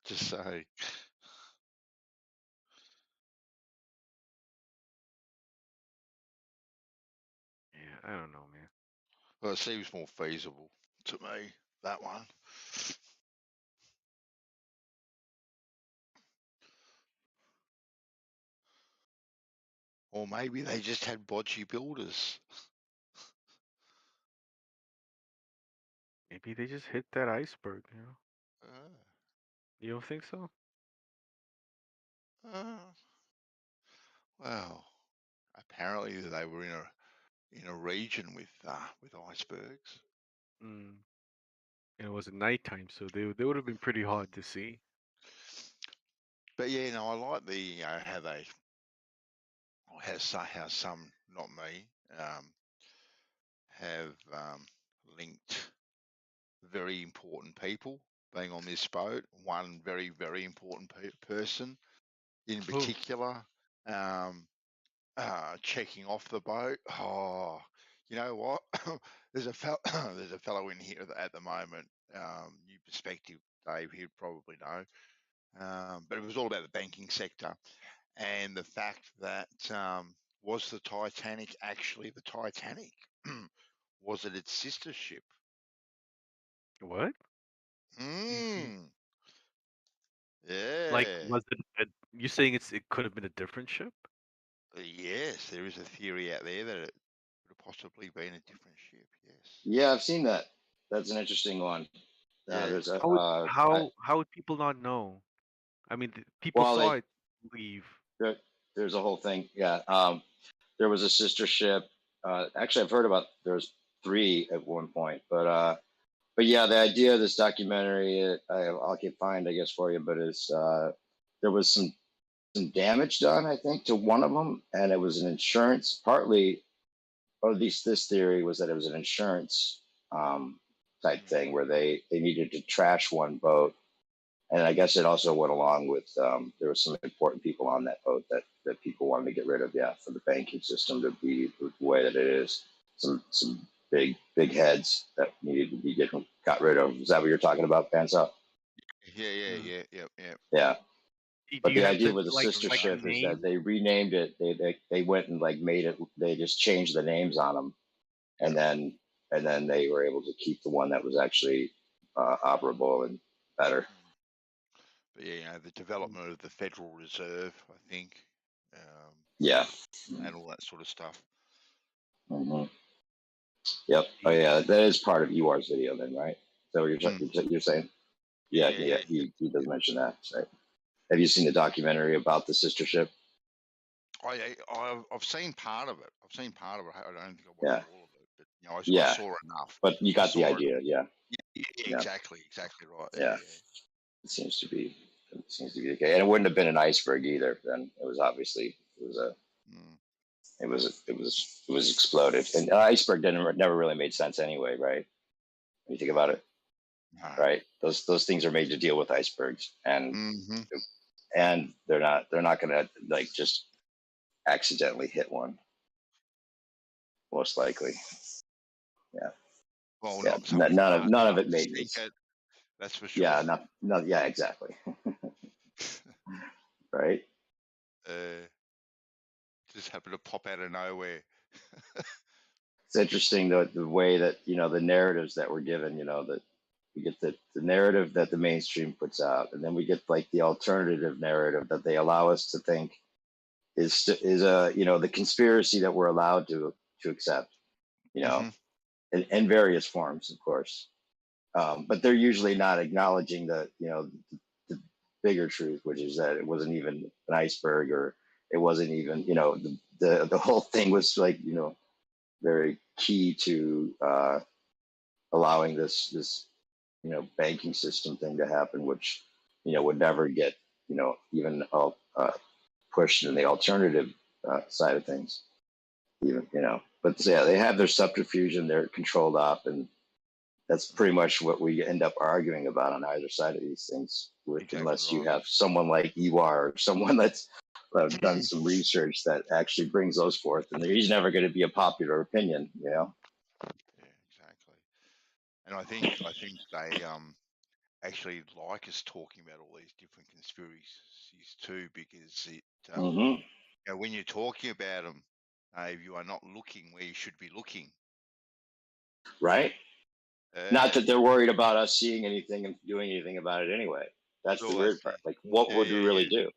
Just say. Yeah, I don't know, man. Well, it seems more feasible to me, that one. Or maybe they just had bodgy builders. Maybe they just hit that iceberg, you know? You don't think so? Well, apparently they were in a region with icebergs. Mm. And it was at nighttime, so they would have been pretty hard to see. But yeah, no, I like the how they how some, not me, have linked very important people being on this boat. One very, very important person in particular, checking off the boat. Oh, you know what? there's a fellow in here at the moment. New perspective, Dave. He'd probably know. But it was all about the banking sector and the fact that was the Titanic actually the Titanic? Was it its sister ship? What? Yeah. Like, was it? You saying it could have been a different ship? Yes, there is a theory out there that it could have possibly been a different ship. Yes. Yeah, I've seen that. That's an interesting one. Yeah. There's a How would people not know? I mean, people well, saw it leave. There's a whole thing. Yeah. There was a sister ship. Actually, I've heard about there's 3 at one point, but yeah, the idea of this documentary, I'll find, I guess, for you, but it's there was some damage done, I think, to one of them, and it was an insurance, partly, or at least this theory was that it was an insurance type thing where they needed to trash one boat, and I guess it also went along with there were some important people on that boat that people wanted to get rid of, for the banking system to be the way that it is. Some big heads that needed to be got rid of. Is that what you're talking about, Pants Up? Yeah. Yeah. But the have idea to, with the like, sister write ship the is that name? they renamed it. They went and like made it. They just changed the names on them, and then they were able to keep the one that was actually operable and better. But yeah, the development of the Federal Reserve, I think. Yeah. And all that sort of stuff. Mm-hmm. Yep. Oh yeah, that is part of Ewar's video then, right? So you're saying? Yeah. He does mention that. Right? Have you seen the documentary about the sister ship? I've seen part of it. I don't think I watched all of it, but I saw enough. But you got the idea, yeah. Exactly right. Yeah. It seems to be the case, and it wouldn't have been an iceberg either. Then it was obviously it was exploded, and an iceberg never really made sense anyway, right? When you think about it, right? Those things are made to deal with icebergs, and they're not gonna like just accidentally hit one, most likely. Yeah. Well, Yeah, not something none of to it made seek sense. it, that's for sure. Yeah, yeah, exactly. Right. Just happened to pop out of nowhere. It's interesting the way that the narratives that we're given. That we get the narrative that the mainstream puts out, and then we get like the alternative narrative that they allow us to think is the conspiracy that we're allowed to accept. In various forms, of course. But they're usually not acknowledging the bigger truth, which is that it wasn't even an iceberg, or it wasn't even the whole thing was like very key to allowing this banking system thing to happen, which would never get even pushed in the alternative side of things, even But yeah, they have their subterfuge and they're controlled op, and that's pretty much what we end up arguing about on either side of these things, unless you have someone like Ewar or someone that's done some research that actually brings those forth, and he's never going to be a popular opinion, Yeah, exactly. And I think they actually like us talking about all these different conspiracies too, because it when you're talking about them, you are not looking where you should be looking. Right. Not that they're worried about us seeing anything and doing anything about it anyway. That's the weird part. Like, what would we really do?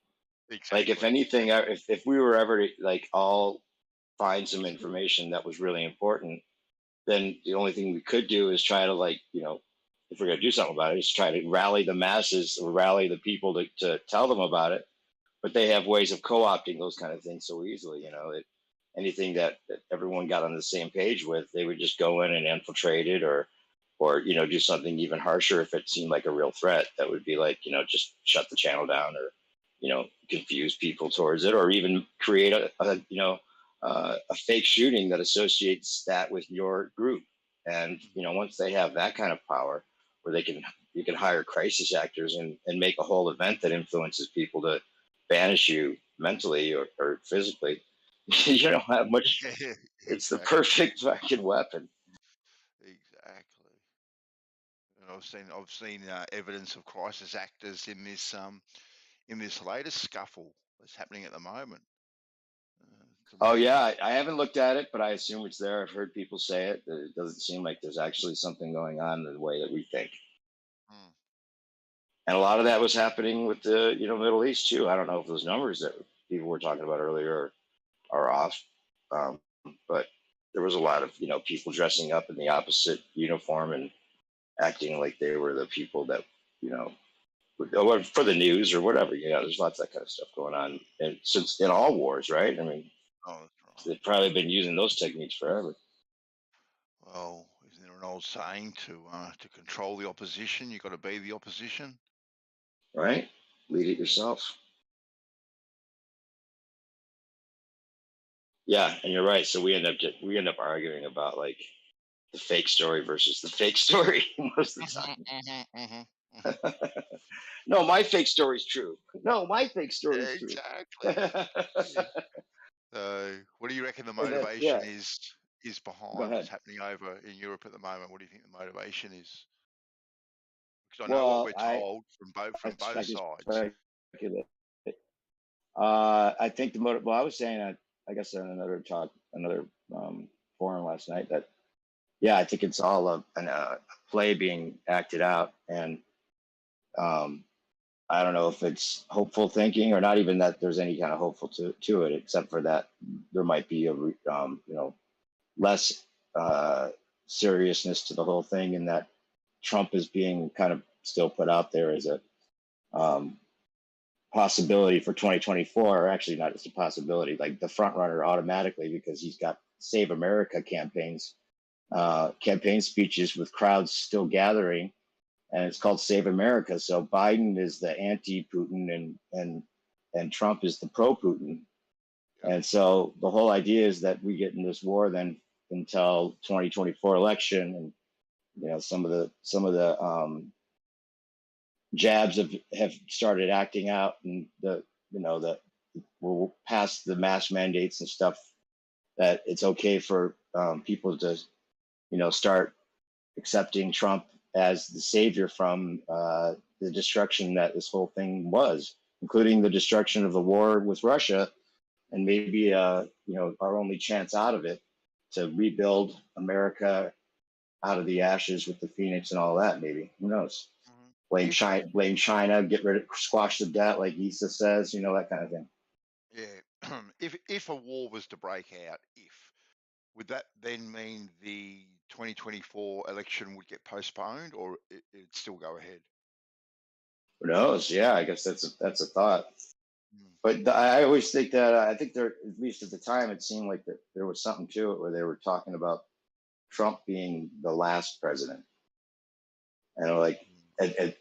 Exactly. Like, if anything, if we were ever to like all find some information that was really important, then the only thing we could do is try to if we're going to do something about it, is try to rally the masses or rally the people to tell them about it. But they have ways of co-opting those kind of things so easily. Anything that everyone got on the same page with, they would just go in and infiltrate it, or do something even harsher if it seemed like a real threat. That would be like just shut the channel down, or confuse people towards it, or even create a fake shooting that associates that with your group. And once they have that kind of power, where you can hire crisis actors and make a whole event that influences people to banish you mentally or physically, you don't have much. It's the perfect fucking weapon. Exactly. And I've seen evidence of crisis actors in this latest scuffle that's happening at the moment. Oh yeah, I haven't looked at it, but I assume it's there. I've heard people say it. It doesn't seem like there's actually something going on in the way that we think. And a lot of that was happening with the Middle East too. I don't know if those numbers that people were talking about earlier are off, but there was a lot of people dressing up in the opposite uniform and acting like they were the people that or for the news or whatever. There's lots of that kind of stuff going on, and since in all wars, right? I mean, they've probably been using those techniques forever. Well, isn't there an old saying to control the opposition, you got to be the opposition? Right? Lead it yourself. Yeah, and you're right. So we end up arguing about like the fake story versus the fake story most of the time. No, my fake story is true. No, my fake story is true. Exactly. So, what do you reckon the motivation is behind what's happening over in Europe at the moment? What do you think the motivation is? Because I know what we're told from both sides. I think the motive. Well, I was saying, I guess on another forum last night that, yeah, I think it's all a play being acted out, and I don't know if it's hopeful thinking or not even that there's any kind of hopeful to it, except for that there might be a less seriousness to the whole thing, and that Trump is being kind of still put out there as a possibility for 2024, or actually not as a possibility, like the front runner automatically, because he's got Save America campaign speeches with crowds still gathering and it's called Save America. So Biden is the anti-Putin, and Trump is the pro-Putin. And so the whole idea is that we get in this war then until 2024 election, and you know some of the jabs have started acting out, and we're past the mask mandates and stuff, that it's okay for people to start accepting Trump as the savior from the destruction that this whole thing was, including the destruction of the war with Russia, and maybe our only chance out of it to rebuild America out of the ashes with the Phoenix and all that. Maybe, who knows? Blame China, squash the debt, like Issa says, that kind of thing. Yeah. If a war was to break out, would that then mean the 2024 election would get postponed, or it'd still go ahead? Who knows? Yeah, I guess that's a thought. But I always think that I think there, at least at the time, it seemed like that there was something to it where they were talking about Trump being the last president, and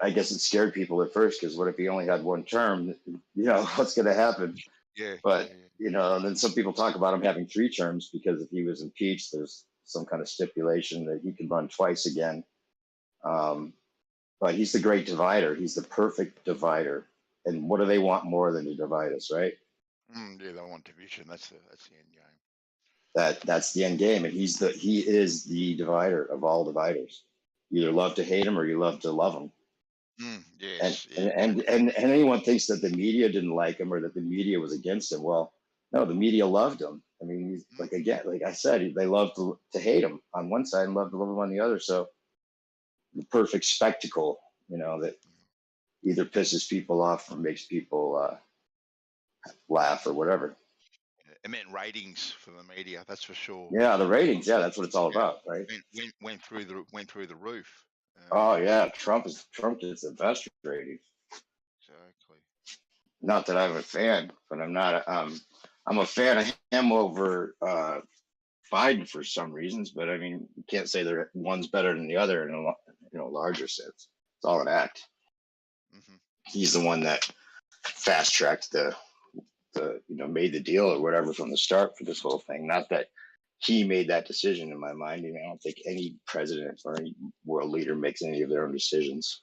I guess it scared people at first, because what if he only had one term? What's going to happen? Yeah. But and then some people talk about him having 3 terms, because if he was impeached, there's some kind of stipulation that he could run twice again. But he's the great divider. He's the perfect divider. And what do they want more than to divide us, right? Yeah, they want division. That's the end game. That's the end game, and he is the divider of all dividers. You either love to hate him or you love to love him. Yes. And anyone thinks that the media didn't like him, or that the media was against him. Well, no, the media loved him. I mean, he's, like I said, they love to hate him on one side and love to love him on the other. So the perfect spectacle, that either pisses people off or makes people laugh or whatever. It meant ratings for the media, that's for sure. Yeah, the ratings. Yeah, that's what it's all about, right? Went through the roof. Oh yeah, Trump is the best ratings. Exactly. Not that I'm a fan, but I'm not. I'm a fan of him over Biden for some reasons. But I mean, you can't say that one's better than the other in a larger sense. It's all an act. He's the one that fast tracked the made the deal or whatever from the start for this whole thing. Not that he made that decision in my mind. I don't think any president or any world leader makes any of their own decisions.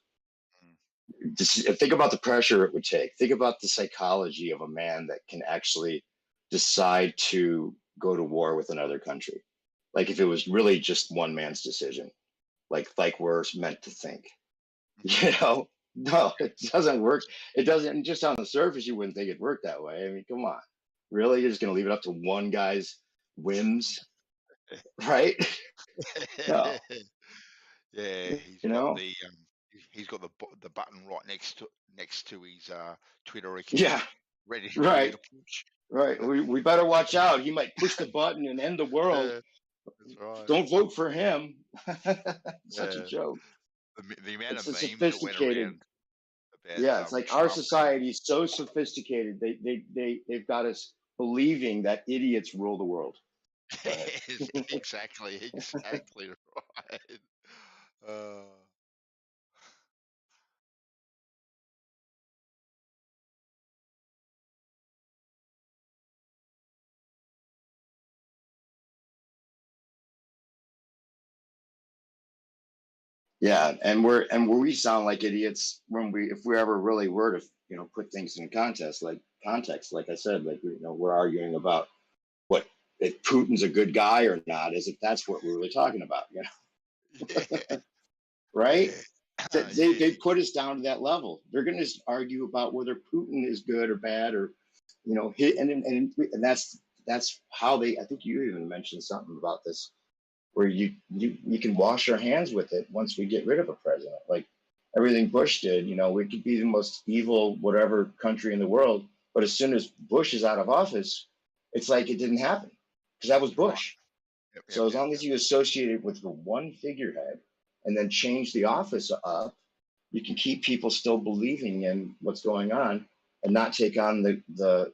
Just think about the pressure it would take. Think about the psychology of a man that can actually decide to go to war with another country. Like if it was really just one man's decision, like we're meant to think. No, it doesn't work. It doesn't. Just on the surface, you wouldn't think it worked that way. I mean, come on, really? You're just gonna leave it up to one guy's whims, right? No. Yeah, he's got the button right next to his Twitter account. Yeah. Ready Right. to push. Right. We better watch out. He might push the button and end the world. That's right. Don't vote for him. Such a joke. The amount It's of a memes that went sophisticated. around. Yeah, it's like our society is so sophisticated. They've got us believing that idiots rule the world. Exactly right. Yeah, and we sound like idiots if we ever really were to put things in context. Like I said, we're arguing about if Putin's a good guy or not, as if that's what we're really talking about. Right? They put us down to that level. They're going to argue about whether Putin is good or bad, or and that's how they. I think you even mentioned something about this, where you can wash our hands with it once we get rid of a president. Like everything Bush did, we could be the most evil whatever country in the world, but as soon as Bush is out of office, it's like it didn't happen because that was Bush. So as long as you associate it with the one figurehead and then change the office up, you can keep people still believing in what's going on and not take on the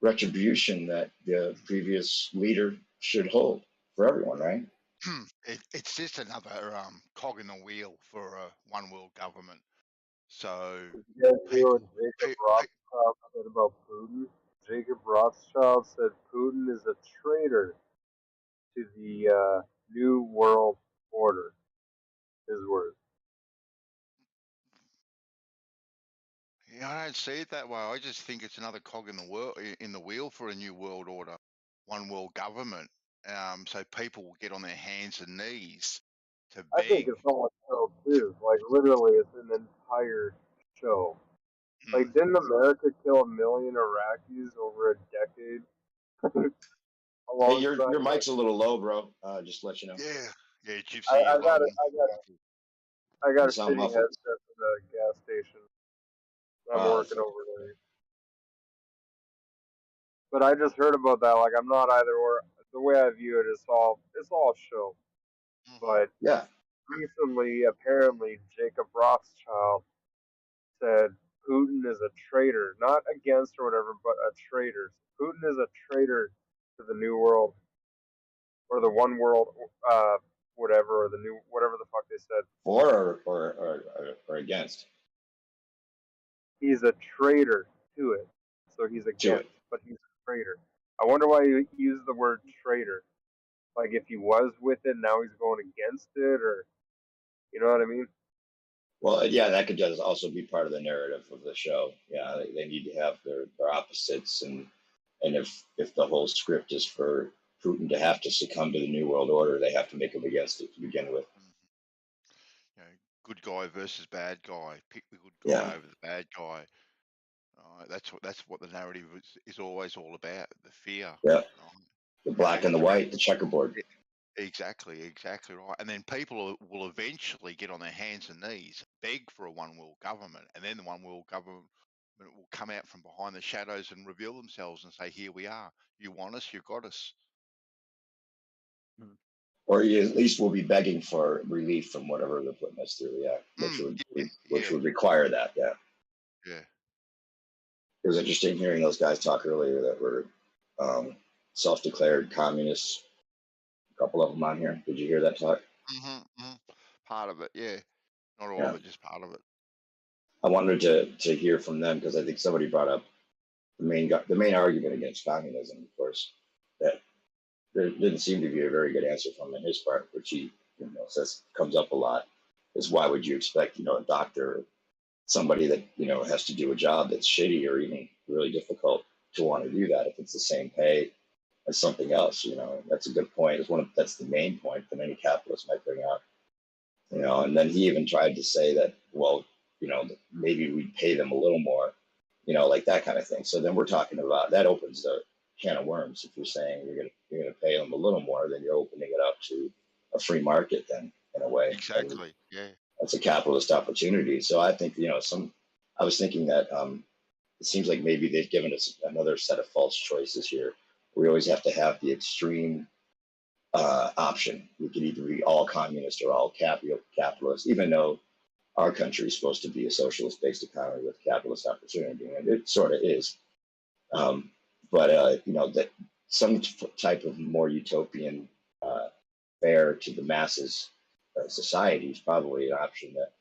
retribution that the previous leader should hold for everyone, right? It's just another cog in the wheel for a one world government. So You guys hear what people, Jacob Rothschild said about Putin? Jacob Rothschild said Putin is a traitor to the New World Order. His words. yeah, I don't see it that way. I just think it's another cog in the wheel for a new world order, one world government. So people will get on their hands and knees to I think beg. it's all a show too. Like literally, it's an entire show. Like, didn't America kill 1 million Iraqis over a decade? Hey, your Alongside, like, mic's a little low, bro. Just to let you know. Yeah, Gypsy, I you're low. got You a sound shitty muffled. headset for the gas station. I'm working overnight. But I just heard about that. Like, I'm not either or. The way I view it is it's all show. But yeah, recently, apparently, Jacob Rothschild said Putin is a traitor, not against or whatever, but a traitor. Putin is a traitor to the New World or the One World, whatever, or the new whatever the fuck they said. for or against. He's a traitor to it, so he's against, but he's a traitor. I wonder why you use the word traitor. Like if he was with it, now he's going against it, or you know what I mean? Well, yeah, that could just also be part of the narrative of the show. Yeah, they need to have their opposites, and if the whole script is for Putin to have to succumb to the New World Order, they have to make him against it to begin with. You know, good guy versus bad guy. Pick the good guy Yeah. over the bad guy. That's what the narrative is always all about. The fear. Yeah. The black and the white, the checkerboard. Exactly right. And then people will eventually get on their hands and knees, beg for a one world government, and then the one world government will come out from behind the shadows and reveal themselves and say, "Here we are. You want us? You got us." Or you at least will be begging for relief from whatever they're putting us through, yeah, which would require that, yeah. Yeah. It was interesting hearing those guys talk earlier that were self-declared communists. A couple of them on here. Did you hear that talk? Part of it, yeah. Not all Yeah. of it, just part of it. I wanted to hear from them because I think somebody brought up the main argument against communism, of course, that there didn't seem to be a very good answer from his part, which he says comes up a lot, is why would you expect a doctor, somebody that has to do a job that's shitty or even really difficult, to want to do that if it's the same pay as something else? That's a good point. That's the main point that any capitalist might bring up. And then he even tried to say that, well, maybe we'd pay them a little more, like that kind of thing. So then we're talking about that opens the can of worms. If you're saying you're gonna pay them a little more, then you're opening it up to a free market. Then in a way, Exactly. Yeah. that's a capitalist opportunity. So I think I was thinking that it seems like maybe they've given us another set of false choices here. We always have to have the extreme option. We could either be all communist or all capitalist, even though our country is supposed to be a socialist-based economy with capitalist opportunity, and it sort of is. But that some type of more utopian, fair to the masses society is probably an option that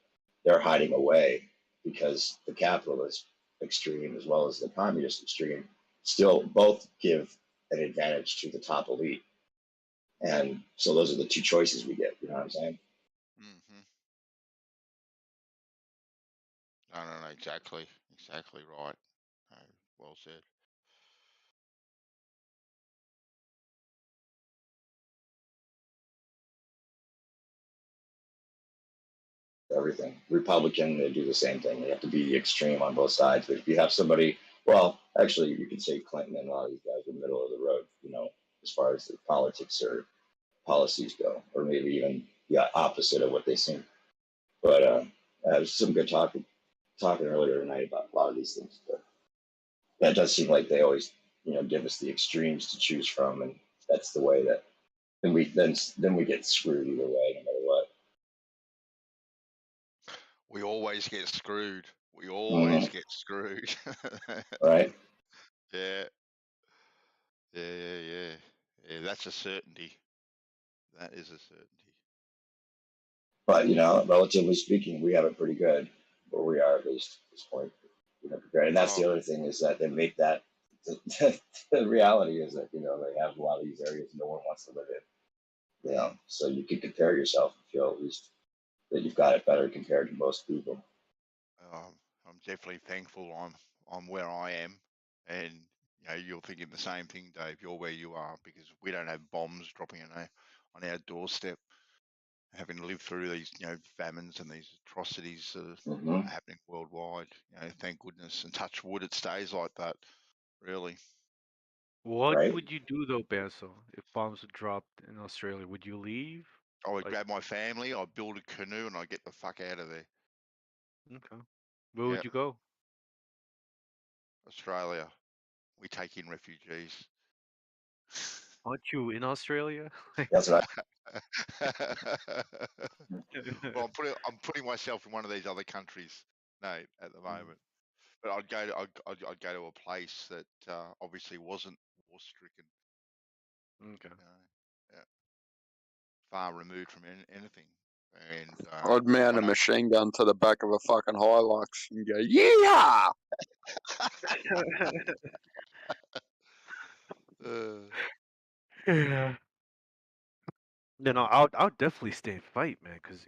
they're hiding away because the capitalist extreme as well as the communist extreme still both give an advantage to the top elite. And so those are the two choices we get. You know what I'm saying? No, exactly right. No, well said. Everything. Republican, they do the same thing. They have to be extreme on both sides. But if you have somebody, well, actually, you could say Clinton and a lot of these guys are middle of the road, as far as the politics or policies go, or maybe even opposite of what they seem. But there's some good talking earlier tonight about a lot of these things. But that does seem like they always, give us the extremes to choose from, and that's the way that then we get screwed either way, no matter what. We always get screwed. We always get screwed. Right. Yeah. Yeah. That's a certainty. That is a certainty. But relatively speaking, we have it pretty good where we are at least at this point. Prepared. And that's the Well, other thing is that they make that the reality is that they have a lot of these areas no one wants to live in. So you can compare yourself and feel at least that you've got it better compared to most people. I'm definitely thankful I'm where I am, and you're thinking the same thing, Dave. You're where you are because we don't have bombs dropping on our doorstep, having to live through these famines and these atrocities that are happening worldwide. Thank goodness, and touch wood, it stays like that. Really. What would you do though, Basil, if bombs were dropped in Australia? Would you leave? I would Like, grab my family, I'd build a canoe, and I'd get the fuck out of there. okay. Where would you go? Australia. We take in refugees. Aren't you in Australia? That's right. Well, I'm putting myself in one of these other countries, Nate, at the moment. But I'd go to a place that obviously wasn't war stricken. Okay. Yeah. Far removed from anything. And I'd mount a machine gun to the back of a fucking Hilux and go, yeah! Yeah. No, I'll definitely stay and fight, man. Because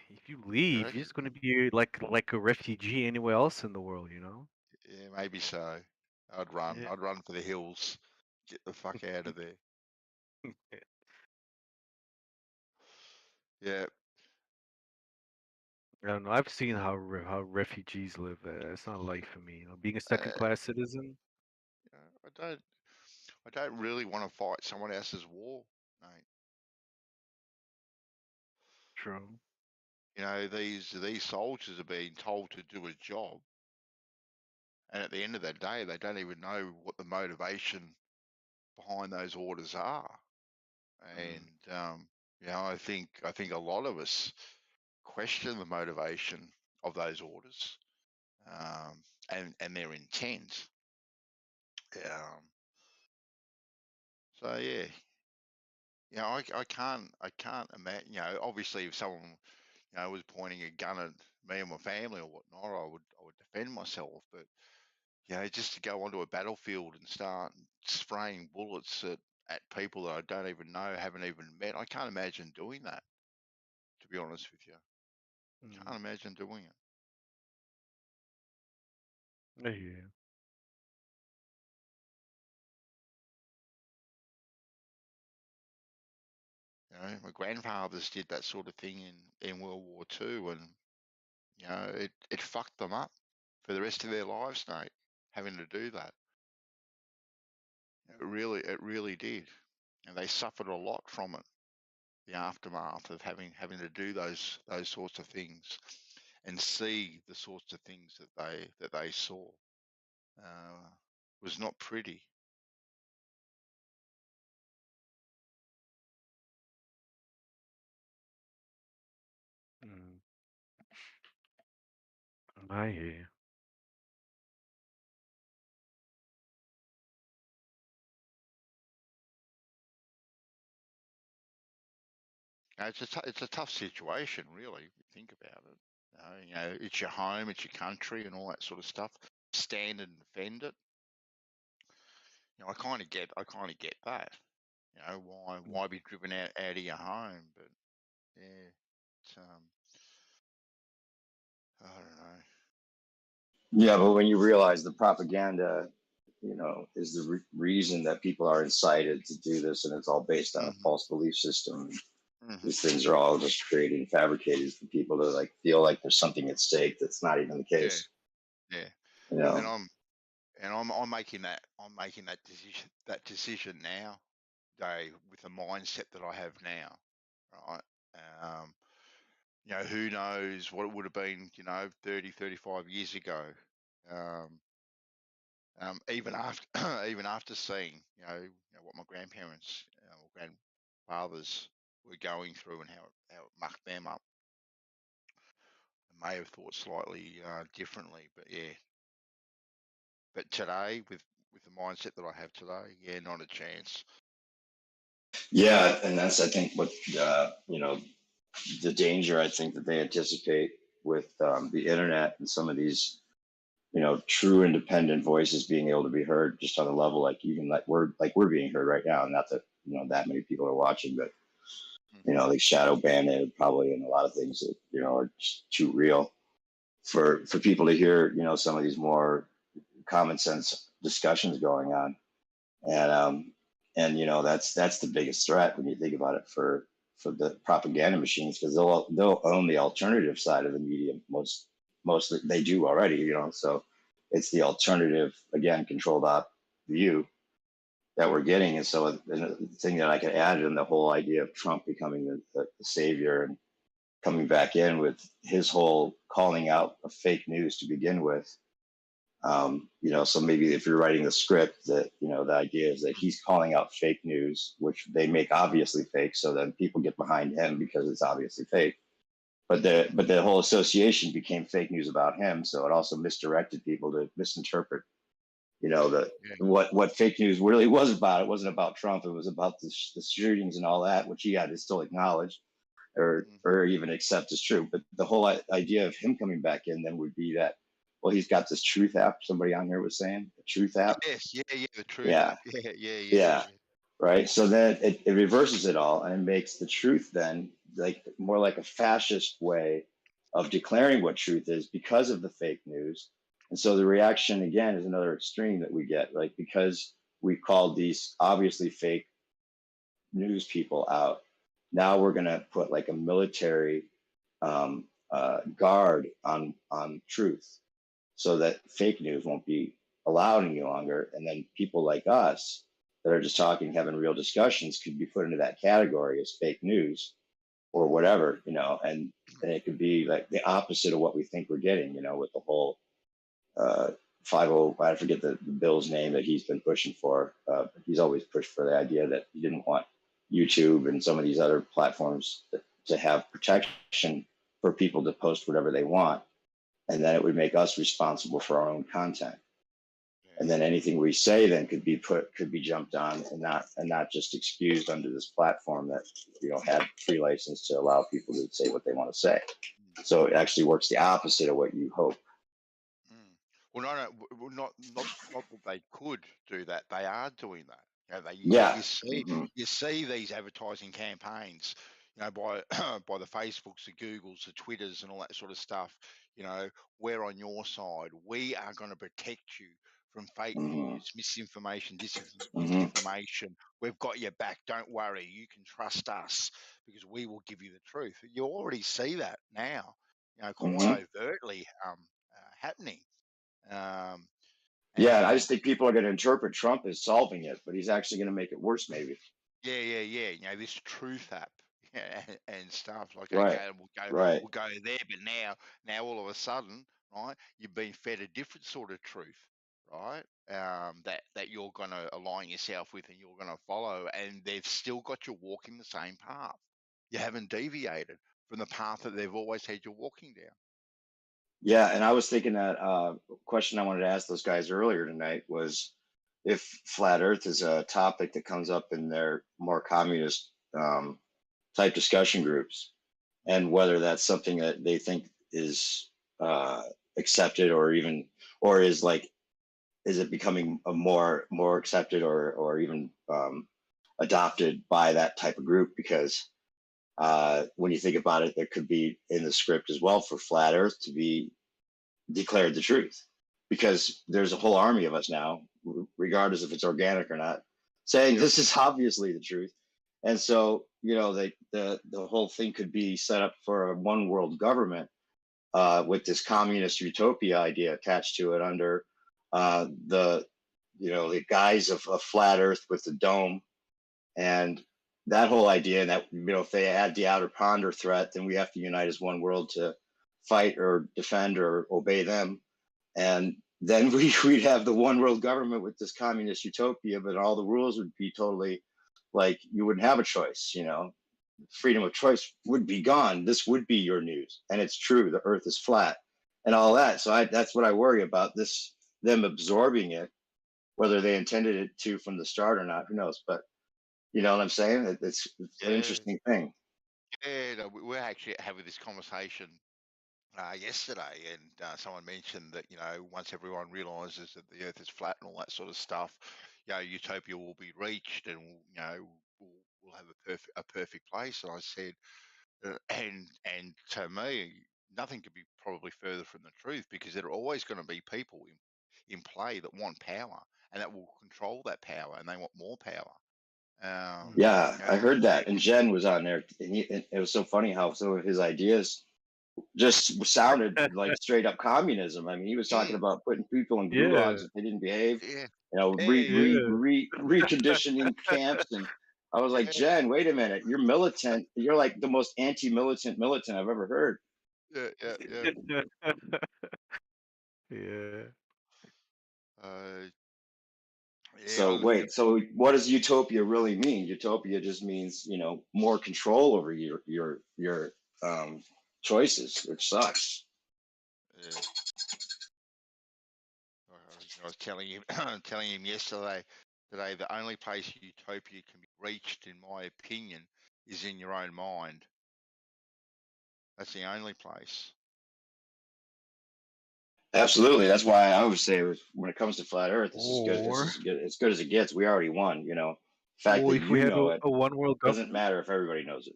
if you leave, you're just gonna be like a refugee anywhere else in the world, you know? Yeah, maybe so. I'd run. Yeah. I'd run for the hills. Get the fuck out of there. Yeah. I don't know. I've seen how refugees live. It's not life for me. Being a second-class citizen. I don't really want to fight someone else's war, mate. True. These soldiers are being told to do a job, and at the end of the day, they don't even know what the motivation behind those orders are. And I think a lot of us question the motivation of those orders, and their intent. So yeah, I can't imagine. Obviously, if someone was pointing a gun at me and my family or whatnot, I would defend myself. But just to go onto a battlefield and start spraying bullets at people that I don't even know, haven't even met, I can't imagine doing that. To be honest with you, can't imagine doing it. I hear you. My grandfathers did that sort of thing in World War II, and it fucked them up for the rest of their lives, mate, having to do that. It really did, and they suffered a lot from it. The aftermath of having to do those sorts of things, and see the sorts of things that they saw, was not pretty. I hear you. It's a tough situation, really, if you think about it. It's your home, it's your country, and all that sort of stuff. Stand and defend it. I kind of get that. Why be driven out of your home? But yeah, it's, I don't know. Yeah, but when you realize the propaganda, is the reason that people are incited to do this, and it's all based on a false belief system. These things are all just created and fabricated for people to feel like there's something at stake that's not even the case. Yeah. And I'm making that decision now, Dave, with the mindset that I have now, right? Who knows what it would have been, 30, 35 years ago. Even after seeing, what my grandparents or grandfathers were going through and how it mucked them up, I may have thought slightly differently, but yeah. But today, with the mindset that I have today, yeah, not a chance. Yeah, and that's I think what the danger I think that they anticipate with the internet and some of these true independent voices being able to be heard just on a level like even we're being heard right now. Not that that many people are watching, but they shadow ban it probably and a lot of things that are just too real for people to hear. Some of these more common sense discussions going on, and that's the biggest threat when you think about it for the propaganda machines, because they'll own the alternative side of the media. Mostly they do already, so it's the alternative, again, controlled op view that we're getting. And so the thing that I could add in the whole idea of Trump becoming the savior and coming back in with his whole calling out of fake news to begin with. So maybe if you're writing the script, that the idea is that he's calling out fake news, which they make obviously fake, so then people get behind him because it's obviously fake. But the whole association became fake news about him, so it also misdirected people to misinterpret, what fake news really was about. It wasn't about Trump; it was about the shootings and all that, which he had to still acknowledge or even accept as true. But the whole idea of him coming back in then would be that, well, he's got this Truth app. Somebody on here was saying the Truth app. Yes, the Truth Yeah. app. Yeah. Right. So then it reverses it all and it makes the truth then more like a fascist way of declaring what truth is because of the fake news. And so the reaction again is another extreme that we get, right? Because we called these obviously fake news people out. Now we're going to put like a military guard on truth, so that fake news won't be allowed any longer. And then people like us that are just talking, having real discussions, could be put into that category as fake news or whatever, and it could be like the opposite of what we think we're getting, with the whole 50, I forget the bill's name that he's been pushing for. He's always pushed for the idea that he didn't want YouTube and some of these other platforms to have protection for people to post whatever they want. And then it would make us responsible for our own content. And then anything we say then could be jumped on and not just excused under this platform that had free license to allow people to say what they want to say. So it actually works the opposite of what you hope. Well, not that they could do that. They are doing that. You see these advertising campaigns, by by the Facebooks, the Googles, the Twitters, and all that sort of stuff. We're on your side. We are going to protect you from fake news, misinformation, disinformation. We've got your back. Don't worry. You can trust us because we will give you the truth. You already see that now, quite overtly happening. Yeah, I just think people are going to interpret Trump as solving it, but he's actually going to make it worse, maybe. Yeah. This Truth app and stuff like right. Okay, we'll go there, but now all of a sudden, right, you've been fed a different sort of truth, right? That you're going to align yourself with and you're going to follow, and they've still got you walking the same path. You haven't deviated from the path that they've always had you walking down. Yeah, and I was thinking that question I wanted to ask those guys earlier tonight was if flat Earth is a topic that comes up in their more communist type discussion groups, and whether that's something that they think is accepted or is it becoming a more accepted or even adopted by that type of group? Because when you think about it, there could be in the script as well for flat Earth to be declared the truth, because there's a whole army of us now, regardless if it's organic or not, saying this is obviously the truth. And so, the whole thing could be set up for a one world government with this communist utopia idea attached to it under the guise of a flat Earth with the dome. And that whole idea that, if they add the outer ponder threat, then we have to unite as one world to fight or defend or obey them. And then we'd have the one world government with this communist utopia, but all the rules would be totally like you wouldn't have a choice, freedom of choice would be gone. This would be your news. And it's true, the earth is flat and all that. So that's what I worry about, them absorbing it, whether they intended it to from the start or not, who knows. But You know what I'm saying? It's an Yeah. interesting thing. Yeah, no, we're actually having this conversation yesterday, and someone mentioned that once everyone realizes that the Earth is flat and all that sort of stuff, utopia will be reached, and we'll have a perfect place. And I said, and to me, nothing could be probably further from the truth, because there are always going to be people in play that want power and that will control that power, and they want more power. Yeah, I heard that, and Jen was on there, and it was so funny how some of his ideas just sounded like straight up communism. I mean, he was talking about putting people in gulags if they didn't behave, reconditioning camps, and I was like, Jen, wait a minute, you're militant. You're like the most anti-militant I've ever heard. Yeah. Yeah. So wait, so what does utopia really mean? Utopia just means, more control over your choices, which sucks. Yeah. I was telling him today, the only place utopia can be reached, in my opinion, is in your own mind. That's the only place. Absolutely. That's why I always say, when it comes to flat Earth, this is good. This is good. As good as it gets. We already won. The fact Or that if we had know it a one world doesn't government. matter if everybody knows it.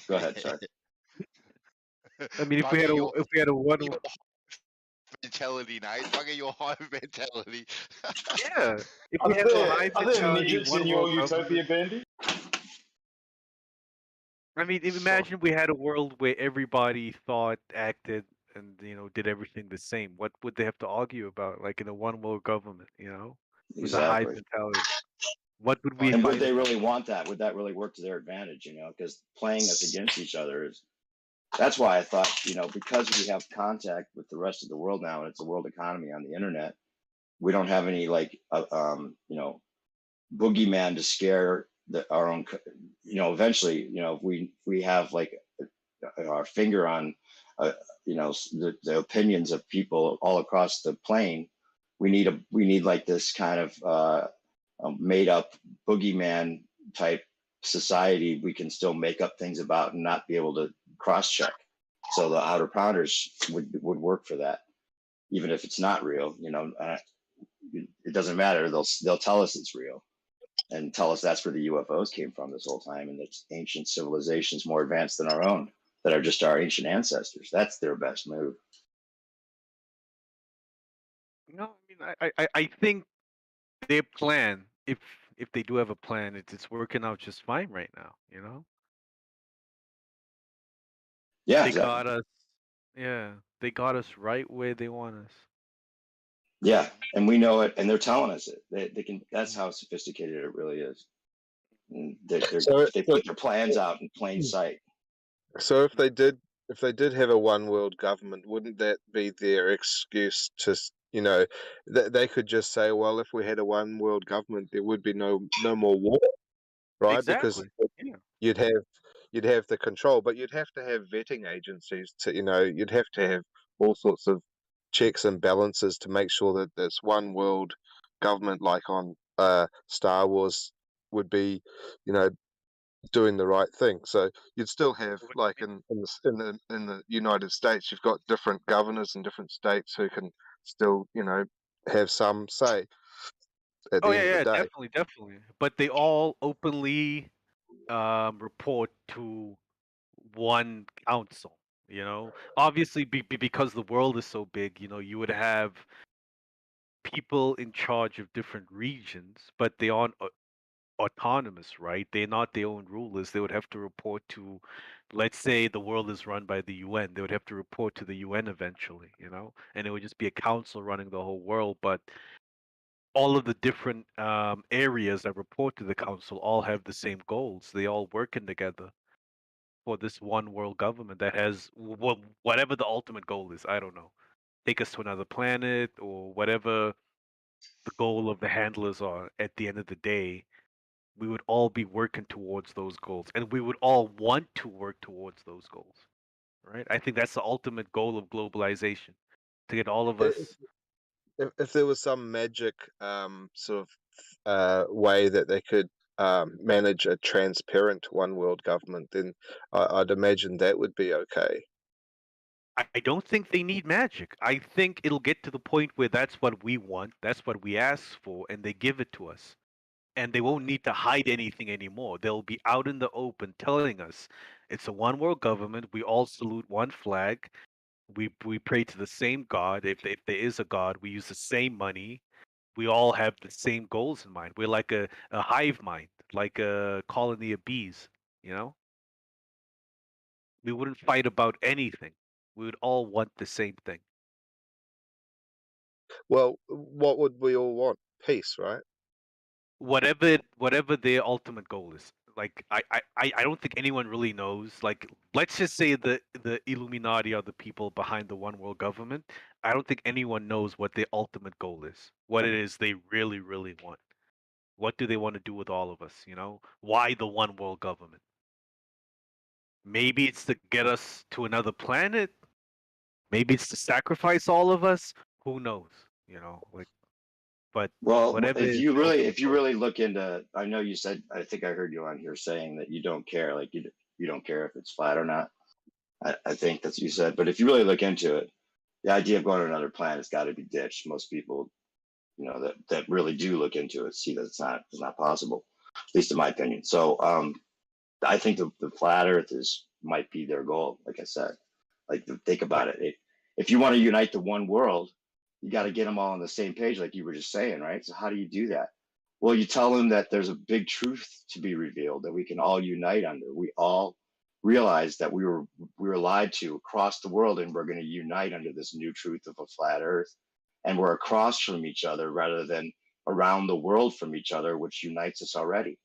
Go ahead, sorry. I mean, if we had a one mentality, Nate. Bugger your hive mentality. Yeah. If we had a hive Are there mentality, midgets one in your world utopia, government. Bendy? I mean, imagine we had a world where everybody thought, acted, and did everything the same. What would they have to argue about? Like in a one world government, with a hive Exactly. mentality. What would we And would fight they about? really want that? Would that really work to their advantage? Because playing us against each other is. That's why I thought, because we have contact with the rest of the world now, and it's a world economy on the internet, we don't have any boogeyman to scare our own. Eventually, if we have like our finger on, the opinions of people all across the plane, we need like this kind of made up boogeyman type society we can still make up things about and not be able to cross check. So the outer pounders would work for that, even if it's not real. It doesn't matter. They'll tell us it's real, and tell us that's where the UFOs came from this whole time, and it's ancient civilizations more advanced than our own that are just our ancient ancestors. That's their best move. No, I mean, I think their plan, if they do have a plan, it's working out just fine right now. Yeah, They exactly. got us. Yeah, they got us right where they want us. Yeah, and we know it, and they're telling us it. They can. That's how sophisticated it really is. And they put their plans out in plain sight. So if they did have a one world government, wouldn't that be their excuse to, they could just say, well, if we had a one world government, there would be no more war, right? Exactly. Because you'd have the control, but you'd have to have vetting agencies to, you'd have to have all sorts of checks and balances to make sure that this one world government, like on Star Wars, would be, doing the right thing. So you'd still have, like in the United States, you've got different governors in different states who can still, have some say at the end of the day. Definitely. But they all openly report to one council. Obviously, because the world is so big, you would have people in charge of different regions, but they aren't autonomous, right? They're not their own rulers. They would have to report to, let's say the world is run by the UN. They would have to report to the UN eventually, and it would just be a council running the whole world. But all of the different areas that report to the council all have the same goals. They all working together for this one world government that has whatever the ultimate goal is. I don't know. Take us to another planet or whatever the goal of the handlers are at the end of the day. We would all be working towards those goals, and we would all want to work towards those goals, right? I think that's the ultimate goal of globalization, to get all of us. If there was some magic sort of way that they could manage a transparent one world government, then I'd imagine that would be okay. I don't think they need magic. I think it'll get to the point where that's what we want, that's what we ask for, and they give it to us. And they won't need to hide anything anymore. They'll be out in the open telling us it's a one world government. We all salute one flag. We pray to the same God. If there is a God, we use the same money. We all have the same goals in mind. We're like a hive mind, like a colony of bees, you know? We wouldn't fight about anything. We would all want the same thing. Well, what would we all want? Peace, right? Whatever their ultimate goal is. Like I don't think anyone really knows. Like let's just say the Illuminati are the people behind the one world government. I don't think anyone knows what their ultimate goal is. What it is they really, really want. What do they want to do with all of us, you know? Why the one world government? Maybe it's to get us to another planet. Maybe it's to sacrifice all of us. Who knows? You know, like but Well, whatever if is you the really, ultimate if you goal. really look into, I know you said, I think I heard you on here saying that you don't care, like you don't care if it's flat or not. I think that's what you said. But if you really look into it, the idea of going to another planet's got to be ditched. Most people, you know, that really do look into it see that it's not possible, at least in my opinion. So I think the flat Earth might be their goal. Like I said, like think about it. If you want to unite the one world, you got to get them all on the same page, like you were just saying, right? So how do you do that? Well, you tell them that there's a big truth to be revealed that we can all unite under. We all realize that we were lied to across the world, and we're going to unite under this new truth of a flat Earth, and we're across from each other rather than around the world from each other, which unites us already.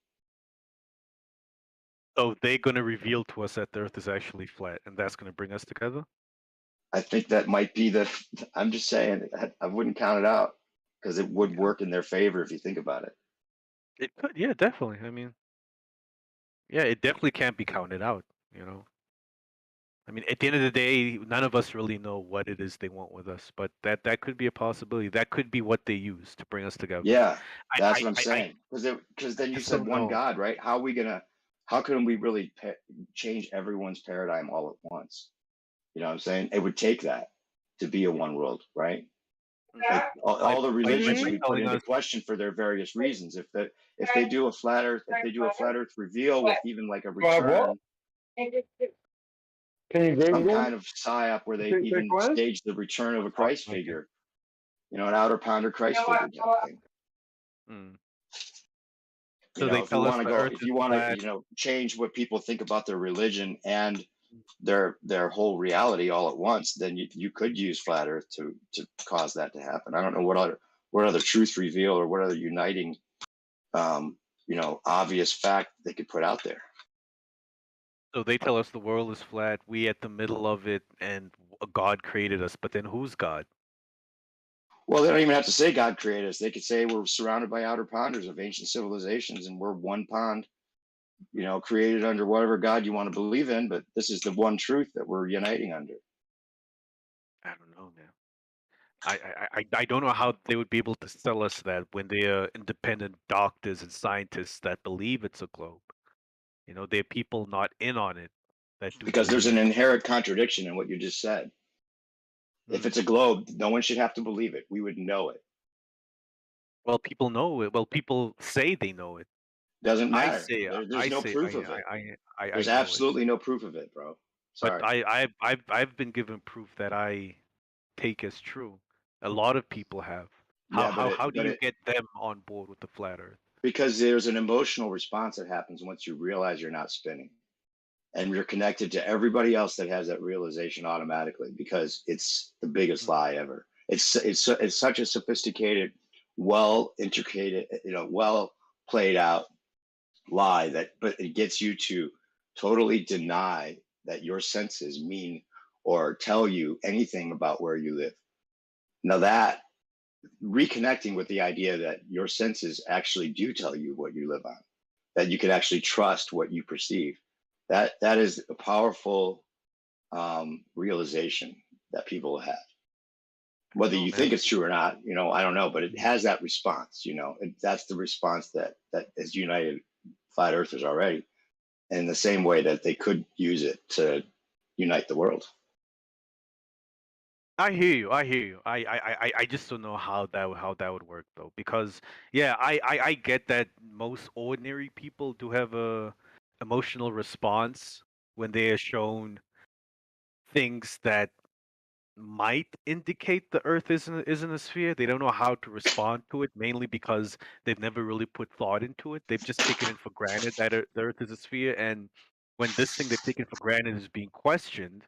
So they're going to reveal to us that the Earth is actually flat, and that's going to bring us together. I think that might be I'm just saying, I wouldn't count it out because it would work in their favor if you think about it. It could, yeah, definitely. I mean, yeah, it definitely can't be counted out. You know, I mean, at the end of the day, none of us really know what it is they want with us, but that could be a possibility. That could be what they use to bring us together. Yeah, that's what I'm I saying. Because then you just said don't one know. God, right? How can we really change everyone's paradigm all at once? You know what I'm saying? It would take that to be a one world, right? Like all the religions by we put telling into us, question for their various reasons. If they do a flat Earth, if they do a flat Earth reveal with even like a return, Can you some Google? kind of psyop where they even stage the return of a Christ figure, you know, an outer pounder Christ figure type thing. Hmm. You So know, they if you tell us want to the go, Earth if is you want to, flat. you know, change what people think about their religion and their whole reality all at once, then you could use flat Earth to cause that to happen. I don't know what other truth reveal or what other uniting, you know, obvious fact they could put out there. So they tell us the world is flat. We at the middle of it, and God created us. But then who's God? Well, they don't even have to say God created us. They could say we're surrounded by outer ponders of ancient civilizations, and we're one pond, you know, created under whatever God you want to believe in. But this is the one truth that we're uniting under. I don't know, man. I don't know how they would be able to sell us that when they are independent doctors and scientists that believe it's a globe. You know, they're people not in on it that do Because there's an believe. inherent contradiction in what you just said. If it's a globe, no one should have to believe it. We would know it. Well, people know it. Well, people say they know it. Doesn't I matter. say There's no proof of it. There's know it. absolutely no proof of it, bro. Sorry. But I've been given proof that I take as true. A lot of people have. How do you get them on board with the flat Earth? Because there's an emotional response that happens once you realize you're not spinning, and you're connected to everybody else that has that realization automatically because it's the biggest lie ever. It's such a sophisticated, well intricated, you know, well played out lie but it gets you to totally deny that your senses mean or tell you anything about where you live. Now that reconnecting with the idea that your senses actually do tell you what you live on, that you can actually trust what you perceive, that is a powerful realization that people have. Whether you think it's true or not, you know, I don't know, but it has that response, you know, that's the response that has united flat earthers already, in the same way that they could use it to unite the world. I hear you. I hear you. I just don't know how that would work though, because yeah, I get that most ordinary people do have a emotional response when they are shown things that might indicate the Earth isn't a sphere. They don't know how to respond to it, mainly because they've never really put thought into it. They've just taken it for granted that the Earth is a sphere, and when this thing they've taken for granted is being questioned,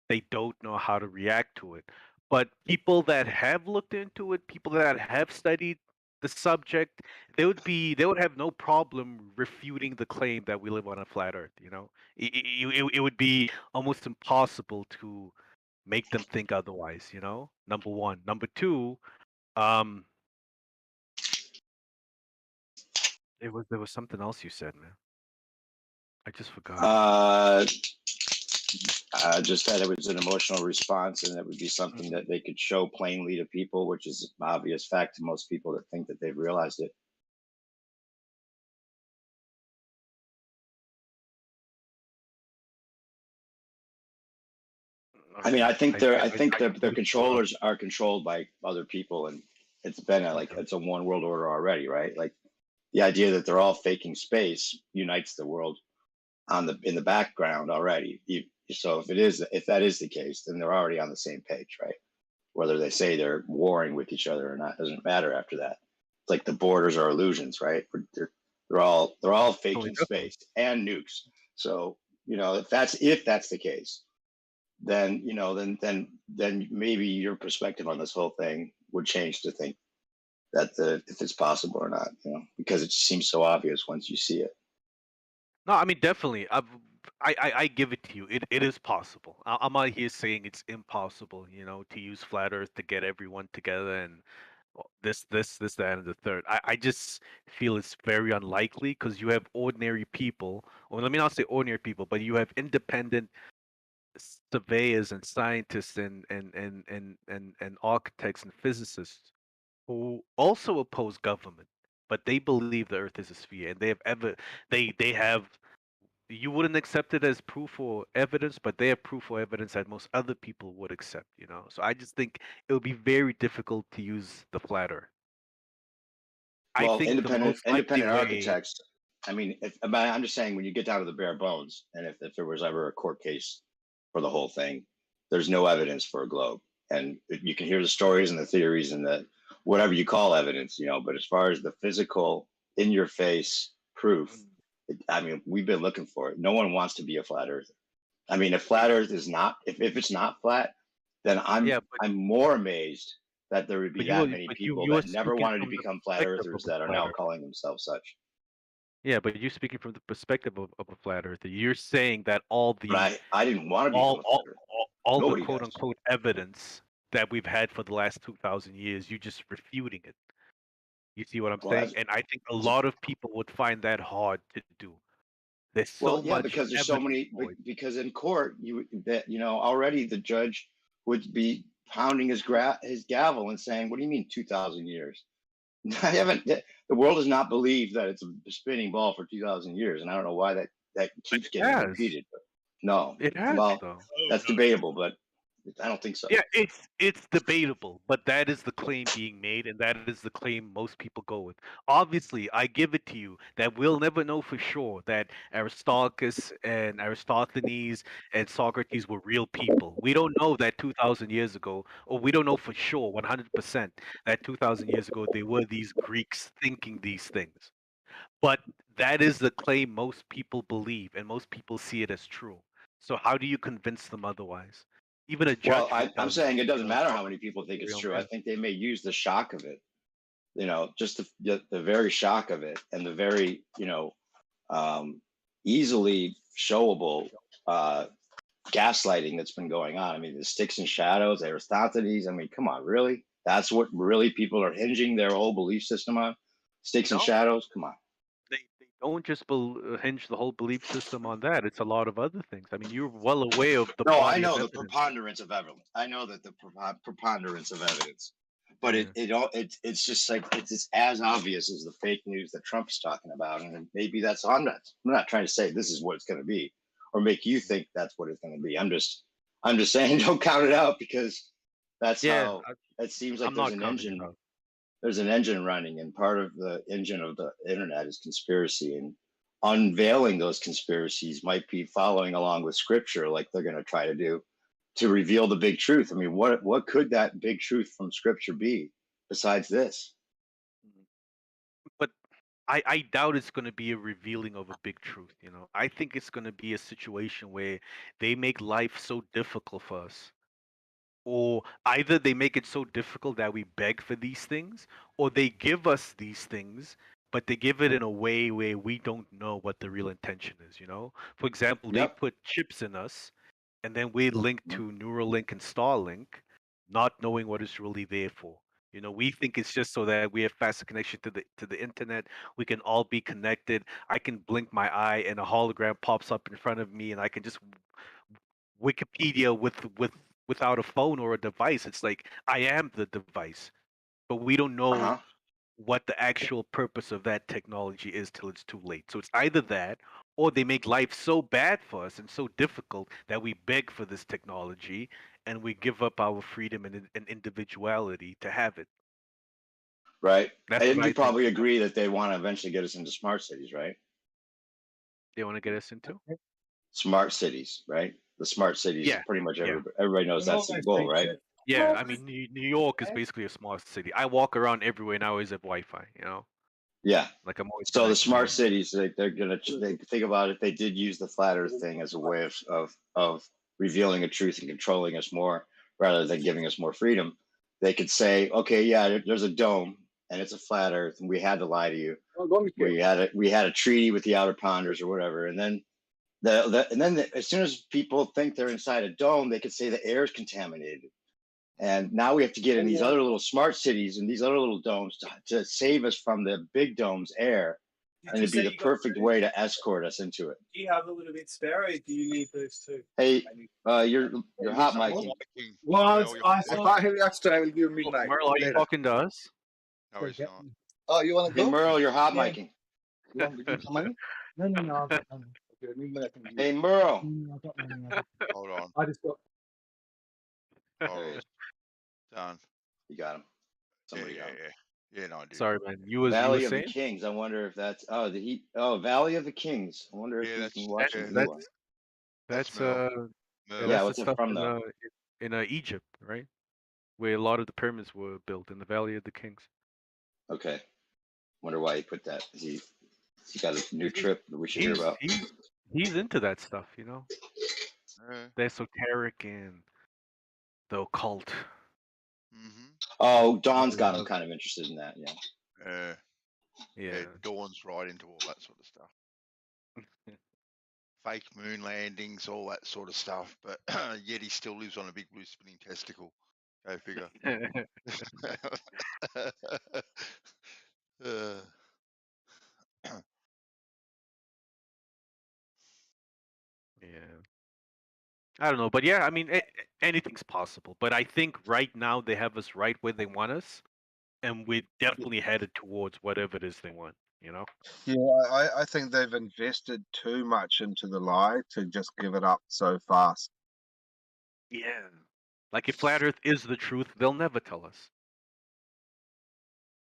they don't know how to react to it. But people that have looked into it, people that have studied the subject, they would have no problem refuting the claim that we live on a flat Earth. You know, it would be almost impossible to make them think otherwise. You know, number one. Number two, um, there was something else you said, man. I just forgot. Just that it was an emotional response, and it would be something that they could show plainly to people, which is an obvious fact to most people that think that they've realized it. I mean, I think the controllers are controlled by other people, and it's been it's a one world order already, right? Like the idea that they're all faking space unites the world in the background already. So if that is the case, then they're already on the same page, right? Whether they say they're warring with each other or not doesn't matter after that. It's like the borders are illusions, right? They're all faking space and nukes. So if that's the case, then then maybe your perspective on this whole thing would change to think that if it's possible or not, because it seems so obvious once you see it. No, I mean definitely. I give it to you. It is possible. I'm not here saying it's impossible. You know, to use flat Earth to get everyone together and this, that, and the third. I just feel it's very unlikely because you have ordinary people, or let me not say ordinary people, but you have independent surveyors and scientists and architects and physicists who also oppose government, but they believe the Earth is a sphere, and they have. You wouldn't accept it as proof or evidence, but they have proof or evidence that most other people would accept. You know, so I just think it would be very difficult to use the flat Earth. Well, I think independent architects. I mean, I'm just saying, when you get down to the bare bones, and if there was ever a court case for the whole thing, there's no evidence for a globe, and you can hear the stories and the theories and the whatever you call evidence, but as far as the physical, in-your-face proof, I mean, we've been looking for it. No one wants to be a flat earther. I mean, if flat Earth is not, if it's not flat, then I'm more amazed that there would be that many people that never wanted to become flat earthers that are now calling themselves such. Yeah, but you're speaking from the perspective of a flat earther. You're saying that all the I didn't want to become a flat earther. all the Nobody quote does. unquote evidence that we've had for the last 2,000 years, you're just refuting it. You see what I'm saying? And I think a lot of people would find that hard to do. There's so much because there's so many. Because in court, already the judge would be pounding his gavel and saying, "What do you mean 2,000 years? I haven't. The world has not believed that it's a spinning ball for 2,000 years, and I don't know why that keeps getting repeated. But no, it has though. That's debatable, but I don't think so. Yeah, it's debatable, but that is the claim being made, and that is the claim most people go with. Obviously, I give it to you that we'll never know for sure that Aristarchus and Aristophanes and Socrates were real people. We don't know that 2,000 years ago, or we don't know for sure 100% that 2,000 years ago they were these Greeks thinking these things. But that is the claim most people believe, and most people see it as true. So how do you convince them otherwise? Even a judge. Well, I'm saying it doesn't matter how many people think it's true. I think they may use the shock of it, just the very shock of it, and the very easily showable gaslighting that's been going on. I mean, the sticks and shadows, Aristophanes. I mean, come on, really? That's what really people are hinging their whole belief system on? Sticks and shadows? Come on. They don't just hinge the whole belief system on that. It's a lot of other things. I mean, you're well aware of the. No, I know the preponderance of evidence. I know that the preponderance of evidence, but it's just like it's as obvious as the fake news that Trump's talking about, and maybe that's I'm not trying to say this is what it's going to be, or make you think that's what it's going to be. I'm just saying don't count it out, because that's how it seems like there's an engine. There's an engine running, and part of the engine of the internet is conspiracy, and unveiling those conspiracies might be following along with scripture, like they're going to try to do, to reveal the big truth. I mean, what could that big truth from scripture be besides this? But I doubt it's going to be a revealing of a big truth. You know, I think it's going to be a situation where they make life so difficult for us, or either they make it so difficult that we beg for these things, or they give us these things, but they give it in a way where we don't know what the real intention is. You know, for example, they put chips in us, and then we link to Neuralink and Starlink, not knowing what it's really there for. You know, we think it's just so that we have faster connection to the internet. We can all be connected. I can blink my eye and a hologram pops up in front of me, and I can just Wikipedia without a phone or a device. It's like I am the device, but we don't know what the actual purpose of that technology is till it's too late. So it's either that, or they make life so bad for us and so difficult that we beg for this technology and we give up our freedom and individuality to have it. Right. That's And what I you think. probably agree that they want to eventually get us into smart cities, right? They want to get us into Smart cities, right? The smart cities, Yeah, pretty much yeah. everybody knows that's the goal, right? Yeah, I mean, New York is basically a smart city. I walk around everywhere and I always have Wi-Fi. You know. Yeah. Like I'm always So the connected. smart cities, they're gonna they think about it. They did use the flat Earth thing as a way of revealing a truth and controlling us more, rather than giving us more freedom. They could say, okay, yeah, there's a dome and it's a flat Earth, and we had to lie to you. We had a treaty with the outer ponders or whatever, and then as soon as people think they're inside a dome, they could say the air is contaminated. And now we have to get in these other little smart cities and these other little domes to save us from the big dome's air. And it'd be the perfect way to escort us into it. Do you have a little bit spare, or do you need those two? Hey, you're hot micing. Well, I can't hear you after I will do midnight. Merle, are you talking to us? No, he's not. Oh, you want to Hey, go? Merle, you're hot Yeah. micing. You want to give some money? No, I've got money. Okay, midnight I can give Hey, you. Merle. I've got money. Hold on. I just got. There he is. Done. You got him. Somebody got him. Yeah, no, I do. Sorry, man. You was Valley of saying? the Kings. I wonder if that's Valley of the Kings. I wonder if he's been watching. That's Yeah, that's what's the it stuff from, though? in Egypt, right? Where a lot of the pyramids were built in the Valley of the Kings. Okay. Wonder why he put that. He got a new trip that we should hear about. He's into that stuff, you know. The esoteric and the occult. Oh, Dawn's got him kind of interested in that. Yeah. Yeah. Dawn's right into all that sort of stuff. Fake moon landings, all that sort of stuff. But yet he still lives on a big blue spinning testicle. Go figure. Yeah. I don't know, but yeah, I mean, anything's possible. But I think right now they have us right where they want us, and we're definitely headed towards whatever it is they want. You know? Yeah, I think they've invested too much into the lie to just give it up so fast. Yeah. Like if flat Earth is the truth, they'll never tell us.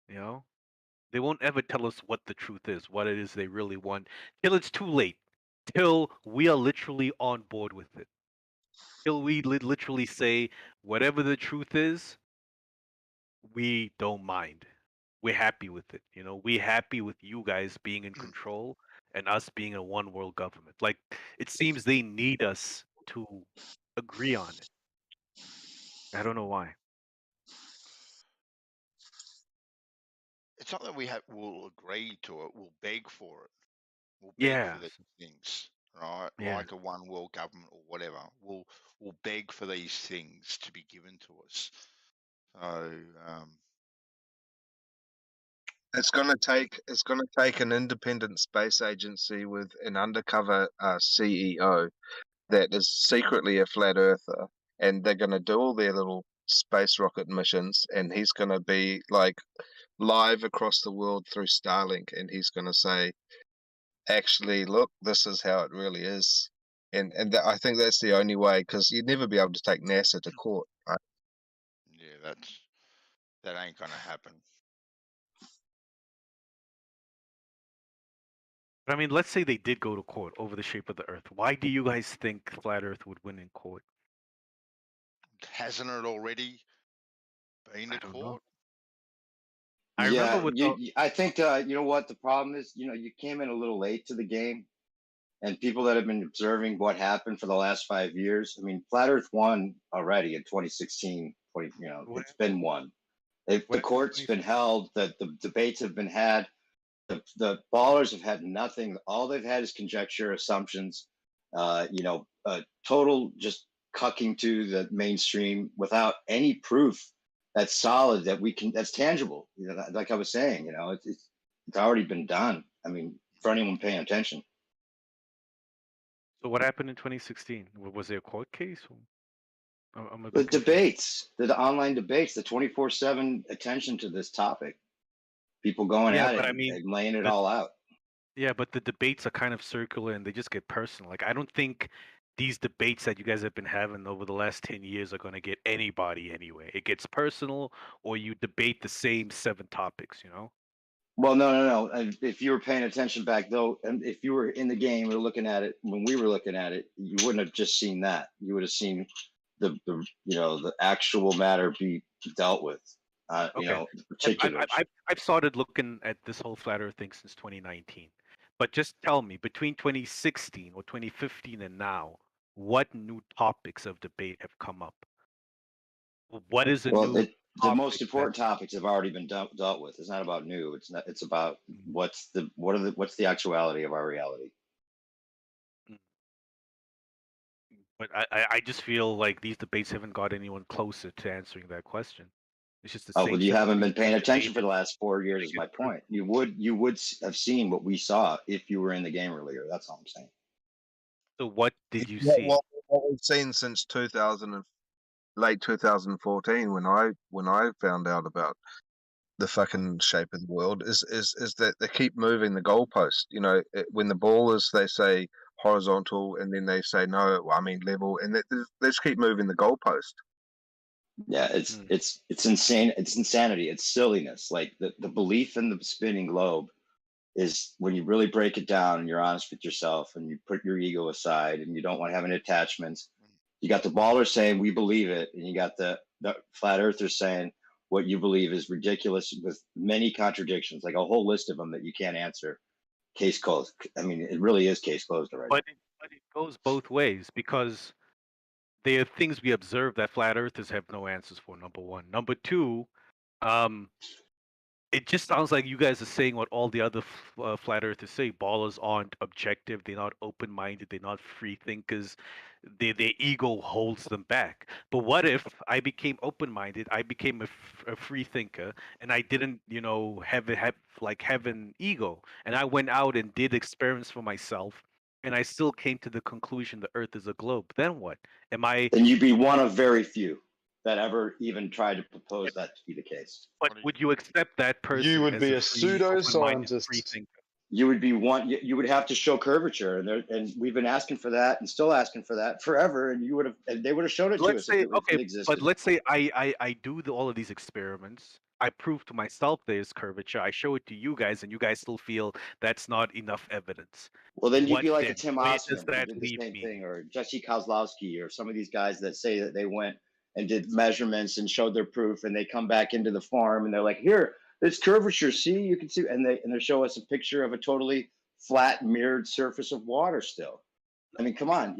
You know? They won't ever tell us what the truth is, what it is they really want, till it's too late. Till we are literally on board with it. Till we literally say, whatever the truth is, we don't mind. We're happy with it. You know, we're happy with you guys being in control and us being a one world government. Like, it seems they need us to agree on it. I don't know why. It's not that we'll agree to it, we'll beg for it. We'll beg Yeah. for these things, right? Yeah. Like a one world government or whatever. We'll beg for these things to be given to us. So It's going to take an independent space agency with an undercover CEO that is secretly a flat earther, and they're going to do all their little space rocket missions, and he's going to be like live across the world through Starlink, and he's going to say, actually, look, this is how it really is. And I think that's the only way, because you'd never be able to take NASA to court, right? Yeah, that ain't gonna happen. But I mean, let's say they did go to court over the shape of the Earth. Why do you guys think flat Earth would win in court? Hasn't it already been to court? I remember with I think you know what the problem is. You know, you came in a little late to the game, and people that have been observing what happened for the last 5 years. I mean, Flat Earth won already in 2016. It's been won. The court's been held. The debates have been had. The ballers have had nothing. All they've had is conjecture, assumptions. Total just cucking to the mainstream without any proof that's solid that's tangible. Like I was saying, it's already been done. I mean, for anyone paying attention. So what happened in 2016? Was there a court case? I'm a The bit confused. debates, the online debates, the 24/7 attention to this topic, people going Yeah, at but it, I mean, and laying it but- all out. Yeah, but the debates are kind of circular and they just get personal. Like, I don't think these debates that you guys have been having over the last 10 years are going to get anybody anywhere. It gets personal, or you debate the same 7 topics, you know? Well, no. And if you were paying attention back though, and if you were in the game or looking at it when we were looking at it, you wouldn't have just seen that. You would have seen the actual matter be dealt with. Okay. Particulars. I've started looking at this whole flat Earth thing since 2019. But just tell me, between 2016 or 2015 and now, what new topics of debate have come up? What is a new the most important topics have already been dealt with. It's not about new. It's not. It's about what's the actuality of our reality. But I just feel like these debates haven't got anyone closer to answering that question. It's just the same. Well, you haven't been paying attention for the last 4 years. Is my point. You would have seen what we saw if you were in the game earlier. That's all I'm saying. So what did you see? What we've seen since late 2014, when I found out about the fucking shape of the world, is that they keep moving the goalpost. When the ball is, they say horizontal, and then they say no, I mean level, and they just keep moving the goalpost. Yeah, it's insane. It's insanity. It's silliness. Like the belief in the spinning globe is when you really break it down and you're honest with yourself and you put your ego aside and you don't want to have any attachments. You got the ballers saying we believe it, and you got the flat earthers saying what you believe is ridiculous with many contradictions, like a whole list of them that you can't answer. Case closed. I mean, it really is case closed already. But it goes both ways, because there are things we observe that flat earthers have no answers for, number one. Number two, it just sounds like you guys are saying what all the other flat earthers say. Ballers aren't objective. They're not open-minded. They're not free thinkers. Their ego holds them back. But what if I became open-minded? I became a free thinker, and I didn't, have an ego, and I went out and did experiments for myself, and I still came to the conclusion the Earth is a globe. Then what? Then you'd be one of very few that ever even tried to propose that to be the case. But would you accept that person? You would as be a free, open-minded, pseudoscientist. free thinker? You would be one. You would have to show curvature, and we've been asking for that, and still asking for that forever. And they would have showed it to us. Let's say, if it existed. but let's say I do all of these experiments. I prove to myself there's curvature. I show it to you guys, and you guys still feel that's not enough evidence. Well, then you'd What be like a then? Tim Where Osman, does who that did the leave same me? thing, or Jesse Kozlowski, or some of these guys that say that they went and did measurements and showed their proof, and they come back into the farm and they're like, "Here, there's curvature. See, you can see," and they show us a picture of a totally flat mirrored surface of water. Still, I mean, come on.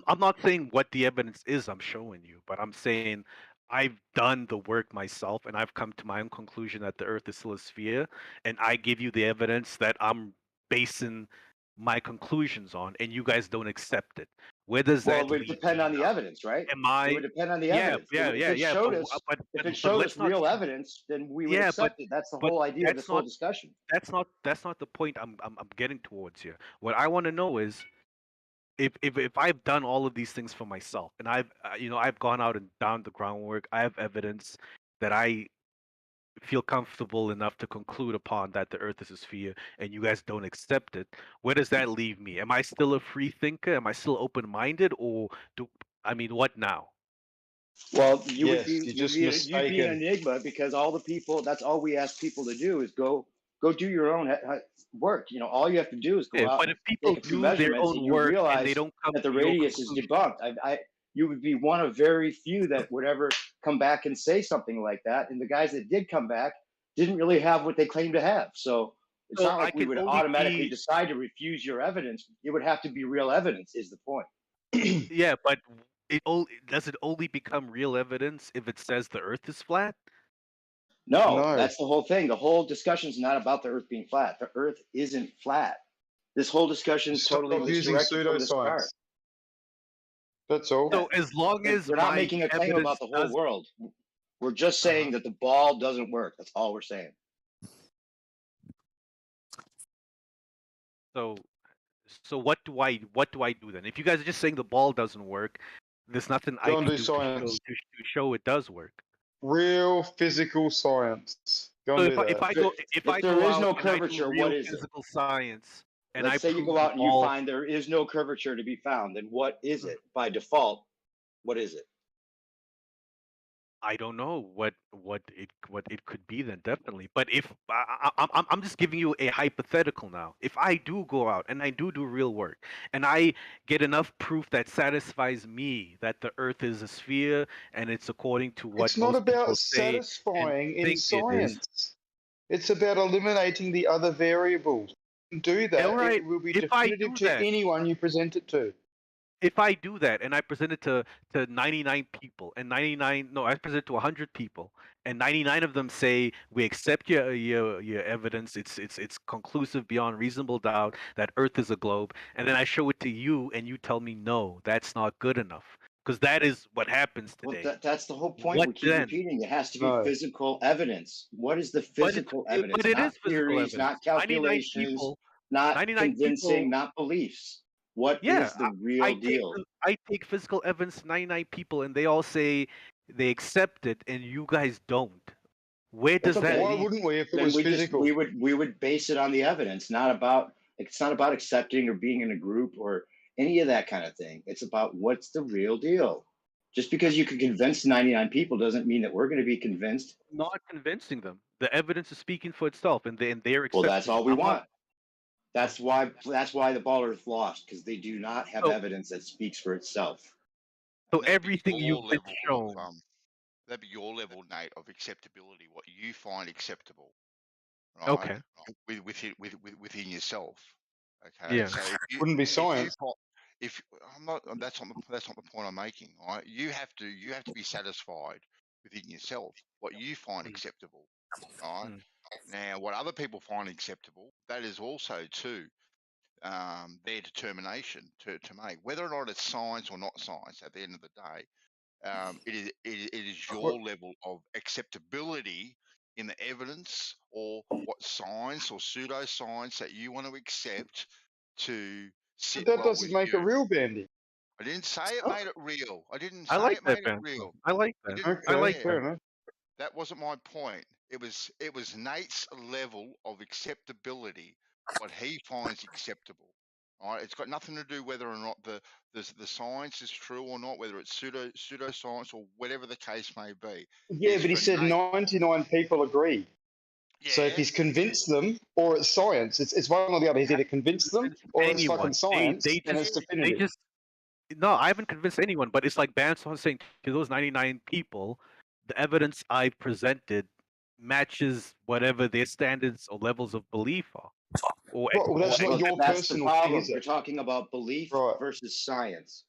I'm not saying what the evidence is I'm showing you, but I'm saying I've done the work myself, and I've come to my own conclusion that the Earth is still a sphere, and I give you the evidence that I'm basing my conclusions on, and you guys don't accept it. Where does Well, that it would leave depend me? on the evidence, right? Am I? It would depend on the Yeah, evidence. yeah, If yeah, it yeah. showed us, if it showed us real evidence, then we would accept it. That's the whole idea of this whole discussion. That's not the point I'm getting towards here. What I want to know is, if I've done all of these things for myself, and I've gone out and done the groundwork, I have evidence that I feel comfortable enough to conclude upon that the Earth is a sphere, and you guys don't accept it. Where does that leave me? Am I still a free thinker? Am I still open-minded, or what now? Well, you would Yes, be you're just you'd be an mistaken. enigma because all the people. That's all we ask people to do is go do your own work. All you have to do is go Yeah, out but and if people take a few do their measurements, own and you work and they realize don't come that the to your radius is conclusion, debunked. You would be one of very few that would ever come back and say something like that. And the guys that did come back didn't really have what they claimed to have. So it's so not I like we can would only automatically be decide to refuse your evidence. It would have to be real evidence. Is the point? yeah, but does it only become real evidence if it says the Earth is flat? No, No. that's the whole thing. The whole discussion is not about the Earth being flat. The Earth isn't flat. This whole discussion is Stop totally using misdirected from the start. pseudoscience. That's all. So as long as We're not my making a claim evidence about the whole does, world. We're just saying that the ball doesn't work. That's all we're saying. so what do I do then? If you guys are just saying the ball doesn't work, there's nothing I Go and can do do science. to show it does work. Real physical science. Go So and do that. if I there go is out no and I do curvature, real what is it? physical science and Let's I say you prove go the out and you ball, find there is no curvature to be found. Then what is it by default? What is it? I don't know what it could be then, definitely. But if I'm just giving you a hypothetical now. If I do go out and I do real work and I get enough proof that satisfies me that the Earth is a sphere and it's according to what It's not most people about say and satisfying in think it is. science. It's about eliminating the other variables. Do that, All right, it will be if I definitive do to that, anyone you present it to. if I do that and I present it to 99 people and I present it to 100 people and 99 of them say we accept your evidence, it's conclusive beyond reasonable doubt that Earth is a globe, and then I show it to you and you tell me no, that's not good enough, because that is what happens Well, today. that's the whole point. What We keep then? repeating it has to be No. physical evidence. What is the physical evidence? But it Not is physical theories, evidence. not calculations, not 99 convincing, people. not beliefs. What Yeah, is the real deal? I take physical evidence, 99 people, and they all say they accept it, and you guys don't. Where That's does that okay. Why leave? wouldn't we if it Then was we physical? we would base it on the evidence, not about it's not about accepting or being in a group or any of that kind of thing. It's about what's the real deal. Just because you can convince 99 people doesn't mean that we're going to be convinced. Not convincing them. The evidence is speaking for itself, and they're Well, accepting that's all it. we I'm not- want. That's why the ballers lost, because they do not have So- evidence that speaks for itself. So That'd be everything your you've been level shown. of, that'd be your level, Nate, of acceptability. What you find acceptable, right? Okay. Within yourself. Okay. Yeah. So Wouldn't be science. if I'm not, that's not the point I'm making. Right? You have to be satisfied within yourself what you find acceptable. Right. Now, what other people find acceptable, that is also too their determination to make. Whether or not it's science or not science, at the end of the day, it is your level of acceptability in the evidence or what science or pseudoscience that you want to accept to sit But that well doesn't with make you. it real, Bandy. I didn't say it made it real. I didn't I say like it that, made it Ben. real. I like I that. didn't- I like fair that. enough. That wasn't my point. It was Nate's level of acceptability, what he finds acceptable. All right, it's got nothing to do whether or not the science is true or not, whether it's pseudoscience or whatever the case may be. Yeah, It's but he for said Nate. 99 people agree. So if Yeah. he's convinced them, or it's science, it's one or the other. He's either convinced them, or it's Anyone. fucking science, They and it's just definitive. no, I haven't convinced anyone, but it's like Banson saying to those 99 people, the evidence I presented matches whatever their standards or levels of belief are. Or, Well, that's not your That's the personal problem. thing, is We're it? talking about belief Right. versus science.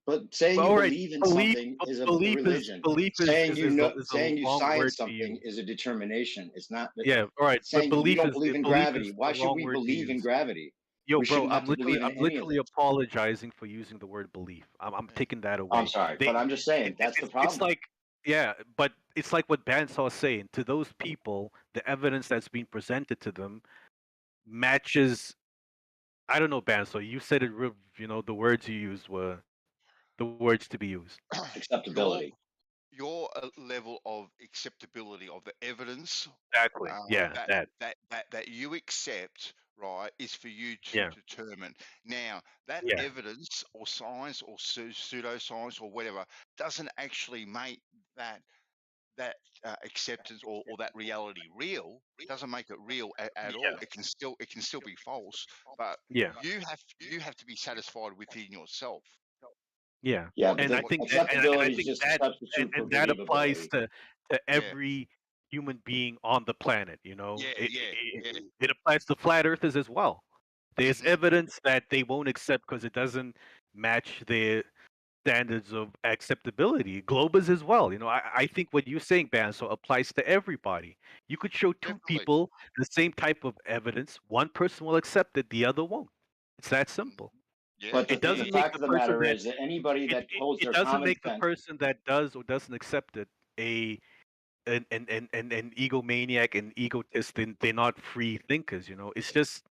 But saying Well, you all right, believe in belief- something is a belief is- religion. belief is- saying is you a- know, is a saying you wrong sign word to something use. is a determination. It's not. Yeah, all right, but Saying you belief don't is believe in belief gravity. is Why the should wrong we word to believe in use. gravity? Yo, We bro, shouldn't have I'm to believe in any of literally this. apologizing for using the word belief. I'm taking that away. I'm sorry, but I'm just saying that's the problem. It's like, yeah, but it's like what Bansaw is saying. To those people, the evidence that's being presented to them matches I don't know, Ban. So you said it. The words you used were the words to be used. Acceptability. Your level of acceptability of the evidence Exactly. Yeah. that you accept, right, is for you to Yeah. determine. Now, that Yeah. evidence or science or pseudoscience or whatever doesn't actually make that acceptance or that reality real. Doesn't make it real at all. It can still be false, but Yeah. you have to be satisfied within yourself. Yeah. Yeah, but And I the think acceptability is just a that substitute for that applies believability. to every human being on the planet. Yeah, It applies to flat earthers as well. There's evidence that they won't accept because it doesn't match their standards of acceptability. Globers as well. I think what you're saying, Banso, applies to everybody. You could show two people the same type of evidence. One person will accept it, the other won't. It's that simple. But It the doesn't make fact the of the person matter that is that anybody that holds it their doesn't common make the sense. person that does or doesn't accept it an egomaniac and egotist. They're not free thinkers. It's just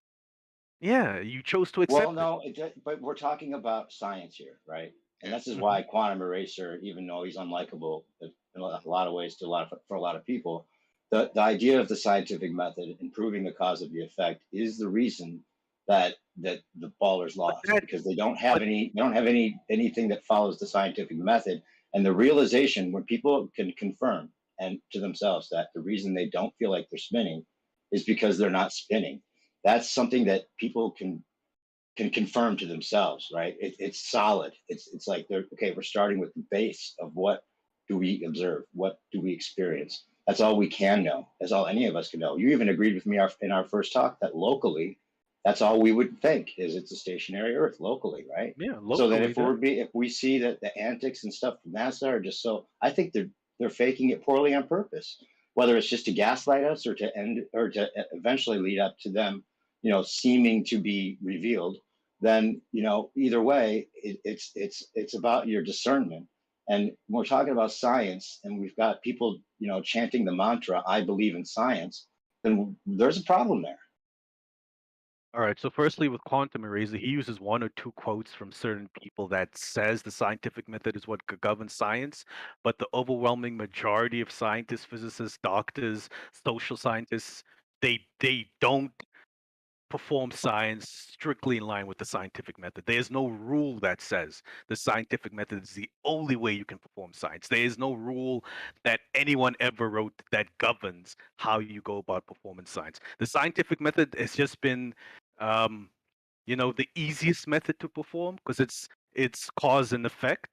you chose to accept Well, no, but we're talking about science here, right? And this is Mhm. why Quantum Eraser, even though he's unlikable in a lot of ways for a lot of people, the idea of the scientific method and proving the cause of the effect is the reason that the ballers lost, because they don't have anything that follows the scientific method. And the realization when people can confirm and to themselves that the reason they don't feel like they're spinning is because they're not spinning. That's something that people can confirm to themselves, right? It's solid. It's like they're okay. We're starting with the base of what do we observe, what do we experience. That's all we can know. That's all any of us can know. You even agreed with me in our first talk that locally, that's all we would think is it's a stationary Earth locally, right? Yeah, So that locally. if we see that the antics and stuff from NASA are just so, I think they're faking it poorly on purpose. Whether it's just to gaslight us or to eventually lead up to them, seeming to be revealed, then either way it's about your discernment. And we're talking about science and we've got people chanting the mantra, I believe in science, then there's a problem there. All right. So, firstly, with Quantum Eraser, he uses one or two quotes from certain people that says the scientific method is what governs science, but the overwhelming majority of scientists, physicists, doctors, social scientists, they don't perform science strictly in line with the scientific method. There's no rule that says the scientific method is the only way you can perform science. There is no rule that anyone ever wrote that governs how you go about performing science. The scientific method has just been, the easiest method to perform because it's cause and effect,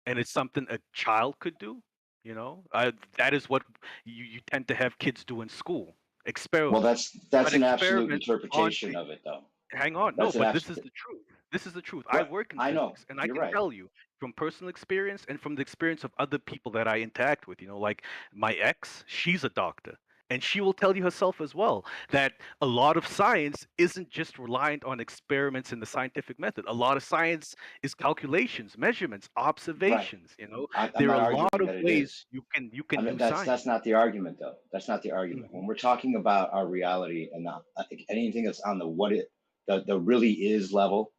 and it's something a child could do. That is what you tend to have kids do in school. Experiment. Well, that's But an absolute experiments aren't interpretation of it, though. Hang on. No, That's an but this is absolute. the truth. This is the truth. I Right. work in I know. physics, and I You're can right. tell you from personal experience and from the experience of other people that I interact with. Like my ex, she's a doctor, and she will tell you herself as well that a lot of science isn't just reliant on experiments in the scientific method. A lot of science is calculations, measurements, observations. I'm There not are a arguing lot of that it ways is. you can I mean, do that's science. not the argument, though. That's not the argument. When we're talking about our reality and I think anything that's on the really is level,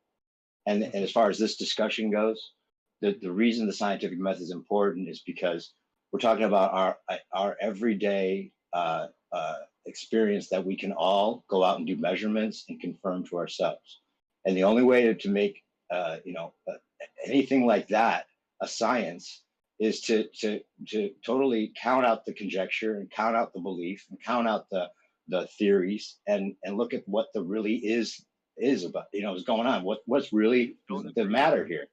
and as far as this discussion goes, the reason the scientific method is important is because we're talking about our everyday experience that we can all go out and do measurements and confirm to ourselves. And the only way to make anything like that a science is to totally count out the conjecture and count out the belief and count out the theories and look at what the really is about, is going on. What's really the matter here?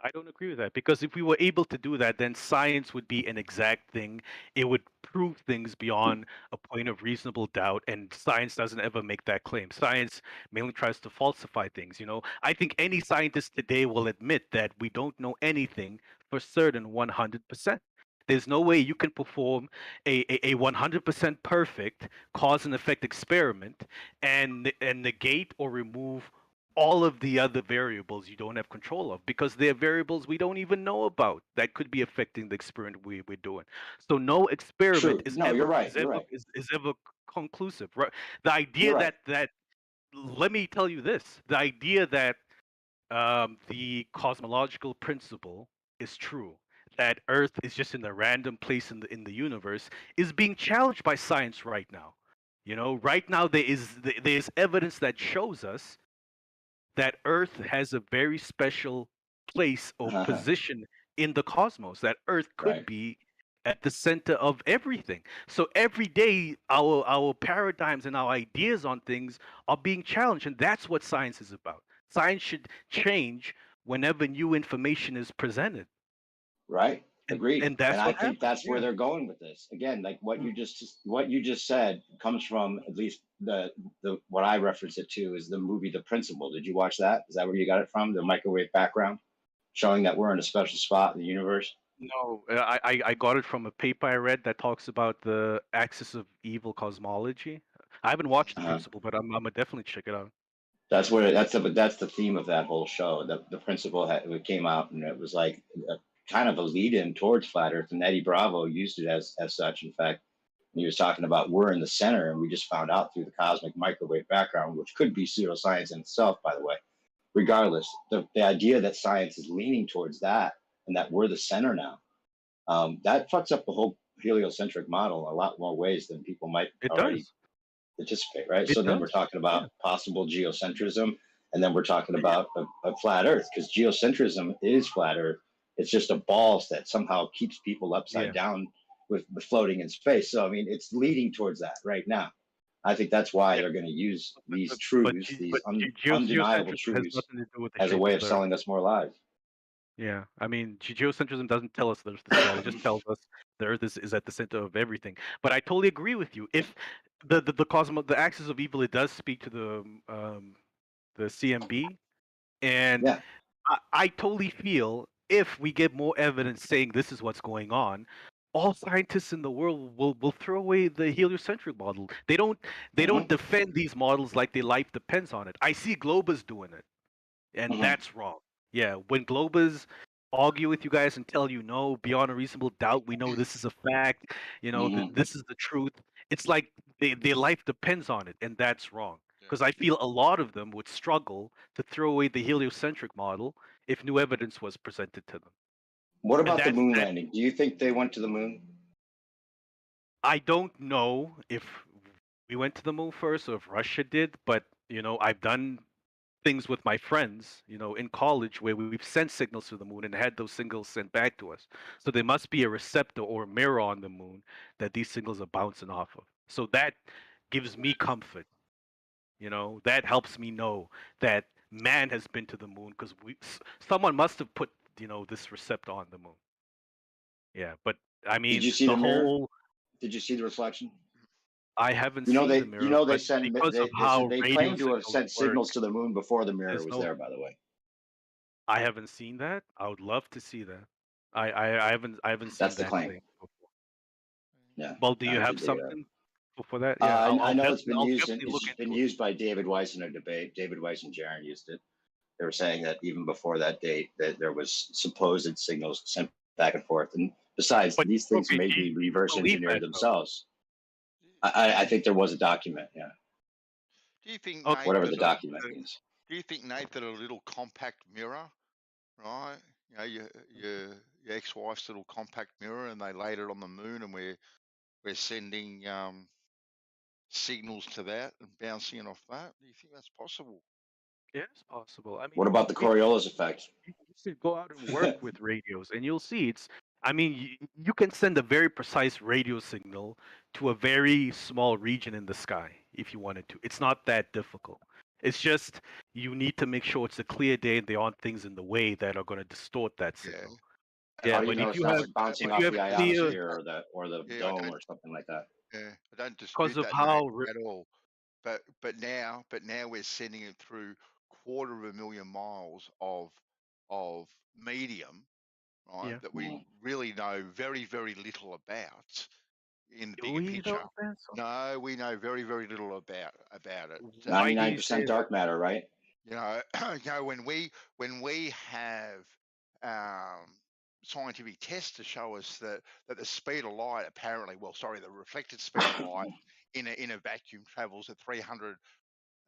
I don't agree with that because if we were able to do that, then science would be an exact thing. It would prove things beyond a point of reasonable doubt, and science doesn't ever make that claim. Science mainly tries to falsify things. I think any scientist today will admit that we don't know anything for certain 100%. There's no way you can perform a 100% perfect cause and effect experiment and negate or remove all of the other variables you don't have control of because they're variables we don't even know about that could be affecting the experiment we're doing. So no experiment True. No, you're right. You're right. is ever conclusive. Right? The idea You're right. that let me tell you this: the idea that the cosmological principle is true, that Earth is just in a random place in the universe, is being challenged by science right now. You know, right now there is evidence that shows us that Earth has a very special place or position in the cosmos, that Earth could Right. be at the center of everything. So every day our paradigms and our ideas on things are being challenged, and that's what science is about. Science should change whenever new information is presented. Right. Agreed. And that's And I what think happens. that's where Yeah. they're going with this. Again, like what you just said comes from at least the what I reference it to is the movie The Principle. Did you watch that? Is that where you got it from? The microwave background showing that we're in a special spot in the universe? No, I got it from a paper I read that talks about the axis of evil cosmology. I haven't watched The Principle, but I'm gonna definitely check it out. That's where that's the theme of that whole show. The Principle it came out and it was like a, kind of a lead in towards flat Earth, and Eddie Bravo used it as such. In fact, he was talking about we're in the center, and we just found out through the cosmic microwave background, which could be pseudoscience in itself, by the way. Regardless, the idea that science is leaning towards that and that we're the center now, that fucks up the whole heliocentric model in a lot more ways than people might It already does. participate, right? It So then we're does. talking Yeah. about possible geocentrism, and then we're talking about a flat Earth, because geocentrism is flat Earth. It's just a balls that somehow keeps people upside Yeah. down with floating in space. So I mean, it's leading towards that right now. I think that's why they're going to use these truths, these undeniable Geocentrism has truths, nothing to do with the as a shape way of of the Earth. selling us more lives. Yeah, I mean, geocentrism doesn't tell us the Earth is small. It just tells us the Earth is at the center of everything. But I totally agree with you. If the axis of evil, it does speak to the CMB, and Yeah. I totally feel if we get more evidence saying this is what's going on, all scientists in the world will throw away the heliocentric model. They don't defend these models like their life depends on it. I see Globus doing it, and that's wrong. Yeah, when Globus argue with you guys and tell you no, beyond a reasonable doubt, we know this is a fact. You know, this is the truth. It's like their life depends on it, and that's wrong. Because I feel a lot of them would struggle to throw away the heliocentric model if new evidence was presented to them. What And about the that's moon that. landing? Do you think they went to the moon? I don't know if we went to the moon first or if Russia did, but I've done things with my friends, in college where we've sent signals to the moon and had those signals sent back to us. So there must be a receptor or a mirror on the moon that these signals are bouncing off of. So that gives me comfort. That helps me know that man has been to the moon because someone must have put, this receptor on the moon. Yeah, but I mean, Did you see the the mirror? whole. Did you see the reflection? I haven't seen the mirror, they but send because of how they radio claim to have signals sent work, signals to the moon before the mirror there's was no. there, by the way. I haven't seen that. I would love to see that. I haven't seen That's the that claim. claim before. Yeah. Well, do you have They, something for that? Yeah, I know it's been I'll used. definitely look It's been into it. used by David Weiss in a debate. David Weiss and Jaron used it. They were saying that even before that date, that there was supposed signals sent back and forth. And besides, But these things okay, may do be you reverse believe engineered that though? themselves. I think there was a document. Yeah. Do you think, Okay. Nate, Whatever that the document means. do you think, Nate, that a little compact mirror, right? Your ex-wife's little compact mirror, and they laid it on the moon, and we're sending signals to that and bouncing it off that. Do you think that's possible? Yeah, it's possible. I mean, What about the Coriolis effect? you should go out and work with radios, and you'll see it's. I mean, you can send a very precise radio signal to a very small region in the sky if you wanted to. It's not that difficult. It's just you need to make sure it's a clear day and there aren't things in the way that are going to distort that signal. How do you But know if it's you not have bouncing if off you have the clear ionosphere or the dome or something like that? Yeah, I don't because dispute of that, how Nate, at all. But now we're sending it through 250,000 miles of medium, right? That we really know very, very little about in the bigger picture. No, we know very, very little about it. 99% dark matter, right? When we have scientific tests to show us that the speed of light the reflected speed of light in a vacuum travels at 300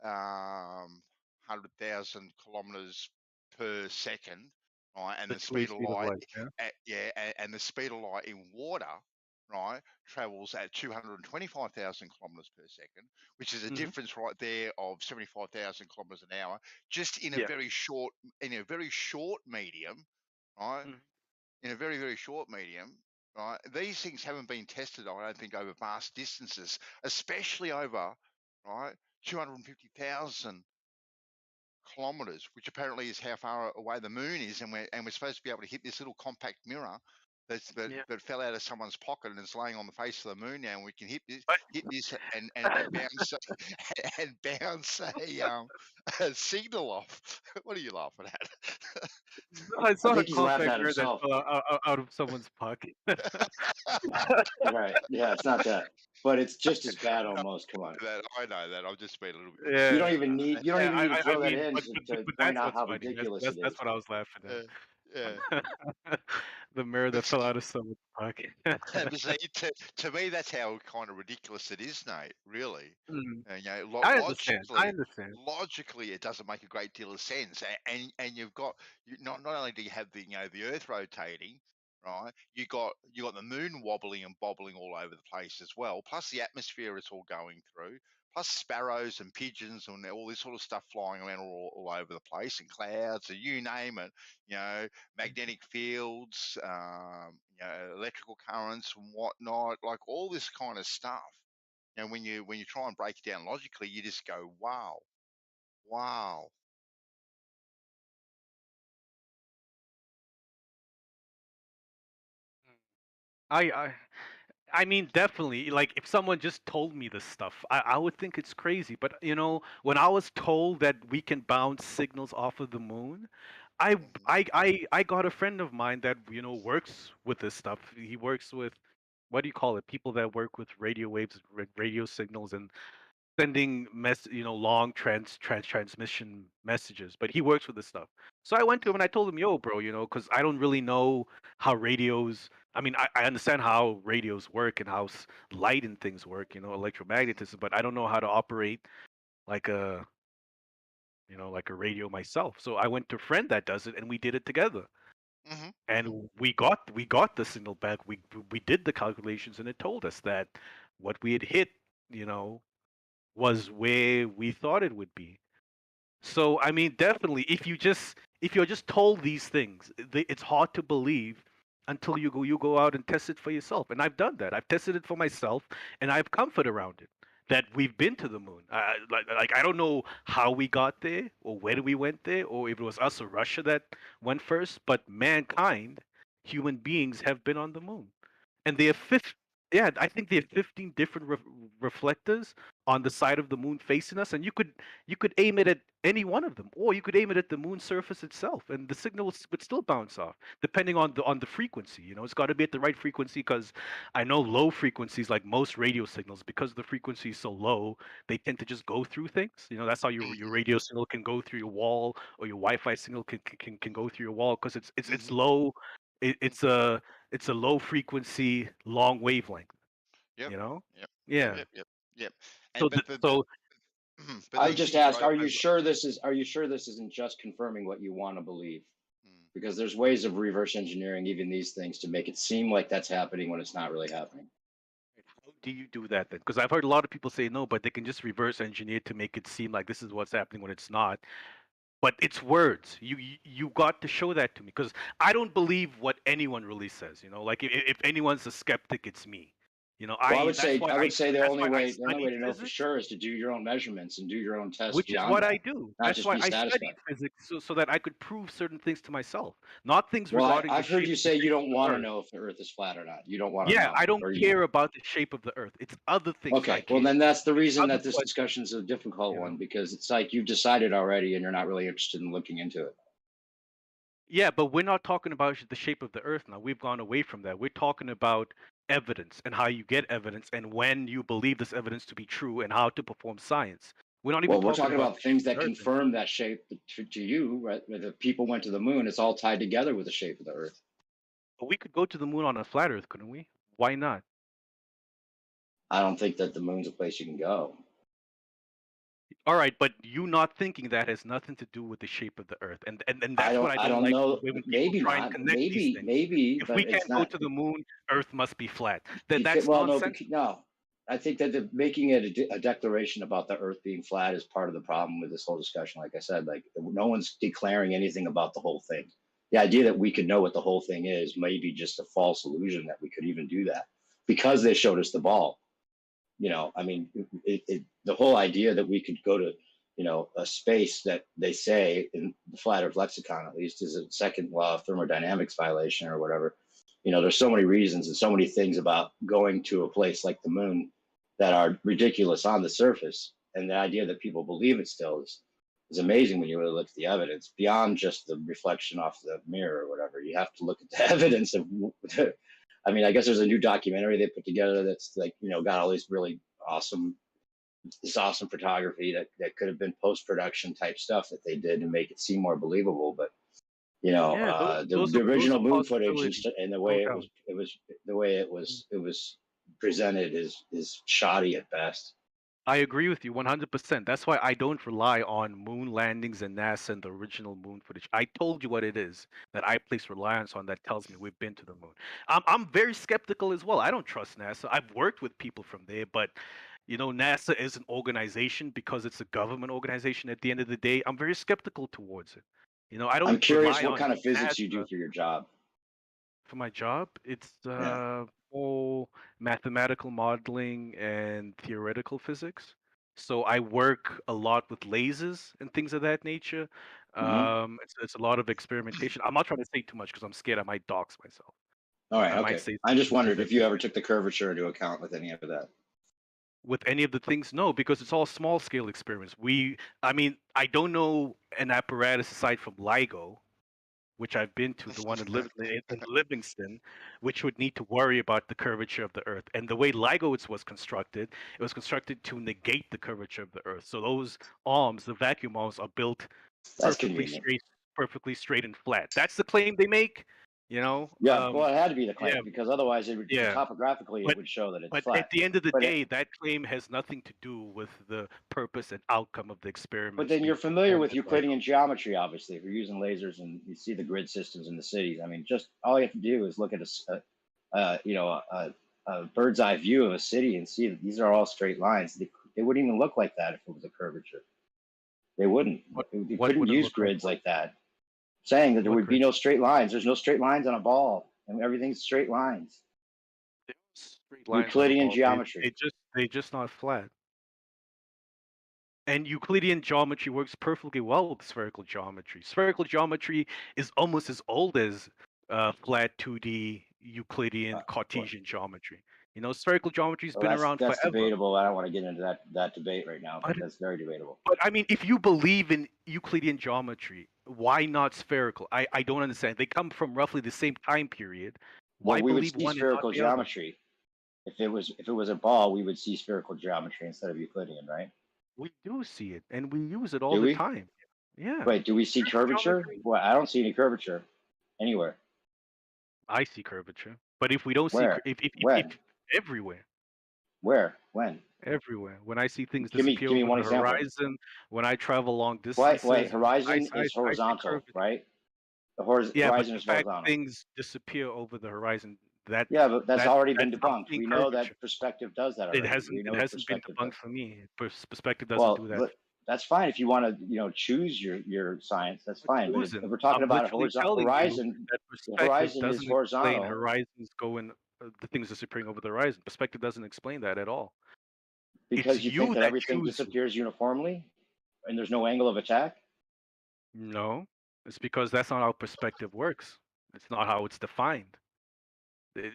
100,000 kilometers per second, right? And The the speed of light, yeah. and the speed of light in water, right, travels at 225,000 kilometers per second, which is a Mhm. difference right there of 75,000 kilometers an hour, just in a Yeah. very short medium, right? Mhm. In a very, very short medium, right? These things haven't been tested, I don't think, over vast distances, especially over, right, 250,000 kilometers, which apparently is how far away the moon is, and we're supposed to be able to hit this little compact mirror Yeah. that fell out of someone's pocket and is laying on the face of the moon now, and we can hit this and bounce and bounce a signal off. What are you laughing at? No, it's I not a think he's laughing compact at mirror that himself. fell out of someone's pocket. Right. Yeah, it's not that. But it's just as bad almost. Come on. I know that. I've just been a little bit. You Yeah. don't even need to I throw that mean, in but to point that's out what's how funny. ridiculous it That's is. what I was laughing Yeah. at. The mirror that fell out of someone's pocket. But see, to me, that's how kind of ridiculous it is, Nate. Really, Mm. you know, I understand. logically, it doesn't make a great deal of sense. And you've got not only do you have the the Earth rotating, right? You got the moon wobbling and bobbling all over the place as well. Plus the atmosphere it's all going through. Plus sparrows and pigeons and all this sort of stuff flying around all over the place, and clouds, and you name it. You know, magnetic fields, electrical currents and whatnot, like all this kind of stuff. And when you try and break it down logically, you just go, wow, wow. I I mean, definitely. Like, if someone just told me this stuff, I would think it's crazy. But when I was told that we can bounce signals off of the moon, I got a friend of mine that works with this stuff. He works with, what do you call it? People that work with radio waves, radio signals, and sending long transmission messages. But he works with this stuff. So I went to him and I told him, yo, bro, because I don't really know how radios. I mean, I understand how radios work and how light and things work, electromagnetism, but I don't know how to operate like a like a radio myself. So I went to a friend that does it, and we did it together. Mm-hmm. And we got the signal back. We did the calculations, and it told us that what we had hit, was where we thought it would be. So I mean, definitely, if you're just told these things, it's hard to believe until you go out and test it for yourself. And I've done that. I've tested it for myself, and I have comfort around it. That we've been to the moon. I don't know how we got there, or when we went there, or if it was us or Russia that went first. But mankind, human beings, have been on the moon, and they have yeah, I think they have 15 different reflectors on the side of the moon facing us, and you could aim it at any one of them, or you could aim it at the moon surface itself, and the signal would still bounce off, depending on the frequency. It's got to be at the right frequency, because I know low frequencies, like most radio signals, because the frequency is so low, they tend to just go through things. That's how your radio signal can go through your wall, or your Wi-Fi signal can go through your wall, because it's low. It's a low frequency, long wavelength. Yep. Yep. Yeah. Yep. So And but the, so but I these just things are ask, are you over. sure are you sure this isn't just confirming what you want to believe? Hmm. Because there's ways of reverse engineering even these things to make it seem like that's happening when it's not really happening. how do you do that then? Because I've heard a lot of people say no, but they can just reverse engineer to make it seem like this is what's happening when it's not. But it's words. You got to show that to me, because I don't believe what anyone really says. Like, if anyone's a skeptic, it's me. Well, I would say the that's only why I way studied to know for physics. sure is to do your own measurements and do your own tests Which is beyond what that. I do. Not That's just why be I satisfied. studied physics, so that I could prove certain things to myself, not things Well, regarding I've the heard shape you of say the you don't want to Earth. know if the Earth is flat or not. You don't want to Yeah, know. I don't or you care know. about the shape of the Earth. It's other things I Okay, care. well then that's the reason Other that this questions. discussion is a difficult one, because it's like you've decided already and you're not really interested in looking into it. Yeah, but we're not talking about the shape of the Earth now. We've gone away from that. We're talking about evidence and how you get evidence, and when you believe this evidence to be true, and how to perform science. We're not even Well, we're talking about the things shape of that the Earth confirm that shape to you, right? Whether people went to the moon, it's all tied together with the shape of the Earth. But we could go to the moon on a flat Earth, couldn't we? Why not? I don't think that the moon's a place you can go. All right, but you not thinking that has nothing to do with the shape of the Earth, and that's what I I don't don't like know. when people Maybe try and not. connect these things. Maybe, If but we it's can't go not. to the moon, Earth must be flat. That's Well, nonsense. no. I think that making it a declaration about the Earth being flat is part of the problem with this whole discussion. Like I said, like no one's declaring anything about the whole thing. The idea that we could know what the whole thing is may be just a false illusion that we could even do that because they showed us the ball. You know, I mean, the whole idea that we could go to, you know, a space that they say in the flat Earth lexicon, at least, is a second law of thermodynamics violation or whatever. You know, there's so many reasons and so many things about going to a place like the moon that are ridiculous on the surface. And the idea that people believe it still is amazing when you really look at the evidence beyond just the reflection off the mirror or whatever. You have to look at the evidence of I mean, I guess there's a new documentary they put together that's like, you know, got all these really awesome photography that could have been post-production type stuff that they did to make it seem more believable. But you know, Yeah, the original moon footage possibilities. and the No way doubt. it was presented is shoddy at best. I agree with you 100%. That's why I don't rely on moon landings and NASA and the original moon footage. I told you what it is that I place reliance on that tells me we've been to the moon. I'm very skeptical as well. I don't trust NASA. I've worked with people from there, but you know, NASA is an organization because it's a government organization at the end of the day. I'm very skeptical towards it. You know, I don't I'm curious rely what on kind of physics you NASA do for your job. for my job. It's Yeah. more mathematical modeling and theoretical physics. So I work a lot with lasers and things of that nature. It's a lot of experimentation. I'm not trying to say too much because I'm scared I might dox myself. All right. I might Okay. say I just something wondered that if you ever took the curvature into account with any of that. with any of the things, no, because it's all small scale experiments. I mean, I don't know an apparatus aside from LIGO, which I've been to, the one in Livingston, which would need to worry about the curvature of the Earth. And the way LIGO was constructed, it was constructed to negate the curvature of the Earth. So those arms, the vacuum arms, are built That's convenient. perfectly straight and flat. That's the claim they make, you know. Yeah. Well, it had to be the claim Yeah, because otherwise, yeah. topographically, it would show that it's But flat. at the end of the But day, that claim has nothing to do with the purpose and outcome of the experiment. But then you're familiar with Euclidean geometry, obviously. If you're using lasers and you see the grid systems in the cities, I mean, just all you have to do is look at a bird's eye view of a city and see that these are all straight lines. They wouldn't even look like that if it was a curvature. They wouldn't. You what couldn't would it use look like? grids like that. Saying that there What would be no straight lines. There's no straight lines on a ball, and everything's straight lines. Straight lines on a Euclidean ball. geometry. They just not flat. And Euclidean geometry works perfectly well with spherical geometry. Spherical geometry is almost as old as flat 2D Euclidean Cartesian geometry. You know, spherical geometry's been around That's forever. debatable. I don't want to get into that debate right now, but that's very debatable. But I mean, if you believe in Euclidean geometry, why not spherical? I don't understand. They come from roughly the same time period. Why Well, we would believe see one and spherical not the other? geometry. If it was a ball, we would see spherical geometry instead of Euclidean, right? We do see it, and we use it all Do the we? time. Yeah. Wait, do we see curvature? Well, I don't see any curvature anywhere. I see curvature, but if we don't Where? see, When? if everywhere, Where? When? everywhere. When I see things Give me disappear over one the example. horizon, when I travel long distances, Wait. Horizon I is see horizontal, curvature. right? The Yeah, but horizon the is fact horizontal. things disappear over the horizon, that Yeah, but that's already been that's not debunked. seeing We know curvature. that perspective does that It already. hasn't We know it that hasn't been perspective debunked does. for me. Perspective doesn't Well, do that. that's fine if you want to, choose your science. That's fine. But if Choosing. we're talking I'm about a literally horizontal telling you horizon, that the perspective horizon is doesn't explain horizontal. horizons going, the things disappearing over the horizon. Perspective doesn't explain that at all. Because It's you think you that that everything chooses. disappears uniformly and there's no angle of attack? No, it's because that's not how perspective works. It's not how it's defined.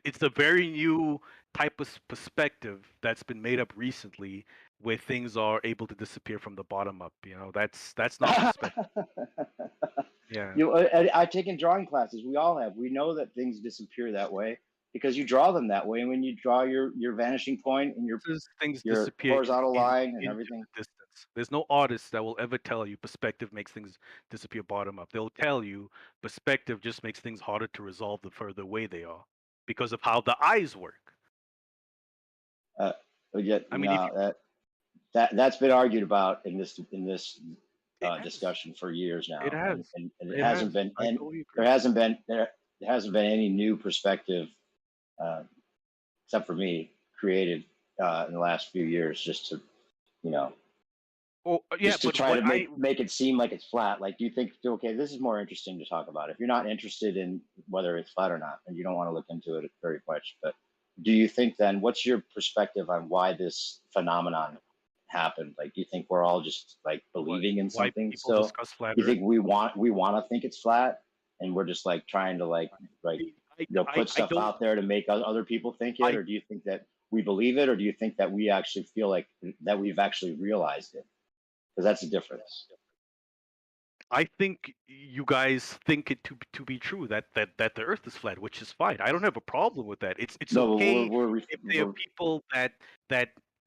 It's a very new type of perspective that's been made up recently, where things are able to disappear from the bottom up. You know, that's not perspective. Yeah. I've taken drawing classes. We all have. We know that things disappear that way because you draw them that way. And when you draw your vanishing point and your Things your disappear horizontal line and into everything. the distance. There's no artist that will ever tell you perspective makes things disappear bottom up. They'll tell you perspective just makes things harder to resolve the further away they are because of how the eyes work. But yet, I mean, that's been argued about in this It has. discussion for years now, It has. and it It hasn't has. been, I and totally there agree. hasn't been any new perspective, except for me, created in the last few years, just to, you know, Oh, yeah, just to but try what to I make it seem like it's flat. Like, do you think, okay, this is more interesting to talk about? If you're not interested in whether it's flat or not, and you don't want to look into it very much, but do you think then, what's your perspective on why this phenomenon happened? Like, do you think we're all just like believing in why something people still? discuss flat Do you Earth? think we want to think it's flat, and we're just like trying to like put stuff don't- out there to make other people think it, I- or do you think that we believe it, or do you think that we actually feel like that we've actually realized it? Because that's the difference. I think you guys think it to be true that the Earth is flat, which is fine. I don't have a problem with that. It's No, but okay we're if there are people that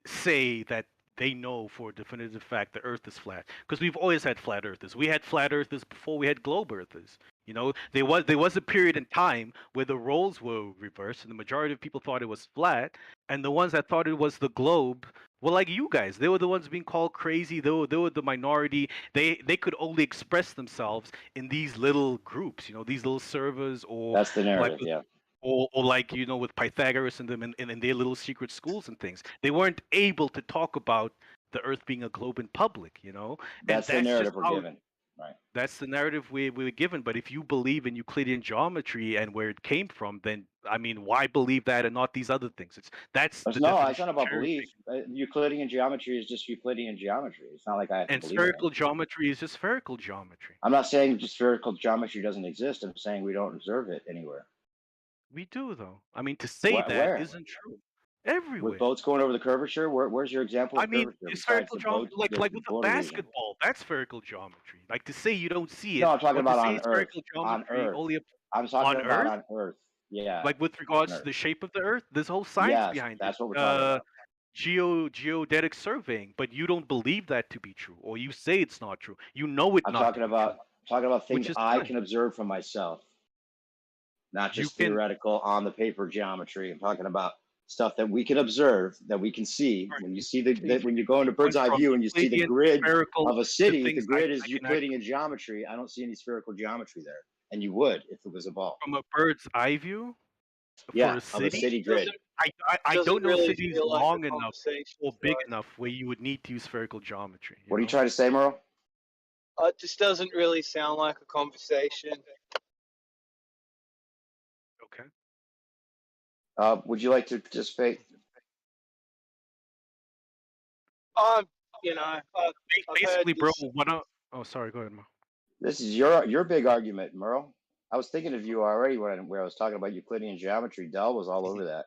say that they know for a definitive fact the Earth is flat, because we've always had flat Earthers. We had flat Earthers before we had globe Earthers. You know, there was a period in time where the roles were reversed, and the majority of people thought it was flat, and the ones that thought it was the globe were like you guys. They were the ones being called crazy. They were the minority. They could only express themselves in these little groups, you know, these little servers, or that's the narrative, like, yeah. or like, you know, with Pythagoras and them in their little secret schools and things. They weren't able to talk about the Earth being a globe in public, you know. That's the narrative just we're how- given, right? That's the narrative we're given. But if you believe in Euclidean geometry and where it came from, then I mean, why believe that and not these other things? That's the No, it's definition not of about cherry belief. Euclidean geometry is just Euclidean geometry. It's not like I have to And believe in it. spherical geometry is just spherical geometry. I'm not saying just spherical geometry doesn't exist. I'm saying we don't observe it anywhere. We do, though. I mean, to say that Where? isn't true. Everywhere. With boats going over the curvature, where's your example of I mean, curvature? spherical besides the boat, geometry, like with a border region? basketball, that's spherical geometry. Like to say you don't see it. No, I'm talking or about to say on Earth. spherical On geometry Earth. only I'm talking on about Earth? on Earth. Yeah. Like with regards on to Earth. the shape of the Earth, there's whole science Yes, behind that's it. what we're talking about. Geodetic surveying, but you don't believe that to be true, or you say it's not true. You know it I'm not talking to be about true, things which is I fine. can observe for myself, not You just can- theoretical on the paper geometry. I'm talking about stuff that we can observe, that we can see. When you see when you go into bird's eye from view and you see the Euclidean grid spherical of a to city, the things grid I is can Euclidean geometry. I don't see any spherical geometry there, and you would if it was a ball. From a bird's eye view, Yeah, for a of city, a city grid. I Doesn't don't know really cities feel like a long enough conversation, or big right? enough where you would need to use spherical geometry. What are you know? trying to say, Merle? It just doesn't really sound like a conversation. Okay. Would you like to participate? You know, Basically, bro, what I, oh, sorry, go ahead, Mo. This is your big argument, Merle. I was thinking of you already where I was talking about Euclidean geometry. Dell was all over that.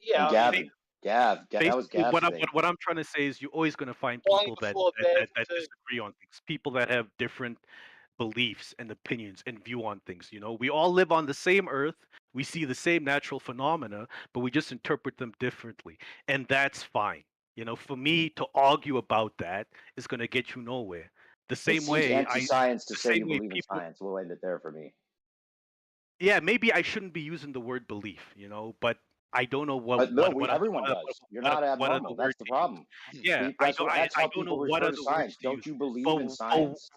yeah, And Gavin, Gav, that was Basically, Gav's thing. what I'm trying to say is you're always going to find Long people that before Bev too. disagree on things, people that have different beliefs and opinions and view on things. You know, we all live on the same earth, we see the same natural phenomena, but we just interpret them differently, and that's fine. You know, for me to argue about that is going to get you nowhere. The same way, anti-science to the say you same way believe in people, science. We'll end it there for me. yeah, maybe I shouldn't be using the word belief, you know, but I don't know what. But no, what everyone does. You're not what other abnormal. That's word the to problem. use. Yeah, That's I how don't know people what refer other to words science. to Don't use. you believe in science?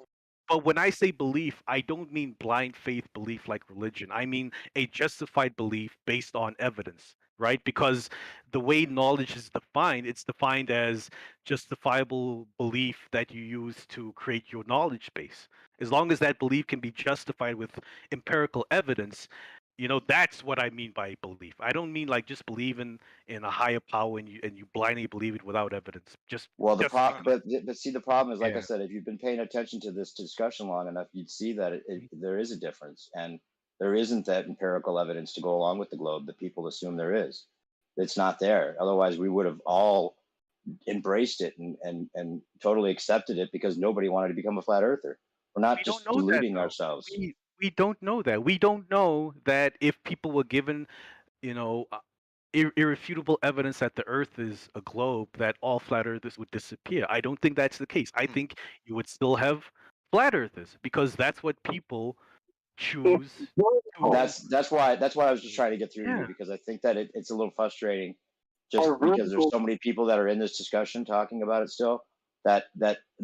But when I say belief, I don't mean blind faith belief like religion. I mean a justified belief based on evidence, right? Because the way knowledge is defined, it's defined as justifiable belief that you use to create your knowledge base. As long as that belief can be justified with empirical evidence, you know, that's what I mean by belief. I don't mean like just believing in a higher power and you blindly believe it without evidence. Well, the just problem, but see, the problem is, like I Yeah. said, if you've been paying attention to this discussion long enough, you'd see that there is a difference, and there isn't that empirical evidence to go along with the globe that people assume there is. It's not there. Otherwise, we would have all embraced it and totally accepted it because nobody wanted to become a flat earther. We're not just know that, deluding though. ourselves. We don't know that. We don't know that if people were given, you know, irrefutable evidence that the Earth is a globe, that all flat earthers would disappear. I don't think that's the case. I think you would still have flat earthers because that's what people choose. That's why I was just trying to get through to Yeah. you, because I think that it's a little frustrating just because there's so many people that are in this discussion talking about it still that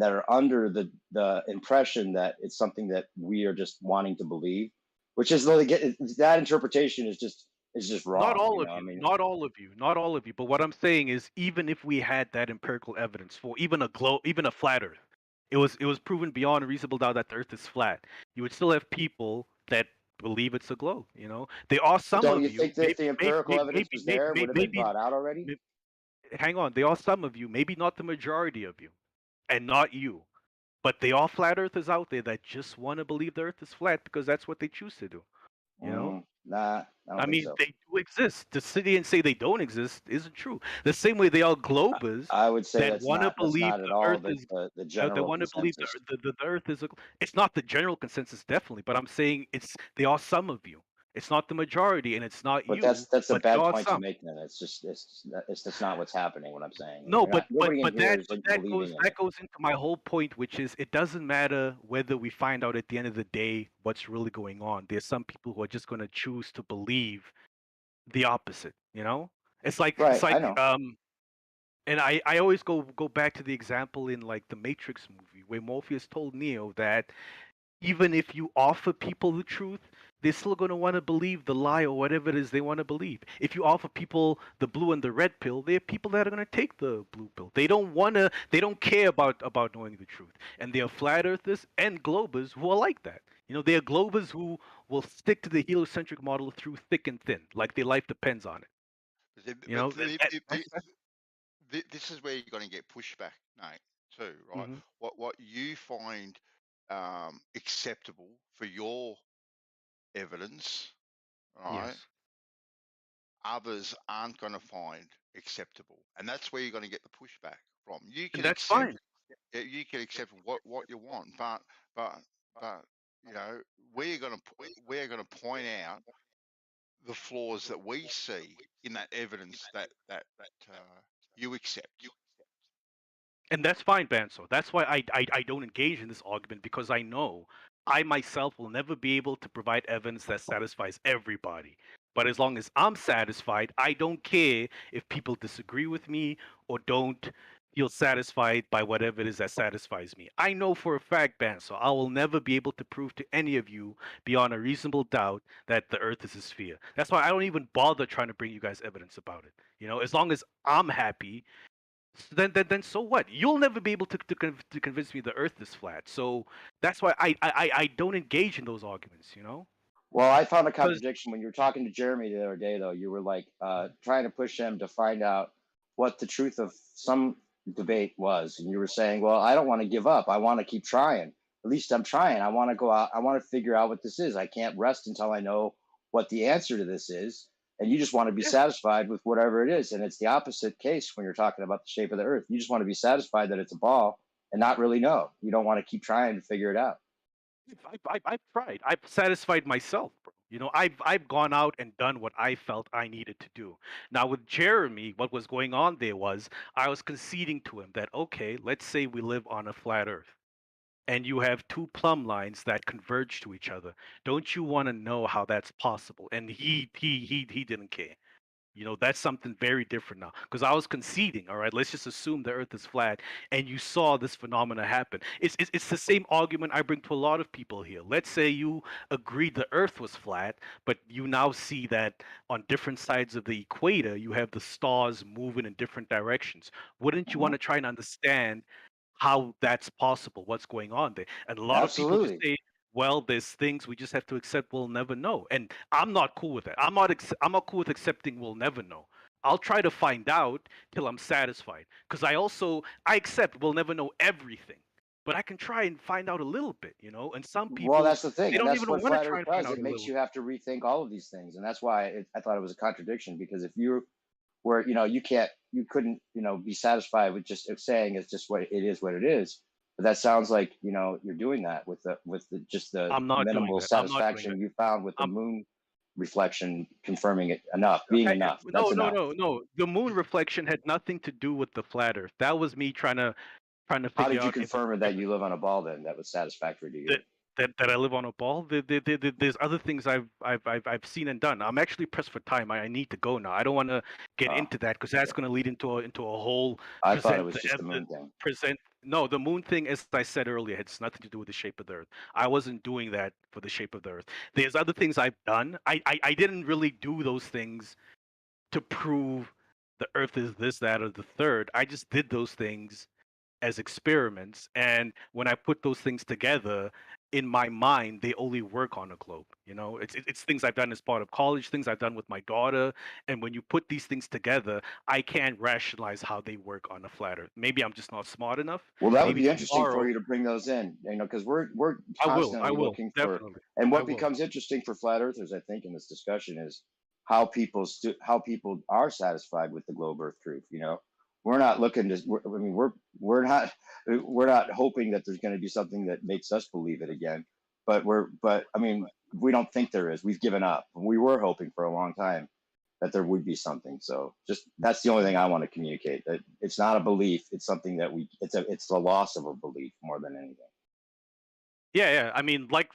are under the impression that it's something that we are just wanting to believe, which is though that interpretation is just wrong. Not all you of know? you, I mean, not all of you, not all of you. But what I'm saying is, even if we had that empirical evidence for even a flat Earth, it was proven beyond a reasonable doubt that the Earth is flat. You would still have people that believe it's a globe. You know, there are some don't of you you. think that if the empirical evidence was there, it would have been brought out already? Hang on, there are some of you, maybe not the majority of you, and not you, but there are flat earthers out there that just want to believe the Earth is flat because that's what they choose to do. You know. Nah, I don't I think mean, so. they do exist. To sit here and say they don't exist isn't true. The same way they are globers I would say that want to believe not at the all Earth the, is. the They general want to believe consensus. the Earth is. It's not the general consensus, definitely. But I'm saying there are some of you. It's not the majority, and it's not But you. that's a but there bad are point some. to make. Then it's just not what's happening. What I'm saying. No, Nobody in here is believing in that goes into my whole point, which is it doesn't matter whether we find out at the end of the day what's really going on. There's some people who are just going to choose to believe the opposite. You know, it's like I know. and I always go back to the example in like the Matrix movie where Morpheus told Neo that even if you offer people the truth, they're still going to want to believe the lie or whatever it is they want to believe. If you offer people the blue and the red pill, there are people that are going to take the blue pill. They don't care about knowing the truth. And there are flat earthers and globers who are like that. You know, there are globers who will stick to the heliocentric model through thick and thin, like their life depends on it. You know, This is where you're going to get pushback, Nate, too, right? Mm-hmm. What you find acceptable for your evidence, right? Yes. Others aren't going to find acceptable, and that's where you're going to get the pushback from. You can And that's accept, fine. you can accept what you want, but you know we're going to point out the flaws that we see in that evidence that you accept. And that's fine, Banso. That's why I don't engage in this argument, because I know I myself will never be able to provide evidence that satisfies everybody. But as long as I'm satisfied, I don't care if people disagree with me or don't feel satisfied by whatever it is that satisfies me. I know for a fact, Banso, I will never be able to prove to any of you beyond a reasonable doubt that the Earth is a sphere. That's why I don't even bother trying to bring you guys evidence about it. You know, as long as I'm happy, then so what? You'll never be able to convince me the Earth is flat. So that's why I don't engage in those arguments. You know. Well, I found a contradiction when you were talking to Jeremy the other day, though. You were like trying to push him to find out what the truth of some debate was, and you were saying, "Well, I don't want to give up. I want to keep trying. At least I'm trying. I want to go out. I want to figure out what this is. I can't rest until I know what the answer to this is." And you just want to be satisfied with whatever it is. And it's the opposite case when you're talking about the shape of the Earth. You just want to be satisfied that it's a ball and not really know. You don't want to keep trying to figure it out. I've tried. I've satisfied myself, bro. You know, I've gone out and done what I felt I needed to do. Now with Jeremy, what was going on there was I was conceding to him that, okay, let's say we live on a flat Earth, and you have two plumb lines that converge to each other. Don't you want to know how that's possible? And he didn't care. You know, that's something very different now. Because I was conceding, all right, let's just assume the Earth is flat, and you saw this phenomena happen. It's the same argument I bring to a lot of people here. Let's say you agreed the Earth was flat, but you now see that on different sides of the equator, you have the stars moving in different directions. Wouldn't you want to try and understand how that's possible, what's going on there? And a lot of people just say, well, there's things we just have to accept we'll never know. And I'm not cool with that. I'm not cool with accepting we'll never know. I'll try to find out till I'm satisfied. Because I accept we'll never know everything. But I can try and find out a little bit, you know? And some people, Well, that's the thing. they And don't that's even what want to flat try Earth and find does. out It a makes little. you have to rethink all of these things. And that's why I thought it was a contradiction, because if you were, you couldn't, be satisfied with just saying it's just what it is. But that sounds like, you're doing that with the I'm not doing minimal that. I'm not doing satisfaction that. you found with the moon reflection confirming it being enough. That's enough. No. The moon reflection had nothing to do with the flat Earth. That was me trying to How figure did you out if confirm that you live on a ball then that was satisfactory to you? that I live on a ball. There's other things I've seen and done. I'm actually pressed for time. I need to go now. I don't want to get into that because that's going to lead into a whole I thought it present was the just the evidence moon thing. present. No, the moon thing, as I said earlier, has nothing to do with the shape of the Earth. I wasn't doing that for the shape of the Earth. There's other things I've done. I didn't really do those things to prove the Earth is this, that, or the third. I just did those things as experiments, and when I put those things together in my mind, they only work on a globe. It's things I've done as part of college, things I've done with my daughter, and when you put these things together, I can't rationalize how they work on a flat Earth. Maybe I'm just not smart enough. Well, that would Maybe be interesting tomorrow for you to bring those in, because we're I constantly will looking for, definitely. and I what will. becomes interesting for flat earthers, I think, in this discussion is how how people are satisfied with the globe Earth truth. We're not looking to. We're not hoping that there's going to be something that makes us believe it again. But we don't think there is. We've given up. We were hoping for a long time that there would be something. So just that's the only thing I want to communicate. That it's not a belief. It's something that it's the loss of a belief more than anything. Yeah. I mean, like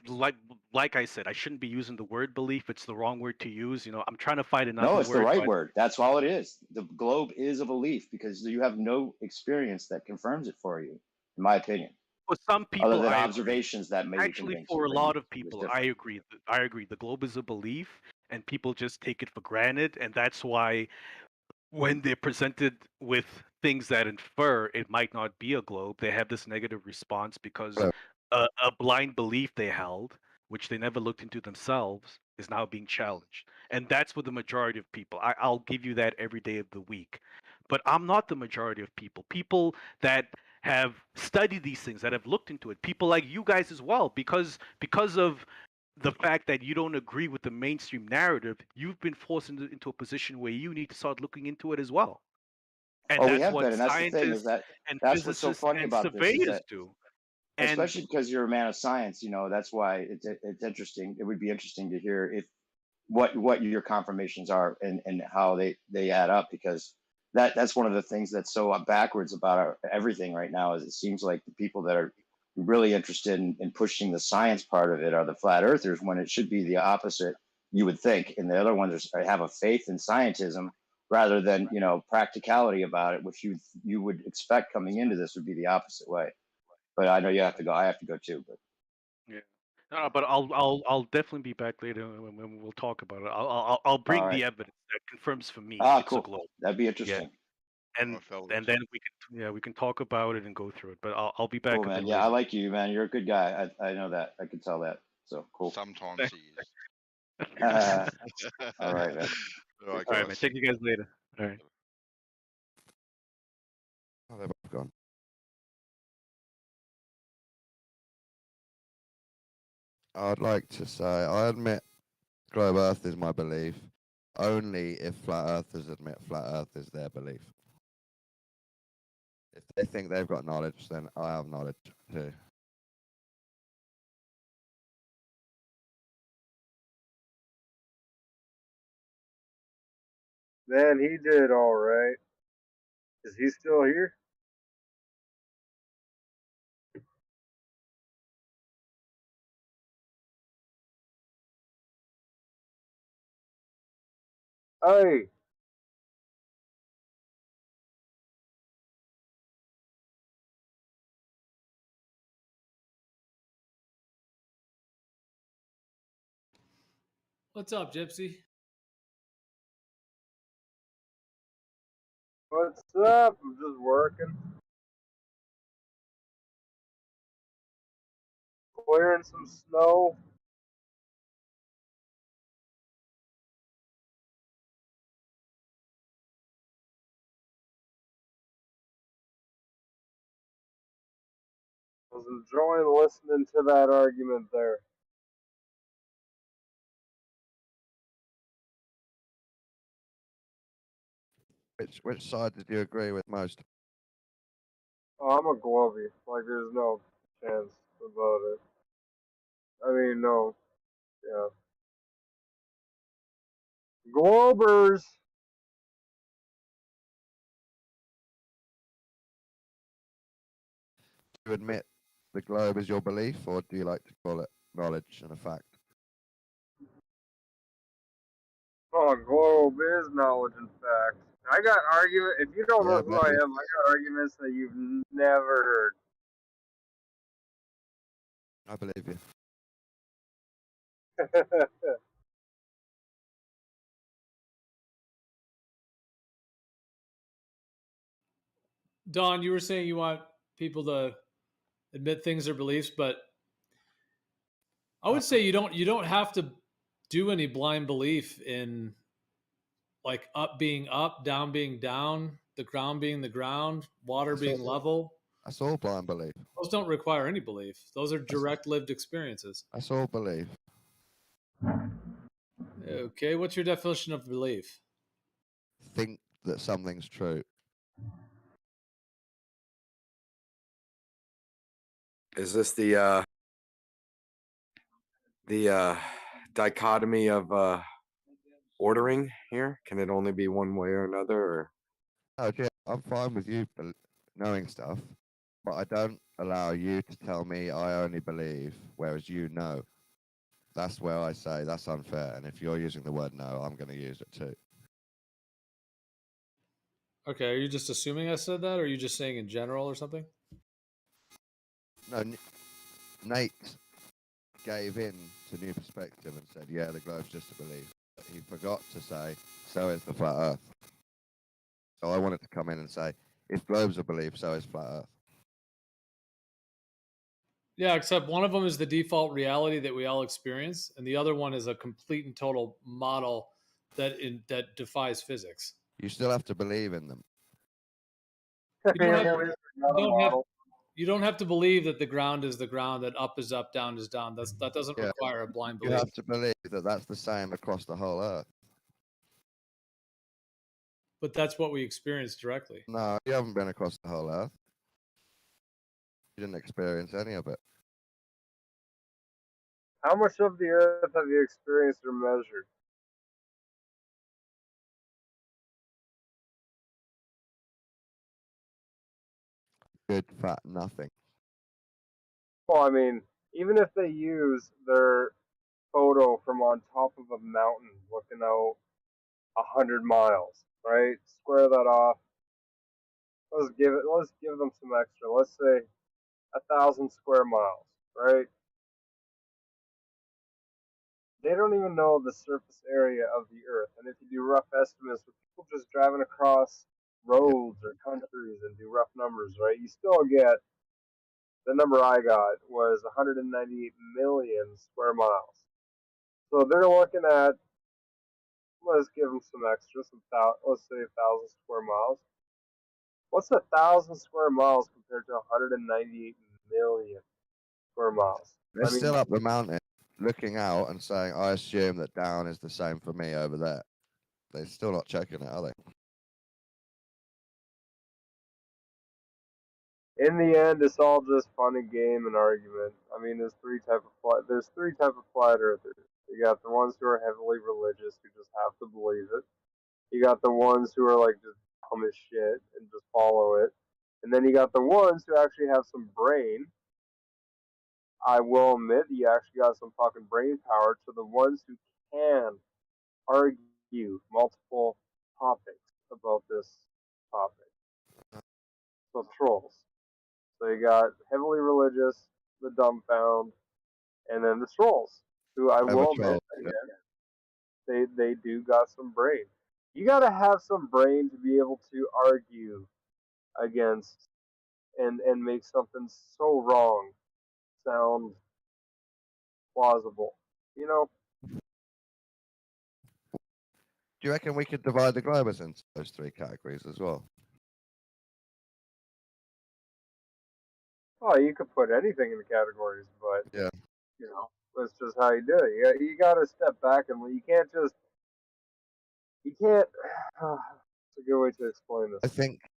I said, I shouldn't be using the word belief. It's the wrong word to use. I'm trying to find another No, word. it's the right but word. That's all it is. The globe is a belief because you have no experience that confirms it for you, in my opinion. For some people, Other than I agree. observations that maybe Actually, convince for a bring you lot of to this people, I different. agree. I agree. The globe is a belief, and people just take it for granted, and that's why when they're presented with things that infer it might not be a globe, they have this negative response because a blind belief they held, which they never looked into themselves, is now being challenged. And that's for the majority of people. I'll give you that every day of the week. But I'm not the majority of people. People that have studied these things, that have looked into it, people like you guys as well, because of the fact that you don't agree with the mainstream narrative, you've been forced into a position where you need to start looking into it as well. And Oh, we that's have what been, and that's the thing is scientists that and that's what's so physicists funny and about this is surveyors that, do. And especially because you're a man of science, that's why it's interesting. It would be interesting to hear if what your confirmations are and how they add up, because that's one of the things that's so backwards about everything right now is it seems like the people that are really interested in pushing the science part of it are the flat earthers, when it should be the opposite, you would think. And the other ones have a faith in scientism rather than practicality about it, which you would expect coming into this would be the opposite way. But I know you have to go. I have to go too. But yeah, no, but I'll definitely be back later when we'll talk about it. I'll bring all right. the evidence that confirms for me it's a Cool. globe. That'd be Yeah, interesting. and then we can talk about it and go through it. But I'll be back Cool, a man. bit Yeah, I later. like you, man. You're a good guy. I know that. I can tell that. So cool. Sometimes he is. All right, man. All right, All right, man. guys. Check you guys later. All right. Oh, they're both gone. I'd like to say, I admit globe Earth is my belief, only if flat earthers admit flat Earth is their belief. If they think they've got knowledge, then I have knowledge too. Man, he did all right. Is he still here? Hey. What's up, Gypsy? What's up? I'm just working. Clearing some snow. I was enjoying listening to that argument there. Which side did you agree with most? Oh, I'm a Glovey. Like, there's no chance about it. I mean, no. Yeah. Globers! To admit the globe is your belief, or do you like to call it knowledge and a fact? Oh, globe is knowledge and fact. I got argument. If you don't know Yeah, who I am, I got arguments that you've never I believe you. heard. Don, you were saying you want people to admit things are beliefs, but I would say you don't have to do any blind belief in like up being up, down being down, the ground being the ground, water being level. That's all blind belief. Those don't require any belief. Those are direct lived experiences. That's all belief. Okay, what's your definition of belief? Think that something's true. Is this the dichotomy of ordering here? Can it only be one way or another? Or Okay, I'm fine with you knowing stuff, but I don't allow you to tell me I only believe, whereas you know. That's where I say that's unfair. And if you're using the word no, I'm going to use it too. Okay, are you just assuming I said that, or are you just saying in general or something? No, Nate gave in to new perspective and said, yeah, the globe's just a belief. But he forgot to say, so is the flat earth. So I wanted to come in and say, if globe's a belief, so is flat earth. Yeah, except one of them is the default reality that we all experience, and the other one is a complete and total model that defies physics. You still have to believe in them. You don't have to believe that the ground is the ground, that up is up, down is down. That doesn't require a blind You belief. have to believe that that's the same across the whole earth. But that's what we experience directly. No, you haven't been across the whole earth. You didn't experience any of it. How much of the earth have you experienced or measured? Good, fat, nothing. Well, I mean, even if they use their photo from on top of a mountain looking out 100 miles, right? Square that off. Let's give them some extra. Let's say 1,000 square miles, right? They don't even know the surface area of the Earth. And if you do rough estimates with people just driving across roads or countries and do rough numbers, right? You still get, the number I got was 198 million square miles. So they're looking at, let's give them some extra, let's say 1,000 square miles. What's 1,000 square miles compared to 198 million square miles? They're still up the mountain, looking out and saying, I assume that down is the same for me over there. They're still not checking it, are they? In the end, it's all just fun and game and argument. I mean, there's three type of flat earthers. You got the ones who are heavily religious, who just have to believe it. You got the ones who are like just dumb as shit and just follow it. And then you got the ones who actually have some brain. I will admit, you actually got some fucking brain power to the ones who can argue multiple topics about this topic. So trolls. So you got heavily religious, the dumbfound, and then the trolls, who I will admit, again, they do got some brain. You got to have some brain to be able to argue against and make something so wrong sound plausible. You know? Do you reckon we could divide the globers into those three categories as well? Oh, you could put anything in the categories, but yeah, you know, that's just how you do it. You got to step back and you can't. It's a good way to explain this. I think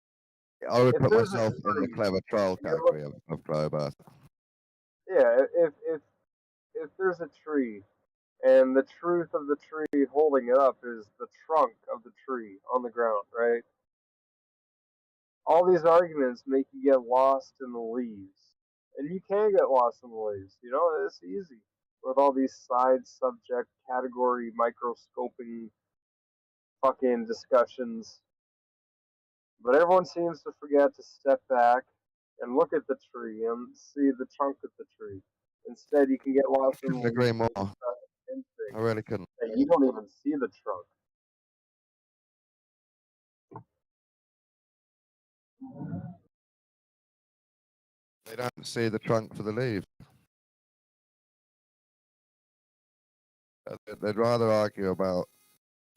I would If put there's a myself in the tree, clever troll category of globe earth. Yeah, if there's a tree, and the truth of the tree holding it up is the trunk of the tree on the ground, right? All these arguments make you get lost in the leaves, And you can get lost in the leaves. You know, it's easy with all these side subject category microscoping fucking discussions. But everyone seems to forget to step back and look at the tree and see the trunk of the tree. Instead, you can get lost in the Couldn't agree leaves more. and I really couldn't. and you don't even see the trunk. They don't see the trunk for the leaves. They'd rather argue about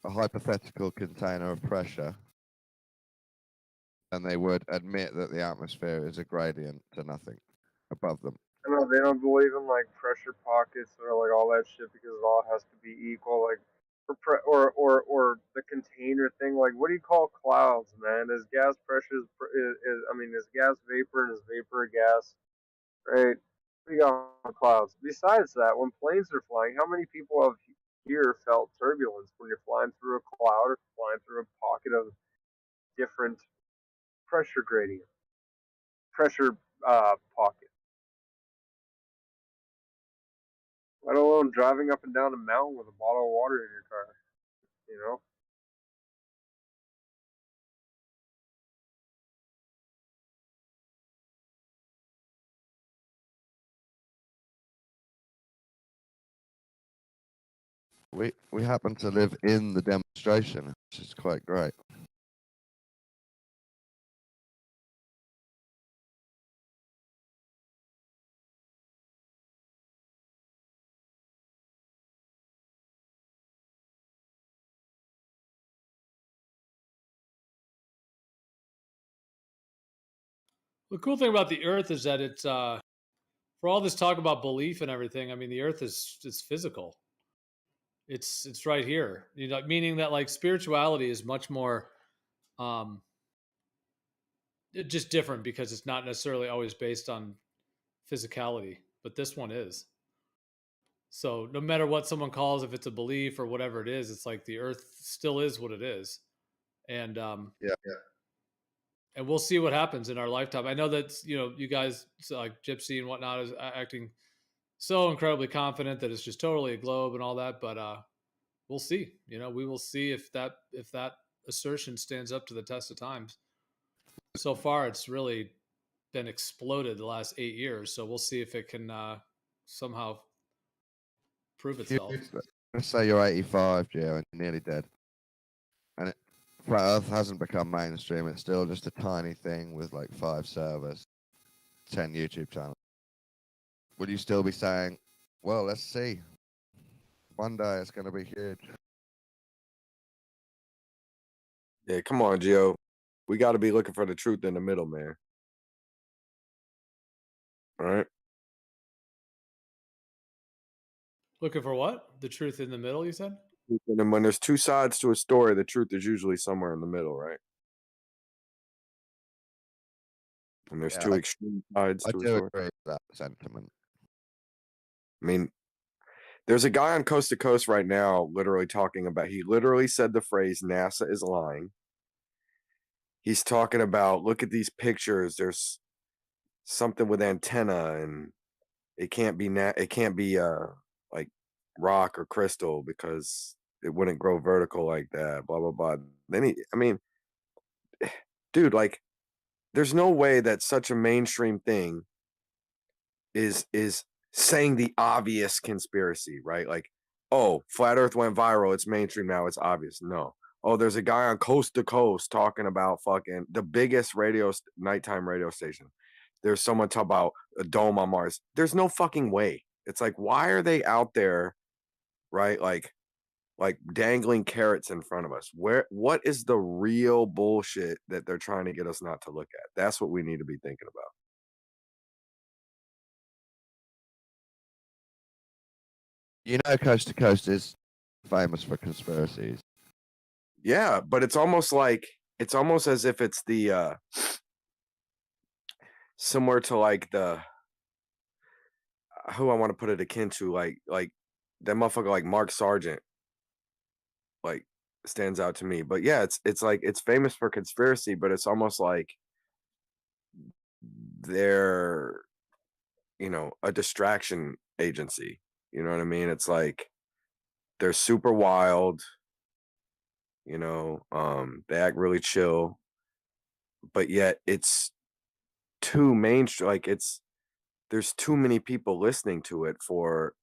a hypothetical container of pressure than they would admit that the atmosphere is a gradient to nothing above them. I know they don't believe in like pressure pockets or like all that shit because it all has to be equal. Like or the container thing. Like what do you call clouds, man? Is gas pressure is I mean is gas vapor and is vapor a gas, right? What do you got on clouds? Besides that, when planes are flying, how many people have here felt turbulence when you're flying through a cloud or flying through a pocket of different pressure gradient, pressure pocket? Let alone driving up and down a mountain with a bottle of water in your car. You know? We happen to live in the demonstration, which is quite great. The cool thing about the Earth is that it's for all this talk about belief and everything. I mean, the Earth is physical. It's right here. You know, meaning that like spirituality is much more just different because it's not necessarily always based on physicality, but this one is. So no matter what someone calls, if it's a belief or whatever it is, it's like the Earth still is what it is, and Yeah. and we'll see what happens in our lifetime. I know that you guys like Gypsy and whatnot is acting so incredibly confident that it's just totally a globe and all that, but we'll see. We will see if that assertion stands up to the test of times. So far, it's really been exploded the last 8 years, so we'll see if it can somehow prove itself. Let's say you're 85, Joe, and you're nearly dead, and Flat Earth hasn't become mainstream. It's still just a tiny thing with like 5 servers, 10 YouTube channels. Would you still be saying, well, let's see, one day it's going to be huge? Yeah, come on, Gio. We got to be looking for the truth in the middle, man. All right. Looking for what? The truth in the middle, you said? And then when there's 2 sides to a story, the truth is usually somewhere in the middle, right? And there's 2 extreme sides to a do story. agree with that sentiment. I mean, there's a guy on Coast to Coast right now literally talking about, he literally said the phrase NASA is lying. He's talking about, look at these pictures. There's something with antenna and it can't be like rock or crystal because it wouldn't grow vertical like that, blah, blah, blah. Then dude, like, there's no way that such a mainstream thing is saying the obvious conspiracy, right? Like, oh, flat earth went viral, it's mainstream now, it's obvious. No. Oh, there's a guy on Coast to Coast talking about fucking the biggest nighttime radio station. There's someone talking about a dome on Mars. There's no fucking way. It's like, why are they out there, right? Like dangling carrots in front of us. What is the real bullshit that they're trying to get us not to look at? That's what we need to be thinking about. Coast to Coast is famous for conspiracies. Yeah, but it's almost as if it's the similar to like the who I want to put it akin to, like that motherfucker like Mark Sargent, like, stands out to me. But yeah, it's like it's famous for conspiracy, but it's almost like they're a distraction agency. You know what I mean? It's like they're super wild, they act really chill, but yet it's too mainstream. Like there's too many people listening to it for,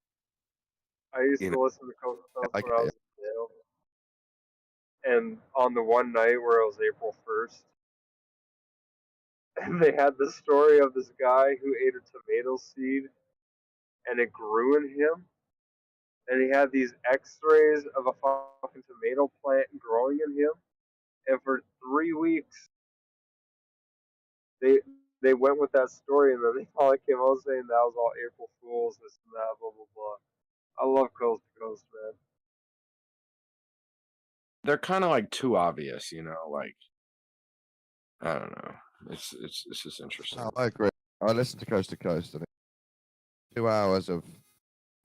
I used to listen to Coast to Coast when I was in jail. And on the one night where it was April 1st, and they had the story of this guy who ate a tomato seed and it grew in him. And he had these x-rays of a fucking tomato plant growing in him. And for 3 weeks, they went with that story, and then they all came out saying that was all April Fools, this and that, blah, blah, blah. I love Coast to Coast, man. they're kind of like too obvious, like I don't know. It's just interesting. No, I agree. I listened to Coast, and 2 hours of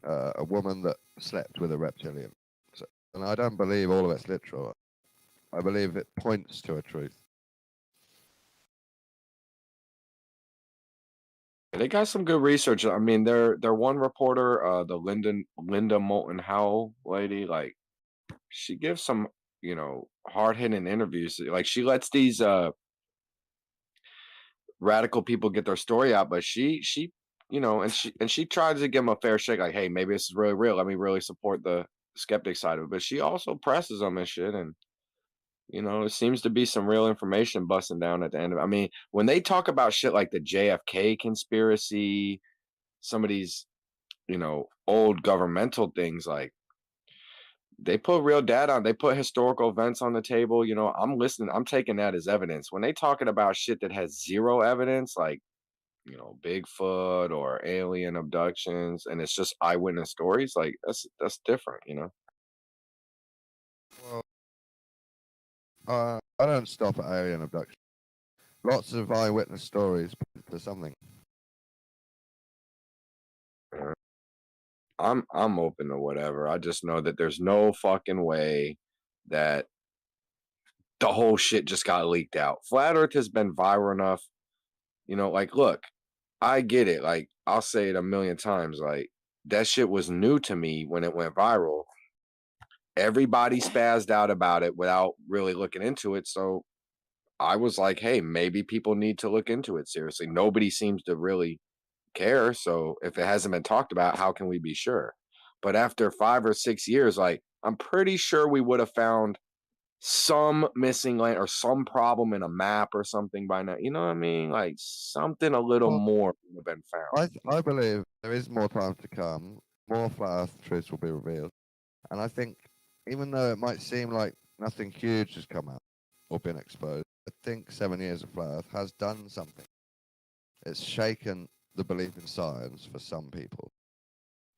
a woman that slept with a reptilian. And I don't believe all of it's literal. I believe it points to a truth. They got some good research. I mean, their one reporter, the Linda Moulton Howell lady, like she gives some, hard hitting interviews. Like she lets these radical people get their story out, but she and she tries to give them a fair shake. Like, hey, maybe this is really real. Let me really support the skeptic side of it. But she also presses them and shit, and it seems to be some real information busting down at the end of it. I mean, when they talk about shit like the JFK conspiracy, some of these, old governmental things, like they put real data on, they put historical events on the table. I'm listening, I'm taking that as evidence. When they talking about shit that has zero evidence, like, Bigfoot or alien abductions, and it's just eyewitness stories, like that's different, Well, I don't stop at alien abduction. Lots of eyewitness stories point to something. I'm open to whatever. I just know that there's no fucking way that the whole shit just got leaked out. Flat Earth has been viral enough, like, look, I get it. Like, I'll say it a million times. Like, that shit was new to me when it went viral. Everybody spazzed out about it without really looking into it. So I was like, hey, maybe people need to look into it seriously. Nobody seems to really care. So if it hasn't been talked about, how can we be sure? But after 5 or 6 years, like, I'm pretty sure we would have found some missing land or some problem in a map or something by now. You know what I mean? Like something a little more would have been found. I believe there is more time to come. More flat Earth truths will be revealed. And I think, even though it might seem like nothing huge has come out or been exposed, I think 7 years of flat Earth has done something. It's shaken the belief in science for some people.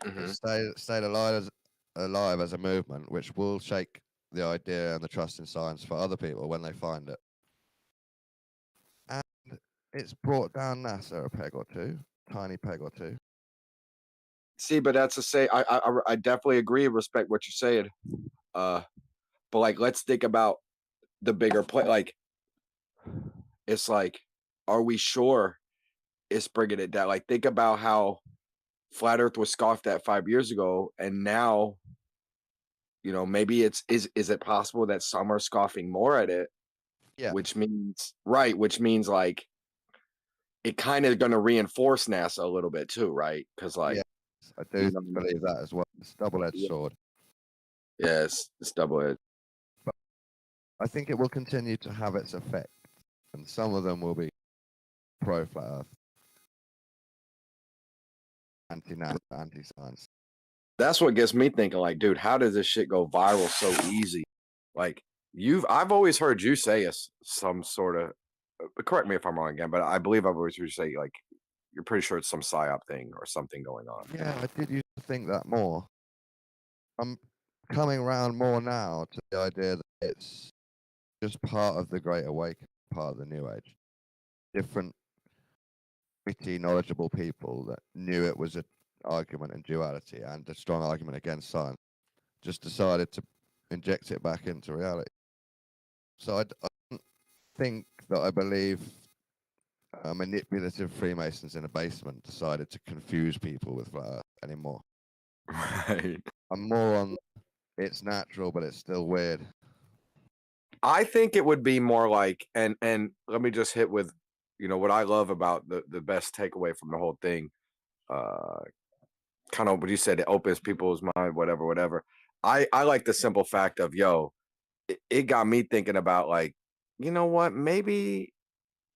It's stayed alive as a movement, which will shake the idea and the trust in science for other people when they find it. And it's brought down NASA a peg or two, tiny peg or two. See, but that's to say, I definitely agree and respect what you're saying. But like, let's think about the bigger play. Like, it's like, are we sure it's bringing it down? Like, think about how flat Earth was scoffed at 5 years ago, and now, maybe is it possible that some are scoffing more at it? Yeah. Which means like it kind of going to reinforce NASA a little bit too, right? Because like, yes, I do believe that as well. It's a double-edged sword. Yes, it's double-edged. But I think it will continue to have its effect, and some of them will be pro-flat Earth, anti-NASA, anti-science. That's what gets me thinking, like, dude, how does this shit go viral so easy? Like, I've always heard you say some sort of, correct me if I'm wrong again, but I believe I've always heard you say, like, you're pretty sure it's some psyop thing or something going on. Yeah, I did used to think that more. I'm coming around more now to the idea that it's just part of the Great Awakening, part of the New Age. Different, witty, knowledgeable people that knew it was an argument in duality and a strong argument against science just decided to inject it back into reality. So I don't think that I believe manipulative Freemasons in a basement decided to confuse people with flat Earth anymore. Right. I'm more on it's natural, but it's still weird. I think it would be more like, and let me just hit with, what I love about the best takeaway from the whole thing. Kind of what you said, it opens people's mind, whatever. I like the simple fact of, it got me thinking about, like, you know what, maybe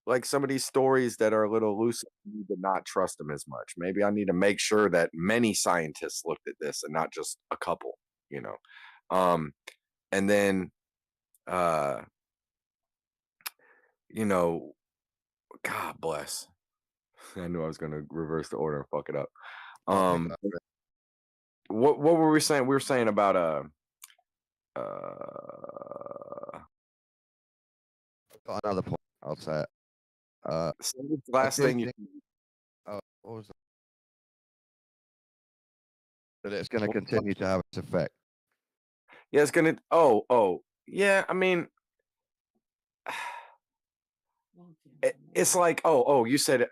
like some of these stories that are a little loose, I need to not trust them as much. Maybe I need to make sure that many scientists looked at this and not just a couple, and then God bless. I knew I was gonna reverse the order and fuck it up. What were we saying? We were saying about Got another point. I'll say it. Last thing you. What was that? That it's going to continue to have its effect. Yeah, it's gonna. Yeah. I mean, it's like, you said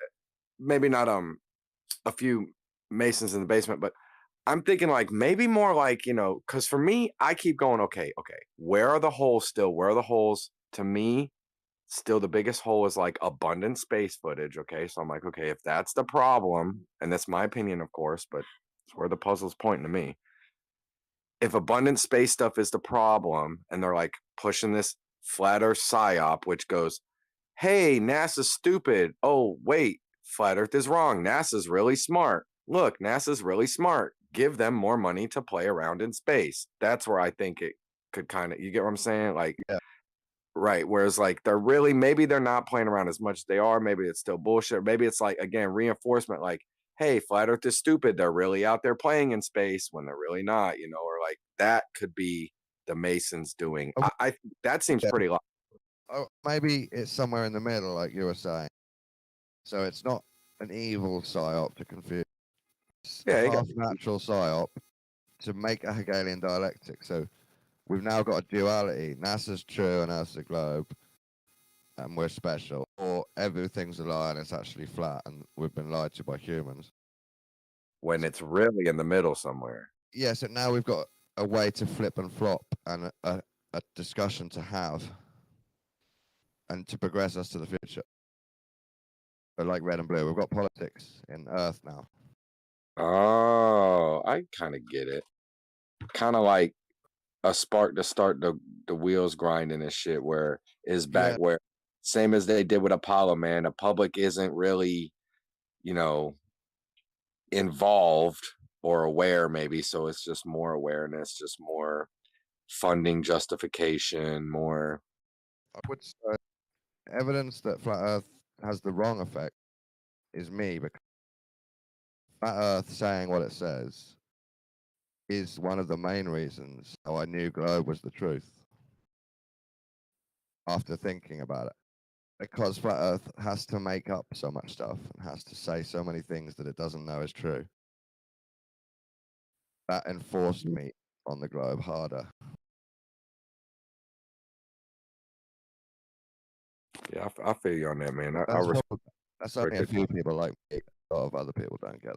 maybe not a few Masons in the basement, but I'm thinking like maybe more like, because for me, I keep going, okay, where are the holes still? Where are the holes? To me, still the biggest hole is like abundant space footage. Okay, so I'm like, okay, if that's the problem, and that's my opinion, of course, but it's where the puzzle's pointing to me. If abundant space stuff is the problem, and they're like pushing this flat Earth psyop, which goes, hey, NASA's stupid. Oh, wait, flat Earth is wrong. NASA's really smart. Look, NASA's really smart. Give them more money to play around in space. That's where I think it could kind of, you get what I'm saying? Like, yeah. Right. Whereas like maybe they're not playing around as much as they are. Maybe it's still bullshit. Maybe it's like, again, reinforcement, like, hey, flat Earth is stupid. They're really out there playing in space when they're really not, or like that could be the Masons doing. I think that seems pretty logical. Oh, maybe it's somewhere in the middle, like you were saying. So it's not an evil psyop to confuse. It's a half-natural psyop to make a Hegelian dialectic. So we've now got a duality. NASA's true and Earth's a globe, and we're special. Or everything's a lie and it's actually flat, and we've been lied to by humans. When it's really in the middle somewhere. Yeah, so now we've got a way to flip and flop and a discussion to have and to progress us to the future. But like red and blue, we've got politics in Earth now. Oh, I kind of get it. Kind of like a spark to start the wheels grinding and shit, where is back where same as they did with Apollo, man. The public isn't really, involved or aware, maybe. So it's just more awareness, just more funding justification, more. I would say evidence that flat Earth has the wrong effect is me, because flat Earth saying what it says is one of the main reasons how I knew globe was the truth after thinking about it. Because flat Earth has to make up so much stuff and has to say so many things that it doesn't know is true. That enforced me on the globe harder. Yeah, I feel you on that, man. That's only a few people like me. A lot of other people don't get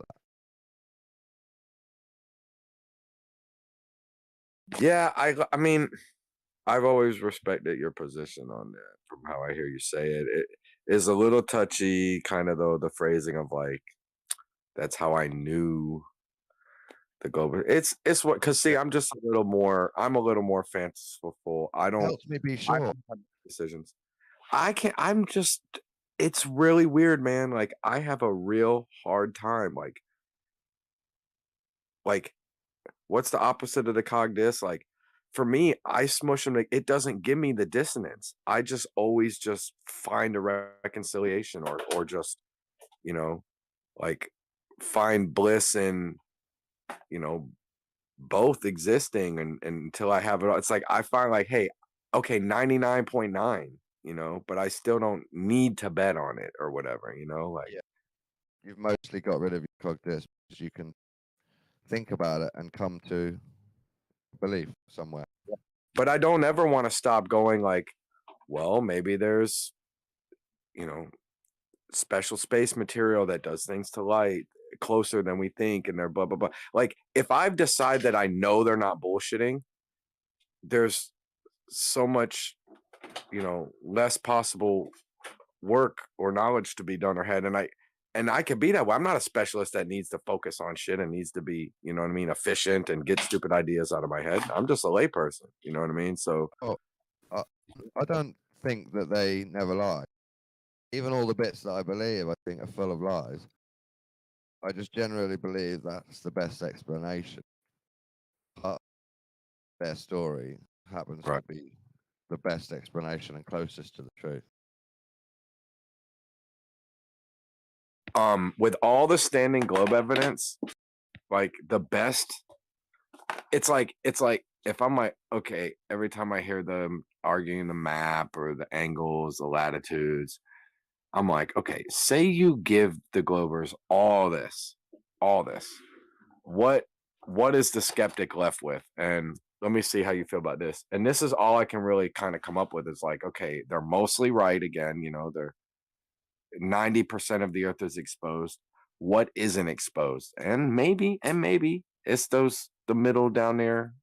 that. Yeah, I mean, I've always respected your position on that. From how I hear you say it, it is a little touchy, kind of though. The phrasing of like, that's how I knew the global. It's what, because see, I'm a little more fanciful. I don't helps me be sure. I don't have decisions. I can't. I'm just. It's really weird, man. Like I have a real hard time. Like, what's the opposite of the cog diss? Like, for me, I smush them. Like, it doesn't give me the dissonance. I just always just find a reconciliation, or just, like find bliss in, both existing, and until I have it. It's like I find like, hey, okay, 99.9. But I still don't need to bet on it or whatever, like. Yeah. You've mostly got rid of your cog diss because you can think about it and come to belief somewhere. But I don't ever want to stop going like, well, maybe there's, special space material that does things to light closer than we think, and they're blah blah blah. Like, if I decide that I know they're not bullshitting, there's so much, less possible work or knowledge to be done or had. And I could be that way. I'm not a specialist that needs to focus on shit and needs to be, efficient and get stupid ideas out of my head. I'm just a layperson, you know what I mean? So I don't think that they never lie. Even all the bits that I believe, I think, are full of lies. I just generally believe that's the best explanation. But their story happens to be the best explanation and closest to the truth. With all the standing globe evidence, like the best, it's like if I'm like, okay, every time I hear them arguing the map or the angles, the latitudes, I'm like, okay, say you give the Globers all this, what is the skeptic left with? And let me see how you feel about this. And this is all I can really kind of come up with is like, okay, they're mostly right again, they're 90% of the earth is exposed. What isn't exposed? And maybe it's the middle down there,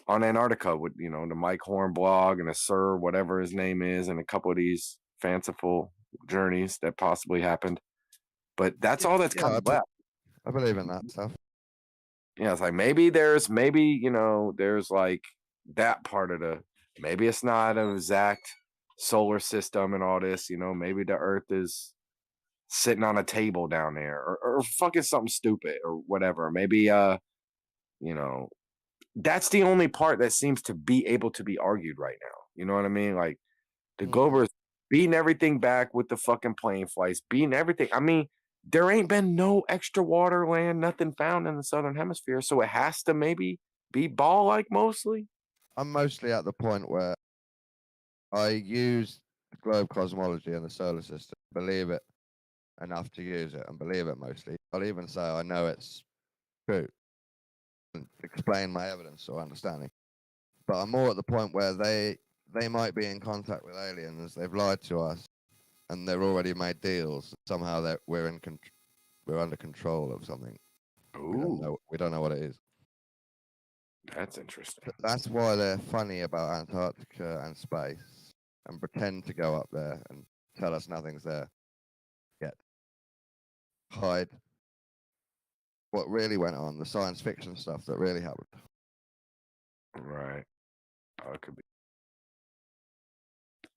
on Antarctica with, the Mike Horn blog and a Sir, whatever his name is, and a couple of these fanciful journeys that possibly happened. But that's all that's kind of left. I believe in that stuff. Yeah, it's like maybe there's like that part of maybe it's not an exact solar system and all this, maybe the earth is sitting on a table down there or fucking something stupid or whatever. Maybe that's the only part that seems to be able to be argued right now. You know what I mean? Like the Globers beating everything back with the fucking plane flights, beating everything. I mean, there ain't been no extra water, land, nothing found in the southern hemisphere, so it has to maybe be ball-like mostly. I'm mostly at the point where I use globe cosmology and the solar system, believe it enough to use it, and believe it mostly. I'll even say I know it's true and explain my evidence or understanding. But I'm more at the point where they might be in contact with aliens, they've lied to us, and they've already made deals. Somehow we're under control of something. We don't know what it is. That's interesting. That's why they're funny about Antarctica and space and pretend to go up there and tell us nothing's there yet. Hide what really went on, the science fiction stuff that really happened. Right. Oh, it could be.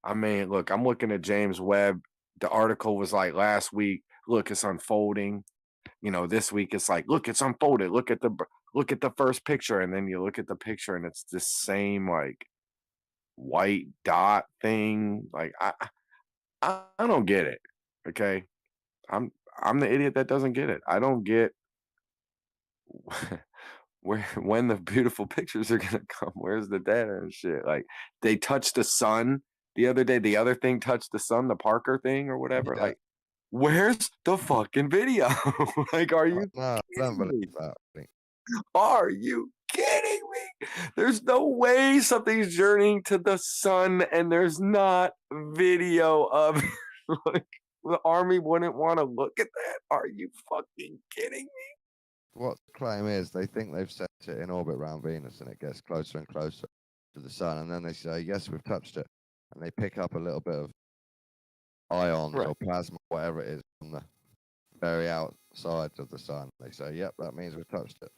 I mean, look, I'm looking at James Webb. The article was like last week, look, it's unfolding. This week it's like, look, it's unfolded. Look at the first picture, and then you look at the picture and it's the same like white dot thing. Like I don't get it. Okay. I'm the idiot that doesn't get it. I don't get when the beautiful pictures are gonna come. Where's the data and shit? Like they touched the sun the other day. The other thing touched the sun, the Parker thing or whatever. Like, where's the fucking video? Like, are you? No, I don't believe that. Are you kidding me? There's no way something's journeying to the sun and there's not video of it. Like, the army wouldn't want to look at that. Are you fucking kidding me? What the claim is, they think they've set it in orbit around Venus and it gets closer and closer to the sun, and then they say, yes, we've touched it, and they pick up a little bit of ions or plasma, whatever it is, from the very outside of the sun. They say, yep, that means we've touched it.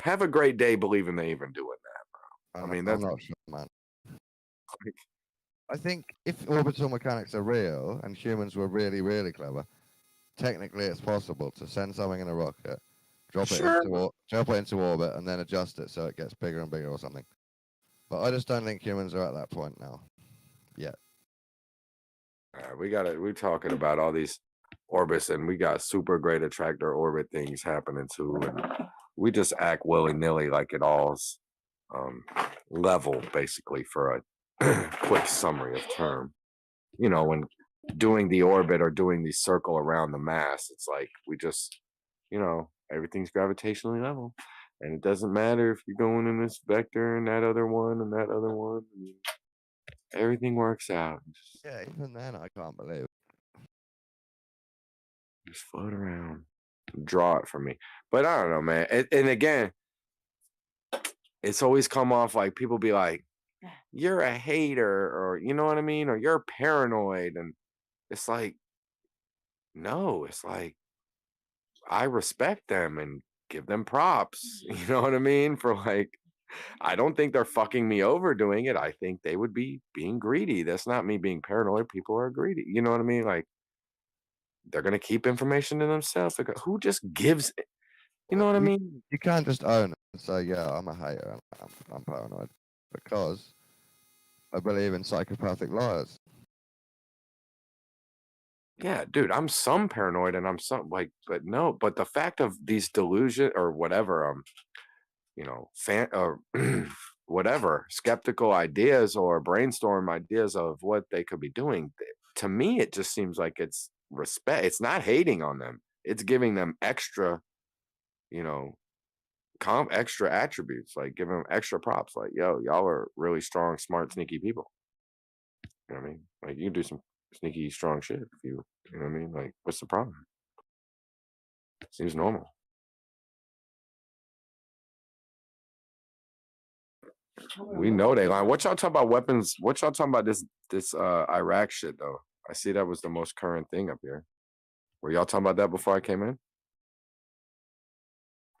Have a great day believing they even doing that, bro. I'm not sure, man. I think if orbital mechanics are real and humans were really, really clever, technically it's possible to send something in a rocket, drop it into orbit, and then adjust it so it gets bigger and bigger or something. But I just don't think humans are at that point now, yet. We're talking about all these orbits, and we got super great attractor orbit things happening too, and we just act willy-nilly like it all's level, basically, for a quick summary of term. When doing the orbit or doing the circle around the mass, it's like we just, everything's gravitationally level, and it doesn't matter if you're going in this vector and that other one and that other one. Everything works out. Yeah, even then I can't believe it. Just float around, draw it from me. But I don't know, man. And again, it's always come off like people be like, "You're a hater," or you know what I mean, or "You're paranoid," and it's like, no, it's like I respect them and give them props. You know what I mean? For like, I don't think they're fucking me over doing it. I think they would be being greedy. That's not me being paranoid. People are greedy. You know what I mean? Like, they're gonna keep information to themselves. Like, who just gives it? You know what I mean? You can't just own it and say, yeah, I'm a hater, I'm paranoid, because I believe in psychopathic liars. Yeah, dude, I'm some paranoid and I'm some like, but no, but the fact of these delusion or whatever, you know, fan or whatever, skeptical ideas or brainstorm ideas of what they could be doing, to me, it just seems like it's respect. It's not hating on them. It's giving them extra, you know, extra attributes, like giving them extra props. Like, yo, y'all are really strong, smart, sneaky people. You know what I mean? Like, you can do some sneaky, strong shit if you know what I mean? Like, what's the problem? Seems normal. We know they lying. What y'all talking about weapons? What y'all talking about this Iraq shit though? I see that was the most current thing up here. Were y'all talking about that before I came in?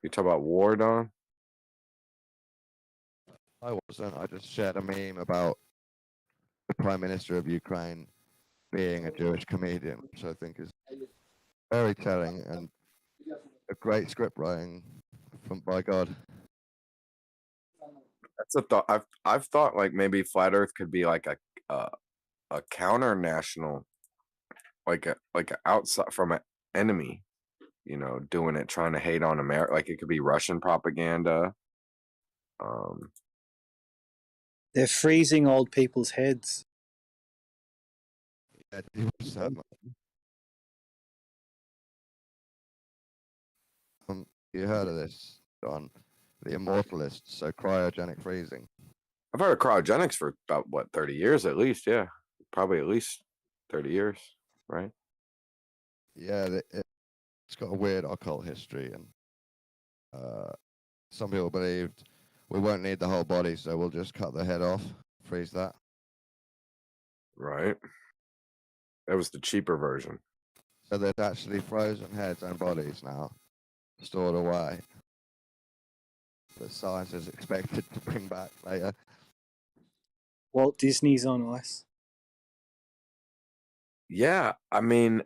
You talk about war, Don? I wasn't. I just shared a meme about the Prime Minister of Ukraine being a Jewish comedian, which I think is very telling and a great script writing from by God. That's a thought. I've thought like maybe flat Earth could be like a counter national, like a outside from an enemy, you know, doing it, trying to hate on America. Like it could be Russian propaganda. They're freezing old people's heads. Yeah, what's that, you heard of this, Don? The Immortalists, so cryogenic freezing. I've heard of cryogenics for about what 30 years at least. Yeah, probably at least 30 years, right? Yeah, it's got a weird occult history, and some people believed we won't need the whole body, so we'll just cut the head off, freeze that. Right. That was the cheaper version. So there's actually frozen heads and bodies now stored away that science is expected to bring back later. Walt Disney's on ice. Yeah, I mean,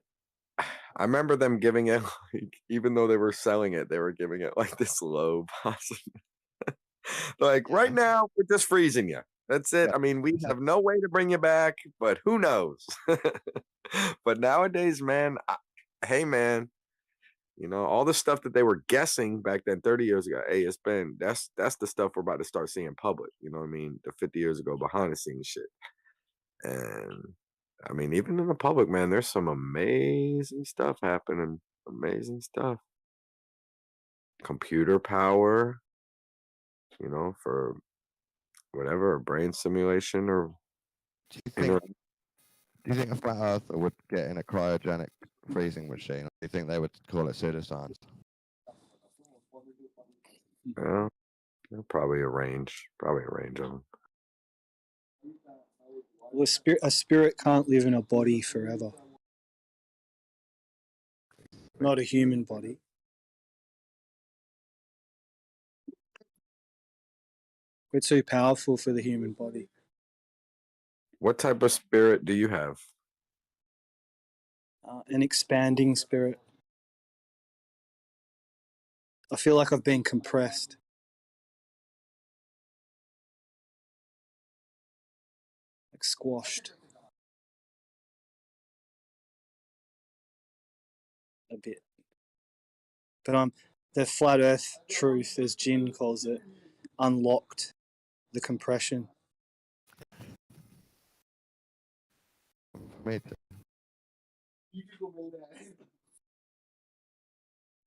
I remember them giving it like, even though they were selling it, they were giving it like this low possible. Like right now, we're just freezing you. That's it. Yeah. I mean, we have no way to bring you back, but who knows? But nowadays, man, hey, man, you know, all the stuff that they were guessing back then 30 years ago, hey, that's the stuff we're about to start seeing public. You know what I mean? The 50 years ago behind the scenes shit. And I mean, even in the public, man, there's some amazing stuff happening. Amazing stuff. Computer power, you know, for whatever, brain simulation or. Do you think a flat earther would get in a cryogenic freezing machine? Or do you think they would call it pseudoscience? Yeah, probably a range of them. Well, a spirit can't live in a body forever. Not a human body. We're too powerful for the human body. What type of spirit do you have? An expanding spirit. I feel like I've been compressed. Like squashed. A bit. But the flat earth truth, as Jin calls it, unlocked the compression.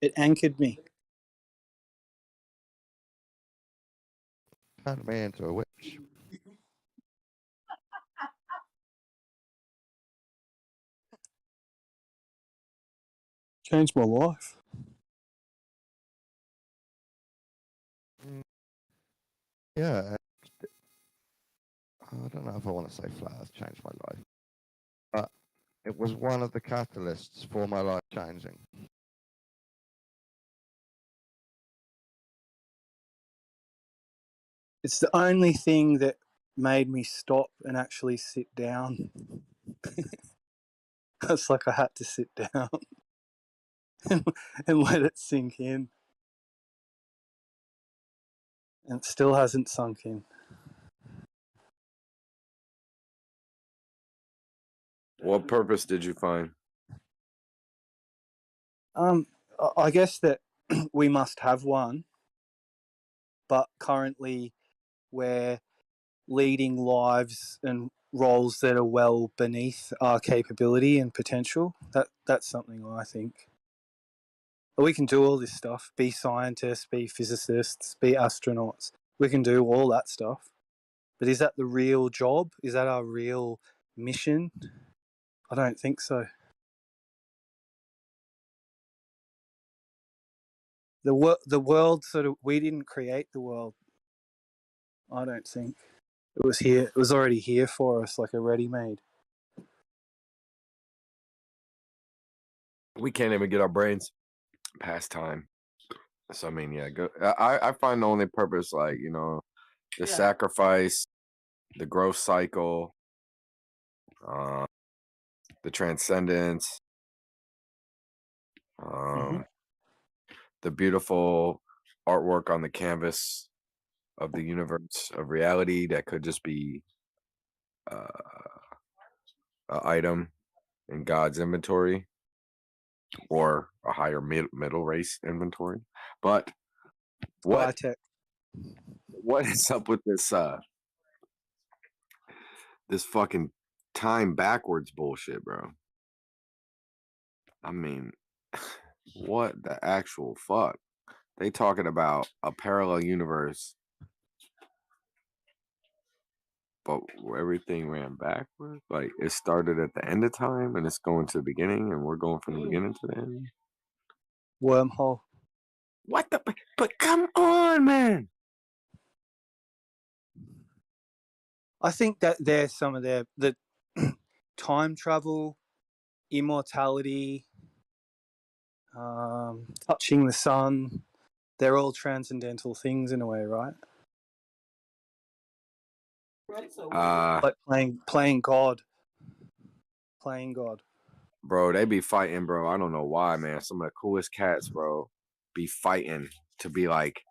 It anchored me. Turned me into a witch. Changed my life. Yeah. I don't know if I want to say flat Earth changed my life, but it was one of the catalysts for my life changing. It's the only thing that made me stop and actually sit down. It's like I had to sit down and let it sink in. And it still hasn't sunk in. What purpose did you find? I guess that we must have one, but currently we're leading lives and roles that are well beneath our capability and potential. That's something I think. But we can do all this stuff, be scientists, be physicists, be astronauts. We can do all that stuff. But is that the real job? Is that our real mission? I don't think so. The world sort of, we didn't create the world. I don't think. It was here. It was already here for us, like a ready-made. We can't even get our brains past time. So I mean, yeah, go. I find the only purpose, like, you know, the sacrifice, the growth cycle, the transcendence, the beautiful artwork on the canvas of the universe of reality that could just be an item in God's inventory or a higher middle race inventory. But what is up with this this fucking time backwards bullshit, bro? I mean, what the actual fuck? They talking about a parallel universe, but everything ran backwards. Like, it started at the end of time and it's going to the beginning, and we're going from the beginning to the end. Wormhole. What the? But come on, man. I think that there's some of the time travel, immortality, touching the sun. They're all transcendental things in a way, right? Like playing God. Playing God. Bro, they be fighting, bro. I don't know why, man. Some of the coolest cats, bro, be fighting to be like,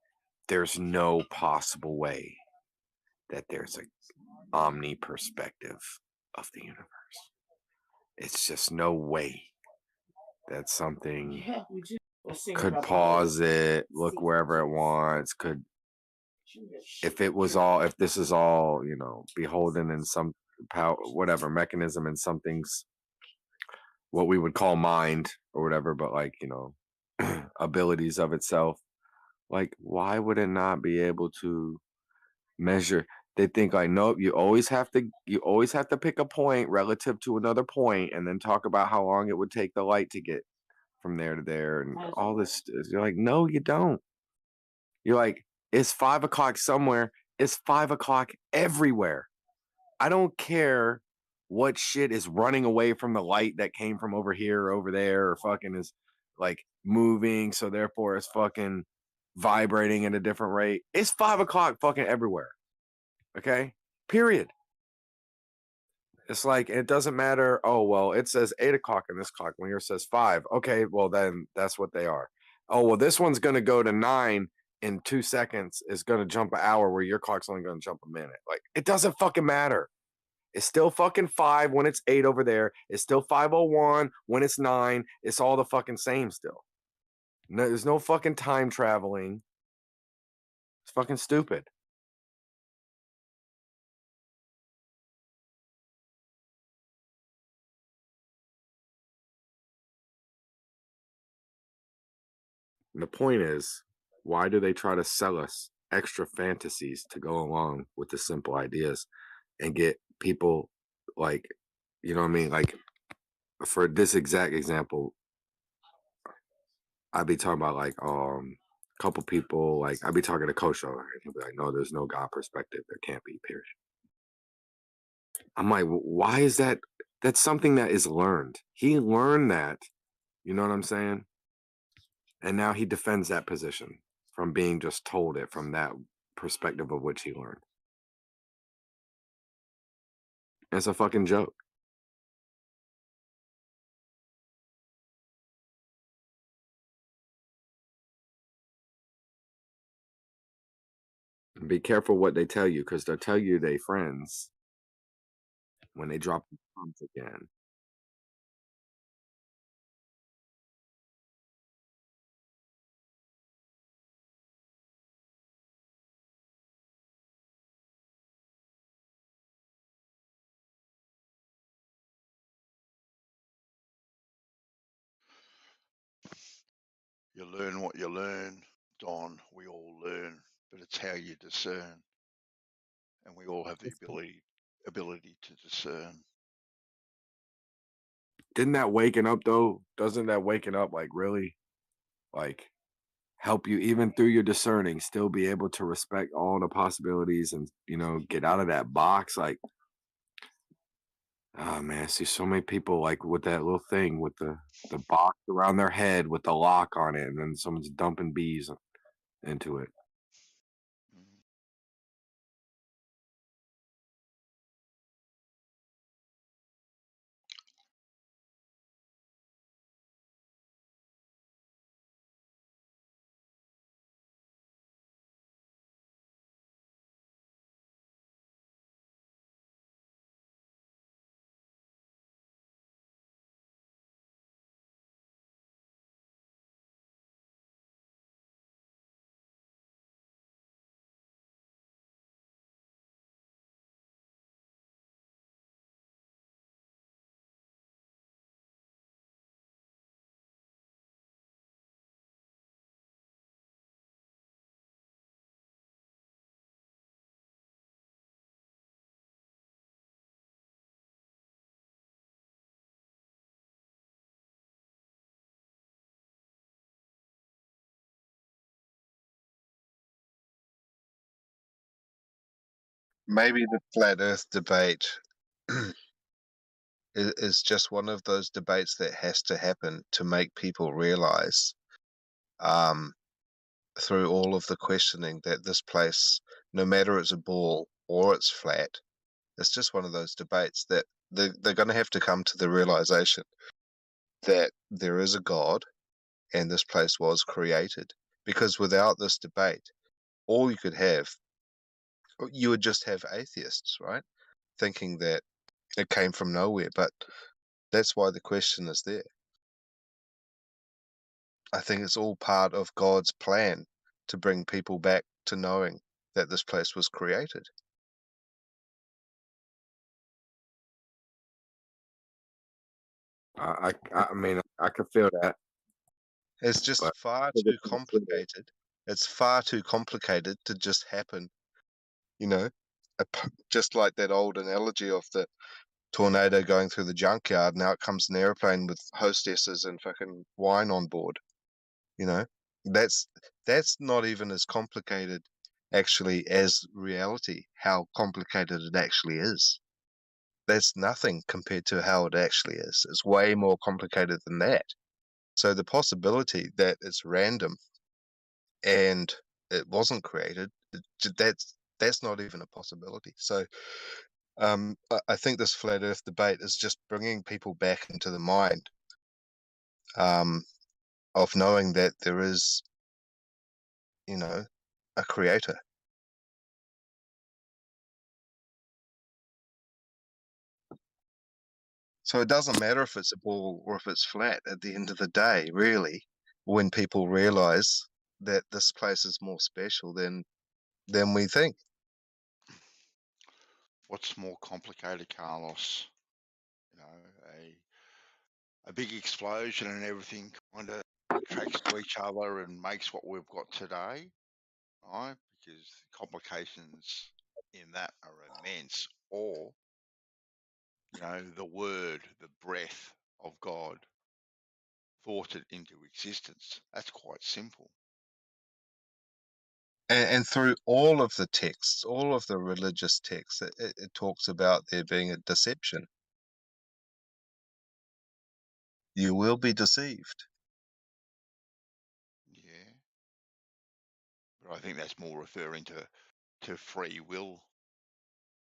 there's no possible way that there's a omni perspective of the universe. It's just no way that something could pause it, look wherever it wants, could, if this is all, you know, beholden in some power, whatever mechanism in something's, what we would call mind or whatever, but like, you know, abilities of itself, like, why would it not be able to measure? They think like, nope, you always have to pick a point relative to another point and then talk about how long it would take the light to get from there to there and all this. You're like, no, you don't. You're like, it's 5 o'clock somewhere. It's 5 o'clock everywhere. I don't care what shit is running away from the light that came from over here or over there, or fucking is like moving, so therefore it's fucking vibrating at a different rate. It's 5 o'clock fucking everywhere. Okay? Period. It's like, it doesn't matter. Oh, well, it says 8 o'clock in this clock when yours says 5. Okay, well, then that's what they are. Oh, well, this one's going to go to 9 in 2 seconds. It's going to jump an hour where your clock's only going to jump a minute. Like, it doesn't fucking matter. It's still fucking 5 when it's 8 over there. It's still 5:01 when it's 9. It's all the fucking same still. No, there's no fucking time traveling. It's fucking stupid. And the point is, why do they try to sell us extra fantasies to go along with the simple ideas and get people, like, you know what I mean? Like, for this exact example, I'd be talking about like a couple people, like I'd be talking to Kosho, and he'll be like, "No, there's no God perspective. There can't be." Period. I'm like, why is that? That's something that is learned. He learned that. You know what I'm saying? And now he defends that position from being just told it from that perspective of which he learned. It's a fucking joke. Be careful what they tell you, because they'll tell you they friends when they drop the bombs again. You learn what you learn, Don. We all learn, but it's how you discern, and we all have the ability to discern. Didn't that waking up though? Doesn't that waking up like really, like, help you even through your discerning, still be able to respect all the possibilities and get out of that box? Like, oh man, I see so many people like with that little thing with the box around their head with the lock on it, and then someone's dumping bees into it. Maybe the flat Earth debate is just one of those debates that has to happen to make people realize, through all of the questioning, that this place, no matter it's a ball or it's flat, it's just one of those debates that they're going to have to come to the realization that there is a God and this place was created. Because without this debate, all you would just have atheists, right? Thinking that it came from nowhere. But that's why the question is there. I think it's all part of God's plan to bring people back to knowing that this place was created. I mean, I could feel that. It's just But far too complicated. It's far too complicated to just happen, just like that old analogy of the tornado going through the junkyard. Now it comes an airplane with hostesses and fucking wine on board. That's not even as complicated actually as reality, how complicated it actually is. That's nothing compared to how it actually is. It's way more complicated than that. So the possibility that it's random and it wasn't created, that's not even a possibility. So I think this flat Earth debate is just bringing people back into the mind of knowing that there is, a creator. So it doesn't matter if it's a ball or if it's flat at the end of the day, really, when people realize that this place is more special than we think. What's more complicated, Carlos? A big explosion and everything kind of attracts to each other and makes what we've got today, right? Because complications in that are immense. Or, the word, the breath of God, thought it into existence. That's quite simple. And through all of the texts, all of the religious texts, it talks about there being a deception. You will be deceived. Yeah. But I think that's more referring to free will,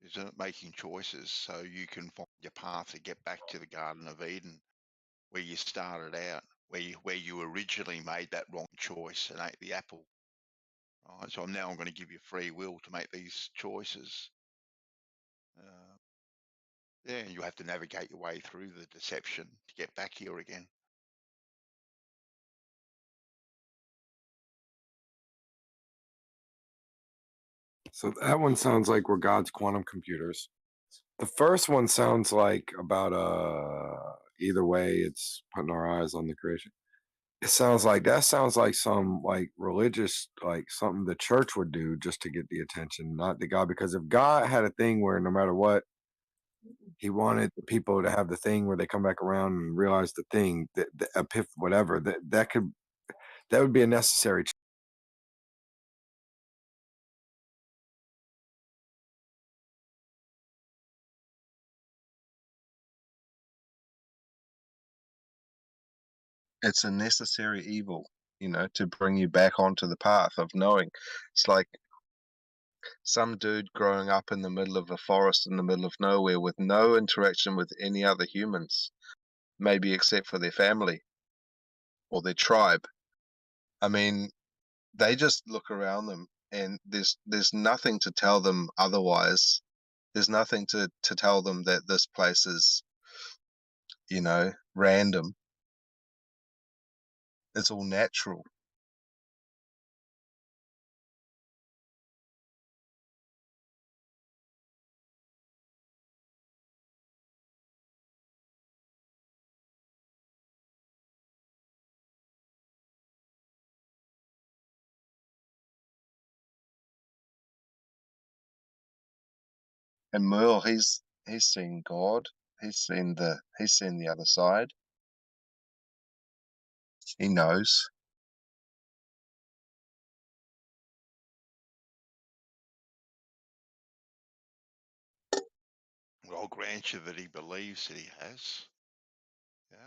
isn't it? Making choices so you can find your path to get back to the Garden of Eden where you started out, where you originally made that wrong choice and ate the apple. Right? So I'm going to give you free will to make these choices. Yeah, you have to navigate your way through the deception to get back here again. So that one sounds like we're God's quantum computers. The first one sounds like about either way it's putting our eyes on the creation. It sounds like some like religious, like something the church would do just to get the attention, not the God. Because if God had a thing where no matter what, he wanted the people to have the thing where they come back around and realize the thing, the whatever, that would be a necessary. It's a necessary evil, to bring you back onto the path of knowing. It's like some dude growing up in the middle of a forest in the middle of nowhere with no interaction with any other humans, maybe except for their family or their tribe. I mean, they just look around them and there's nothing to tell them otherwise. There's nothing to tell them that this place is, random. It's all natural. And Merle, he's seen God. He's seen the other side. He knows. Well, I'll grant you that he believes that he has. Yeah.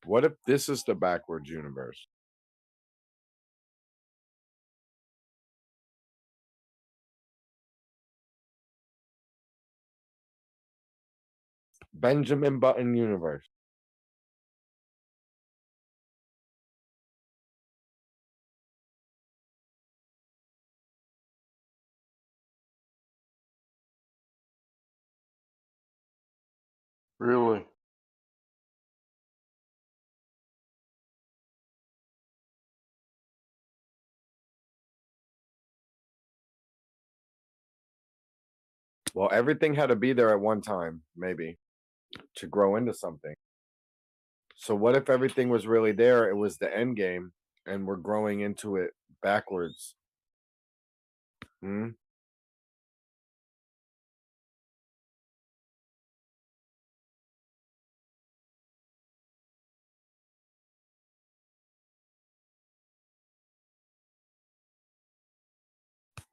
What if this is the backwards universe? Benjamin Button universe. Really? Well, everything had to be there at one time, maybe, to grow into something. So what if everything was really there? It was the end game, and we're growing into it backwards. Hmm?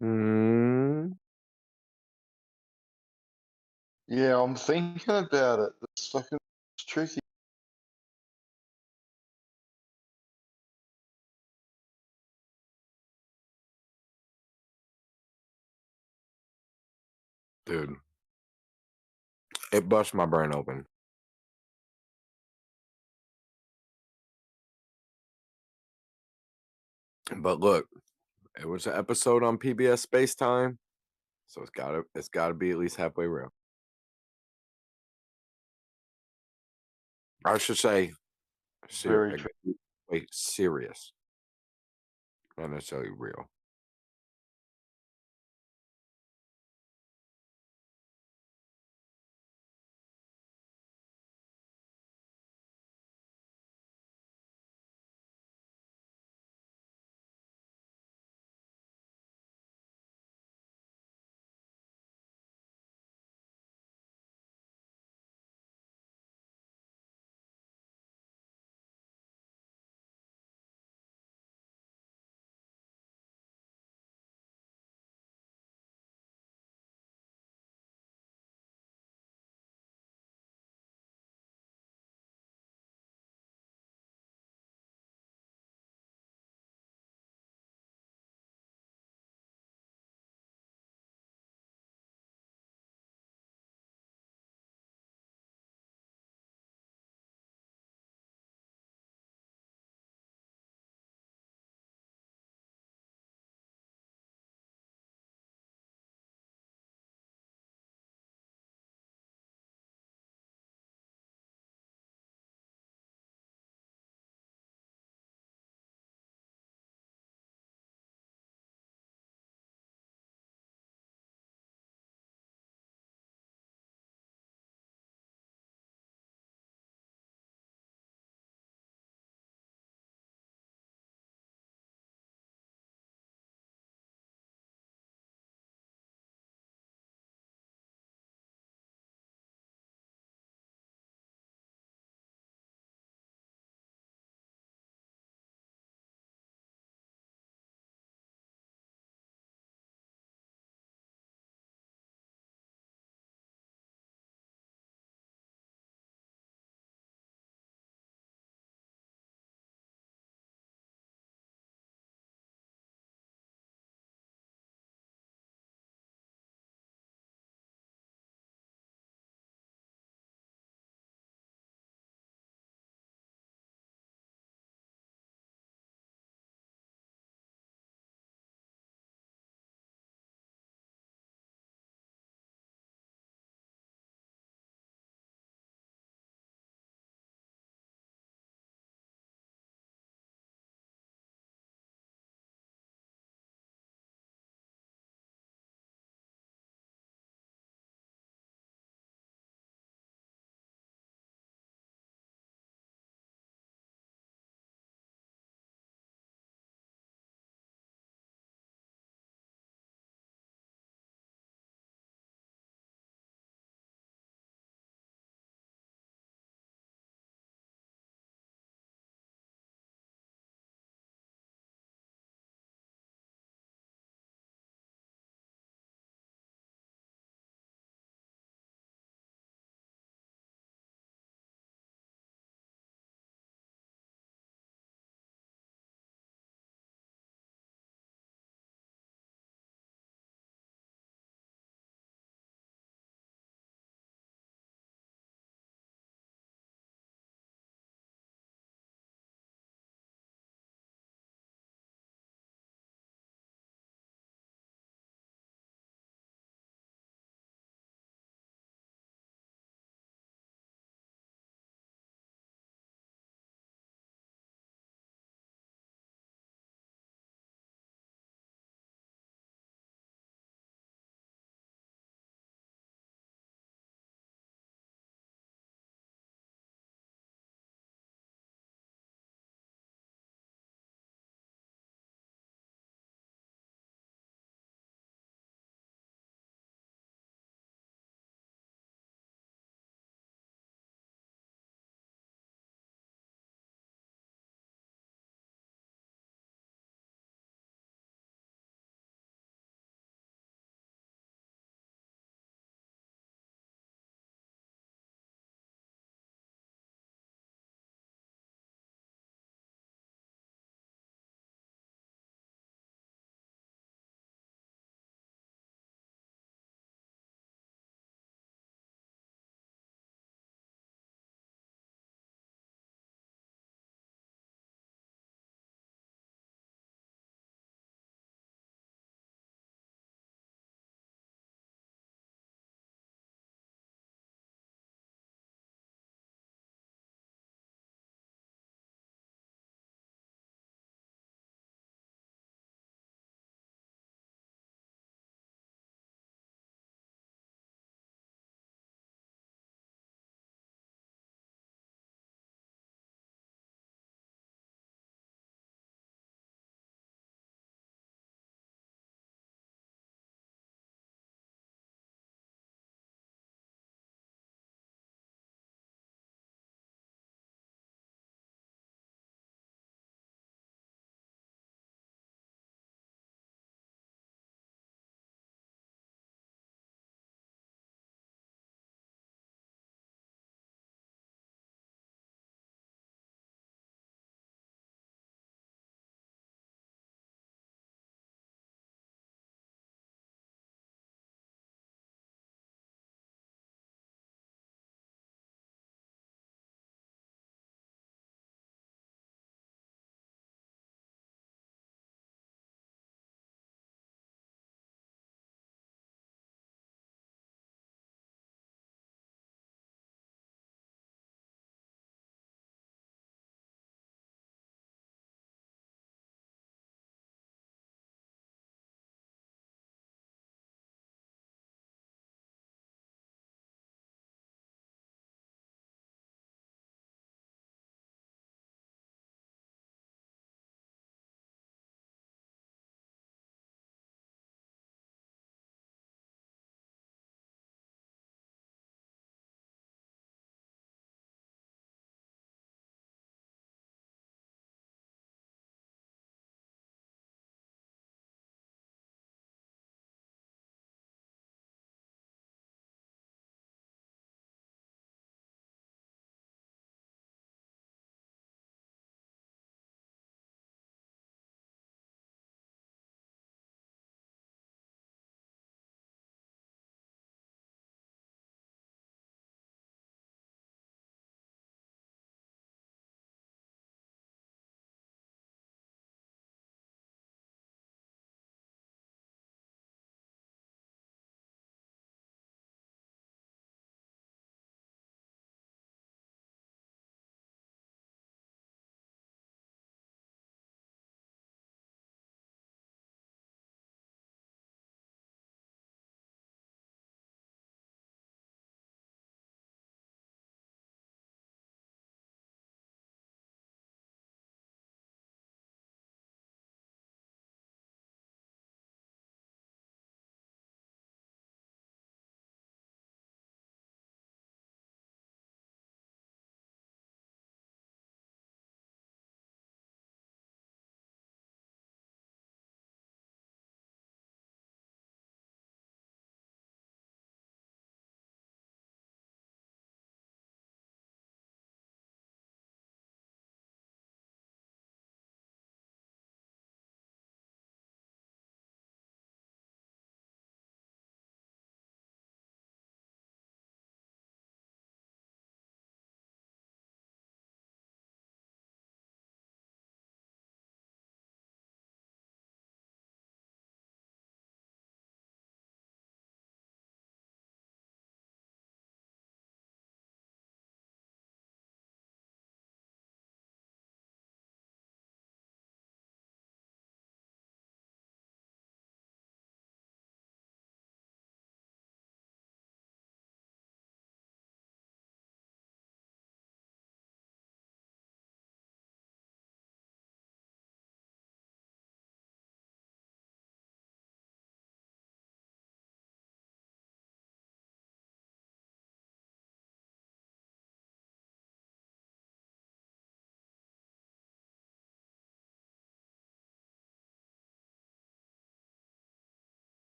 Hmm. Yeah, I'm thinking about it. It's fucking it's tricky. Dude, it bust my brain open. But look, it was an episode on PBS Space Time, so it's gotta be at least halfway real. I should say, Very true. wait, serious, not necessarily real.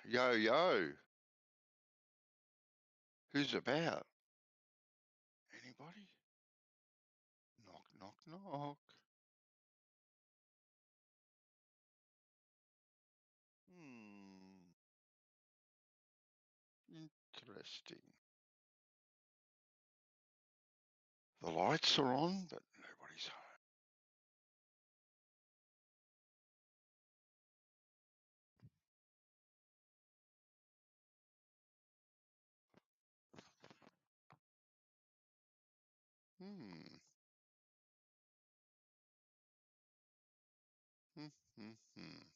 Yo, yo. Who's about? Anybody? Knock, knock, knock. Hmm. Interesting. The lights are on, but nobody's home. Hmm. Hmm. Hmm. Hmm.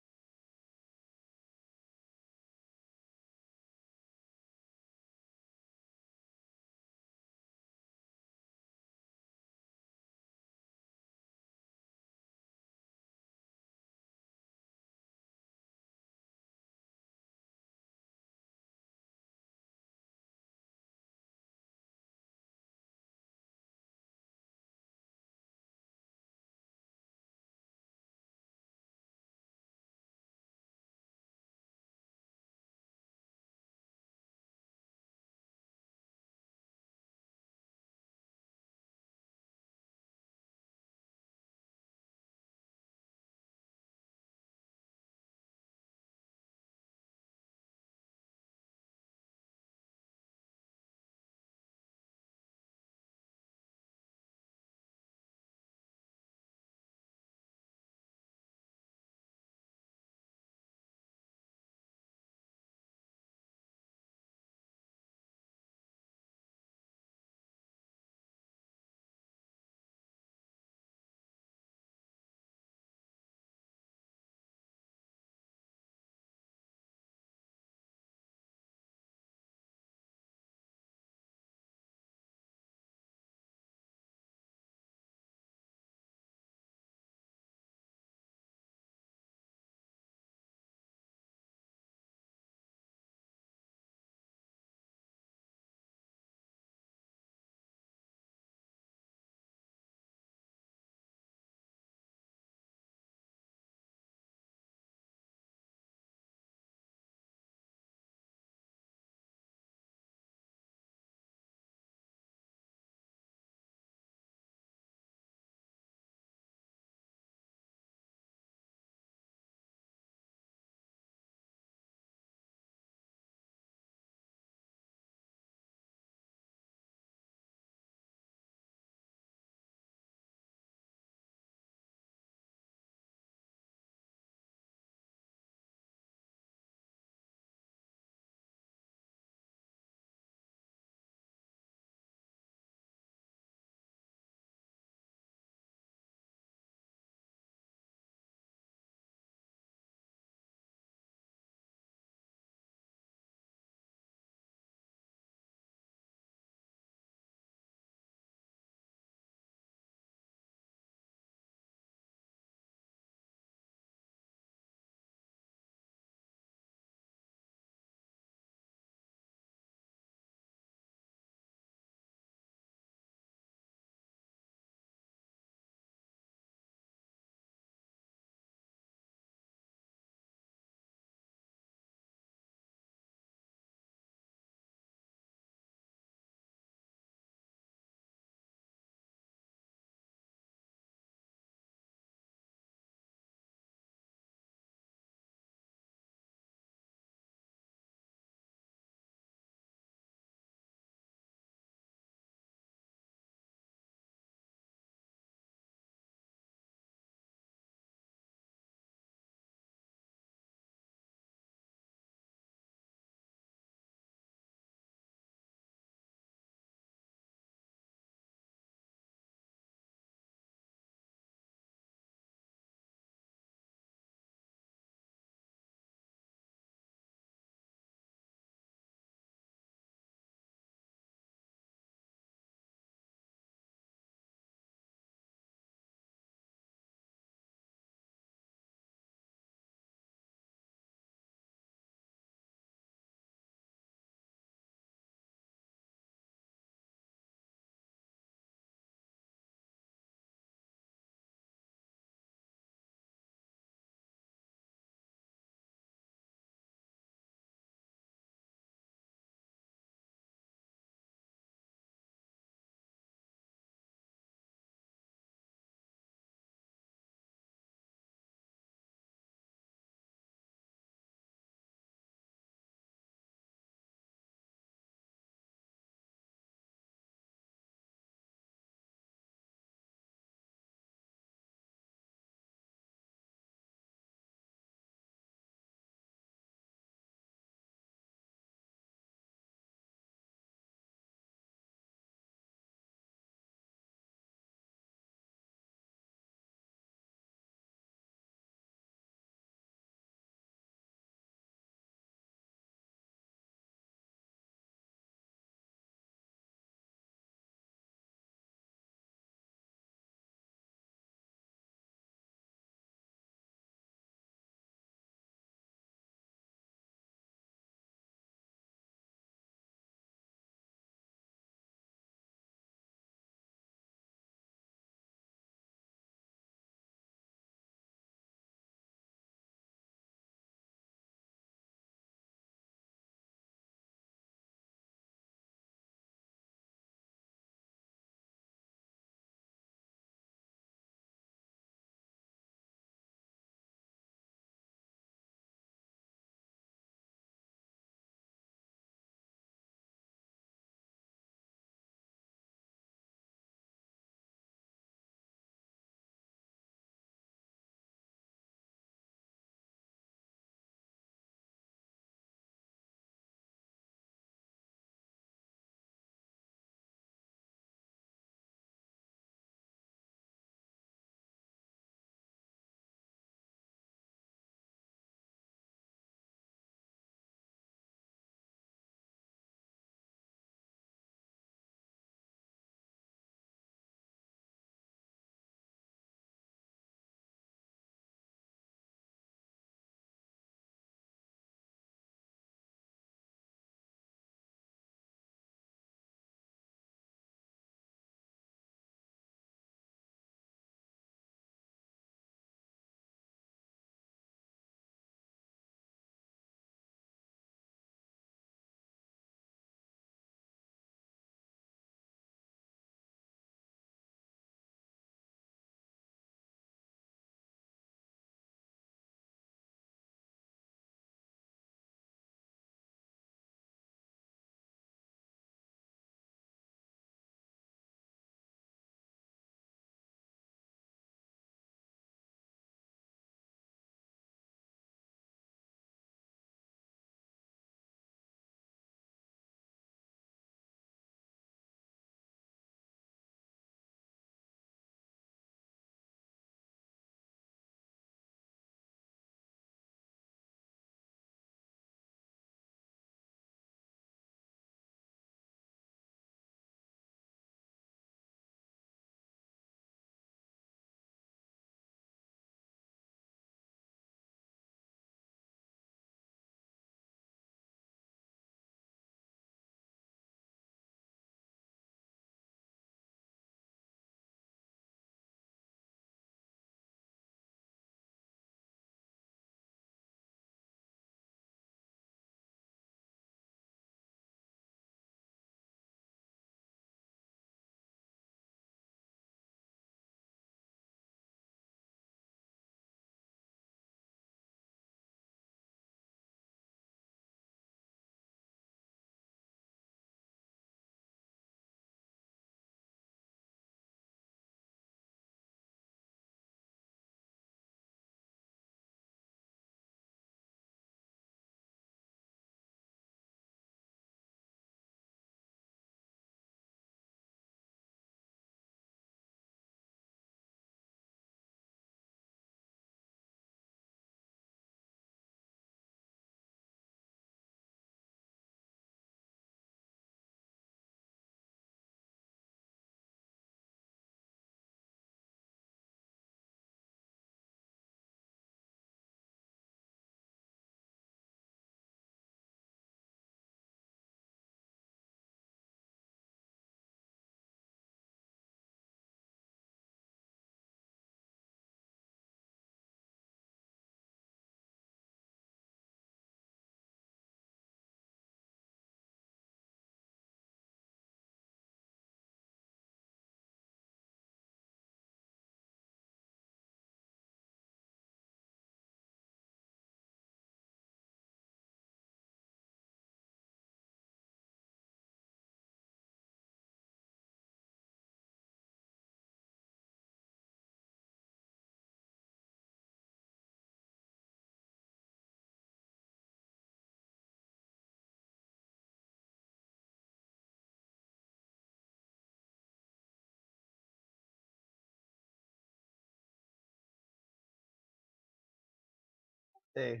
Hey,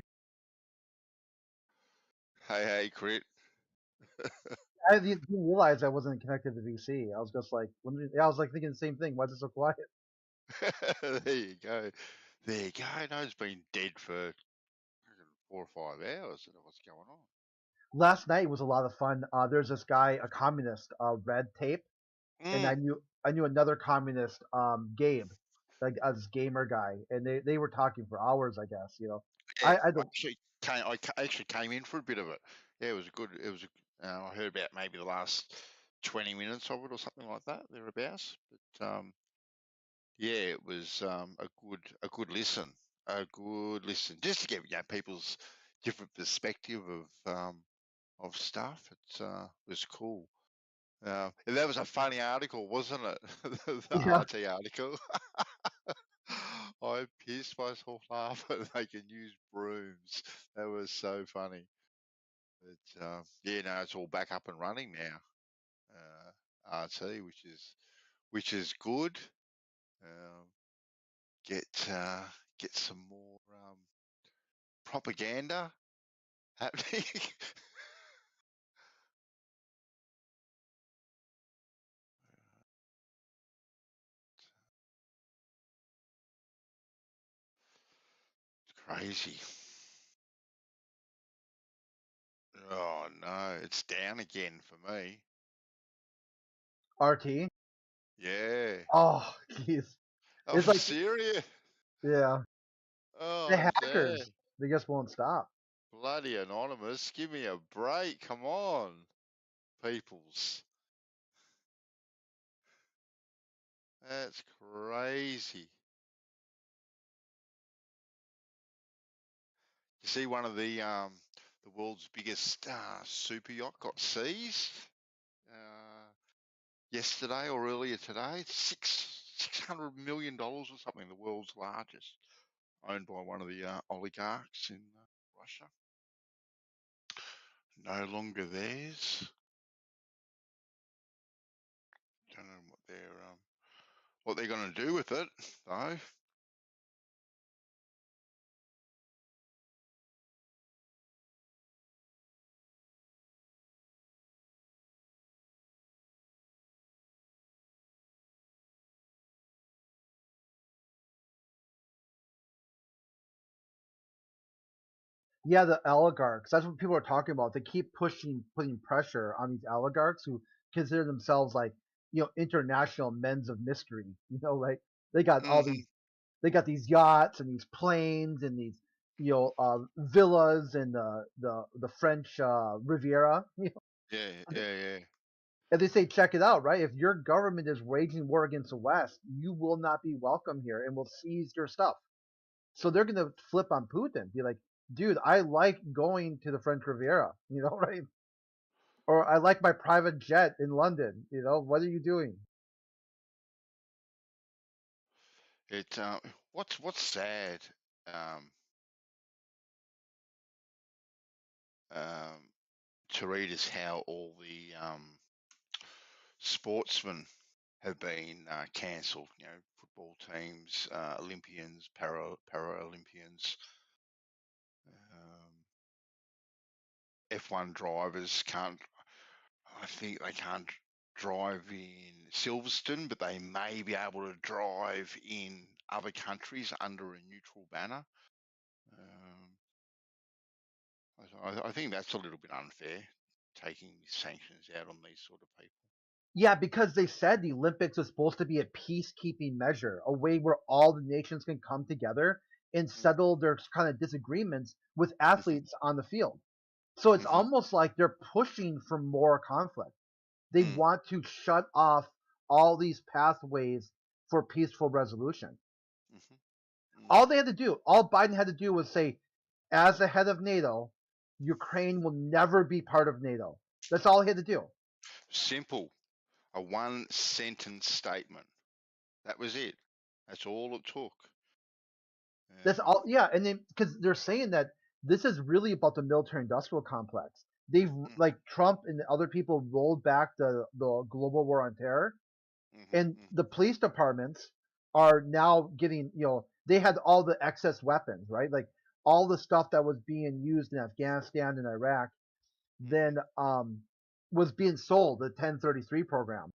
Hey, crit. I didn't realize I wasn't connected to VC. I was just like, I was like thinking the same thing. Why is it so quiet? There you go. There you go. No, it's been dead for 4 or 5 hours. I don't know what's going on. Last night was a lot of fun. There's this guy, a communist, Red Tape, and I knew another communist, Gabe, like as gamer guy, and they were talking for hours. I guess Yeah, I don't. I actually came in for a bit of it. Yeah, it was good. It was. I heard about maybe the last 20 minutes of it or something like that, thereabouts. But yeah, it was a good listen, just to get people's different perspective of stuff. It was cool. And that was a funny article, wasn't it? The Yeah. RT article. I pissed myself laughing. They can use brooms. That was so funny. But yeah, no, it's all back up and running now. RT, which is good. Get some more propaganda happening. Crazy. Oh no, it's down again for me. RT. Yeah. Oh, jeez. I'm It's like, serious. yeah, Oh, the man. hackers. They just won't stop. Bloody anonymous. Give me a break. Come on, peoples. That's crazy. You see, one of the world's biggest super yacht got seized yesterday or earlier today. $600 million or something. The world's largest, owned by one of the oligarchs in Russia. No longer theirs. Don't know what they're going to do with it though. Yeah, the oligarchs. That's what people are talking about. They keep putting pressure on these oligarchs who consider themselves like, international men's of mystery. Right? They got all these, they got these yachts and these planes and these, villas in the French Riviera. Yeah. And they say, check it out, right? If your government is waging war against the West, you will not be welcome here and will seize your stuff. So they're going to flip on Putin, be like, dude, I like going to the French Riviera, right? Or I like my private jet in London, what are you doing? It what's sad to read is how all the sportsmen have been cancelled. Football teams, Olympians, Paralympians, F1 drivers can't. I think they can't drive in Silverstone, but they may be able to drive in other countries under a neutral banner. I think that's a little bit unfair, taking sanctions out on these sort of people. Yeah, because they said the Olympics was supposed to be a peacekeeping measure, a way where all the nations can come together and settle their kind of disagreements with athletes on the field. So it's almost like they're pushing for more conflict. They want to shut off all these pathways for peaceful resolution. All they had to do, all Biden had to do was say, as the head of NATO, Ukraine will never be part of NATO. That's all he had to do. Simple. A one sentence statement. That was it. That's all it took. That's all. Yeah, and then because they're saying that this is really about the military-industrial complex. They've like Trump and other people rolled back the global war on terror, and the police departments are now getting they had all the excess weapons, right? Like all the stuff that was being used in Afghanistan and Iraq then was being sold, the 1033 program.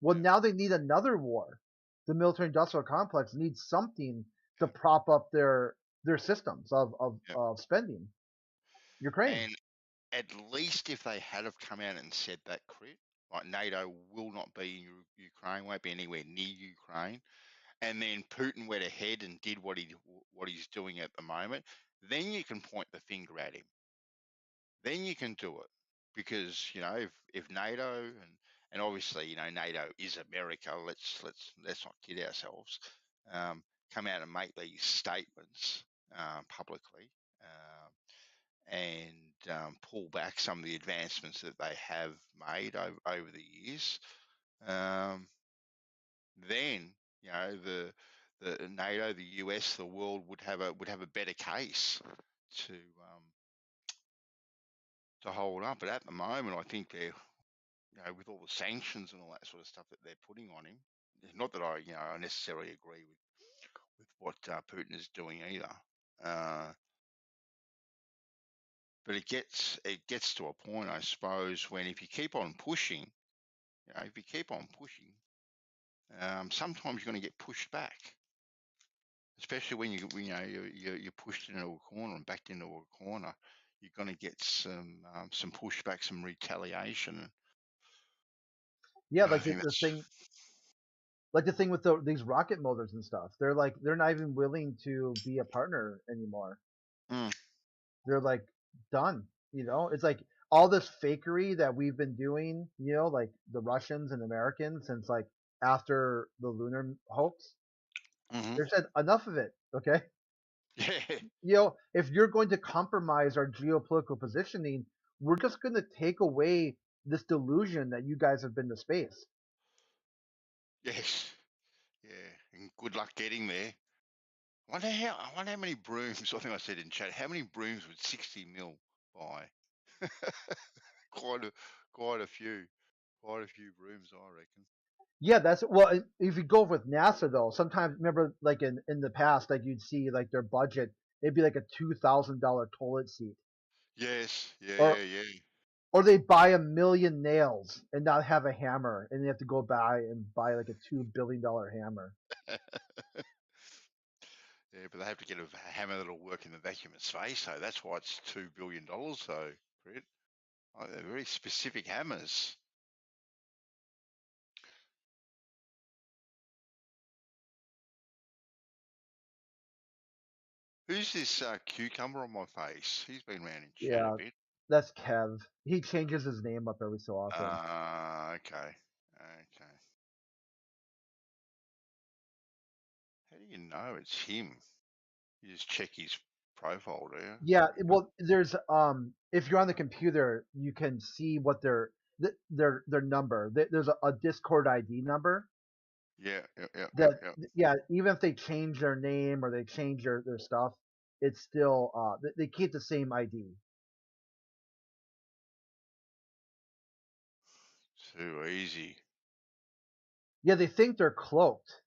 Well, now they need another war. The military industrial complex needs something to prop up their systems of spending. Ukraine. And at least if they had have come out and said that, Crit, like NATO will not be in Ukraine, won't be anywhere near Ukraine, and then Putin went ahead and did what he's doing at the moment, then you can point the finger at him. Then you can do it, because if NATO and obviously NATO is America. Let's not kid ourselves. Come out and make these statements publicly. And pull back some of the advancements that they have made over the years, then the NATO, the US, the world would have a better case to hold up. But at the moment, I think they're with all the sanctions and all that sort of stuff that they're putting on him. Not that I necessarily agree with what Putin is doing either. But it gets to a point, I suppose, when if you keep on pushing, sometimes you're going to get pushed back, especially when you're pushed into a corner and backed into a corner. You're going to get some pushback, some retaliation. Yeah, like the thing, with these rocket motors and stuff. They're not even willing to be a partner anymore. They're like done. It's like all this fakery that we've been doing. Like the Russians and Americans since like after the lunar hoax. They said enough of it. Okay. If you're going to compromise our geopolitical positioning, we're just going to take away this delusion that you guys have been to space. Yes. Yeah. And good luck getting there. I wonder how many brooms, I think I said in chat, how many brooms would 60 mil buy? quite a few brooms, I reckon. Yeah, if you go with NASA though, sometimes remember like in the past, like you'd see like their budget, it'd be like a $2,000 toilet seat. Yes, Or yeah. or they buy 1 million nails and not have a hammer, and they have to go buy like a $2 billion hammer. Yeah, but they have to get a hammer that'll work in the vacuum of space, so that's why it's $2 billion, though, Fred. They're very specific hammers. Who's this cucumber on my face? He's been around in chat a bit. That's Kev. He changes his name up every so often. Okay. How do you know it's him? You just check his profile, do you? Yeah, well, there's if you're on the computer, you can see what their number. There's a Discord ID number. Yeah. Yeah, even if they change their name or they change their stuff, it's still they keep the same ID. Too easy. Yeah, they think they're cloaked,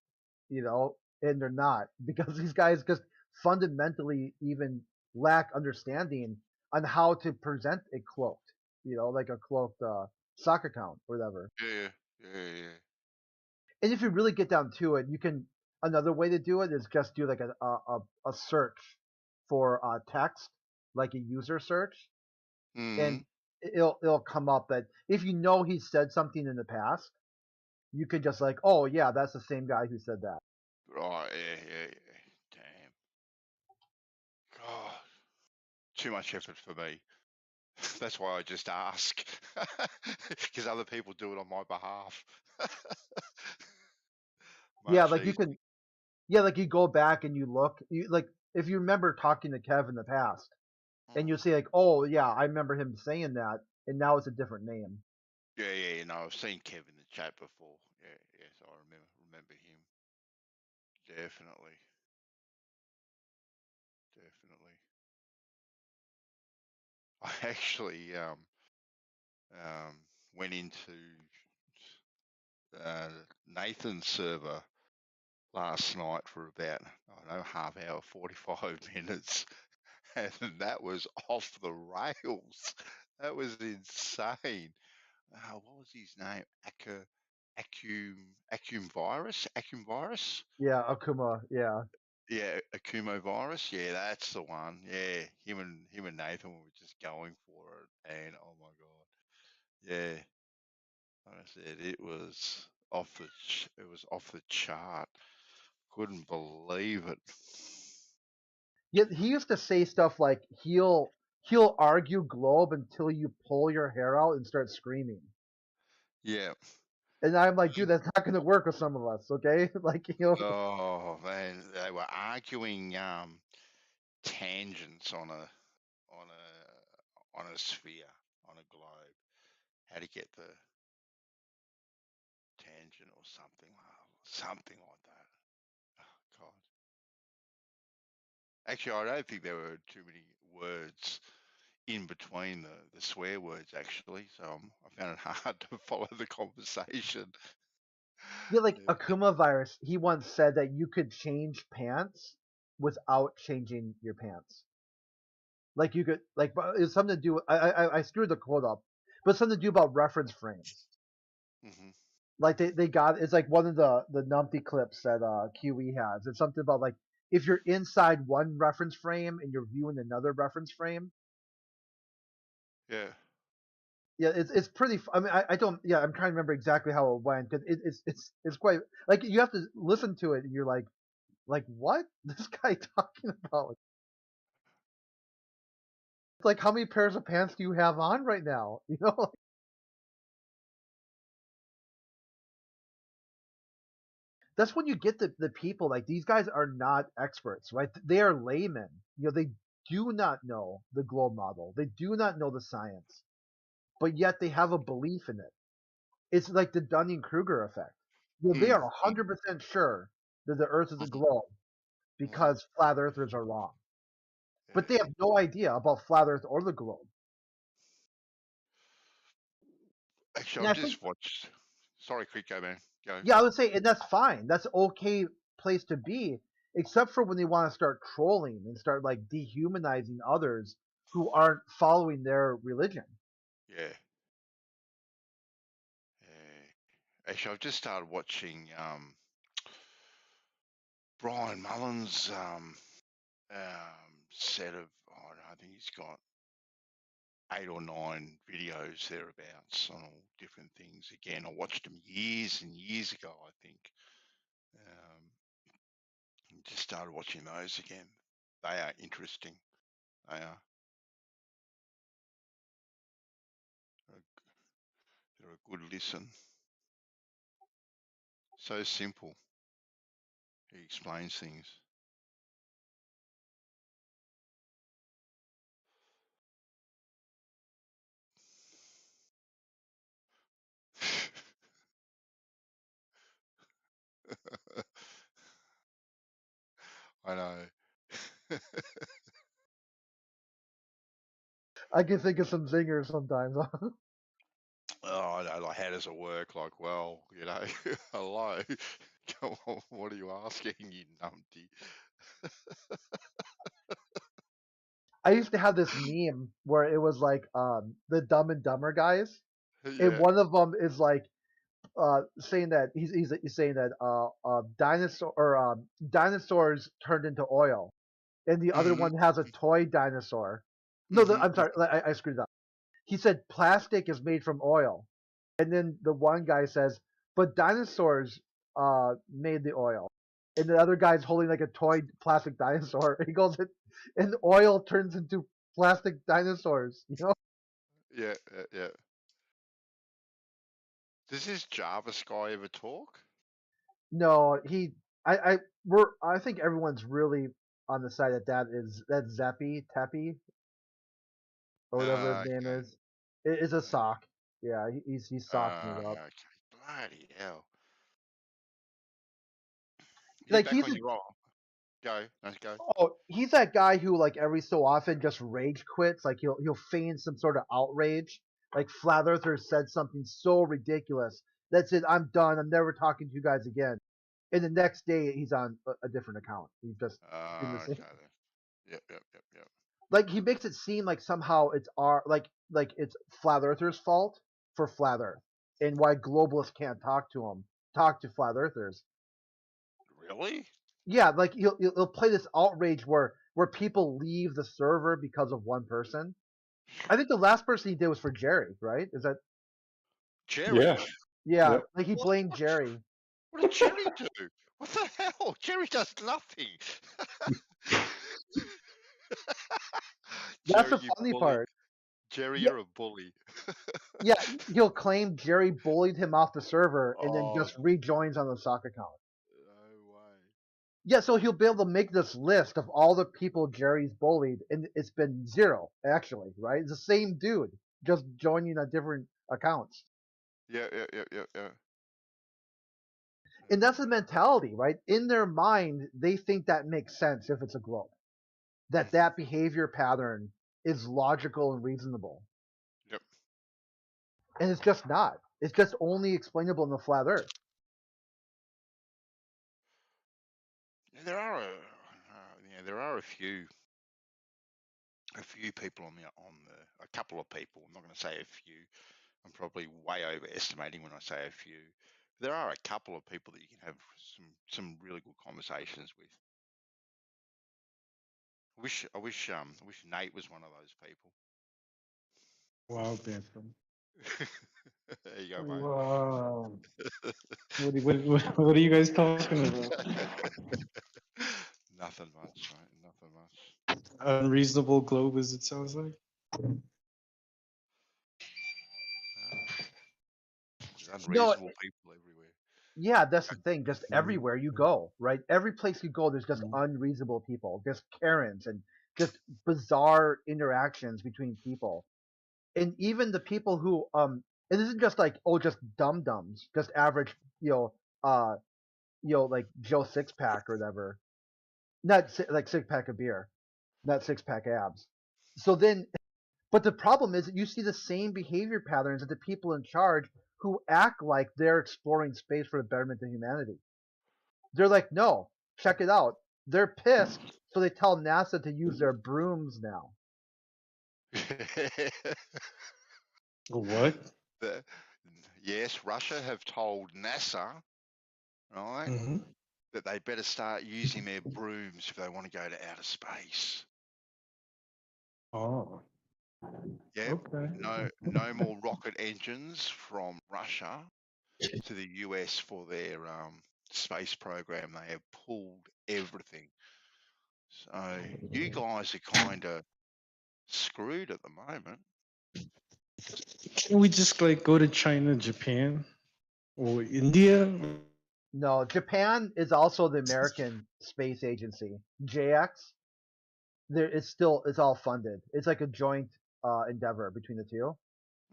and they're not, because these guys just fundamentally even lack understanding on how to present a cloaked, like a cloaked stock account or whatever. Yeah. And if you really get down to it, another way to do it is just do like a search for text, like a user search, and it'll come up that if he said something in the past, you could just like, oh yeah, that's the same guy who said that. Right, yeah. Damn. God. Too much effort for me. That's why I just ask. Because other people do it on my behalf. Yeah, like you can, like you go back and you look, like if you remember talking to Kev in the past, and you say like, oh yeah, I remember him saying that, and now it's a different name. Yeah. No, I've seen Kev in the chat before. Yeah. So I remember him. Definitely. I actually went into Nathan's server last night for about, I don't know, half hour, 45 minutes. and that was off the rails. That was insane. What was his name? Acum virus? Acum virus? Yeah, Akuma. Yeah. Yeah, Akumo virus. Yeah, that's the one. Yeah, him and Nathan were just going for it, and oh my god, yeah. Like I said, it was it was off the chart. Couldn't believe it. Yeah, he used to say stuff like he'll argue globe until you pull your hair out and start screaming. Yeah. And I'm like, dude, that's not gonna work with some of us, okay? Like, Oh man, they were arguing tangents on a sphere, on a globe. How to get the tangent or something like that. Oh, God. Actually, I don't think there were too many words in between the swear words, actually. So I found it hard to follow the conversation. yeah, like Akuma virus, he once said that you could change pants without changing your pants. Like you could, like, but it's something to do. I screwed the quote up, but it's something to do about reference frames. Mm-hmm. Like they got it's like one of the numpty clips that QE has. It's something about like if you're inside one reference frame and you're viewing another reference frame. Yeah. Yeah, it's pretty. I mean, I don't. Yeah, I'm trying to remember exactly how it went because it's quite like you have to listen to it and you're like what this guy talking about? It's like how many pairs of pants do you have on right now? You know. That's when you get the people like these guys are not experts, right? They are laymen. You know, they do not know the globe model. They do not know the science, but yet they have a belief in it. It's like the Dunning-Kruger effect. You know, they are 100% sure that the Earth is a globe because flat earthers are wrong. But they have no idea about flat Earth or the globe. Actually, I've just watched. Sorry, quick go, man. Go. Yeah, I would say, and that's fine. That's okay place to be, except for when they want to start trolling and start like dehumanizing others who aren't following their religion. Yeah. Actually, I've just started watching Brian Mullen's set of. I think he's got 8 or 9 videos thereabouts on all different things. Again, I watched them years and years ago, I think. Just started watching those again. They are interesting. They are. They're a good listen. So simple. He explains things. I know. I can think of some zingers sometimes. Oh, I know. Like, how does it work? Like, well, you know, hello. What are you asking, you numpty? I used to have this meme where it was like the Dumb and Dumber guys, and Yeah. one of them is like saying that he's saying that dinosaurs turned into oil, and the other one has a toy dinosaur. No, I'm sorry, I screwed up. He said plastic is made from oil, and then the one guy says, but dinosaurs made the oil, and the other guy's holding like a toy plastic dinosaur. And he goes, and oil turns into plastic dinosaurs. You know? Yeah, yeah. Does this Jarvis guy ever talk? No, I think everyone's really on the side that's Zappy Tappy or whatever his name is. It is a sock. Yeah, he's socking it up. Okay. Bloody hell. You Like back he's on your roll. Go. Let's go. oh, he's that guy who like every so often just rage quits. Like he'll feign some sort of outrage. Like Flat Earther said something so ridiculous. That's it. I'm done. I'm never talking to you guys again. And the next day he's on a different account. He's just doing the Okay. same. Then. Yep. Like he makes it seem like somehow it's like it's flat earthers' fault for flat Earth, and why globalists can't talk to flat earthers. Really? Yeah, like he'll play this outrage where people leave the server because of one person. I think the last person he did was for Jerry, right? Is that Jerry? Yeah. yeah? Yep. Like he blamed Jerry. What did Jerry do? What the hell? Jerry does nothing. That's Jerry, the you funny bully. part. Jerry, Yeah, you're a bully. yeah, he'll claim Jerry bullied him off the server and then Oh, just rejoins on the sock account. no way. Yeah, so he'll be able to make this list of all the people Jerry's bullied, and it's been 0 actually, right? It's the same dude, just joining on different accounts. Yeah. And that's the mentality, right? In their mind, they think that makes sense if it's a globe. That behavior pattern is logical and reasonable. Yep. And it's just not. It's just only explainable in the flat Earth. Yeah, there are a few people a couple of people. I'm not going to say a few. I'm probably way overestimating when I say a few. There are a couple of people that you can have some really good conversations with. I wish Nate was one of those people. Wow, Bantam. There you go, mate. Wow. What are you guys talking about? Nothing much, mate. Nothing much. Unreasonable globe, as it sounds like. There's No, unreasonable people everywhere. yeah, that's the thing. Just everywhere you go, right? Every place you go, there's just unreasonable people, just Karens, and just bizarre interactions between people. And even the people who it isn't just like just dum dums, just average like Joe six pack or whatever, not like six pack of beer, not six pack abs. So then, but the problem is that you see the same behavior patterns of the people in charge who act like they're exploring space for the betterment of humanity. They're like, no, check it out. They're pissed, so they tell NASA to use their brooms now. What? Yes, Russia have told NASA, right, that they better start using their brooms if they want to go to outer space. Oh. Yeah. Okay. No more rocket engines from Russia to the US for their space program. They have pulled everything. So you guys are kind of screwed at the moment. Can we just like go to China, Japan, or India? No, Japan is also the American Space Agency, JX. It's all funded. It's like a joint endeavor between the two.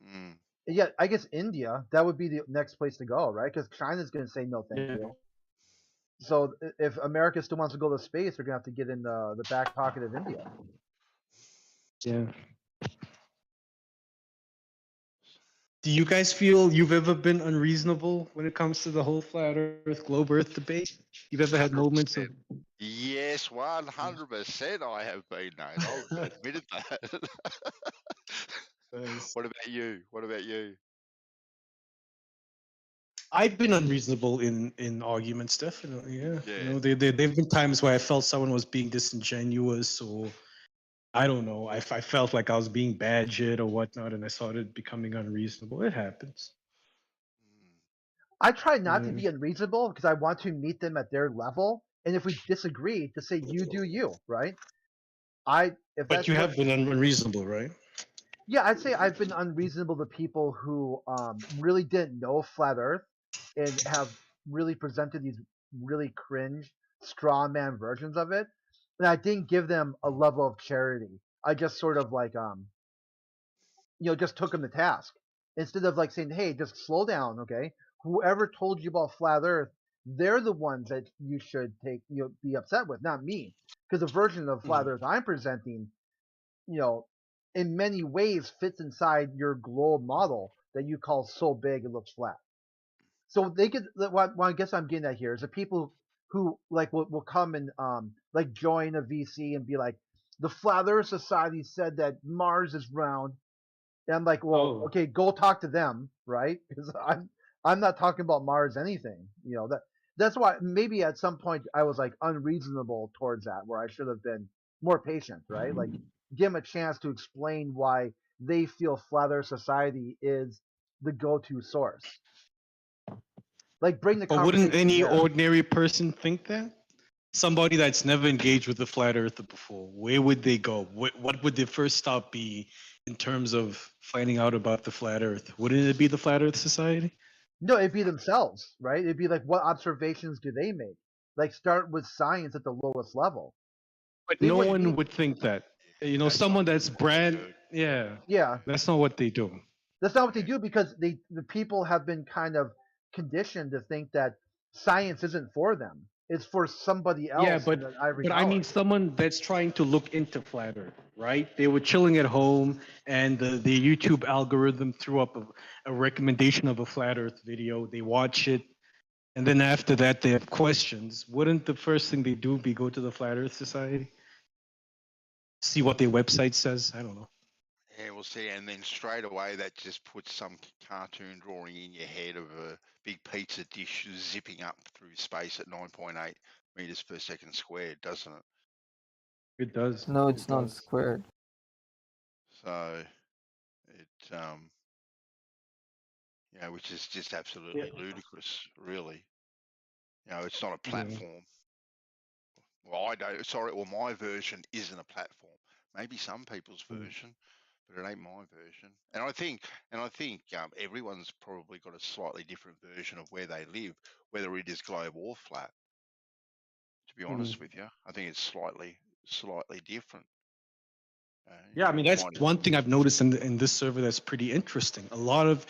Mm. Yeah, I guess India, that would be the next place to go, right? Because China's going to say no, thank you. So if America still wants to go to space, they're going to have to get in the back pocket of India. Yeah. Do you guys feel you've ever been unreasonable when it comes to the whole flat Earth, globe Earth debate? You've ever had moments of Yes, 100% I have been, Nate. I've admitted that. What about you? What about you? I've been unreasonable in arguments, definitely. Yeah. Yeah. You know, there've been times where I felt someone was being disingenuous, or I don't know. I felt like I was being badgered or whatnot, and I started becoming unreasonable. It happens. I try not to be unreasonable because I want to meet them at their level, and if we disagree, to say you do you, right? But you have been unreasonable, right? Yeah, I'd say I've been unreasonable to people who really didn't know flat Earth and have really presented these really cringe straw man versions of it, and I didn't give them a level of charity. I just sort of like just took them to task instead of like saying, hey, just slow down, okay? Whoever told you about flat Earth, they're the ones that you should be upset with, not me, because the version of flat Earth I'm presenting, in many ways fits inside your globe model that you call so big it looks flat. So they get what I guess I'm getting at here is the people who like will come and like join a VC and be like, the Flat Earth Society said that Mars is round. And I'm like, well, Oh. okay, go talk to them, right? Because I'm not talking about Mars anything. That's why maybe at some point I was like unreasonable towards that, where I should have been more patient, right? Like give them a chance to explain why they feel Flat Earth Society is the go-to source. Like bring the But wouldn't conversation any there. ordinary person think that? Somebody that's never engaged with the flat earther before, where would they go? What would their first stop be in terms of finding out about the flat earth? Wouldn't it be the Flat Earth Society? No, it'd be themselves, right? It'd be like, what observations do they make? Like, start with science at the lowest level. But They no wouldn't one be- would think that. Someone that's yeah. Yeah. That's not what they do. That's not what they do because the people have been kind of conditioned to think that science isn't for them. It's for somebody else Yeah, in the ivory but I tower. mean someone that's trying to look into flat earth, right? They were chilling at home and the YouTube algorithm threw up a recommendation of a flat earth video. They watch it and then after that they have questions. Wouldn't the first thing they do be go to the Flat Earth Society? See what their website says? I don't know. Yeah, we'll see. And then straight away, that just puts some cartoon drawing in your head of a big pizza dish zipping up through space at 9.8 meters per second squared, doesn't it? It does. No, It it's not does. squared. So it, which is just absolutely ludicrous, really. It's not a platform. Well, I don't. Sorry, well, my version isn't a platform. Maybe some people's version, but it ain't my version. And I think everyone's probably got a slightly different version of where they live, whether it is globe or flat. To be honest with you, I think it's slightly different. Yeah, I mean that's might- one thing I've noticed in this server that's pretty interesting. A lot of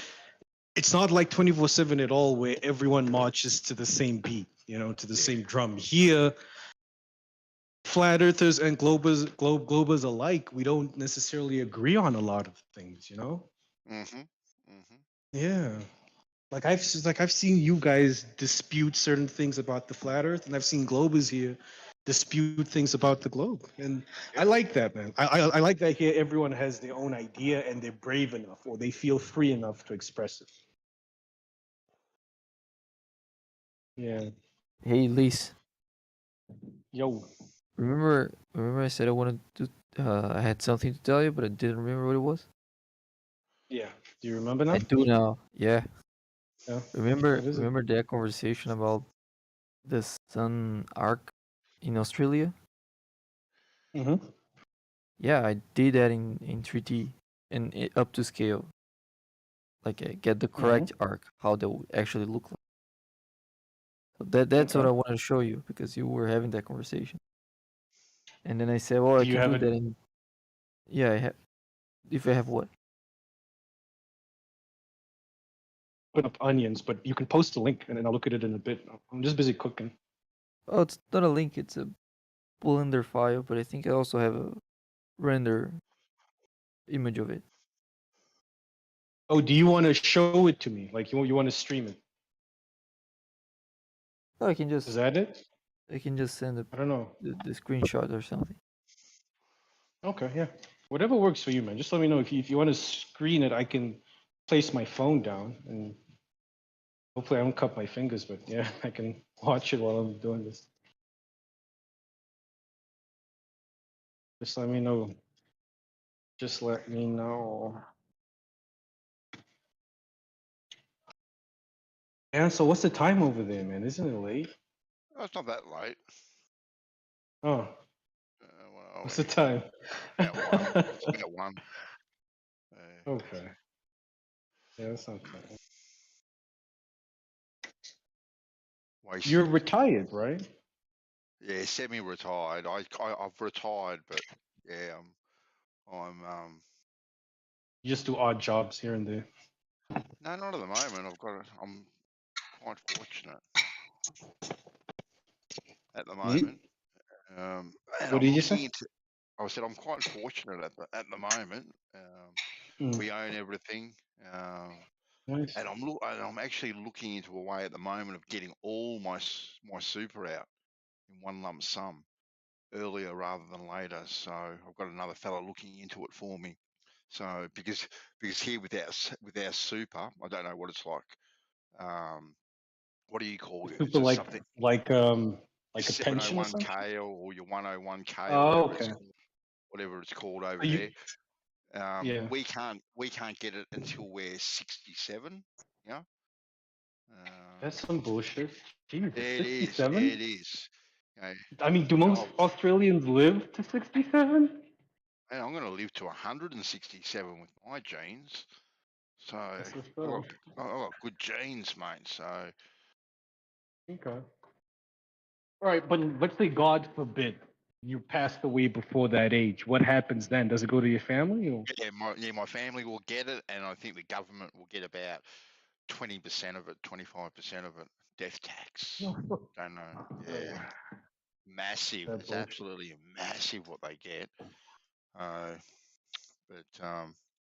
it's not like 24/7 at all where everyone marches to the same beat, to the same drum. Here, flat earthers and globers alike, we don't necessarily agree on a lot of things, Yeah. Like I've seen you guys dispute certain things about the flat earth and I've seen globers here dispute things about the globe. And I like that, man. I like that here everyone has their own idea and they're brave enough or they feel free enough to express it. Yeah. Hey, Lise. Yo. Remember I said I wanted to. I had something to tell you, but I didn't remember what it was. Yeah. Do you remember now? I do now. Yeah. Yeah. Remember What is it? that conversation about the sun arc in Australia? Mm-hmm. Yeah, I did that in 3D and up to scale. Like get the correct arc, how they would actually look like. So that's what Okay. I wanted to show you because you were having that conversation. And then I said, well, I Do you can have do it? that in. Yeah, I have. If I have what? Put up onions, but you can post a link and then I'll look at it in a bit. I'm just busy cooking. Oh, it's not a link. It's a Blender file, but I think I also have a render image of it. Oh, do you want to show it to me? Like you want to stream it? No, I can just. Is that it? I can just send I don't know. the screenshot or something. Okay, yeah. Whatever works for you, man. Just let me know if you want to screen it. I can place my phone down and hopefully I don't cut my fingers, but yeah, I can watch it while I'm doing this. Just let me know. Just let me know. Yeah, so what's the time over there, man? Isn't it late? Oh, it's not that late. Oh, Well, what's the time? About one. It's about one. Okay. Yeah, that's not bad. Wasted. You're retired, right? Yeah, semi-retired. I've retired, but yeah, I'm You just do odd jobs here and there. no, not at the moment. I'm quite fortunate at the moment. And What I'm did you looking say? into. I said I'm quite fortunate at the moment. We own everything, Nice. and I'm actually looking into a way at the moment of getting all my super out in one lump sum. earlier rather than later. So I've got another fella looking into it for me. So because here with our super, I don't know what it's like. What do you call it? It's Super just something like a pension or something. 701k or your 101k or Oh, whatever it's called over Are you- there. yeah. We can't get it until we're 67. Yeah. That's some bullshit. Jesus, It is. 67? It is. Okay. I mean, do most Australians live to 67? And I'm going to live to 167 with my genes. So That's what's I've up. got good genes, mate. So Okay. All right, but let's say God forbid you passed away before that age. What happens then? Does it go to your family? Or? my family will get it, and I think the government will get about 20% of it, 25% of it. Death tax. Don't know. Yeah. Massive. That's It's bullshit. absolutely massive what they get.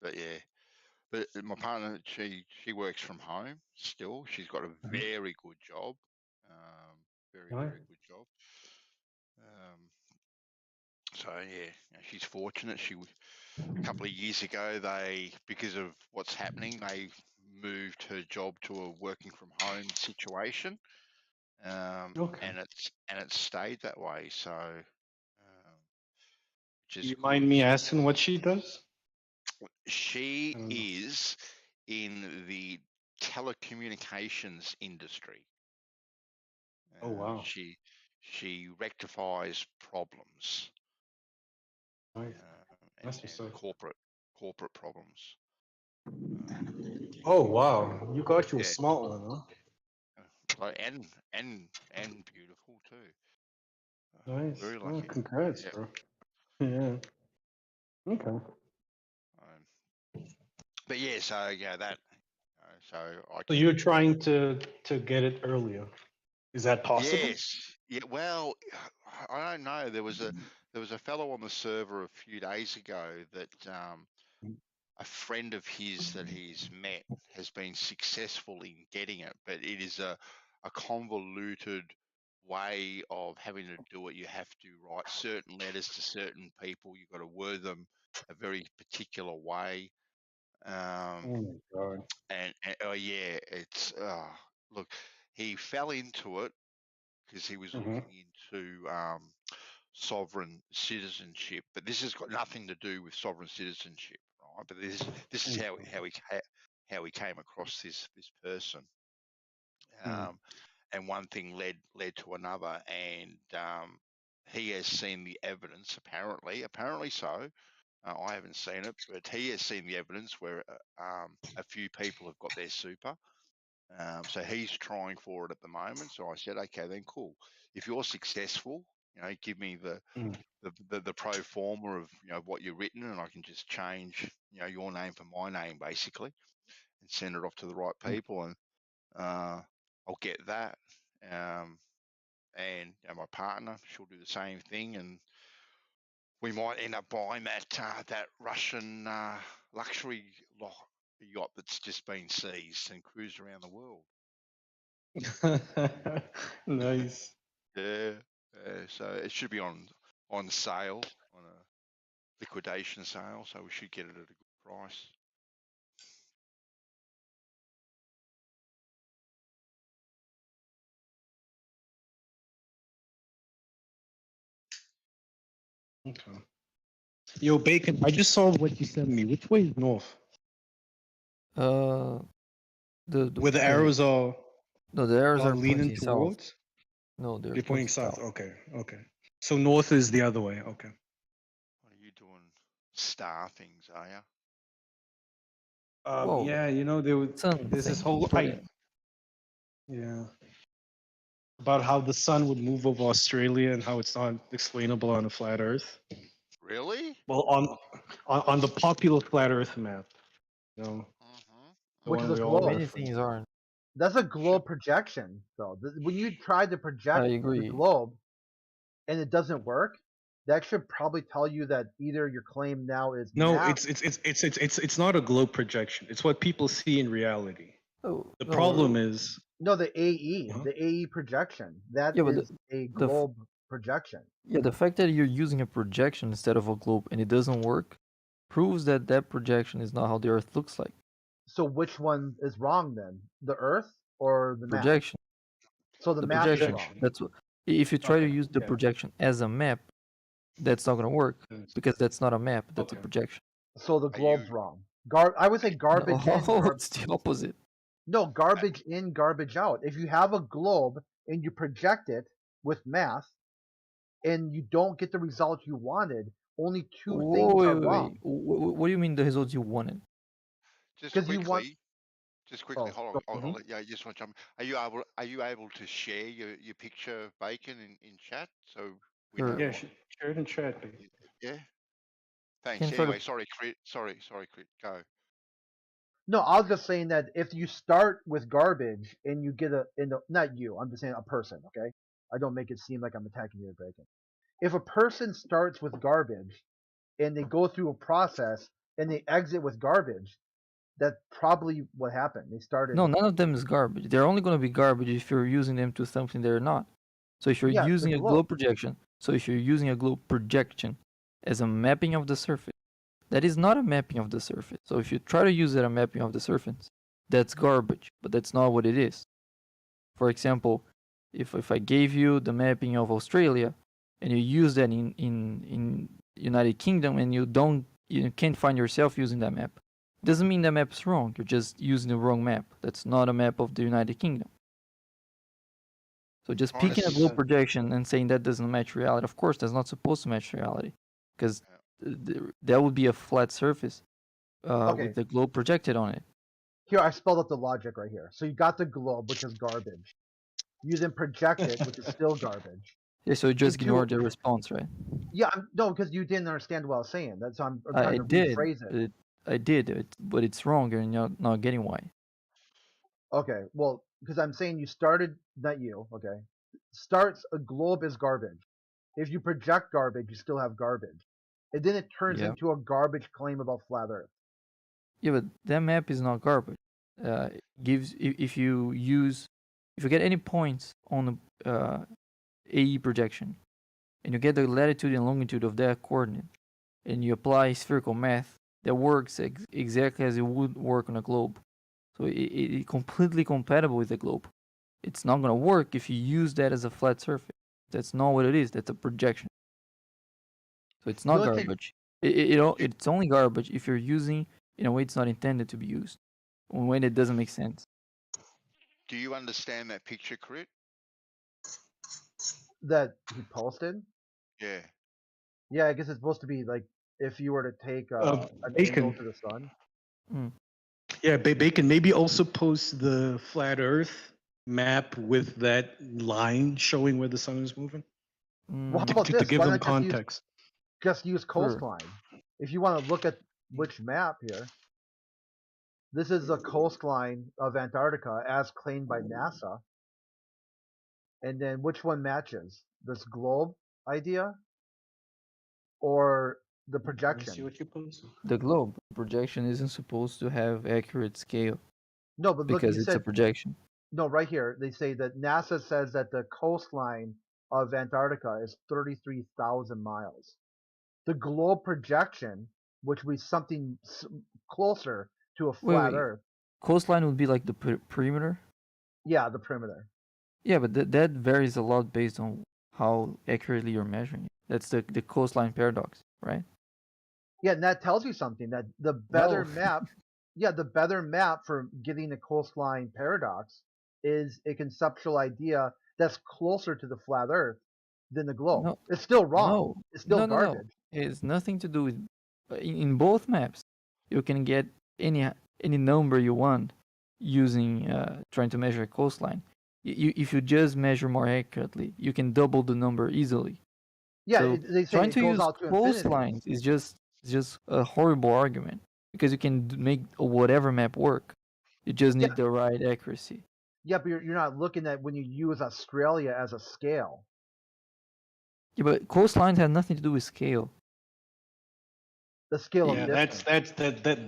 But yeah. But my partner, she works from home still. She's got a very good job. Very good job. So yeah, she's fortunate. A couple of years ago, because of what's happening, they moved her job to a working from home situation. And it's stayed that way. So, which Do is you good. mind me asking what she does? She is in the telecommunications industry. Oh wow. She rectifies problems. Nice. That's And what's up. corporate problems. Oh wow, you got you a Yeah. smart one, huh? Like, and beautiful too. Nice. Very Oh, lucky. congrats, Yeah. bro. Yeah. Okay. But yeah, so yeah, that. So I So can. you're trying to get it earlier. Is that possible? Yes. Yeah. Well, I don't know. There was a fellow on the server a few days ago that a friend of his that he's met has been successful in getting it, but it is a convoluted way of having to do it. You have to write certain letters to certain people. You've got to word them a very particular way. Oh my god. And oh yeah, it's look, he fell into it because he was looking into sovereign citizenship, but this has got nothing to do with sovereign citizenship, right? But this is how he came across this person, and one thing led to another, and he has seen the evidence. Apparently so. I haven't seen it, but he has seen the evidence where a few people have got their super. So he's trying for it at the moment. So I said, okay, then cool. If you're successful, give me the pro forma of what you've written, and I can just change your name for my name basically, and send it off to the right people, and I'll get that. And my partner, she'll do the same thing, and we might end up buying that Russian luxury yacht that's just been seized and cruise around the world. Nice. Yeah. So it should be on sale, on a liquidation sale. So we should get it at a good price. Okay. Yo, Bacon, I just saw what you sent me. Which way is north? The Where the arrows are No, the arrows are leaning pointing south. towards? No, they're They're pointing pointing south. south. Okay. Okay. So north is the other way. Okay. What are you doing? Star things, are you? Whoa. Yeah, there's this whole yeah, about how the sun would move over Australia and how it's not explainable on a flat Earth. Really? Well, on the popular flat Earth map, the Which is one a we all globe. reference. aren't. That's a globe projection, though. When you try to project the agree. globe and it doesn't work, that should probably tell you that either your claim now is No, now. it's not a globe projection. It's what people see in reality. Oh, The no, problem is No, the AE projection. That Yeah, but is a globe projection. Yeah, the fact that you're using a projection instead of a globe and it doesn't work proves that that projection is not how the Earth looks like. So which one is wrong then? The Earth or the map? Projection. So the The map is projection. wrong. That's what. If you try to Okay, use the yeah. projection as a map, that's not gonna work because that's not a map. That's a Okay. projection. So the Are globe's you wrong. I would say garbage in. No, it's the opposite. No, garbage in, garbage out. If you have a globe and you project it with math, and you don't get the result you wanted, only two Whoa, things wait, are wait, wait. wrong. What do you mean the results you wanted? just 'Cause you want- quickly? Just quickly, Oh, hold on. I'll Mhm. let you. I just want to jump. Are you able to share your picture of bacon in chat so we Sure. know? Yeah, what- share it in chat, please. Yeah. Thanks. Can try to- Anyway, sorry, Crit. Sorry, Crit. Go. No, I was just saying that if you start with garbage and you get not you, I'm just saying a person, okay? I don't make it seem like I'm attacking your bacon. If a person starts with garbage and they go through a process and they exit with garbage, that's probably what happened. They started. No, none of them is garbage. They're only going to be garbage if you're using them to something they're not. So if you're Yeah, the using a globe. globe projection, as a mapping of the surface, that is not a mapping of the surface. So if you try to use it a mapping of the surface, that's garbage, but that's not what it is. For example, if I gave you the mapping of Australia and you use that in United Kingdom and you can't find yourself using that map, doesn't mean that map's wrong. You're just using the wrong map. That's not a map of the United Kingdom. So just Trying to picking a s- globe projection and saying that doesn't match reality, of course, that's not supposed to match reality, because that would be a flat surface Okay. with the globe projected on it. Here, I spelled out the logic right here. So you got the globe, which is garbage. You then project it, which is still garbage. Yeah, so you just into- ignore the response, right? Yeah, no, because you didn't understand what I was saying. That's I'm I trying to did, rephrase it. I did, but it's wrong, and you're not getting why. Okay, well, because I'm saying you started, not you, okay. Starts, a globe is garbage. If you project garbage, you still have garbage. And then it turns Yeah. into a garbage claim about flat Earth. Yeah, but that map is not garbage. If you get any points on the AE projection, and you get the latitude and longitude of that coordinate, and you apply spherical math, that works exactly as it would work on a globe. So it's completely compatible with the globe. It's not gonna work if you use that as a flat surface. That's not what it is. That's a projection. So it's not The only thing- garbage. It's only garbage if you're using in a way it's not intended to be used, when it doesn't make sense. Do you understand that picture, Crit? That he posted? Yeah. Yeah, I guess it's supposed to be like if you were to take an Bacon. angle to the sun. Yeah, Bacon, maybe also post the flat Earth map with that line showing where the sun is moving. Well, how To, about to this? give Why them not context. just use coastline? If you want to look at which map here, this is the coastline of Antarctica as claimed by NASA. And then which one matches? This globe idea or the Let me see projection? what you posted. The globe projection isn't supposed to have accurate scale. No, but look, because you it's said a projection. no. Right here, they say that NASA says that the coastline of Antarctica is 33,000 miles. The globe projection, which was something closer to a flat wait. Earth. Coastline would be like the perimeter. Yeah, the perimeter. Yeah, but that varies a lot based on how accurately you're measuring it. That's the coastline paradox, right? Yeah, and that tells you something that the better No. map. Yeah, the better map for getting the coastline paradox is a conceptual idea that's closer to the flat Earth than the globe. No, It's still wrong. No, It's still no. garbage. It's nothing to do with. In both maps, you can get any number you want using trying to measure a coastline. If you just measure more accurately, you can double the number easily. Yeah, So they say trying it to goes use out to infinity. coastlines is just a horrible argument because you can make whatever map work. You just need the right accuracy. Yeah, but you're not looking at when you use Australia as a scale. Yeah, but coastlines have nothing to do with scale. The scale Yeah, of distance.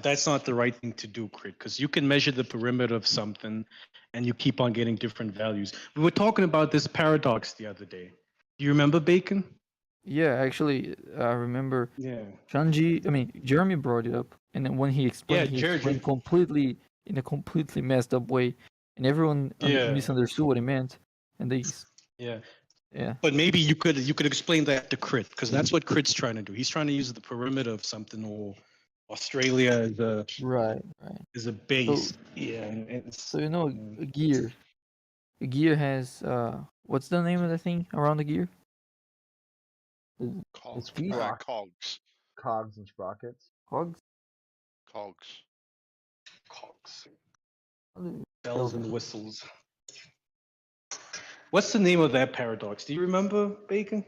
that's not the right thing to do, Crit, because you can measure the perimeter of something and you keep on getting different values. We were talking about this paradox the other day. Do you remember Bacon? Yeah, actually, I remember Yeah. Jeremy brought it up, and then when he explained, he explained completely in a completely messed up way, and everyone Yeah. misunderstood what he meant, and Yeah. yeah. But maybe you could explain that to Crit, because that's what Crit's trying to do. He's trying to use the perimeter of something, or Australia as a Right. as a base. Yeah. And it's, So a gear. A gear has what's the name of the thing around the gear? The Cogs, teeth? cogs, Cogs and sprockets. Cogs? cogs. bells and whistles. What's the name of that paradox? Do you remember, Bacon?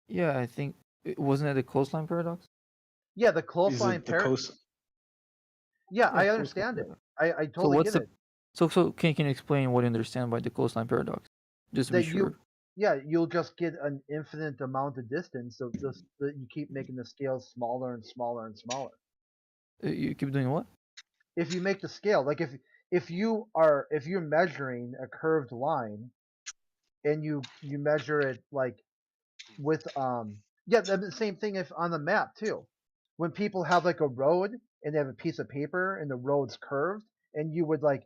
Yeah, I think wasn't it the coastline paradox? Yeah, the Is coastline it the coast? Yeah, Yeah, I coastline understand it. paradox. I totally get it. So can you explain what you understand by the coastline paradox? Just to be That sure. you'll just get an infinite amount of distance, so just that you keep making the scale smaller and smaller and smaller. You keep doing what? If you make the scale, like if you're measuring a curved line, and you measure it like with the same thing if on the map too. When people have like a road and they have a piece of paper and the road's curved, and you would like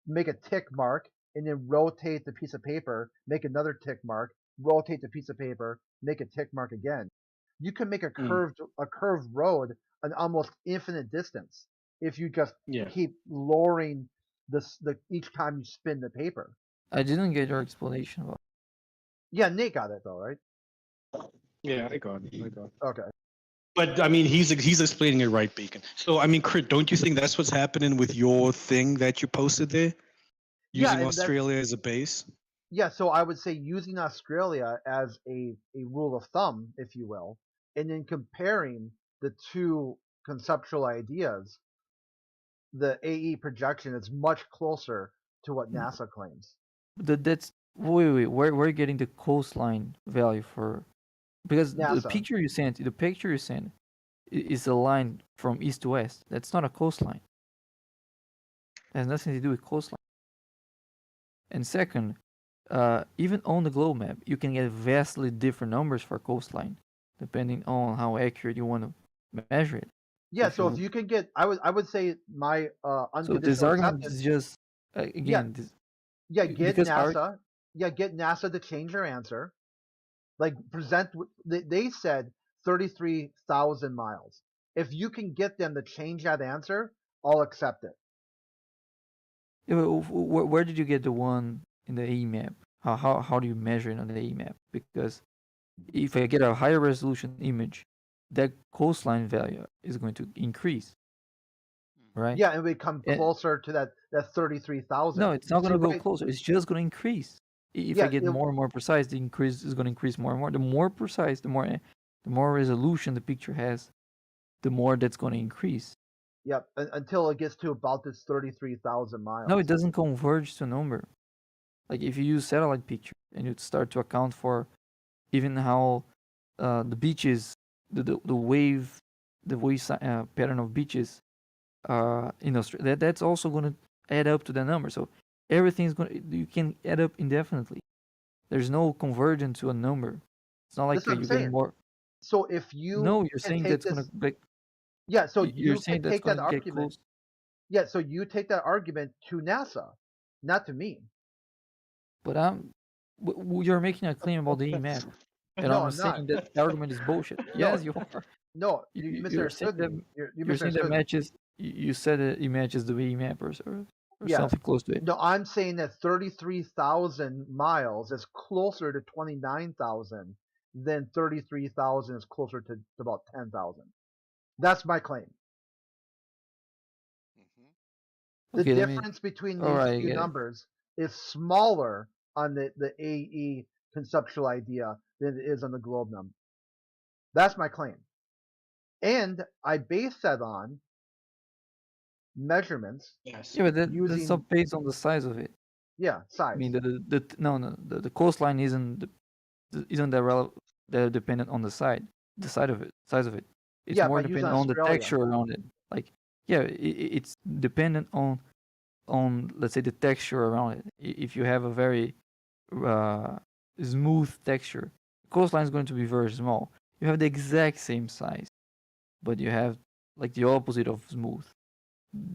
make a tick mark and then rotate the piece of paper, make another tick mark, rotate the piece of paper, make a tick mark again. You can make a curved road an almost infinite distance if you just keep lowering the each time you spin the paper. I didn't get your explanation about. Yeah, Nate got it though, right? Yeah, I got it. Okay. But I mean, he's explaining it right, Bacon. So I mean, Crit, don't you think that's what's happening with your thing that you posted there, using Australia as a base? Yeah, so I would say using Australia as a rule of thumb, if you will, and then comparing the two conceptual ideas, the AE projection is much closer to what NASA claims. That's wait. Where are you getting the coastline value for? Because the NASA. picture you sent is a line from east to west. That's not a coastline. It has nothing to do with coastline. And second, even on the globe map, you can get vastly different numbers for coastline, depending on how accurate you want to measure it. Yeah, so if you can get, I would say my unconditional So this argument acceptance. is just again. Get NASA to change their answer. Like they said 33,000 miles. If you can get them to change that answer, I'll accept it. Where did you get the one in the AE map? How do you measure it on the AE map? Because if I get a higher resolution image, that coastline value is going to increase, right? Yeah, and we come closer to that 33,000. No, it's not going to go closer. It's just going to increase. If I get more and more precise, the increase is going to increase more and more. The more precise, the more resolution the picture has, the more that's going to increase. Yep, until it gets to about this 33,000 miles. No, it doesn't converge to a number. Like if you use satellite picture and you start to account for even how the beaches, the wave pattern of beaches, in Australia, that's also going to add up to the number. So everything's you can add up indefinitely. There's no convergence to a number. It's not like you're getting more. So if you you're saying that's going to like. Yeah, so you're you saying can that's take that going to get argument. close. Yeah, so you take that argument to NASA, not to me. But you're making a claim about the map, and No, I'm I'm saying not. that argument is bullshit. Yes, you are. No, you misunderstood me. You're saying that matches. You said that it matches the VE map or something close to it. No, I'm saying that 33,000 miles is closer to 29,000 than 33,000 is closer to about 10,000. That's my claim. The Okay, difference between these two numbers is smaller on the AE conceptual idea than it is on the globe number. That's my claim. And I base that on measurements. Yes. Yeah, but that's not based on the size of it. Yeah, size. I mean, the coastline isn't that dependent on the size of it. It's more dependent on the texture around it. Like, yeah, it's dependent on let's say the texture around it. If you have a very smooth texture. Coastline is going to be very small. You have the exact same size, but you have like the opposite of smooth.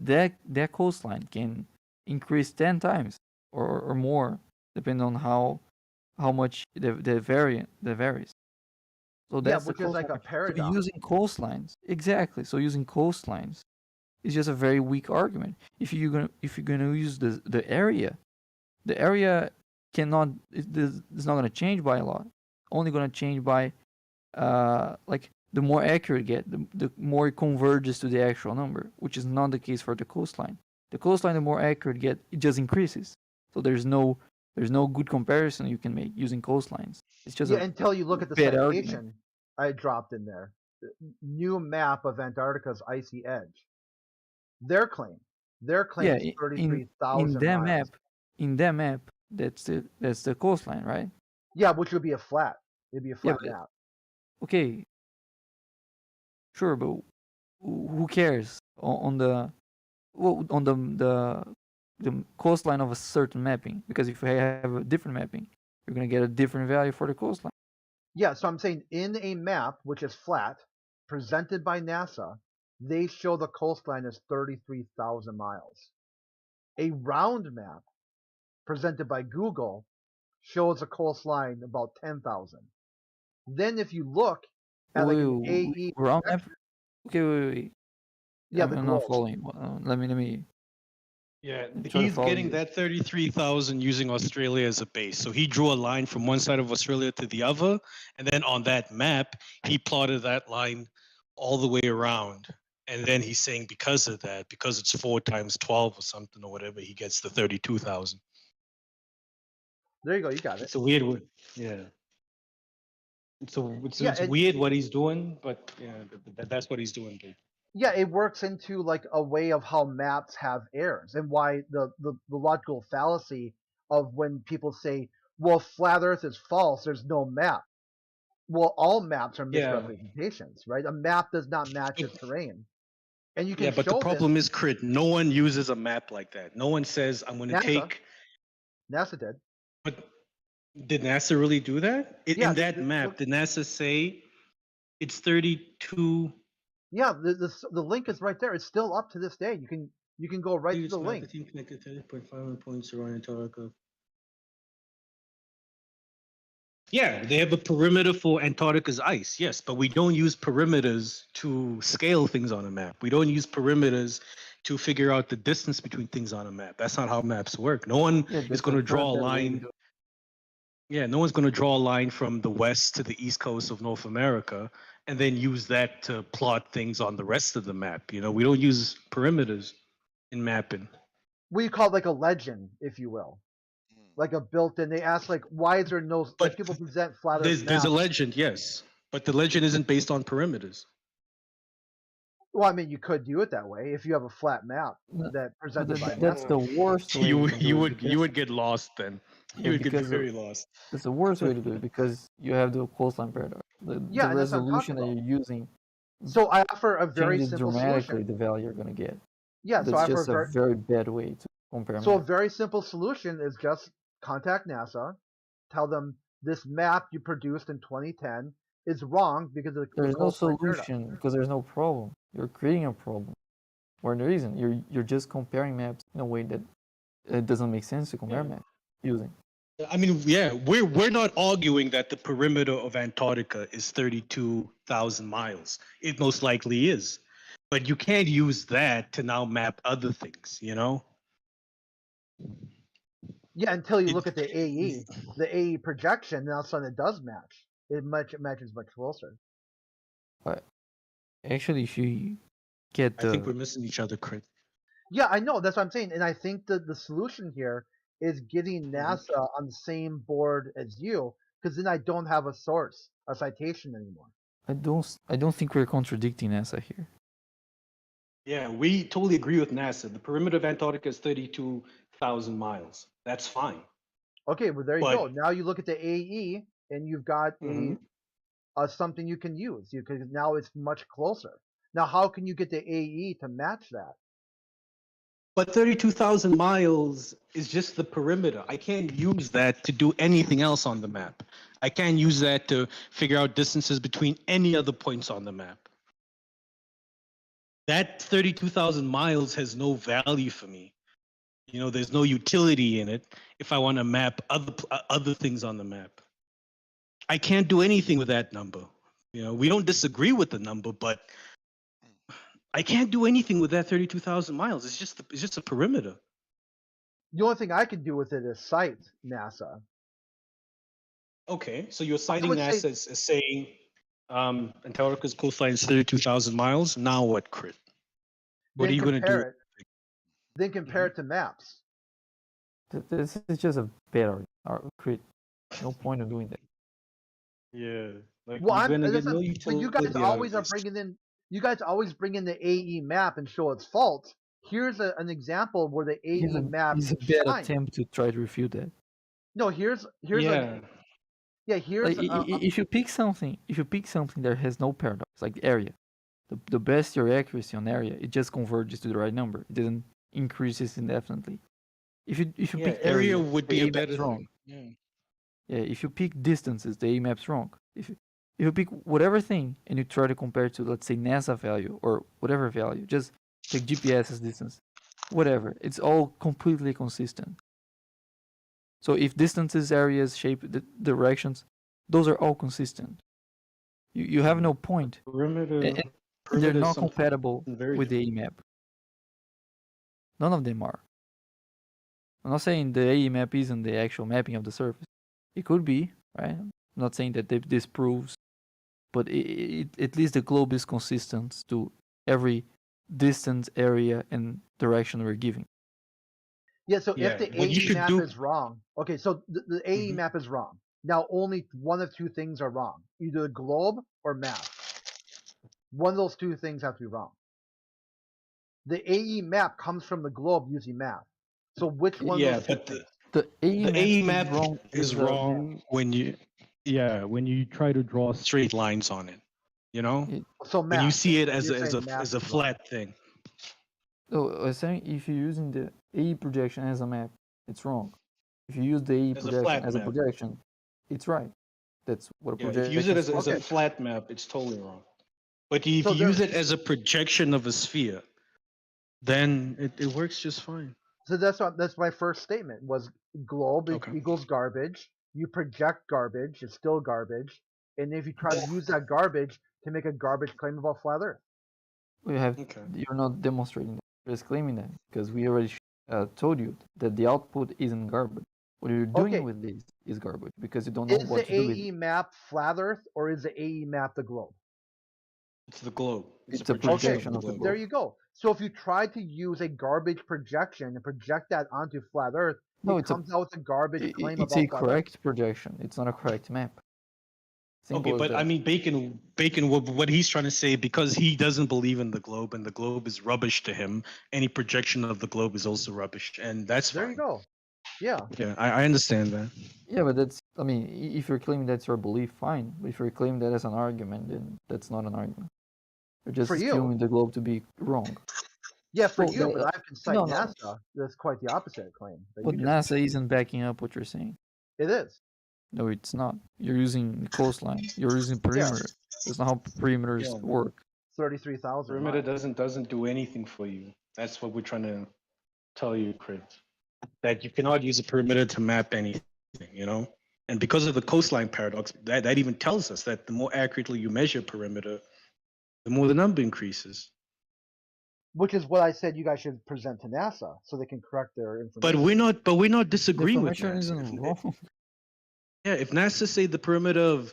That coastline can increase 10 times or more, depending on how much the varies. So Yeah, that's the which is like a coastline. So paradox. using coastlines, exactly. So using coastlines is just a very weak argument. If you're gonna use the area cannot it's not gonna change by a lot. Only gonna change by like the more accurate you get, the more it converges to the actual number, which is not the case for the coastline. The coastline, the more accurate you get, it just increases. So there's no good comparison you can make using coastlines. It's just Yeah, a until you look at the bad argument. citation I dropped in there. New map of Antarctica's icy edge. Their claim Yeah, is in 33,000 that miles. map, that's the coastline, right? Yeah, which would be a flat. It'd be a Yeah, flat but map. okay, sure, but who cares on the the coastline of a certain mapping? Because if you have a different mapping, you're gonna get a different value for the coastline. Yeah, so I'm saying in a map which is flat, presented by NASA, they show the coastline as 33,000 miles. A round map presented by Google shows a coastline about 10,000. Then if you look at like an AE Round map? projection, Okay, wait. yeah, the I'm not globe. following. Let me Yeah, try to he's follow getting you. that 33,000 using Australia as a base. So he drew a line from one side of Australia to the other, and then on that map, he plotted that line all the way around. And then he's saying because of that, because it's 4 times 12 or something or whatever, he gets the 32,000. There you go, you got it. It's a weird one. Yeah. It's Yeah, weird what he's doing, but yeah, that's what he's doing. Dude. yeah, it works into like a way of how maps have errors and why the logical fallacy of when people say, well, flat earth is false, there's no map. Well, all maps are Yeah. misrepresentations, right? A map does not match a terrain. And you can Yeah, but the show problem this. is, Crit, no one uses a map like that. No one says, I'm going to NASA. take. NASA did. But did NASA really do that? Yeah, In that map, did NASA say it's 32? Yeah, the link is right there. It's still up to this day. You can go right to the link. Connected 30.5 points around Antarctica. Yeah, they have a perimeter for Antarctica's ice, yes, but we don't use perimeters to scale things on a map. We don't use perimeters to figure out the distance between things on a map. That's not how maps work. No one is going to draw a line. Yeah, no one's going to draw a line from the west to the east coast of North America and then use that to plot things on the rest of the map. You know, we don't use perimeters in mapping. We call it like a legend, if you will, like a built-in. They ask like, why is there no? Like people present flat Earth There's a maps. legend, yes, but the legend isn't based on perimeters. Well, I mean, you could do it that way if you have a flat map that presented by that's NASA. the worst way You to do it you would get lost then. Yeah, You would get because very lost. That's the worst way to do it because you have the coastline paradox. The Yeah, and that's what I'm resolution talking that about. you're using So I offer a very changes simple dramatically solution. the value you're gonna get. Yeah, so That's I offer just a very bad way to compare So a maps. very simple solution is just contact NASA, tell them this map you produced in 2010 is wrong because of the There's no coastline paradox. solution because there's no problem. You're creating a problem where there isn't. You're just comparing maps in a way that it doesn't make sense to compare maps using. I mean, yeah, we're not arguing that the perimeter of Antarctica is 32,000 miles. It most likely is. But you can't use that to now map other things, you know? Yeah, until you look at the AE projection, now suddenly it does match. It matches much closer. But actually, if you get I think we're missing each other, Chris. Yeah, I know. That's what I'm saying. And I think that the solution here is getting Mm-hmm. NASA on the same board as you, because then I don't have a source, a citation anymore. I don't think we're contradicting NASA here. Yeah, we totally agree with NASA. The perimeter of Antarctica is 32,000 miles. That's fine. Okay, well there you But- go. Now you look at the AE, and you've got Mhm. a something you can use. Because now it's much closer. Now, how can you get the AE to match that? But 32,000 miles is just the perimeter. I can't use that to do anything else on the map. I can't use that to figure out distances between any other points on the map. That 32,000 miles has no value for me. You know, there's no utility in it if I want to map other things on the map. I can't do anything with that number. You know, we don't disagree with the number, but I can't do anything with that 32,000 miles. It's just a perimeter. The only thing I can do with it is cite NASA. Okay, so you're citing would say- NASA as saying Antarctica's coastline is 32,000 miles. Now what, Crit? What are you going to do? Then compare it to maps. This is just a better crit. No point of doing that. Yeah. Like Well, you're gonna get listen, no but you utility guys out of always are this. bringing in. You guys always bring in the AE map and show its faults. Here's an example where the AE map It's a bad shines. attempt to try to refute that. No, here's Yeah. here's Like, if you pick something, that has no paradox, like the area, the best your accuracy on area, it just converges to the right number. It doesn't increase it indefinitely. If you Yeah, pick area area, would the be a A better map's wrong. thing. Yeah. Yeah, if you pick distances, the A map's wrong. If you pick whatever thing and you try to compare it to, let's say, NASA value or whatever value, just take GPS as distance, whatever. It's all completely consistent. So if distances, areas, shape, the directions, those are all consistent. You have no point. Perimeter. And they're perimeter is not something compatible very with the A map. None of them are. I'm not saying the AE map isn't the actual mapping of the surface. It could be, right? I'm not saying that this proves, but at least the globe is consistent to every distance, area, and direction we're giving. Yeah, so Yeah, if the what you AE should map do- is wrong, okay, so the AE map is wrong. Now only one of two things are wrong: either the globe or map. One of those two things have to be wrong. The AE map comes from the globe using map. So which one Yeah, of those two but things? The AE the AE map map is wrong when you try to draw straight lines on it. You know, So when you map. see it as You're a saying map as a is wrong. flat thing. So I was saying if you're using the AE projection as a map, it's wrong. If you use the AE As a projection flat as a map. projection, it's right. That's what a Yeah, if projection you use it as is. a flat map, it's totally wrong. But if So you there- use it as a projection of a sphere, then it works just fine. So that's my first statement was globe equals garbage. You project garbage, it's still garbage. And if you try to use that garbage to make a garbage claim about flat Earth. You're not demonstrating that. You're just claiming that because we already told you that the output isn't garbage. What you're doing Okay. with this is garbage because you don't know Is what the to do with AE it. map flat Earth or is the AE map the globe? It's the globe. It's a projection of the There globe. you go. So if you try to use a garbage projection and project that onto flat Earth, No, it it's a- comes out with a garbage claim It's about a flat correct projection. It's not a correct map. Simple Okay, as but that. I mean, Bacon. What he's trying to say, because he doesn't believe in the globe, and the globe is rubbish to him. Any projection of the globe is also rubbish, and that's There fine. you go. Yeah. Yeah, I understand that. Yeah, but that's, I mean, if you're claiming that's your belief, fine. But if you're claiming that as an argument, then that's not an argument. You're just For you. assuming the globe to be wrong. Yeah, for Well, you, that- but I can cite no, no. NASA. That's quite the opposite claim. that But you just NASA isn't backing up what you're saying. It is. No, it's not. You're using the coastline. You're using perimeter. That's not how perimeters Yeah. work. 33,000. Perimeter doesn't do anything for you. That's what we're trying to tell you, Chris. That you cannot use a perimeter to map anything. You know, and because of the coastline paradox, that even tells us that the more accurately you measure perimeter, the more the number increases. Which is what I said you guys should present to NASA so they can correct their information. But we're not disagreeing with Information NASA. isn't wrong. Yeah, if NASA say the perimeter of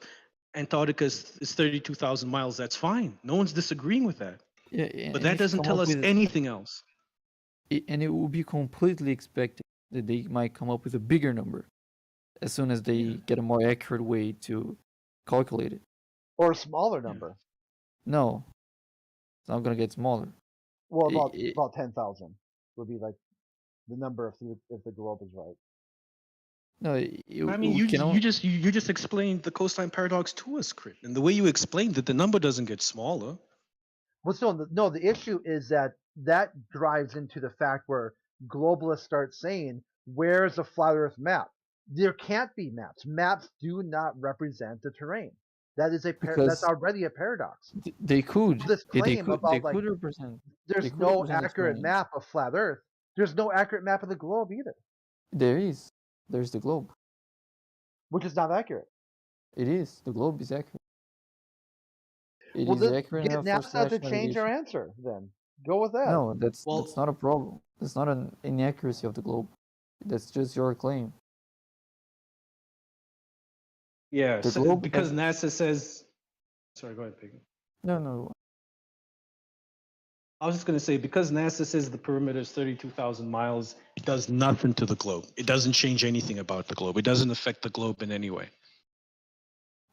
Antarctica is 32,000 miles, that's fine. No one's disagreeing with that. Yeah, But and that if you doesn't come tell up us with- anything else. And it will be completely expected that they might come up with a bigger number as soon as they get a more accurate way to calculate it. Or a smaller number. No, it's not gonna get smaller. Well, It- about 10,000 would be like the number if the globe is right. No, I mean, you just explained the coastline paradox to us, Crit, and the way you explained it, the number doesn't get smaller. Well, still, no. The issue is that that drives into the fact where globalists start saying, "Where's a flat Earth map?" There can't be maps. Maps do not represent the terrain. That is that's Because already a paradox. they could. This They claim could. They about like could represent. there's They could no represent the accurate terrain. map of flat Earth. There's no accurate map of the globe either, There is. There's the globe. which is not accurate. It is. The globe is accurate. It Well, is then accurate get enough for NASA to slash change your navigation. answer. Then go with that. No, that's Well, not a problem. That's not an inaccuracy of the globe. That's just your claim. yeah, The so, globe because has NASA says. Sorry, go ahead, Piggy. no. I was just going to say, because NASA says the perimeter is 32,000 miles, it does nothing to the globe. It doesn't change anything about the globe. It doesn't affect the globe in any way.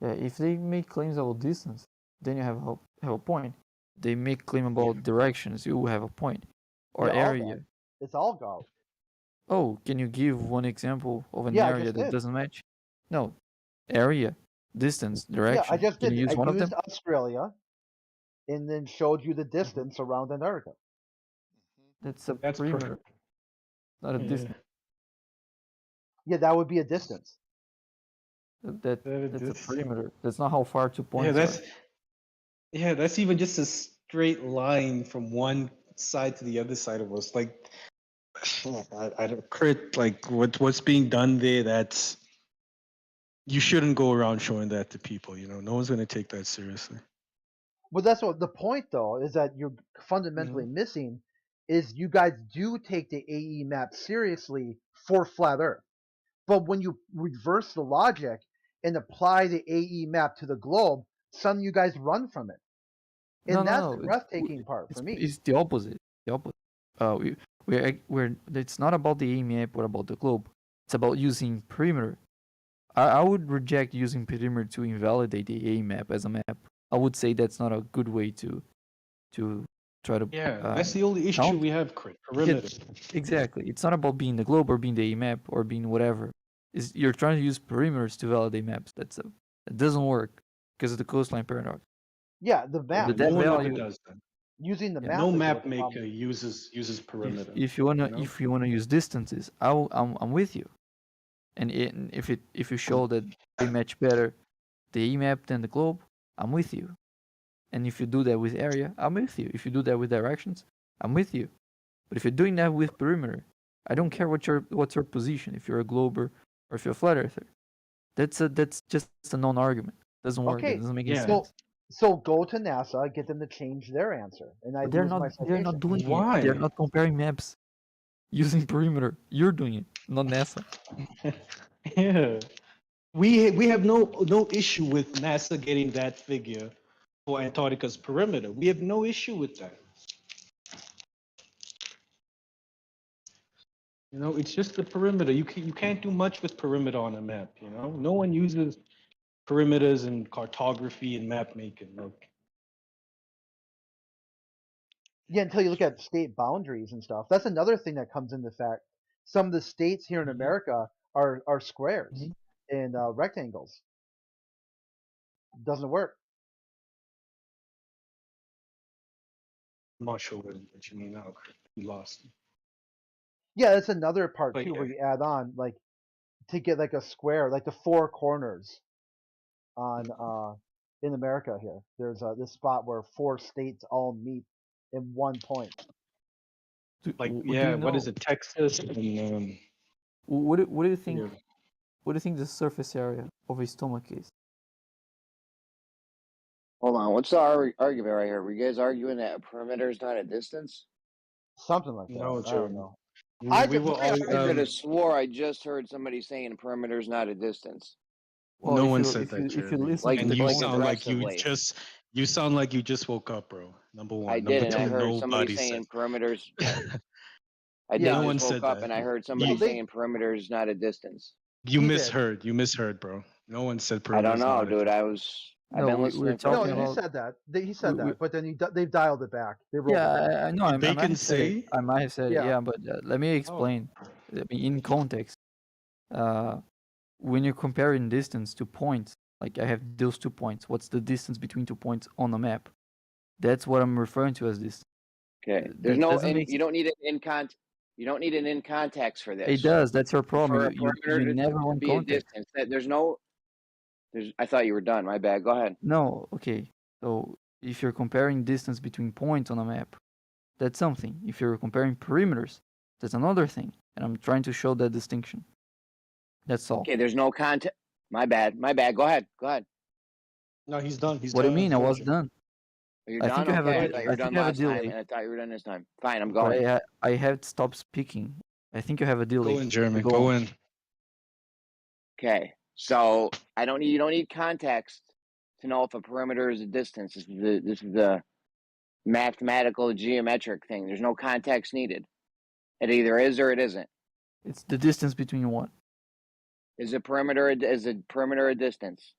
Yeah, if they make claims about distance, then you have a point. They make claim about directions, you have a point. Or Yeah, all area. that. It's all go. Oh, can you give one example of an Yeah, I area just that did. doesn't match? No. Area, distance, Yeah, direction. I just Can did. you use I one of them? used Australia, and then showed you the distance around Antarctica. That's a That's perimeter, not a Yeah. distance. Yeah, that would be a distance. That's a This- perimeter. That's not how far two Yeah, points are. that's even just a straight line from one side to the other side of us. Like, I don't crit. Like, what's being done there? That's you shouldn't go around showing that to people. You know, no one's gonna take that seriously. Well, that's what the point though is that you're fundamentally missing is you guys do take the AE map seriously for flat Earth, but when you reverse the logic and apply the AE map to the globe, some of you guys run from it, and No, that's no, the no. breathtaking part for me. It's the opposite. The opposite. We're. It's not about the map or about the globe. It's about using perimeter. I would reject using perimeter to invalidate the A map as a map. I would say that's not a good way to try to. Yeah, that's the only issue count. we have, crit. Yeah, Perimeter. exactly. It's not about being the globe or being the A map or being whatever. You're trying to use perimeters to validate maps. That doesn't work because of the coastline paradox. Yeah, the map. The dead No mapper value. does that. Using the Yeah. map. No is what map the maker problem is. uses perimeter. If you wanna you know? if you wanna use distances, I'm with you. And if you show that they match better the E map than the globe, I'm with you. And if you do that with area, I'm with you. If you do that with directions, I'm with you. But if you're doing that with perimeter, I don't care what's your position. If you're a glober or if you're a flat earther, that's just a non-argument. Doesn't work. Okay, It doesn't make any Yeah. sense. so go to NASA, get them to change their answer, and I But they're lose my not citation. doing it. Why? They're not comparing maps using perimeter. You're doing it, not NASA. Yeah. We have no issue with NASA getting that figure for Antarctica's perimeter. We have no issue with that. You know, it's just the perimeter. You can't do much with perimeter on a map. You know, no one uses perimeters in cartography and map making. Like, Yeah, until you look at state boundaries and stuff. That's another thing that comes into fact. Some of the states here in America are squares and rectangles. Doesn't work. I'm not sure what you mean now. We lost. Yeah, that's another part But too, yeah. where you add on like to get like a square, like the four corners on in America here. There's this spot where four states all meet in one point. Like, Do yeah, you what is know- it? Texas and What do you think? Yeah. What do you think the surface area of a stomach is? Hold on, what's the argument right here? Were you guys arguing that a perimeter is not a distance? Something like that. No, I Joe. don't know. We, I we just- were all, I could have swore I just heard somebody saying a perimeter is not a distance. Well, no if one you- said if that, you- if you Jeremy. listen Like- and to you the like sound like you aggressively. you sound like you just woke up, bro. Number one. I Number did, and two, I heard somebody nobody saying said. perimeters. I Yeah. did No one just said woke up that. and I heard somebody Well, they- saying perimeter is not a distance. You He did. misheard. You misheard, bro. No one said I perimeter. don't know, dude. I've No, been we- listening we're for No, talking he about- said that. He said we- that, but then they've dialed it back. They rolled it back. Yeah, I know. I They might can have said it. say- I might have said Yeah. it. Yeah, but let me explain. I mean, in context, when you're comparing distance to points, like I have those 2 points. What's the distance between 2 points on the map? That's what I'm referring to as distance. Okay. There's That no doesn't in. make You don't need an in con. You don't need an in context for this. It does. That's your problem. For a You perimeter never to want be a context. distance. There's no. There's. I thought you were done. My bad. Go ahead. No, okay. So if you're comparing distance between points on a map, that's something. If you're comparing perimeters, that's another thing. And I'm trying to show that distinction. That's all. Okay. There's no context. My bad. My bad. Go ahead. Go ahead. No, he's done. He's What do done. you mean? I was Georgia. done. You're I done. think you have a Okay. I de- thought you I were think done you have a last time, delay. and I thought you were done this time. Fine. I'm But going. I have stopped speaking. I think you have a delay. Go in, Jeremy. Go Go on. in. Okay. So I don't need. You don't need context to know if a perimeter is a distance. This is the mathematical geometric thing. There's no context needed. It either is or it isn't. It's the distance between what? Is a perimeter a distance?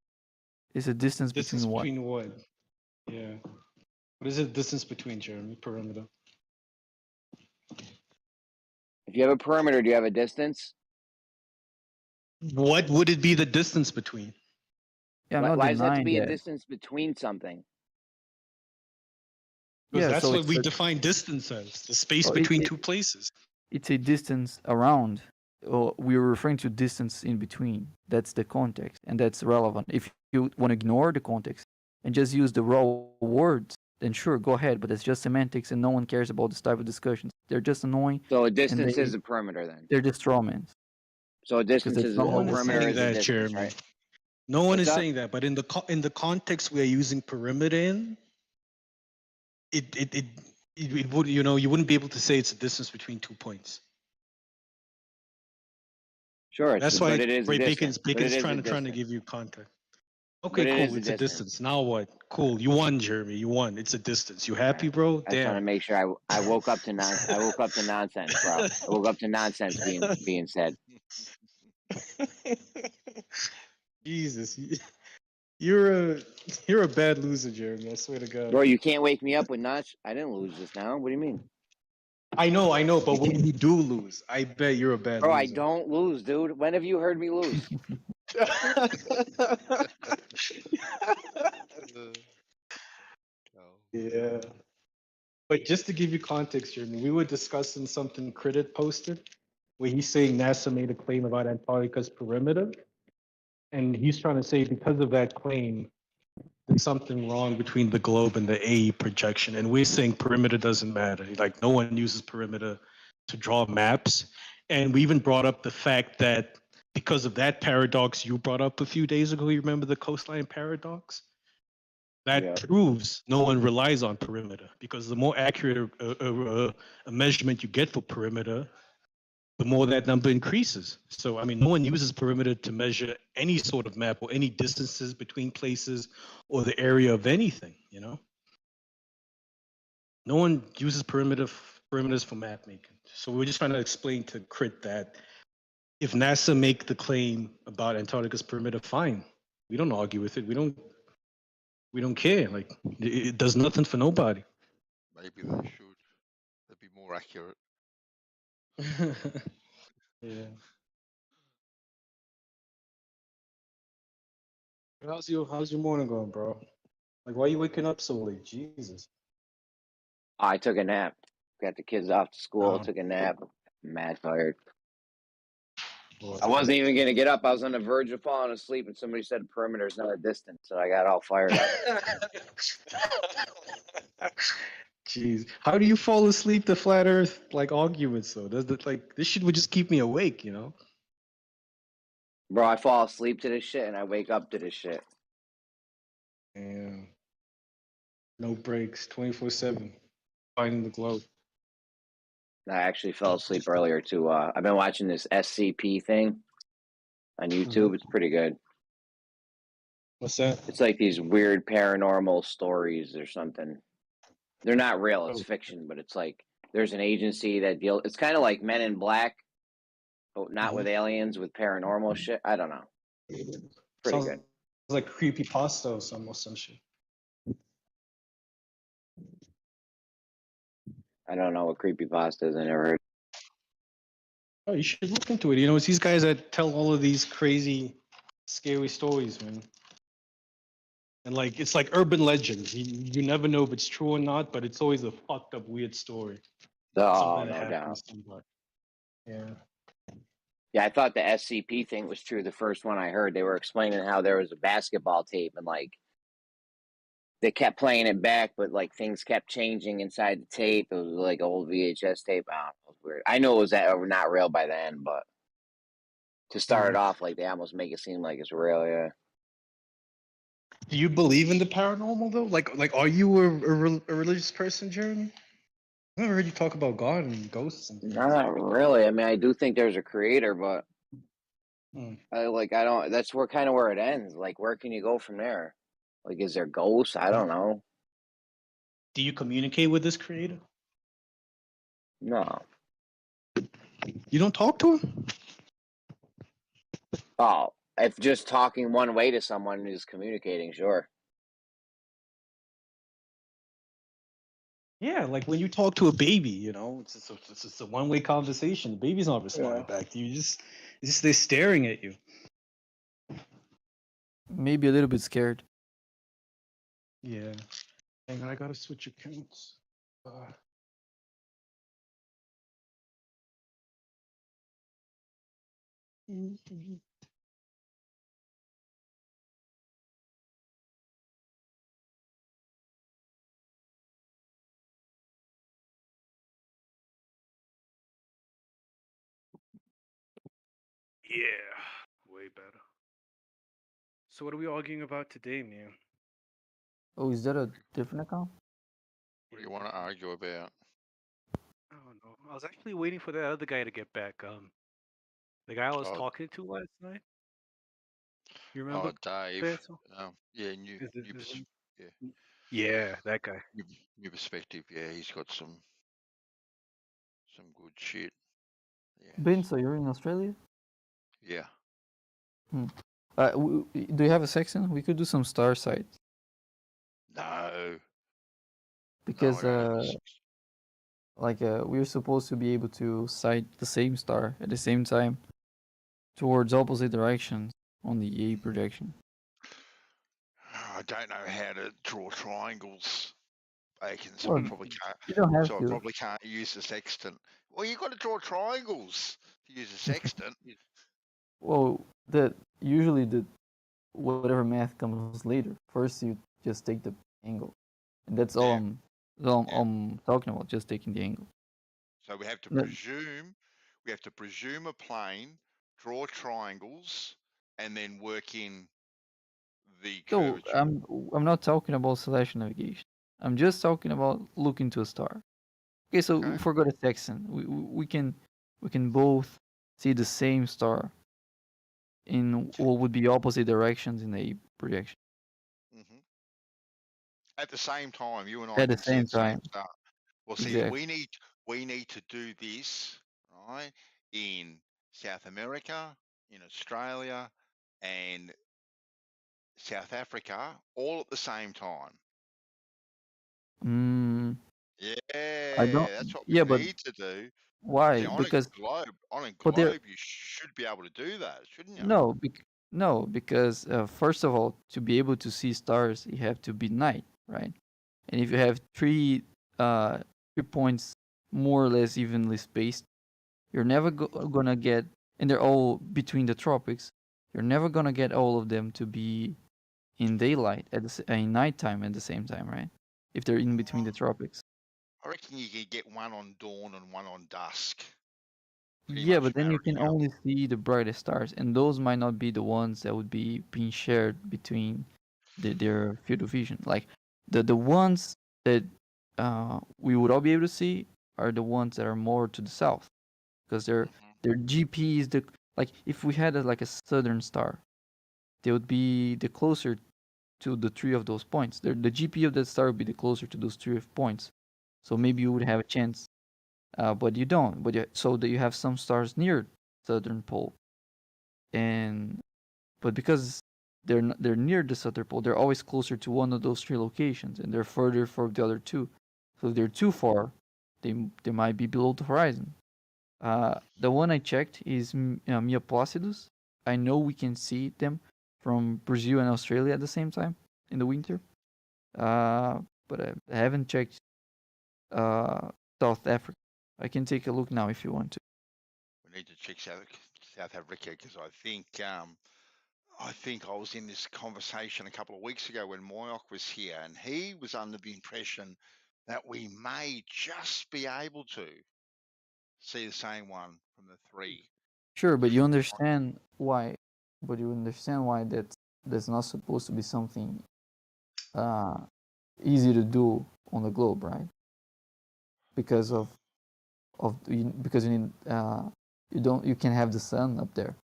It's a distance Distance between what? between what? Yeah. What is the distance between, Jeremy? Perimeter. If you have a perimeter, do you have a distance? What would it be the distance between? Yeah, I'm not Why does that have to denying be a that. distance between something? Because Yeah, that's so what it's we a, define distance as, the space oh, between two places. it's a distance around. Or we're referring to distance in between. That's the context, and that's relevant. If you want to ignore the context and just use the raw words, then sure, go ahead. But it's just semantics, and no one cares about this type of discussions. They're just annoying. So a and distance is a perimeter then. they're just strawmans. So a distance that's is not a No what one is we're perimeter saying is a that, distance, Jeremy. right? No one What's is up? saying that, but in the context we are using perimeter in, it would, you wouldn't be able to say it's a distance between 2 points. Sure, That's why but it is a Ray distance. Bacon's But it is a trying to distance. give you context. But Okay, it cool. is a It's a distance. distance. Now what? Cool. You won, Jeremy. You won. It's a distance. You happy, bro? I just want to Damn. make sure I woke up to I woke up to nonsense, bro. I woke up to nonsense being said. Jesus, you're a bad loser, Jeremy. I swear to God. Bro, you can't wake me up with notch. I didn't lose just now. What do you mean? I know, but when you do lose, I bet you're a bad Bro, I loser. don't lose, dude. When have you heard me lose? Yeah. But just to give you context, Jeremy, we were discussing something Credit posted where he's saying NASA made a claim about Antarctica's perimeter. And he's trying to say because of that claim, there's something wrong between the globe and the AE projection. And we're saying perimeter doesn't matter. Like no one uses perimeter to draw maps. And we even brought up the fact that because of that paradox you brought up a few days ago, you remember the coastline paradox? That proves no one relies on perimeter because the more accurate a measurement you get for perimeter, the more that number increases. So, I mean, no one uses perimeter to measure any sort of map or any distances between places or the area of anything, No one uses perimeters for map making. So we're just trying to explain to Crit that if NASA make the claim about Antarctica's perimeter, fine. We don't argue with it. We don't care. Like it does nothing for nobody. Maybe they should. They'd be more accurate. Yeah. How's your morning going, bro? Like, why are you waking up so late? Jesus. I took a nap. Got the kids off to school. Oh. Took a nap. Mad tired. Boy. I wasn't even gonna get up. I was on the verge of falling asleep, and somebody said perimeter is not a distance, so I got all fired up. Jeez, how do you fall asleep to flat Earth like arguments though? Does that like this shit would just keep me awake, Bro, I fall asleep to this shit, and I wake up to this shit. And no breaks, 24/7, finding the globe. I actually fell asleep earlier too. I've been watching this SCP thing on YouTube. It's pretty good. What's that? It's like these weird paranormal stories or something. They're not real. It's Oh. fiction, but it's like there's an agency that deals. It's kind of like Men in Black, but not with aliens, with paranormal shit. I don't know. Pretty Sounds good. like creepypasta or some shit. I don't know what creepypasta is. I never heard. Oh, you should look into it. It's these guys that tell all of these crazy, scary stories, man. And like it's like urban legends. You never know if it's true or not, but it's always a fucked up weird story. Oh, Something that no happened doubt. to somebody. Yeah. Yeah, I thought the SCP thing was true. The first one I heard, they were explaining how there was a basketball tape and like they kept playing it back, but like things kept changing inside the tape. It was like old VHS tape. I don't know, it was weird. I know it was not real by then, but to start it off, like they almost make it seem like it's real. Yeah. Do you believe in the paranormal though? Like are you a religious person, Jeremy? I never heard you talk about God and ghosts and things. Not really. I mean, I do think there's a creator, but Hmm. I don't. That's where it ends. Like, where can you go from there? Like, is there ghosts? I don't know. Do you communicate with this creator? No. You don't talk to him? Oh, if just talking one way to someone is communicating, sure. Yeah, like when you talk to a baby, you know, it's just a one-way conversation. The baby's not responding back to you. Just they're staring at you. Maybe a little bit scared. Yeah. Hang on, I gotta switch accounts. Yeah, way better. So what are we arguing about today, man? Oh, is that a different account? What do you want to argue about? I don't know. I was actually waiting for that other guy to get back. The guy I was Oh, talking to last night. You oh, remember? Dave. Faisal? Yeah, new, Is it- new, is pers- it- yeah, Yeah, that guy. new perspective. Yeah, he's got some good shit. Ben, so you're in Australia? Yeah. Hmm. Do you have a section? We could do some star sites No. because No, I don't have a we're supposed to be able to sight the same star at the same time towards opposite directions on the A projection. I don't know how to draw triangles, Bacon, so I Well, probably can't. you don't have So I to. probably can't use the sextant. Well, you've got to draw triangles to use a sextant. Well, usually whatever math comes later. First, you just take the angle, and that's all I'm talking about. Just taking the angle. So we have to No, presume a plane, draw triangles, and then work in the no, curvature. I'm not talking about celestial navigation. I'm just talking about looking to a star. Okay, so we forgot a section. We can both see the same star in what would be opposite directions in a projection At the same time, you and I at the can see same the same time. star. Well, see, Exactly. we need to do this right in South America, in Australia, and South Africa, all at the same time. Mm, I Yeah, don't. that's what Yeah, we but need to do. why? See, Because on a but there globe, you should be able to do that, shouldn't you? no, because first of all, to be able to see stars, you have to be night, right? And if you have three points more or less evenly spaced, you're never gonna get, and they're all between the tropics. You're never gonna get all of them to be in daylight in nighttime at the same time, right? If they're in between the tropics. I reckon you can get one on dawn and one on dusk. Pretty Yeah, much but then you marry can up. only see the brightest stars, and those might not be the ones that would be being shared between their field of vision. Like the ones that we would all be able to see are the ones that are more to the south, because their GP is like if we had like a southern star, they would be the closer to the three of those points. The GP of that star would be the closer to those three points. So maybe you would have a chance, but you don't. So that you have some stars near southern pole, but because they're near the southern pole, they're always closer to one of those three locations, and they're further from the other two. So if they're too far, they might be below the horizon. The one I checked is Mia Placidus. I know we can see them from Brazil and Australia at the same time. in the winter. But I haven't checked South Africa. I can take a look now if you want to. We need to check South Africa because I think I was in this conversation a couple of weeks ago when Moyoc was here, and he was under the impression that we may just be able to see the same one from the 3. Sure, but you understand why. But you understand why that's not supposed to be something easy to do on the globe, right? Because because you need you can have the sun up there,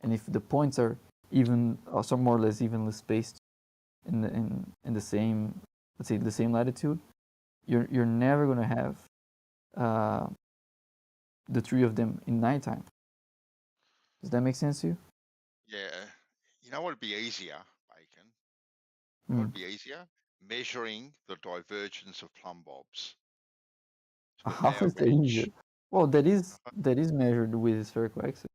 and if the points are even some more or less evenly spaced in the same, let's say, the same latitude, you're never gonna have the 3 of them in nighttime. Does that make sense to you? Yeah. You know what would be easier, Bacon? What would be easier? Measuring the divergence of plumb bobs. How is that easier? Well, that is measured with spherical axis.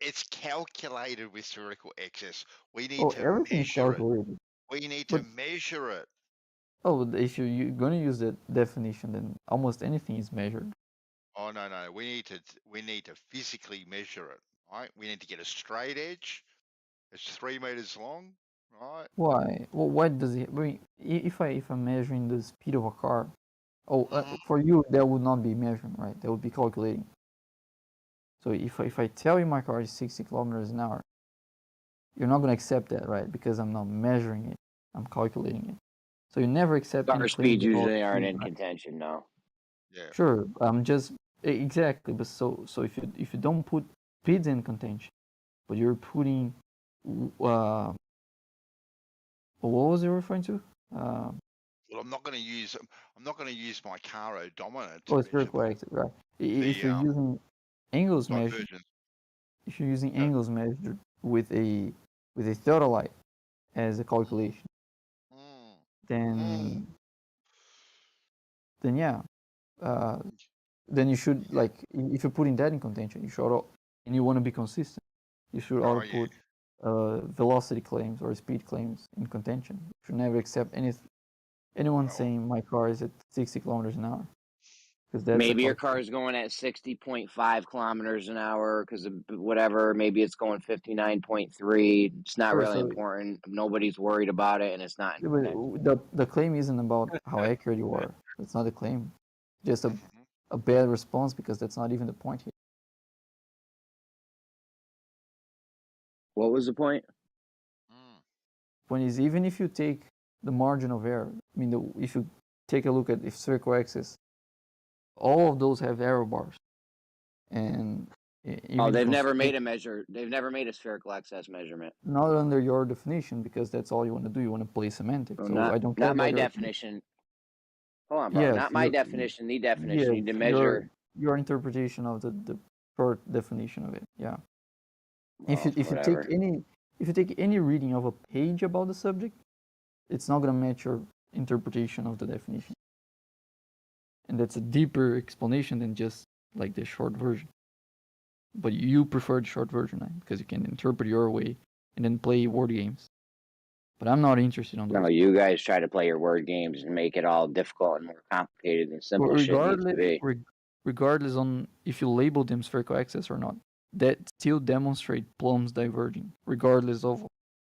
It's calculated with spherical axis. We need Oh, to everything is measure it. calculated. We need But to measure it. oh, if you're gonna use that definition, then almost anything is measured. Oh no. We need to physically measure it. Right? We need to get a straight edge. It's 3 meters long. Right? Why? Well, why does it? I mean, if I'm measuring the speed of a car, for you that would not be measuring, right? That would be calculating. So if I tell you my car is 60 kilometers an hour, you're not gonna accept that, right? Because I'm not measuring it, I'm calculating it. So you never accept any Car claims speeds about usually aren't speed, in right? contention, no. Yeah. Sure, I'm just exactly. But so if you don't put speeds in contention, but you're putting what was you referring to? Well, I'm not going to use my car odometer to Oh, it's very measure correct, right? If you're the using angles measured, divergence. if you're using angles measured with a theodolite as a calculation, then yeah, then you should, like, if you're putting that in contention, you should, and you want to be consistent, you should also put velocity claims or speed claims in contention. You should never accept anyone saying my car is at 60 kilometers an hour, because that's Maybe your car is going at 60.5 kilometers an hour because of whatever. Maybe it's going 59.3. It's not Sure, really so important. Nobody's worried about it, and it's not. yeah, but the claim isn't about how accurate you are. That's not the claim. Just a bad response, because that's not even the point here. What was the point? Point is, even if you take the margin of error, I mean, if you take a look at the spherical axis, all of those have error bars, and They've never made a measure. They've never made a spherical axis measurement. not under your definition, because that's all you want to do. You want to play semantics. Well, So not, I don't care not my about your definition. Hold on, bro. Yes, Not my definition. The definition. You need to measure. your interpretation of the short definition of it. Yeah. If Well, you whatever. take any reading of a page about the subject, it's not gonna match your interpretation of the definition. And that's a deeper explanation than just like the short version. But you prefer the short version, right? Because you can interpret your way and then play word games. But I'm not interested on those. No, you guys try to play your word games and make it all difficult and more complicated than simple But shit needs to be. regardless on if you label them spherical axis or not, that still demonstrate plumbs diverging, regardless of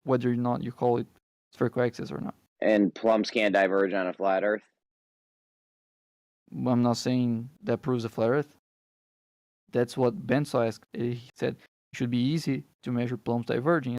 whether or not you call it spherical axis or not. And plums can't diverge on a flat Earth. I'm not saying that proves a flat Earth. That's what Ben saw asked. He said it should be easy to measure plumbs diverging.